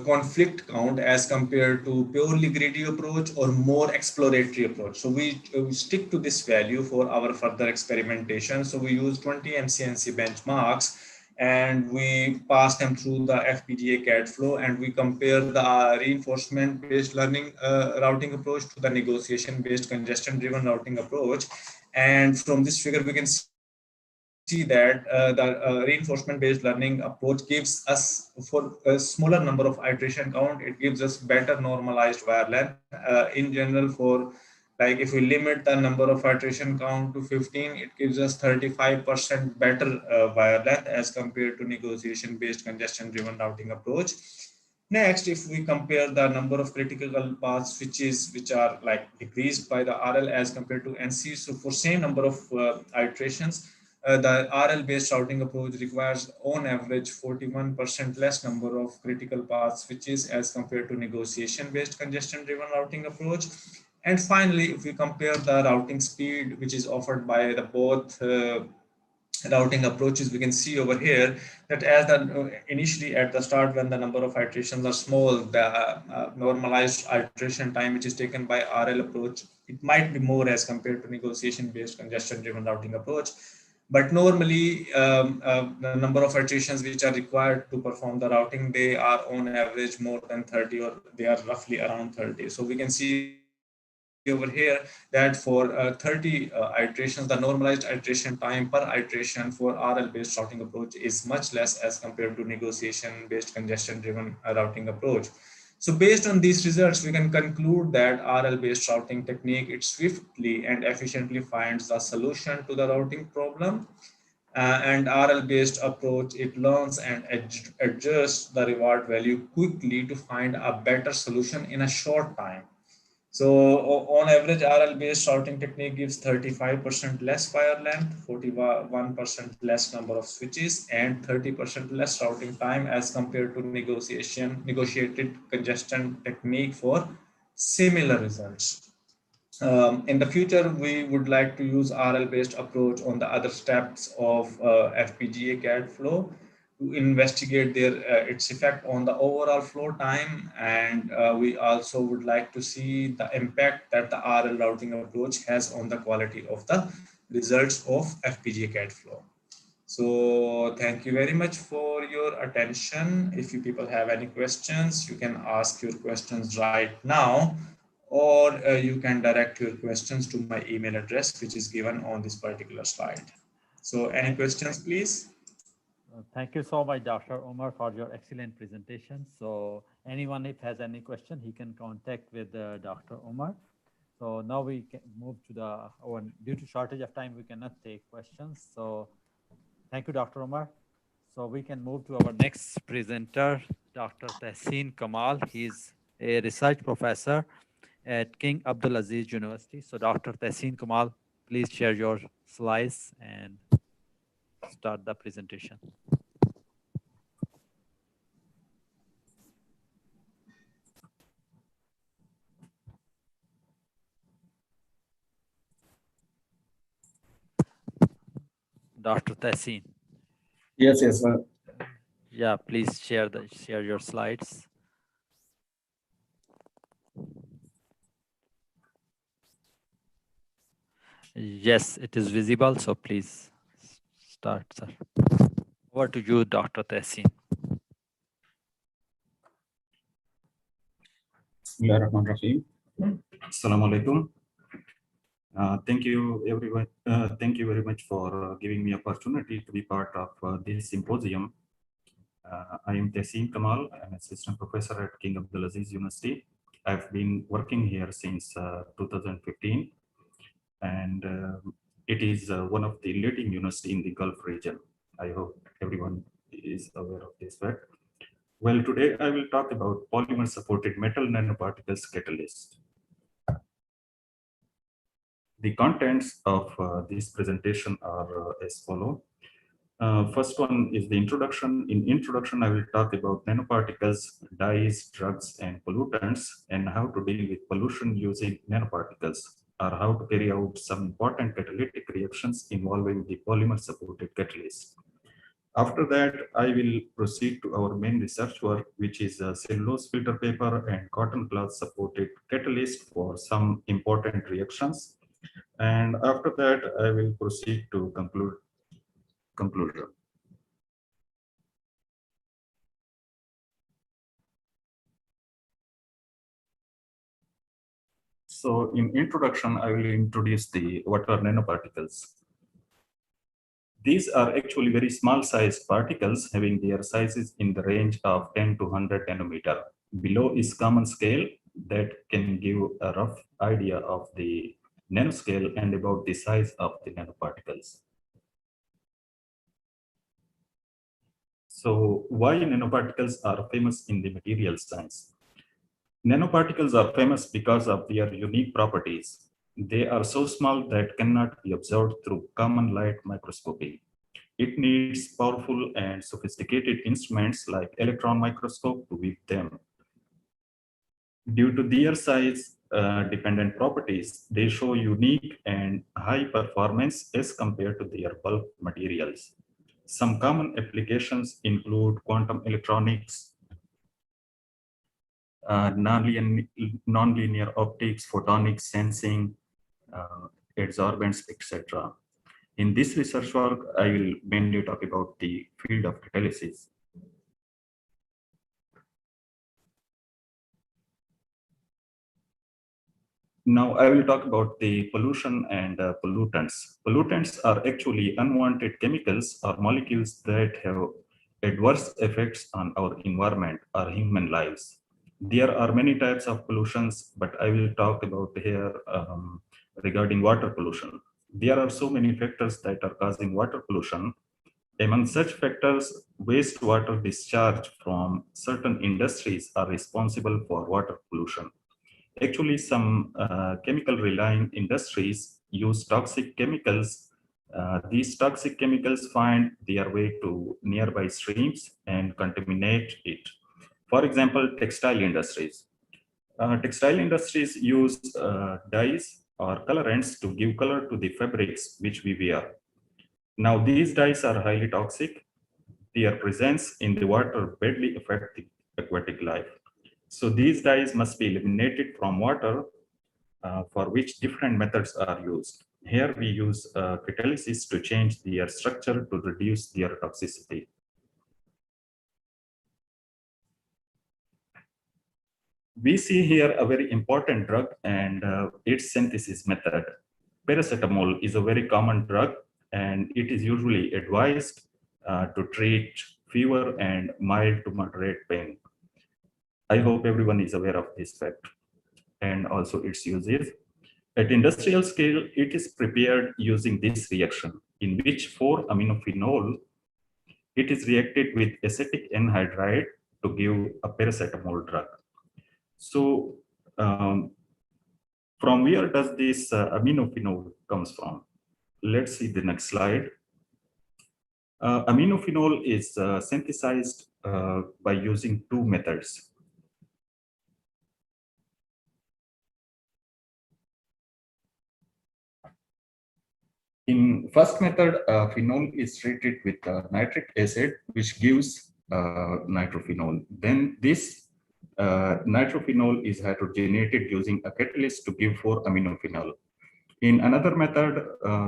Speaker 1: conflict count as compared to purely greedy approach or more exploratory approach. So we stick to this value for our further experimentation. So we use 20 MCNC benchmarks and we pass them through the FPGA CAD flow, and we compare the reinforcement based learning routing approach to the negotiation based congestion driven routing approach. And from this figure we can see that the reinforcement-based learning approach gives us, for a smaller number of iteration count, it gives us better normalized wire length. In general, for like if we limit the number of iteration count to 15, it gives us 35% better wire length as compared to negotiation-based congestion-driven routing approach. Next, if we compare the number of critical path switches which are like decreased by the RL as compared to NC, so for same number of iterations, the RL-based routing approach requires on average 41% less number of critical path switches as compared to negotiation-based congestion-driven routing approach. And finally, if we compare the routing speed, which is offered by the both routing approaches, we can see over here that as the initially at the start when the number of iterations are small, the normalized iteration time which is taken by RL approach, it might be more as compared to negotiation-based congestion-driven routing approach. But normally, the number of iterations which are required to perform the routing, they are on average more than 30, or they are roughly around 30. So we can see that over here that for 30 iterations, the normalized iteration time per iteration for RL-based routing approach is much less as compared to negotiation-based congestion-driven routing approach. So based on these results, we can conclude that RL-based routing technique, it swiftly and efficiently finds the solution to the routing problem. And RL-based approach, it learns and adjusts the reward value quickly to find a better solution in a short time. So on average, RL-based routing technique gives 35% less wire length, 41% less number of switches, and 30% less routing time as compared to negotiated congestion technique for similar results. In the future, we would like to use RL-based approach on the other steps of FPGA CAD flow to investigate its effect on the overall flow time. And we also would like to see the impact that the RL routing approach has on the quality of the results of FPGA CAD flow. So thank you very much for your attention. If you people have any questions, you can ask your questions right now, or you can direct your questions to my email address, which is given on this particular slide. So any questions, please?
Speaker 6: Thank you so much, Dr. Umar, for your excellent presentation. So anyone if has any question, he can contact with Dr. Umar. So now we can move to due to shortage of time, we cannot take questions. So thank you, Dr. Umar. So we can move to our next presenter, Dr. Tehseen Kamal. He's a research professor at King Abdulaziz University. So Dr. Tehseen Kamal, please share your slides and start the presentation. Dr. Tehseen.
Speaker 19: Yes, sir.
Speaker 6: Yeah, please share your slides. Yes, it is visible, so please start, sir. Over to you, Dr. Tehseen.
Speaker 19: Bismillahirrahmanirrahim. Assalamu alaikum. Thank you, everyone. Thank you very much for giving me opportunity to be part of this symposium. I am Tehseen Kamal. I'm assistant professor at King Abdulaziz University. I've been working here since 2015, and it is one of the leading university in the Gulf region. I hope everyone is aware of this fact. Well, today I will talk about polymer-supported metal nanoparticles catalyst. The contents of this presentation are as follow. First one is the introduction. In introduction, I will talk about nanoparticles, dyes, drugs, and pollutants, and how to deal with pollution using nanoparticles, or how to carry out some important catalytic reactions involving the polymer-supported catalyst. After that, I will proceed to our main research work, which is cellulose filter paper and cotton cloth supported catalyst for some important reactions. And after that, I will proceed to conclusion. So in introduction, I will introduce what are nanoparticles. These are actually very small size particles having their sizes in the range of 10 to 100 nanometer. Below is common scale that can give a rough idea of the nanoscale and about the size of the nanoparticles. So why nanoparticles are famous in the material science? Nanoparticles are famous because of their unique properties. They are so small that cannot be observed through common light microscopy. It needs powerful and sophisticated instruments like electron microscope to view them. Due to their size dependent properties, they show unique and high performance as compared to their bulk materials. Some common applications include quantum electronics, nonlinear optics, photonics, sensing, adsorbents, etc. In this research work, I will mainly talk about the field of catalysis. Now I will talk about the pollution and pollutants. Pollutants are actually unwanted chemicals or molecules that have adverse effects on our environment or human lives. There are many types of pollutions, but I will talk about here regarding water pollution. There are so many factors that are causing water pollution. Among such factors, wastewater discharge from certain industries are responsible for water pollution. Actually, some chemical-relying industries use toxic chemicals. These toxic chemicals find their way to nearby streams and contaminate it. For example, textile industries. Textile industries use dyes or colorants to give color to the fabrics which we wear. Now, these dyes are highly toxic. Their presence in the water badly affects the aquatic life. So these dyes must be eliminated from water, for which different methods are used. Here we use catalysis to change their structure to reduce their toxicity. We see here a very important drug and its synthesis method. Paracetamol is a very common drug, and it is usually advised to treat fever and mild to moderate pain. I hope everyone is aware of this fact and also its uses. At industrial scale, it is prepared using this reaction, in which 4-aminophenol, it is reacted with acetic anhydride to give a paracetamol drug. So from where does this aminophenol comes from? Let's see the next slide. Aminophenol is synthesized by using two methods. In first method, phenol is treated with nitric acid, which gives nitrophenol. Then this nitrophenol is hydrogenated using a catalyst to give 4-aminophenol. In another method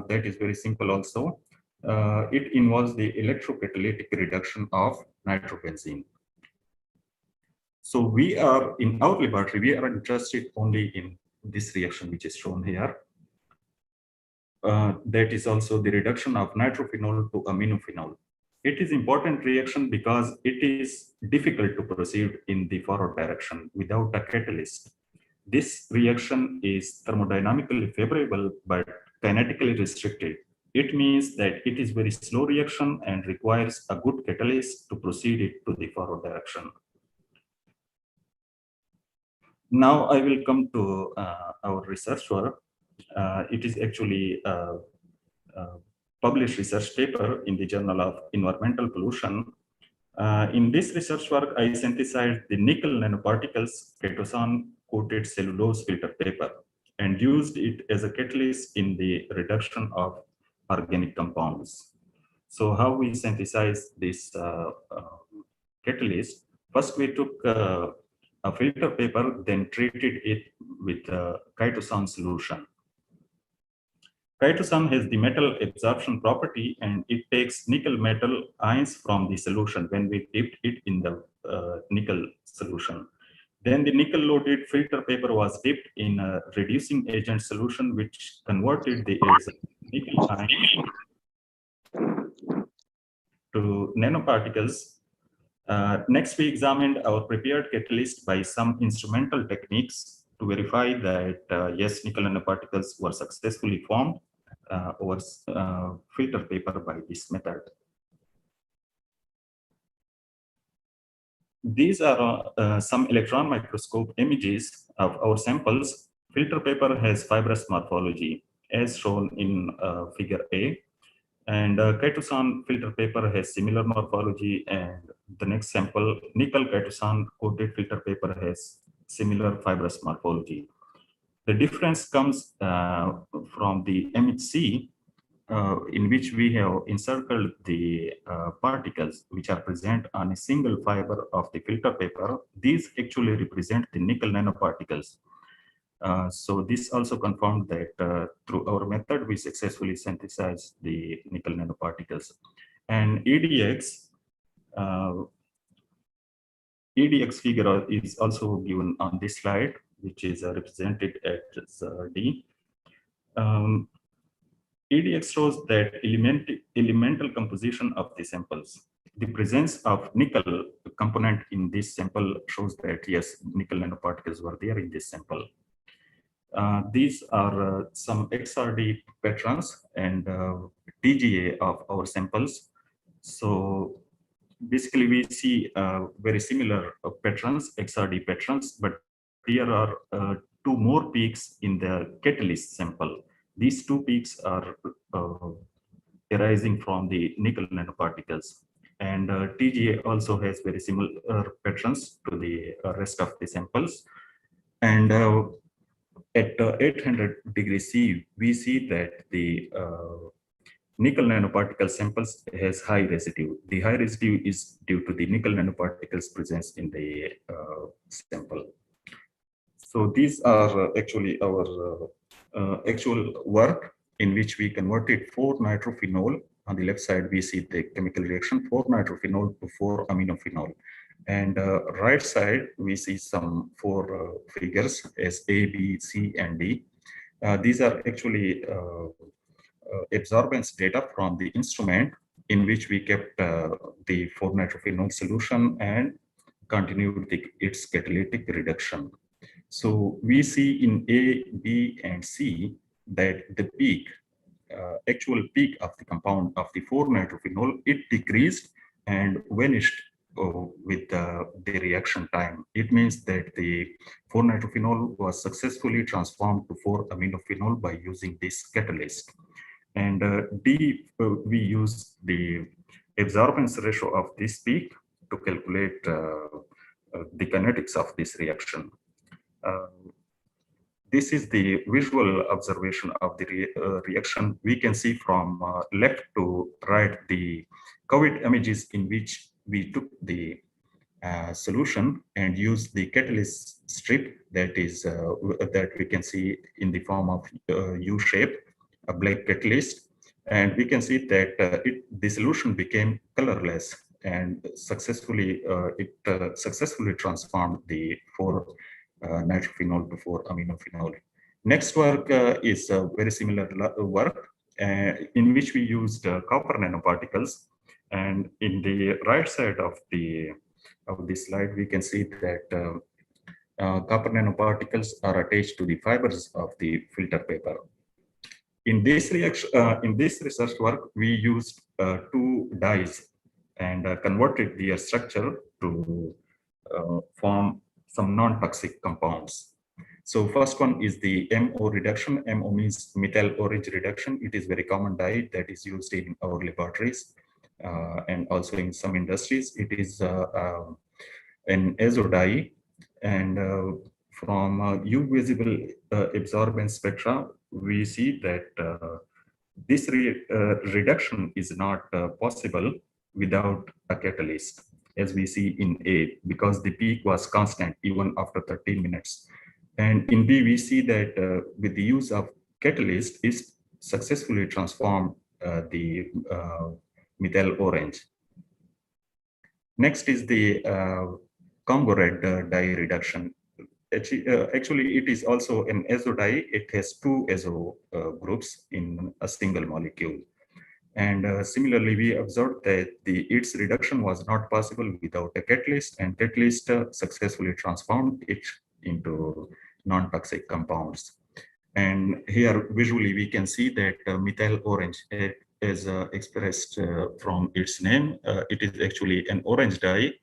Speaker 19: that is very simple also, it involves the electrocatalytic reduction of nitrobenzene. So we are, in our laboratory, we are interested only in this reaction which is shown here. That is also the reduction of nitrophenol to aminophenol. It is important reaction because it is difficult to proceed in the forward direction without a catalyst. This reaction is thermodynamically favorable but kinetically restricted. It means that it is very slow reaction and requires a good catalyst to proceed it to the forward direction. Now I will come to our research work. It is actually a published research paper in the Journal of Environmental Pollution. In this research work, I synthesized the nickel nanoparticles cathosan-coated cellulose filter paper and used it as a catalyst in the reduction of organic compounds. So how we synthesize this catalyst? First, we took a filter paper, then treated it with chitosan solution. Chitosan has the metal absorption property, and it takes nickel metal ions from the solution when we dipped it in the nickel solution. Then the nickel loaded filter paper was dipped in a reducing agent solution, which converted the nickel ions to nanoparticles. Next, we examined our prepared catalyst by some instrumental techniques to verify that yes, nickel nanoparticles were successfully formed over filter paper by this method. These are some electron microscope images of our samples. Filter paper has fibrous morphology as shown in figure A. And chitosan filter paper has similar morphology, and the next sample, nickel chitosan coated filter paper has similar fibrous morphology. The difference comes from the MHC, in which we have encircled the particles which are present on a single fiber of the filter paper. These actually represent the nickel nanoparticles. So this also confirmed that through our method, we successfully synthesized the nickel nanoparticles. And EDX figure is also given on this slide. which is represented as D. EDX shows that elemental composition of the samples. The presence of nickel component in this sample shows that yes, nickel nanoparticles were there in this sample. These are some XRD patterns and TGA of our samples. So basically we see very similar patterns, XRD patterns, but here are two more peaks in the catalyst sample. These two peaks are arising from the nickel nanoparticles. And TGA also has very similar patterns to the rest of the samples. And at 800 degrees C, we see that the nickel nanoparticle samples has high residue. The high residue is due to the nickel nanoparticles presence in the sample. So these are actually our actual work in which we converted 4-nitrophenol. On the left side, we see the chemical reaction 4-nitrophenol to 4-aminophenol. And right side, we see some 4 figures as A, B, C, and D. These are actually absorbance data from the instrument in which we kept the 4-nitrophenol solution and continued its catalytic reduction. So we see in A, B, and C that the peak, actual peak of the compound of the 4-nitrophenol, it decreased and vanished with the reaction time. It means that the 4-nitrophenol was successfully transformed to 4-aminophenol by using this catalyst. And D, we use the absorbance ratio of this peak to calculate the kinetics of this reaction. This is the visual observation of the reaction. We can see from left to right the COVID images in which we took the solution and used the catalyst strip that is that we can see in the form of U shape, a black catalyst, and we can see that the solution became colorless and successfully successfully transformed the 4-nitrophenol to 4-aminophenol. Next work is very similar work in which we used copper nanoparticles, and in the right side of this slide we can see that copper nanoparticles are attached to the fibers of the filter paper. In this reaction, in this research work, we used 2 dyes and converted their structure to form some non-toxic compounds. So first one is the MO reduction. MO means methyl orange reduction. It is very common dye that is used in our laboratories and also in some industries. It is an azo dye, and from UV visible absorbance spectra, we see that this reduction is not possible without a catalyst, as we see in A, because the peak was constant even after 13 minutes. And in B, we see that with the use of catalyst, is successfully transformed the methyl orange. Next is the Congo red dye reduction. Actually, it is also an azo dye. It has 2 azo groups in a single molecule. And similarly, we observed that its reduction was not possible without a catalyst, and catalyst successfully transformed it into non-toxic compounds. And here visually we can see that methyl orange is expressed from its name. It is actually an orange dye,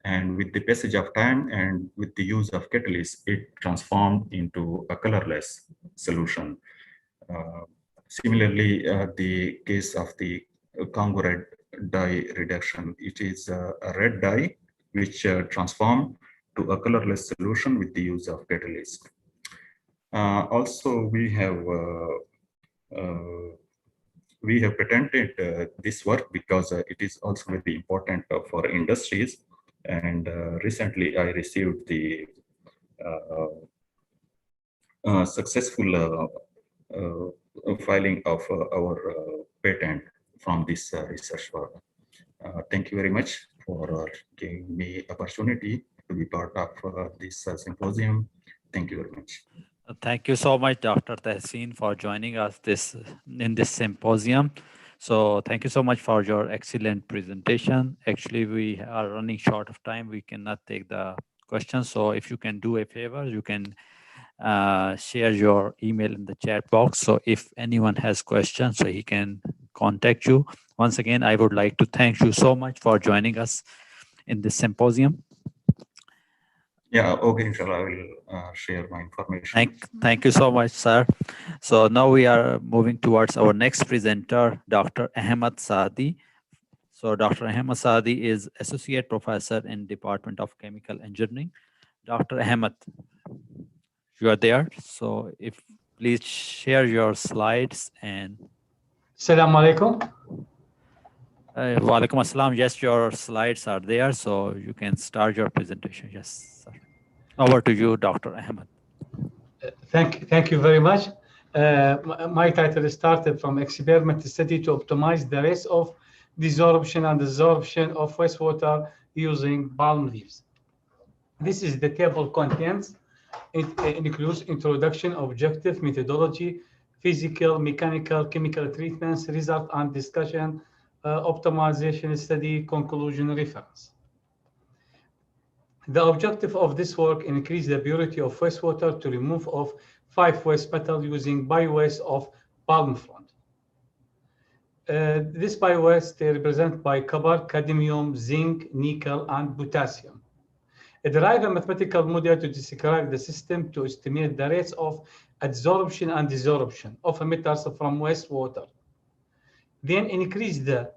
Speaker 19: and with the passage of time and with the use of catalyst, it transformed into a colorless solution. Similarly, the case of the Congo red dye reduction, it is a red dye which transformed to a colorless solution with the use of catalyst. Also, we have patented this work because it is also very important for industries. And recently, I received the successful filing of our patent from this research work. Thank you very much for giving me opportunity to be part of this symposium. Thank you very much.
Speaker 6: Thank you so much, Dr. Tehseen, for joining us in this symposium. So thank you so much for your excellent presentation. Actually, we are running short of time. We cannot take the questions. So if you can do a favor, you can share your email in the chat box. So if anyone has questions, so he can contact you. Once again, I would like to thank you so much for joining us in this symposium.
Speaker 19: Yeah, okay, inshallah, I will share my information.
Speaker 6: Thank you so much, sir. So now we are moving towards our next presenter, Dr. Ahmed Saadi. So Dr. Ahmed Saadi is Associate Professor in Department of Chemical Engineering. Dr. Ahmed, you are there. So if please share your slides and.
Speaker 20: Assalamu alaikum.
Speaker 6: Wa alaikum assalam. Yes, your slides are there. So you can start your presentation. Yes, sir. Over to you, Dr. Ahmed.
Speaker 20: Thank you very much. My title started from experiment study to optimize the rates of desorption and absorption of wastewater using palm leaves. This is the table contents. It includes introduction, objective, methodology, physical, mechanical, chemical treatments, result and discussion, optimization study, conclusion, reference. The objective of this work increase the purity of wastewater to remove of 5 waste metals using biowaste of palm frond. This biowaste represent by copper, cadmium, zinc, nickel, and potassium. Derive a mathematical model to describe the system to estimate the rates of adsorption and desorption of emitters from wastewater. Then increase the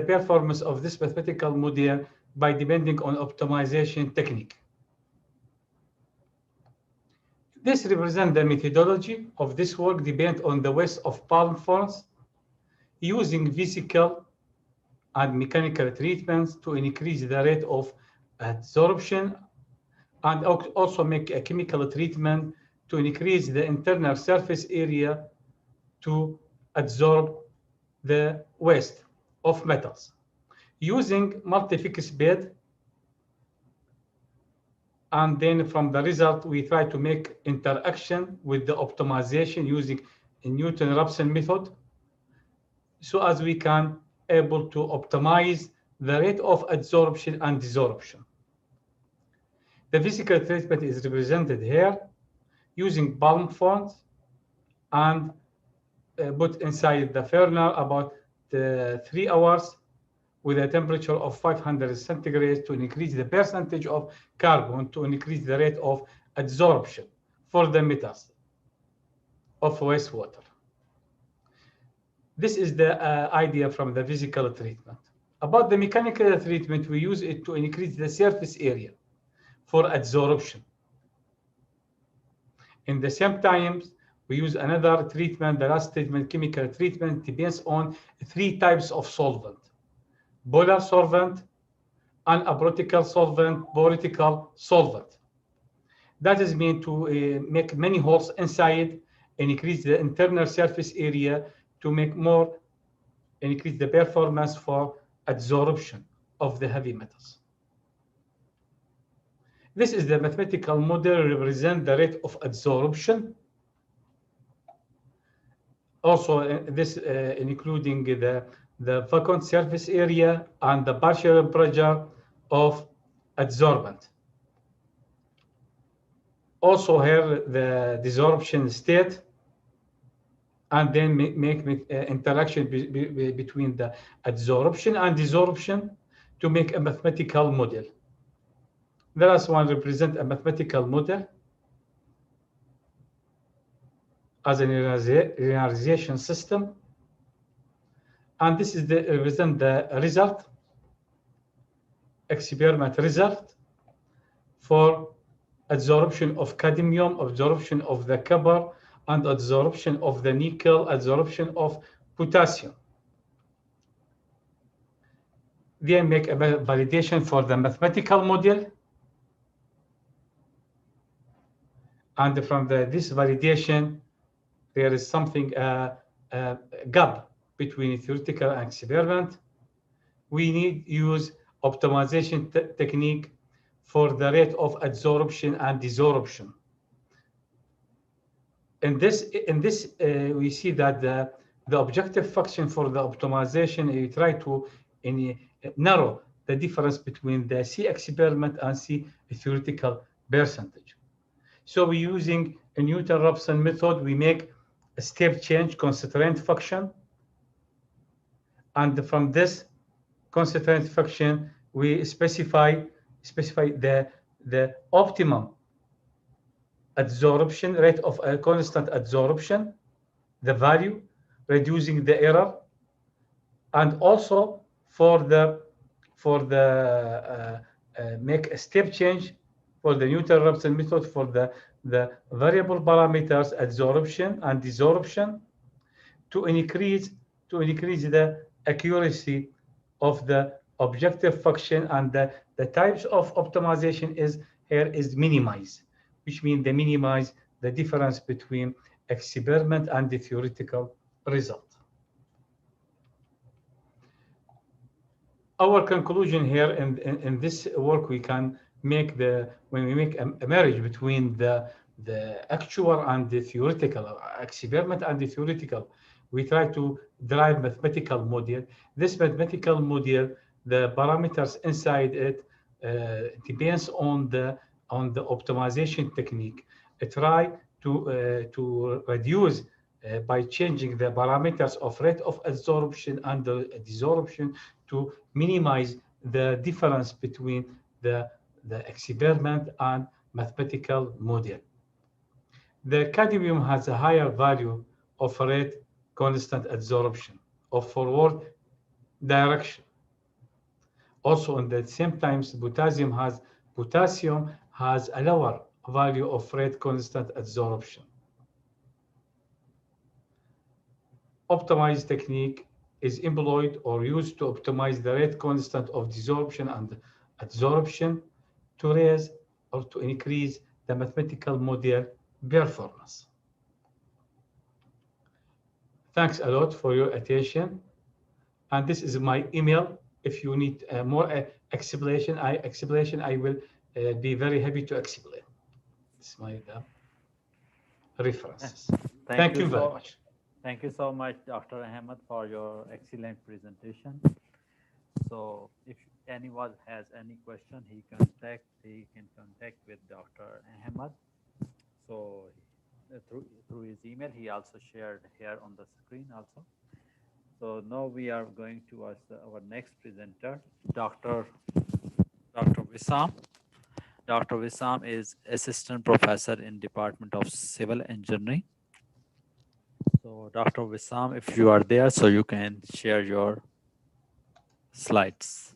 Speaker 20: performance of this mathematical model by depending on optimization technique. This represents the methodology of this work depend on the waste of palm fronds using physical and mechanical treatments to increase the rate of adsorption and also make a chemical treatment to increase the internal surface area to absorb the waste of metals. Using multi-fix bed, and then from the result, we try to make interaction with the optimization using a Newton-Raphson method, so as we can able to optimize the rate of adsorption and desorption. The physical treatment is represented here using palm fronds and put inside the furnace about 3 hours with a temperature of 500 centigrade to increase the percentage of carbon to increase the rate of adsorption for the metals of wastewater. This is the idea from the physical treatment. About the mechanical treatment, we use it to increase the surface area for adsorption. In the same time, we use another treatment, the last treatment, chemical treatment, depends on 3 types of solvent: polar solvent, anaprotical solvent, political solvent. That is meant to make many holes inside and increase the internal surface area to make more, increase the performance for adsorption of the heavy metals. This is the mathematical model represent the rate of adsorption. Also, this including the vacant surface area and the partial pressure of adsorbent. Also here the desorption state, and then make interaction between the adsorption and desorption to make a mathematical model. The last one represent a mathematical model as a linearization system, and this is the represent the result, experiment result for adsorption of cadmium, absorption of the copper, and adsorption of the nickel, adsorption of potassium. Then make a validation for the mathematical model, and from this validation, there is something gap between theoretical and experiment. We need use optimization technique for the rate of adsorption and desorption. in this, we see that the objective function for the optimization, we try to narrow the difference between the C experiment and C theoretical percentage. So we're using a Newton-Raphson method. We make a step change constraint function, and from this constraint function, we specify the optimum adsorption rate of a constant adsorption, the value, reducing the error, and also for the make a step change for the Newton-Raphson method for the variable parameters adsorption and desorption to increase the accuracy of the objective function, and the types of optimization is here is minimize, which means they minimize the difference between experiment and the theoretical result. Our conclusion here in this work, we can make when we make a marriage between the actual and the theoretical, experiment and the theoretical, we try to derive mathematical model. This mathematical model, the parameters inside it depends on the optimization technique. Try to reduce by changing the parameters of rate of adsorption and the desorption to minimize the difference between the experiment and mathematical model. The cadmium has a higher value of rate constant adsorption of forward direction. Also, at the same time, potassium has a lower value of rate constant adsorption. Optimized technique is employed or used to optimize the rate constant of desorption and adsorption to raise or to increase the mathematical model performance. Thanks a lot for your attention. And this is my email. If you need more explanation, I will be very happy to explain. This is my references. Thank you very much.
Speaker 6: Thank you so much, Dr. Ahmed, for your excellent presentation. So if anyone has any question, he can contact with Dr. Ahmed. So through his email, he also shared here on the screen also. So now we are going to our next presenter, Dr. Wissam. Dr. Wissam is assistant professor in Department of Civil Engineering. So Dr. Wissam, if you are there, so you can share your slides.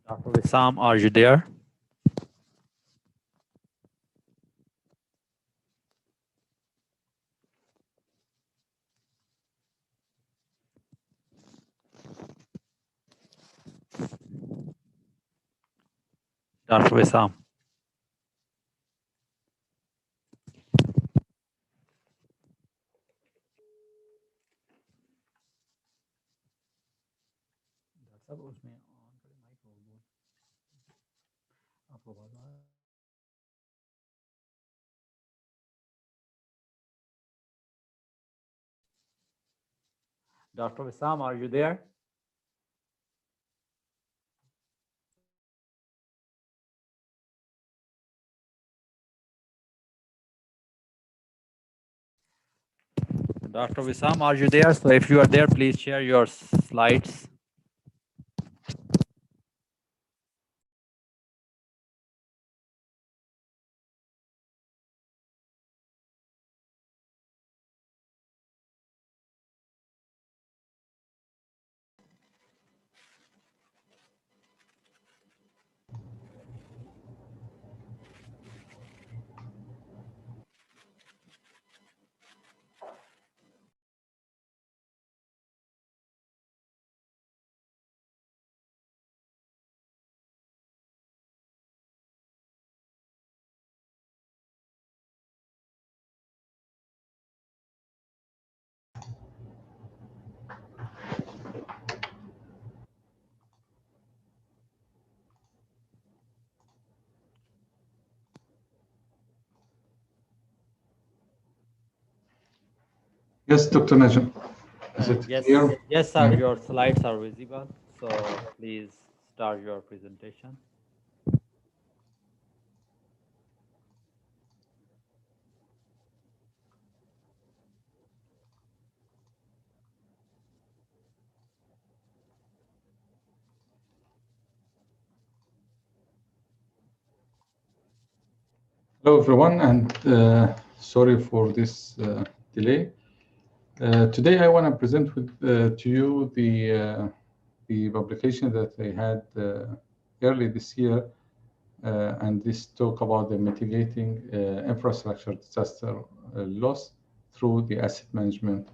Speaker 6: Dr. Wissam, are you there? Dr. Wissam. Dr. Wissam, are you there? Dr. Wissam, are you there? So if you are there, please share your slides.
Speaker 20: Yes, Dr. Najm. Is it
Speaker 6: Yes,
Speaker 20: clear?
Speaker 6: yes, sir. Your slides are visible. So please start your presentation.
Speaker 20: Hello, everyone, and sorry for this delay. Today, I want to present to you the publication that I had early this year, and this talk about the mitigating infrastructure disaster loss through the asset management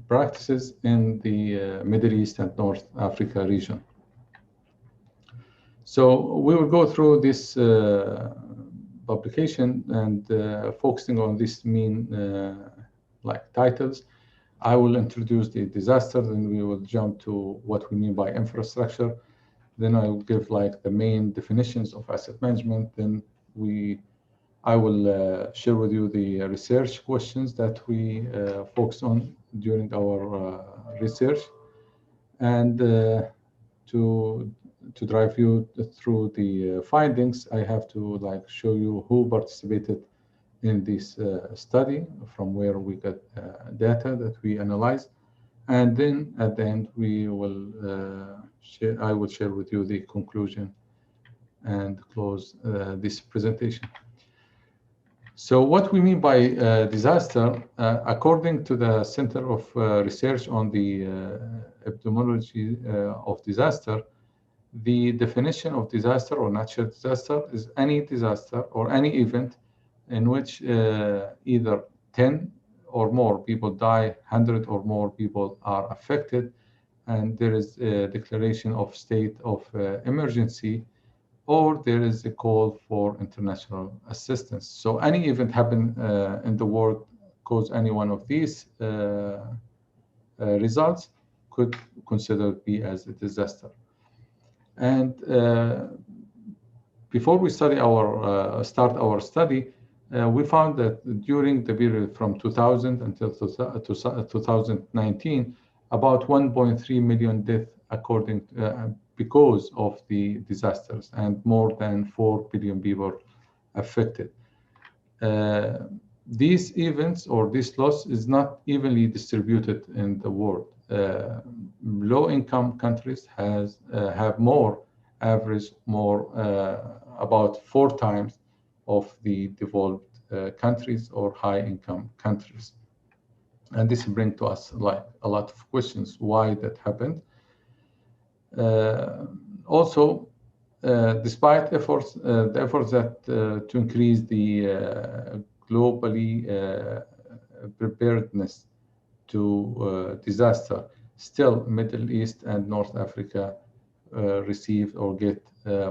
Speaker 20: practices in the Middle East and North Africa region. So we will go through this publication and focusing on these main like titles. I will introduce the disaster, then we will jump to what we mean by infrastructure. Then I will give like the main definitions of asset management. Then I will share with you the research questions that we focused on during our research, and to drive you through the findings, I have to like show you who participated in this study, from where we got data that we analyzed, and then at the end we will I will share with you the conclusion and close this presentation. So what we mean by disaster, according to the Center of Research on the Epidemiology of Disaster, the definition of disaster or natural disaster is any disaster or any event in which either 10 or more people die, 100 or more people are affected, and there is a declaration of state of emergency, or there is a call for international assistance. So any event happen in the world cause any one of these results could consider be as a disaster. And before we start our study, we found that during the period from 2000 until 2019, about 1.3 million deaths according because of the disasters, and more than 4 billion people affected. These events or this loss is not evenly distributed in the world. Low-income countries have more average, about 4 times of the developed countries or high-income countries. And this brings to us like a lot of questions why that happened. Also, despite the efforts that to increase the globally preparedness to disaster, still Middle East and North Africa receive or get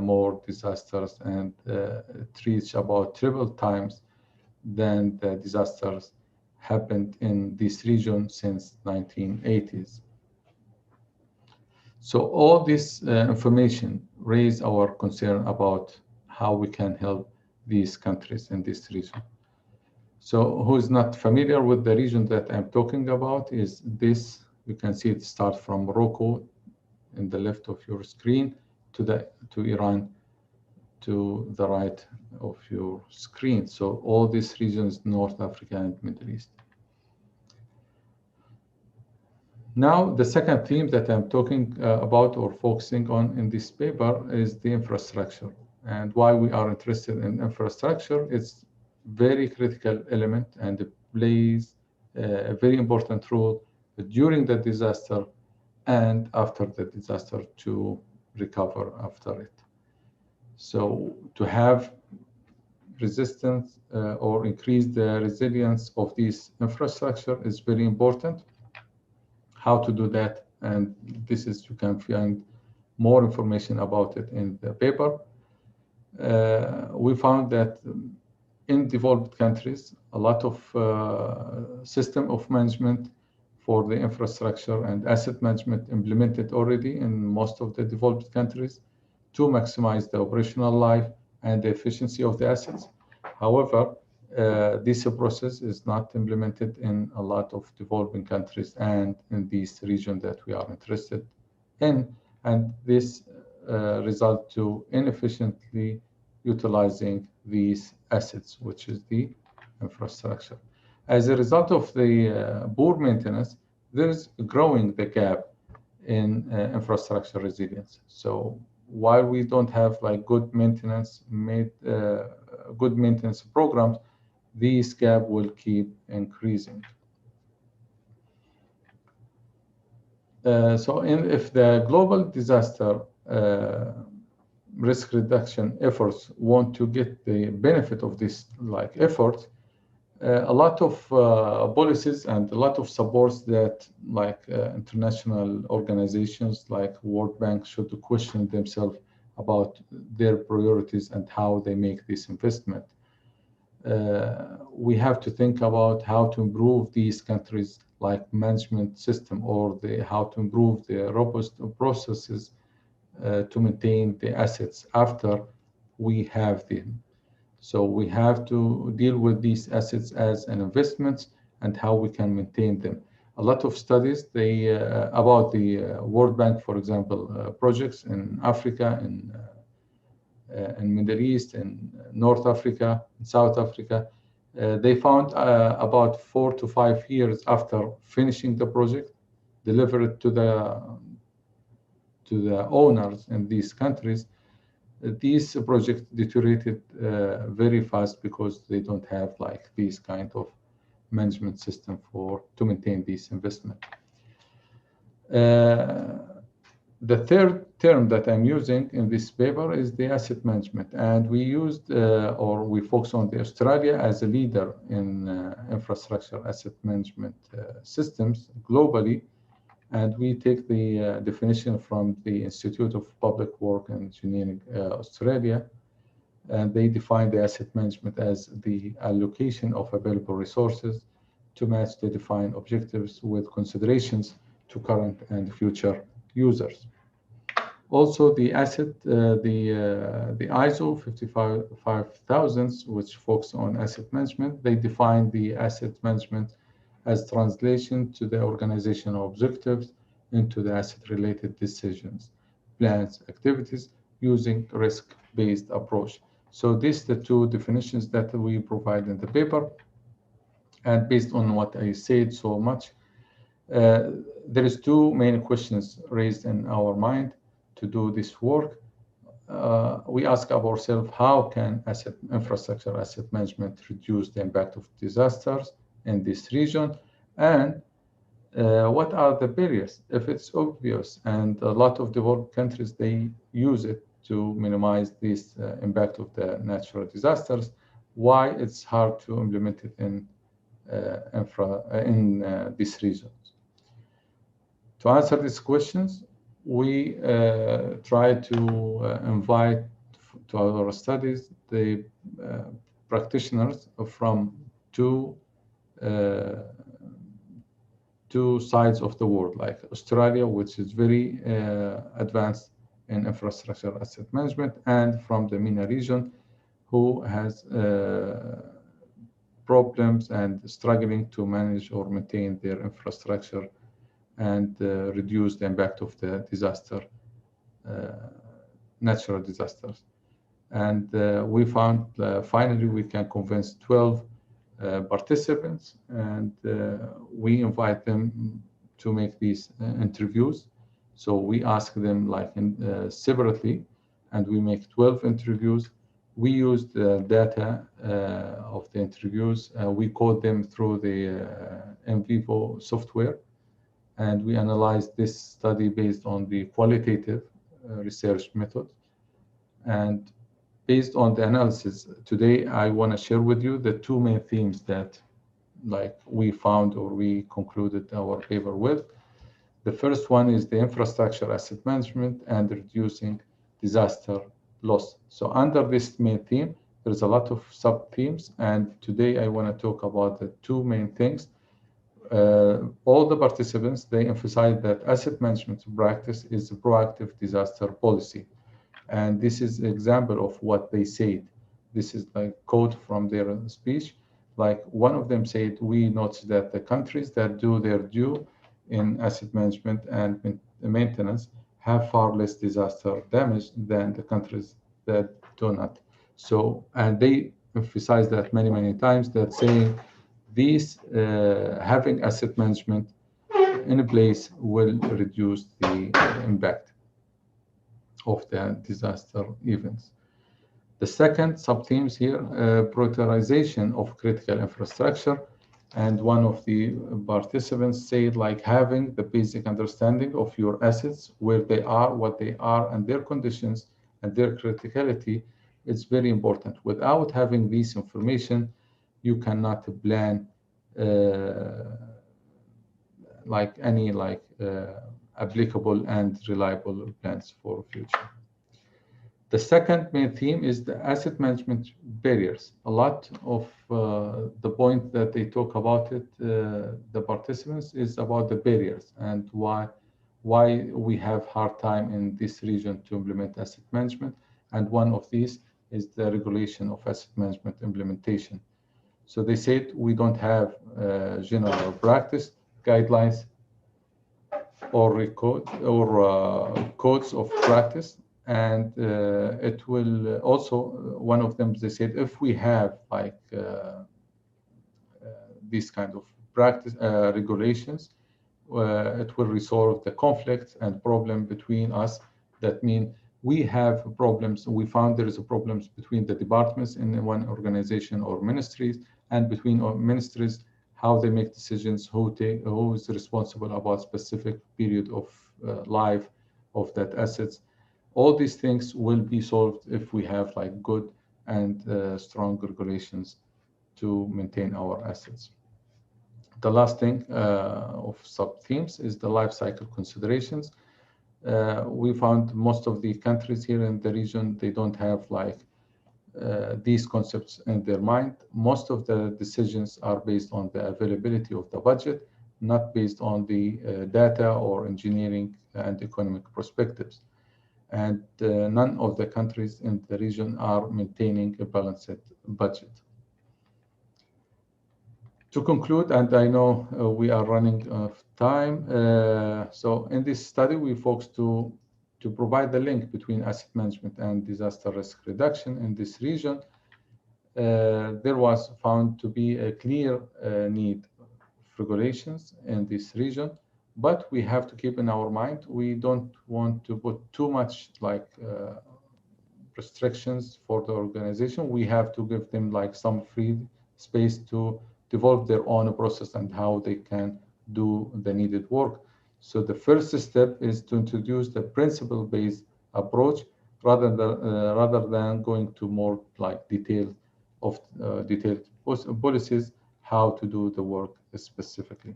Speaker 20: more disasters, and it reached about triple times than the disasters happened in this region since 1980s. So all this information raised our concern about how we can help these countries in this region. So who is not familiar with the region that I'm talking about is this. You can see it starts from Morocco in the left of your screen to Iran to the right of your screen. So all these regions, North Africa and Middle East. Now, the second theme that I'm talking about or focusing on in this paper is the infrastructure. And why we are interested in infrastructure, it's very critical element, and it plays a very important role during the disaster and after the disaster to recover after it. So to have resistance or increase the resilience of this infrastructure is very important. How to do that, and this is, you can find more information about it in the paper. We found that in developed countries, a lot of system of management for the infrastructure and asset management implemented already in most of the developed countries to maximize the operational life and the efficiency of the assets. However,
Speaker 5: This process is not implemented in a lot of developing countries and in this region that we are interested in, and this result to inefficiently utilizing these assets, which is the infrastructure. As a result of the poor maintenance, there is growing the gap in infrastructure resilience. So while we don't have like good maintenance programs, this gap will keep increasing. If the global disaster risk reduction efforts want to get the benefit of this like effort, a lot of policies and a lot of supports that like international organizations like World Bank should question themselves about their priorities and how they make this investment. We have to think about how to improve these countries like management system or how to improve the robust processes to maintain the assets after we have them. So we have to deal with these assets as an investment and how we can maintain them. A lot of studies about the World Bank, for example, projects in Africa, in Middle East, in North Africa, in South Africa, they found about 4 to 5 years after finishing the project, delivered to the owners in these countries, these projects deteriorated very fast because they don't have like these kind of management system to maintain this investment. The third term that I'm using in this paper is the asset management, and we used or we focus on Australia as a leader in infrastructure asset management systems globally. And we take the definition from the Institute of Public Work and Engineering Australia, and they define the asset management as the allocation of available resources to match the defined objectives with considerations to current and future users. Also, the ISO 55000, which focus on asset management, they define the asset management as translation to the organizational objectives into the asset-related decisions, plans, activities using risk-based approach. So these are the two definitions that we provide in the paper. And based on what I said so much, there is two main questions raised in our mind to do this work. We ask ourselves, how can infrastructure asset management reduce the impact of disasters in this region, and what are the barriers? If it's obvious, and a lot of developed countries, they use it to minimize this impact of the natural disasters, why it's hard to implement it in these regions? To answer these questions, we try to invite to our studies the practitioners from two sides of the world, like Australia, which is very advanced in infrastructure asset management, and from the MENA region, who has problems and struggling to manage or maintain their infrastructure and reduce the impact of the natural disasters. And we found finally we can convince 12 participants, and we invite them to make these interviews. So we ask them like separately, and we make 12 interviews. We use the data of the interviews. We code them through the MVivo software, and we analyze this study based on the qualitative research method. And based on the analysis, today I want to share with you the two main themes that like we found or we concluded our paper with. The first one is the infrastructure asset management and reducing disaster loss. So under this main theme, there's a lot of sub-themes, and today I want to talk about the two main things. All the participants, they emphasize that asset management practice is a proactive disaster policy. And this is an example of what they said. This is like quote from their speech.
Speaker 21: Like one of them said, we noticed that the countries that do their due in asset management and maintenance have far less disaster damage than the countries that do not. So, and they emphasize that many, many times, that saying these having asset management in place will reduce the impact of the disaster events. The second sub-themes here, prioritization of critical infrastructure. And one of the participants said, like, having the basic understanding of your assets, where they are, what they are, and their conditions and their criticality is very important. Without having this information, you cannot plan like any applicable and reliable plans for future. The second main theme is the asset management barriers. A lot of the point that they talk about it, the participants, is about the barriers and why we have hard time in this region to implement asset management. And one of these is the regulation of asset management implementation. So they said we don't have general practice guidelines or codes of practice. And it will also, one of them, they said, if we have like these kind of practice regulations, it will resolve the conflicts and problem between us. That mean we have problems. We found there is a problems between the departments in one organization or ministries, and between ministries, how they make decisions, who is responsible about specific period of life of that assets. All these things will be solved if we have like good and strong regulations to maintain our assets. The last thing of sub-themes is the life cycle considerations. We found most of the countries here in the region, they don't have like these concepts in their mind. Most of the decisions are based on the availability of the budget, not based on the data or engineering and economic perspectives. And none of the countries in the region are maintaining a balanced budget. To conclude, and I know we are running out of time, so in this study we focus to provide the link between asset management and disaster risk reduction in this region. There was found to be a clear need of regulations in this region. But we have to keep in our mind, we don't want to put too much like restrictions for the organization. We have to give them like some free space to develop their own process and how they can do the needed work. So the first step is to introduce the principle-based approach rather than going to more like detailed policies, how to do the work specifically.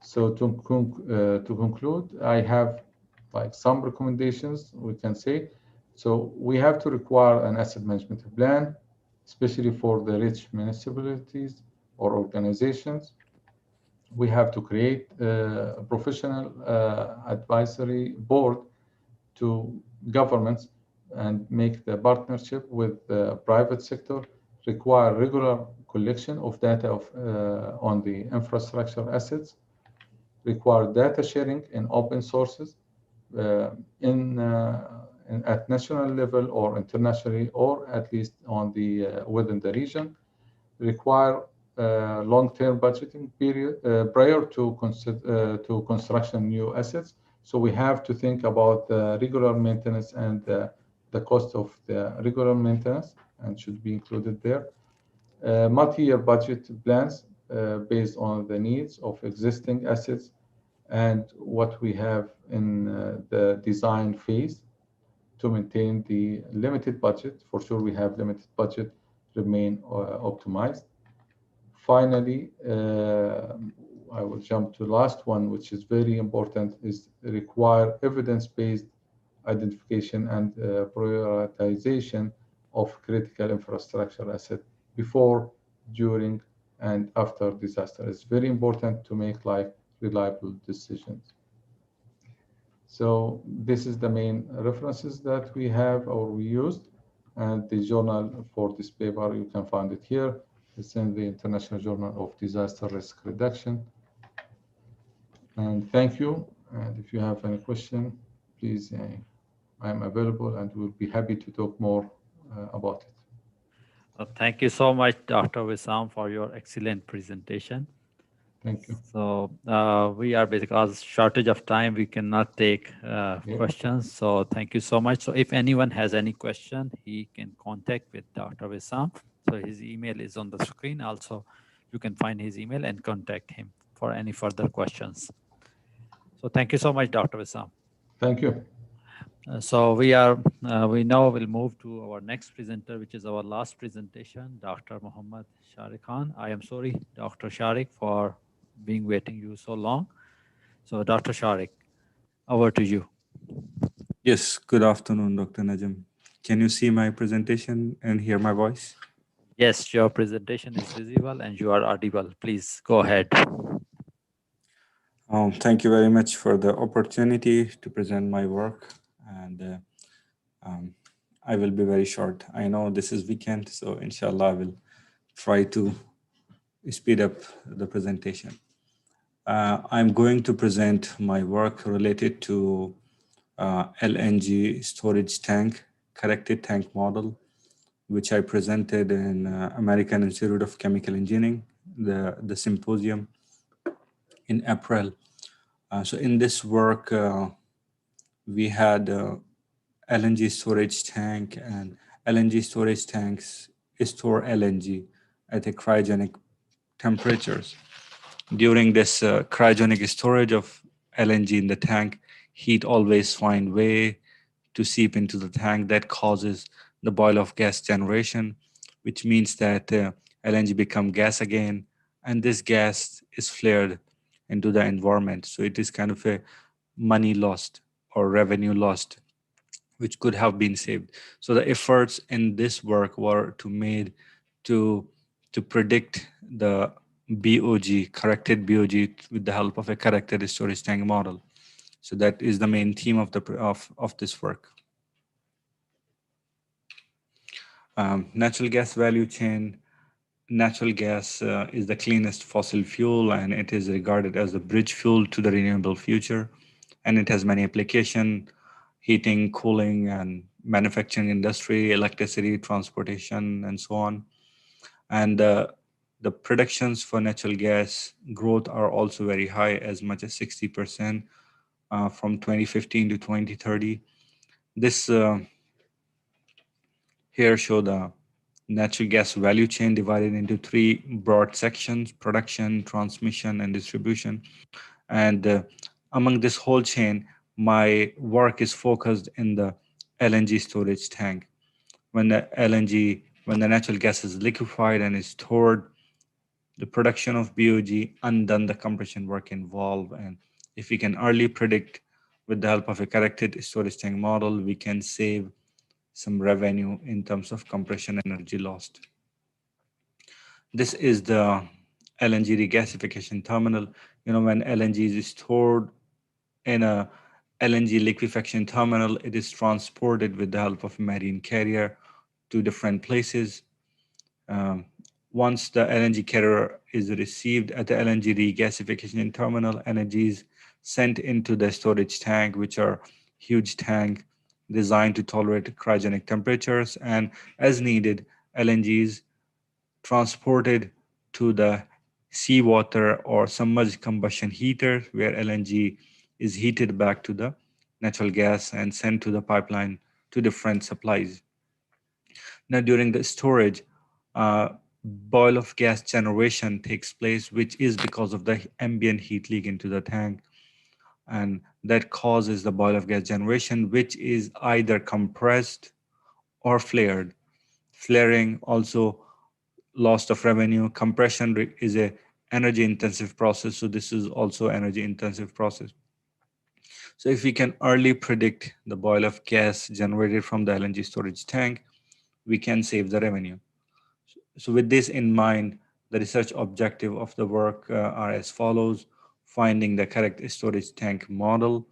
Speaker 21: So to conclude, I have like some recommendations we can say. So we have to require an asset management plan, especially for the rich municipalities or organizations. We have to create a professional advisory board to governments and make the partnership with the private sector, require regular collection of data on the infrastructure assets, require data sharing in open sources at national level or internationally, or at least on the within the region, require long-term budgeting period prior to construction new assets. So we have to think about the regular maintenance and the cost of the regular maintenance, and should be included there. Multi-year budget plans based on the needs of existing assets and what we have in the design phase to maintain the limited budget. For sure, we have limited budget, remain optimized. Finally, I will jump to the last one, which is very important, is require evidence-based identification and prioritization of critical infrastructure asset before, during, and after disaster. It's very important to make like reliable decisions. So this is the main references that we have or we used, and the journal for this paper, you can find it here. It's in the International Journal of Disaster Risk Reduction. And thank you. And if you have any question, please, I am available and we'll be happy to talk more about it.
Speaker 6: Thank you so much, Dr. Wissam, for your excellent presentation.
Speaker 21: Thank you.
Speaker 6: So we are because shortage of time, we cannot take questions. So thank you so much. So if anyone has any question, he can contact with Dr. Wissam. So his email is on the screen. Also, you can find his email and contact him for any further questions. So thank you so much, Dr. Wissam.
Speaker 21: Thank you.
Speaker 6: So we now will move to our next presenter, which is our last presentation, Dr. Muhammad Sharik Khan. I am sorry, Dr. Sharik, for being waiting you so long. So Dr. Sharik, over to you.
Speaker 2: Yes, good afternoon, Dr. Najam. Can you see my presentation and hear my voice?
Speaker 6: Yes, your presentation is visible and you are audible. Please go ahead.
Speaker 2: Thank you very much for the opportunity to present my work. And I will be very short. I know this is weekend, so inshallah, I will try to speed up the presentation. I'm going to present my work related to LNG storage tank, corrected tank model, which I presented in American Institute of Chemical Engineering, the Symposium in April. So in this work, we had LNG storage tank, and LNG storage tanks store LNG at a cryogenic temperatures. During this cryogenic storage of LNG in the tank, heat always find way to seep into the tank. That causes the boil-off gas generation, which means that LNG become gas again, and this gas is flared into the environment. So it is kind of a money lost or revenue lost, which could have been saved. So the efforts in this work were to predict the BOG, corrected BOG, with the help of a corrected storage tank model. So that is the main theme of this work. Natural gas value chain. Natural gas is the cleanest fossil fuel, and it is regarded as the bridge fuel to the renewable future. And it has many applications: heating, cooling, and manufacturing industry, electricity, transportation, and so on. And the predictions for natural gas growth are also very high, as much as 60% from 2015 to 2030. This here show the natural gas value chain divided into three broad sections: production, transmission, and distribution. And among this whole chain, my work is focused in the LNG storage tank. When the natural gas is liquefied and is stored, the production of BOG, and then the compression work involved. And if we can early predict with the help of a corrected storage tank model, we can save some revenue in terms of compression energy lost. This is the LNG regasification terminal. When LNG is stored in a LNG liquefaction terminal, it is transported with the help of a marine carrier to different places. Once the LNG carrier is received at the LNG regasification terminal, energy is sent into the storage tank, which are huge tank designed to tolerate cryogenic temperatures. And as needed, LNG is transported to the seawater or submerged combustion heater, where LNG is heated back to the natural gas and sent to the pipeline to different supplies. Now, during the storage, boil-off gas generation takes place, which is because of the ambient heat leak into the tank. And that causes the boil-off gas generation, which is either compressed or flared. Flaring also loss of revenue. Compression is a energy intensive process. So this is also energy intensive process. So if we can early predict the boil-off gas generated from the LNG storage tank, we can save the revenue. So with this in mind, the research objective of the work are as follows: finding the correct storage tank model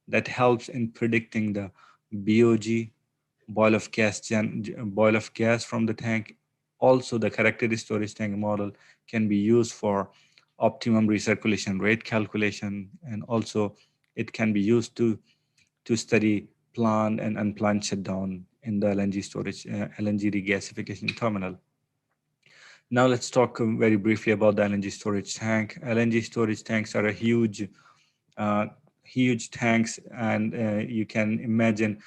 Speaker 2: that helps in predicting the BOG, boil-off gas from the tank, also the characteristic storage tank model can be used for optimum recirculation rate calculation, and also it can be used to study planned and unplanned shutdown in the LNG storage, LNG regasification terminal. Now let's talk very briefly about the LNG storage tank. LNG storage tanks are a huge tanks, and you can imagine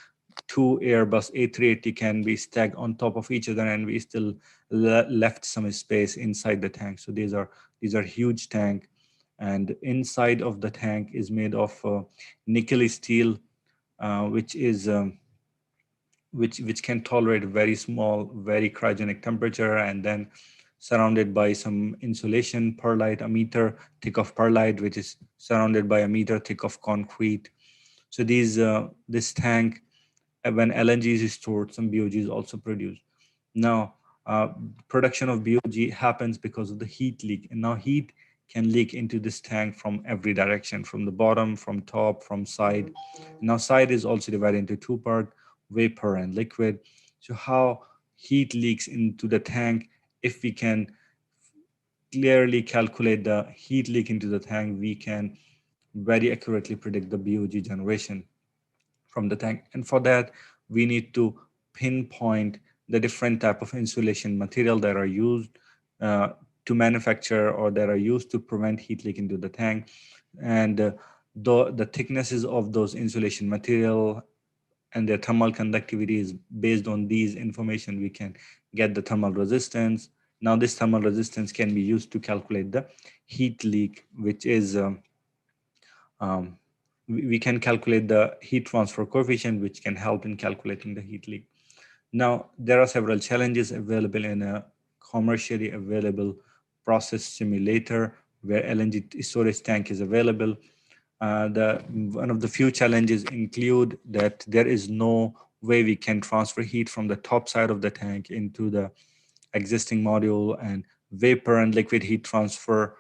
Speaker 2: two Airbus A380 can be stacked on top of each other, and we still left some space inside the tank. So these are huge tank, and inside of the tank is made of nickel steel, which is which can tolerate very small, very cryogenic temperature, and then surrounded by some insulation perlite, a meter thick of perlite, which is surrounded by a meter thick of concrete. So this tank, when LNG is stored, some BOG is also produced. Now, production of BOG happens because of the heat leak, and now heat can leak into this tank from every direction, from the bottom, from top, from side. Now, side is also divided into two parts, vapor and liquid. So how heat leaks into the tank, if we can clearly calculate the heat leak into the tank, we can very accurately predict the BOG generation from the tank. And for that, we need to pinpoint the different type of insulation material that are used to manufacture, or that are used to prevent heat leak into the tank. And the thicknesses of those insulation material and their thermal conductivity is based on these information. We can get the thermal resistance. Now this thermal resistance can be used to calculate the heat leak, which is we can calculate the heat transfer coefficient, which can help in calculating the heat leak. Now, there are several challenges available in a commercially available process simulator where LNG storage tank is available. One of the few challenges include that there is no way we can transfer heat from the top side of the tank into the existing module, and vapor and liquid heat transfer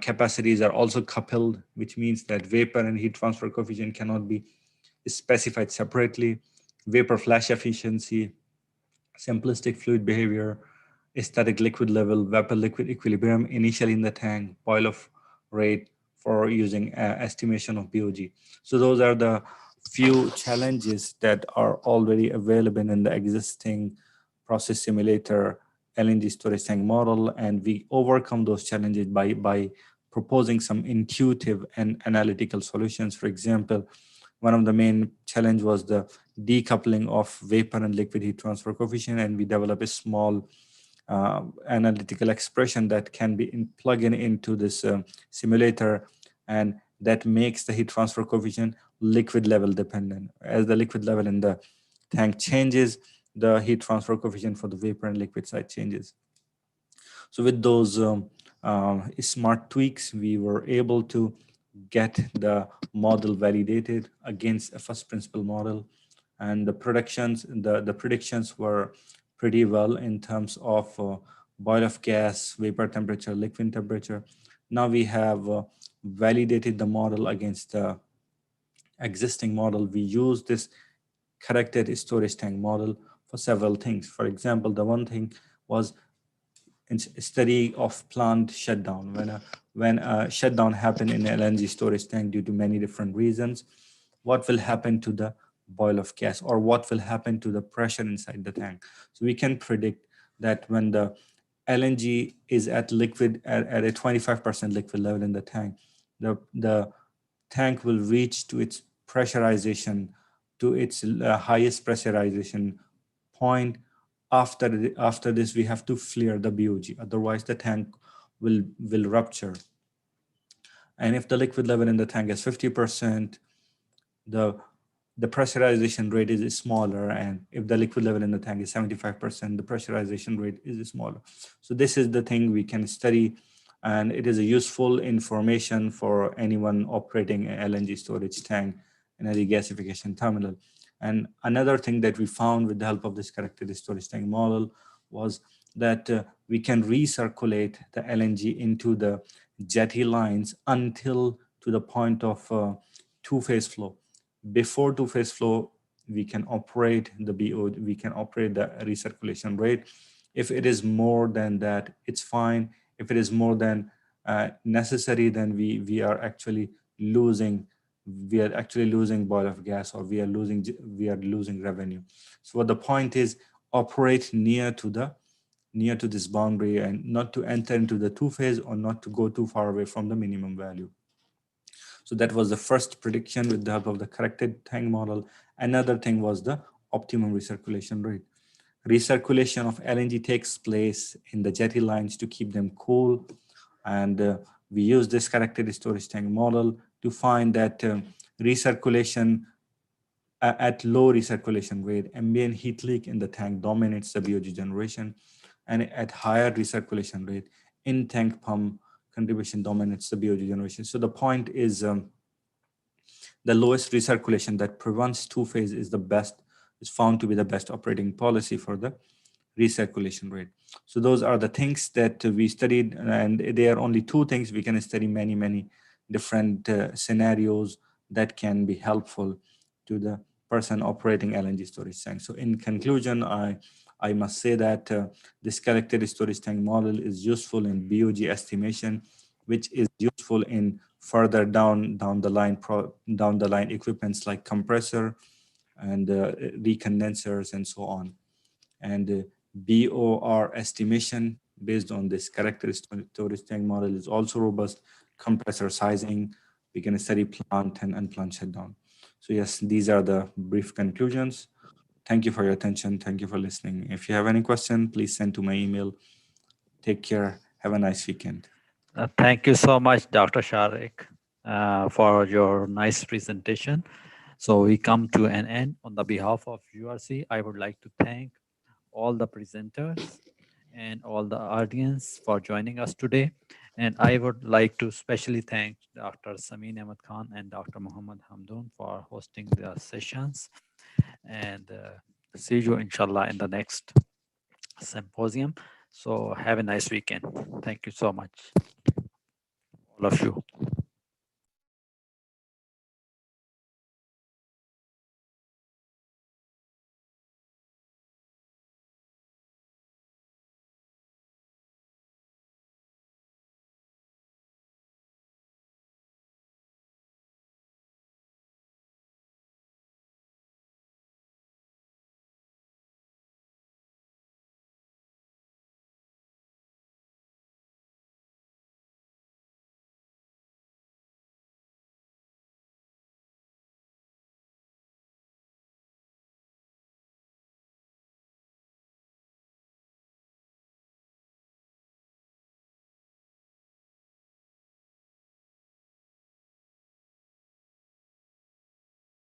Speaker 2: capacities are also coupled, which means that vapor and heat transfer coefficient cannot be specified separately. Vapor flash efficiency, simplistic fluid behavior, static liquid level, vapor liquid equilibrium initially in the tank, boil off rate for using estimation of BOG. So those are the few challenges that are already available in the existing process simulator LNG storage tank model, and we overcome those challenges by proposing some intuitive and analytical solutions. For example, one of the main challenge was the decoupling of vapor and liquid heat transfer coefficient, and we developed a small analytical expression that can be plugged into this simulator, and that makes the heat transfer coefficient liquid level dependent. As the liquid level in the tank changes, the heat transfer coefficient for the vapor and liquid side changes. So with those smart tweaks, we were able to get the model validated against a first principle model, and the predictions were pretty well in terms of boil off gas, vapor temperature, liquid temperature. Now we have validated the model against the existing model. We use this corrected storage tank model for several things. For example, the one thing was in study of planned shutdown. When a shutdown happened in LNG storage tank due to many different reasons, what will happen to the boil of gas, or what will happen to the pressure inside the tank? So we can predict that when the LNG is at liquid at a 25% liquid level in the tank, the tank will reach to its pressurization, to its highest pressurization point. After this, we have to flare the BOG, otherwise the tank will rupture. And if the liquid level in the tank is 50%, the pressurization rate is smaller, and if the liquid level in the tank is 75%, the pressurization rate is smaller. So this is the thing we can study, and it is a useful information for anyone operating an LNG storage tank in a regasification terminal. And another thing that we found with the help of this characteristic storage tank model was that we can recirculate the LNG into the jetty lines until to the point of two-phase flow. Before two-phase flow, we can operate the BO, we can operate the recirculation rate. If it is more than that, it's fine. If it is more than necessary, then we are actually losing boil of gas, or we are losing revenue. So what the point is, operate near to this boundary, and not to enter into the two-phase, or not to go too far away from the minimum value. So that was the first prediction with the help of the corrected tank model. Another thing was the optimum recirculation rate. Recirculation of LNG takes place in the jetty lines to keep them cool. And we use this corrected storage tank model to find that recirculation at low recirculation rate, ambient heat leak in the tank dominates the BOG generation, and at higher recirculation rate, in-tank pump contribution dominates the BOG generation. So the point is, the lowest recirculation that prevents two-phase is found to be the best operating policy for the recirculation rate. So those are the things that we studied, and there are only two things. We can study many different scenarios that can be helpful to the person operating LNG storage tank. So in conclusion, I must say that this corrected storage tank model is useful in BOG estimation, which is useful in further down the line equipments like compressor and recondensers and so on. And BOR estimation based on this corrected storage tank model is also robust. Compressor sizing, we can study plant and unplanned shutdown. So yes, these are the brief conclusions. Thank you for your attention. Thank you for listening. If you have any question, please send to my email. Take care. Have a nice weekend.
Speaker 6: Thank you so much, Dr. Sharik, for your nice presentation. So we come to an end. On the behalf of URC, I would like to thank all the presenters and all the audience for joining us today. And I would like to specially thank Dr. Samin Ahmed Khan and Dr. Muhammad Hamdoun for hosting the sessions. And see you, inshallah, in the next symposium. So have a nice weekend. Thank you so much, all of you.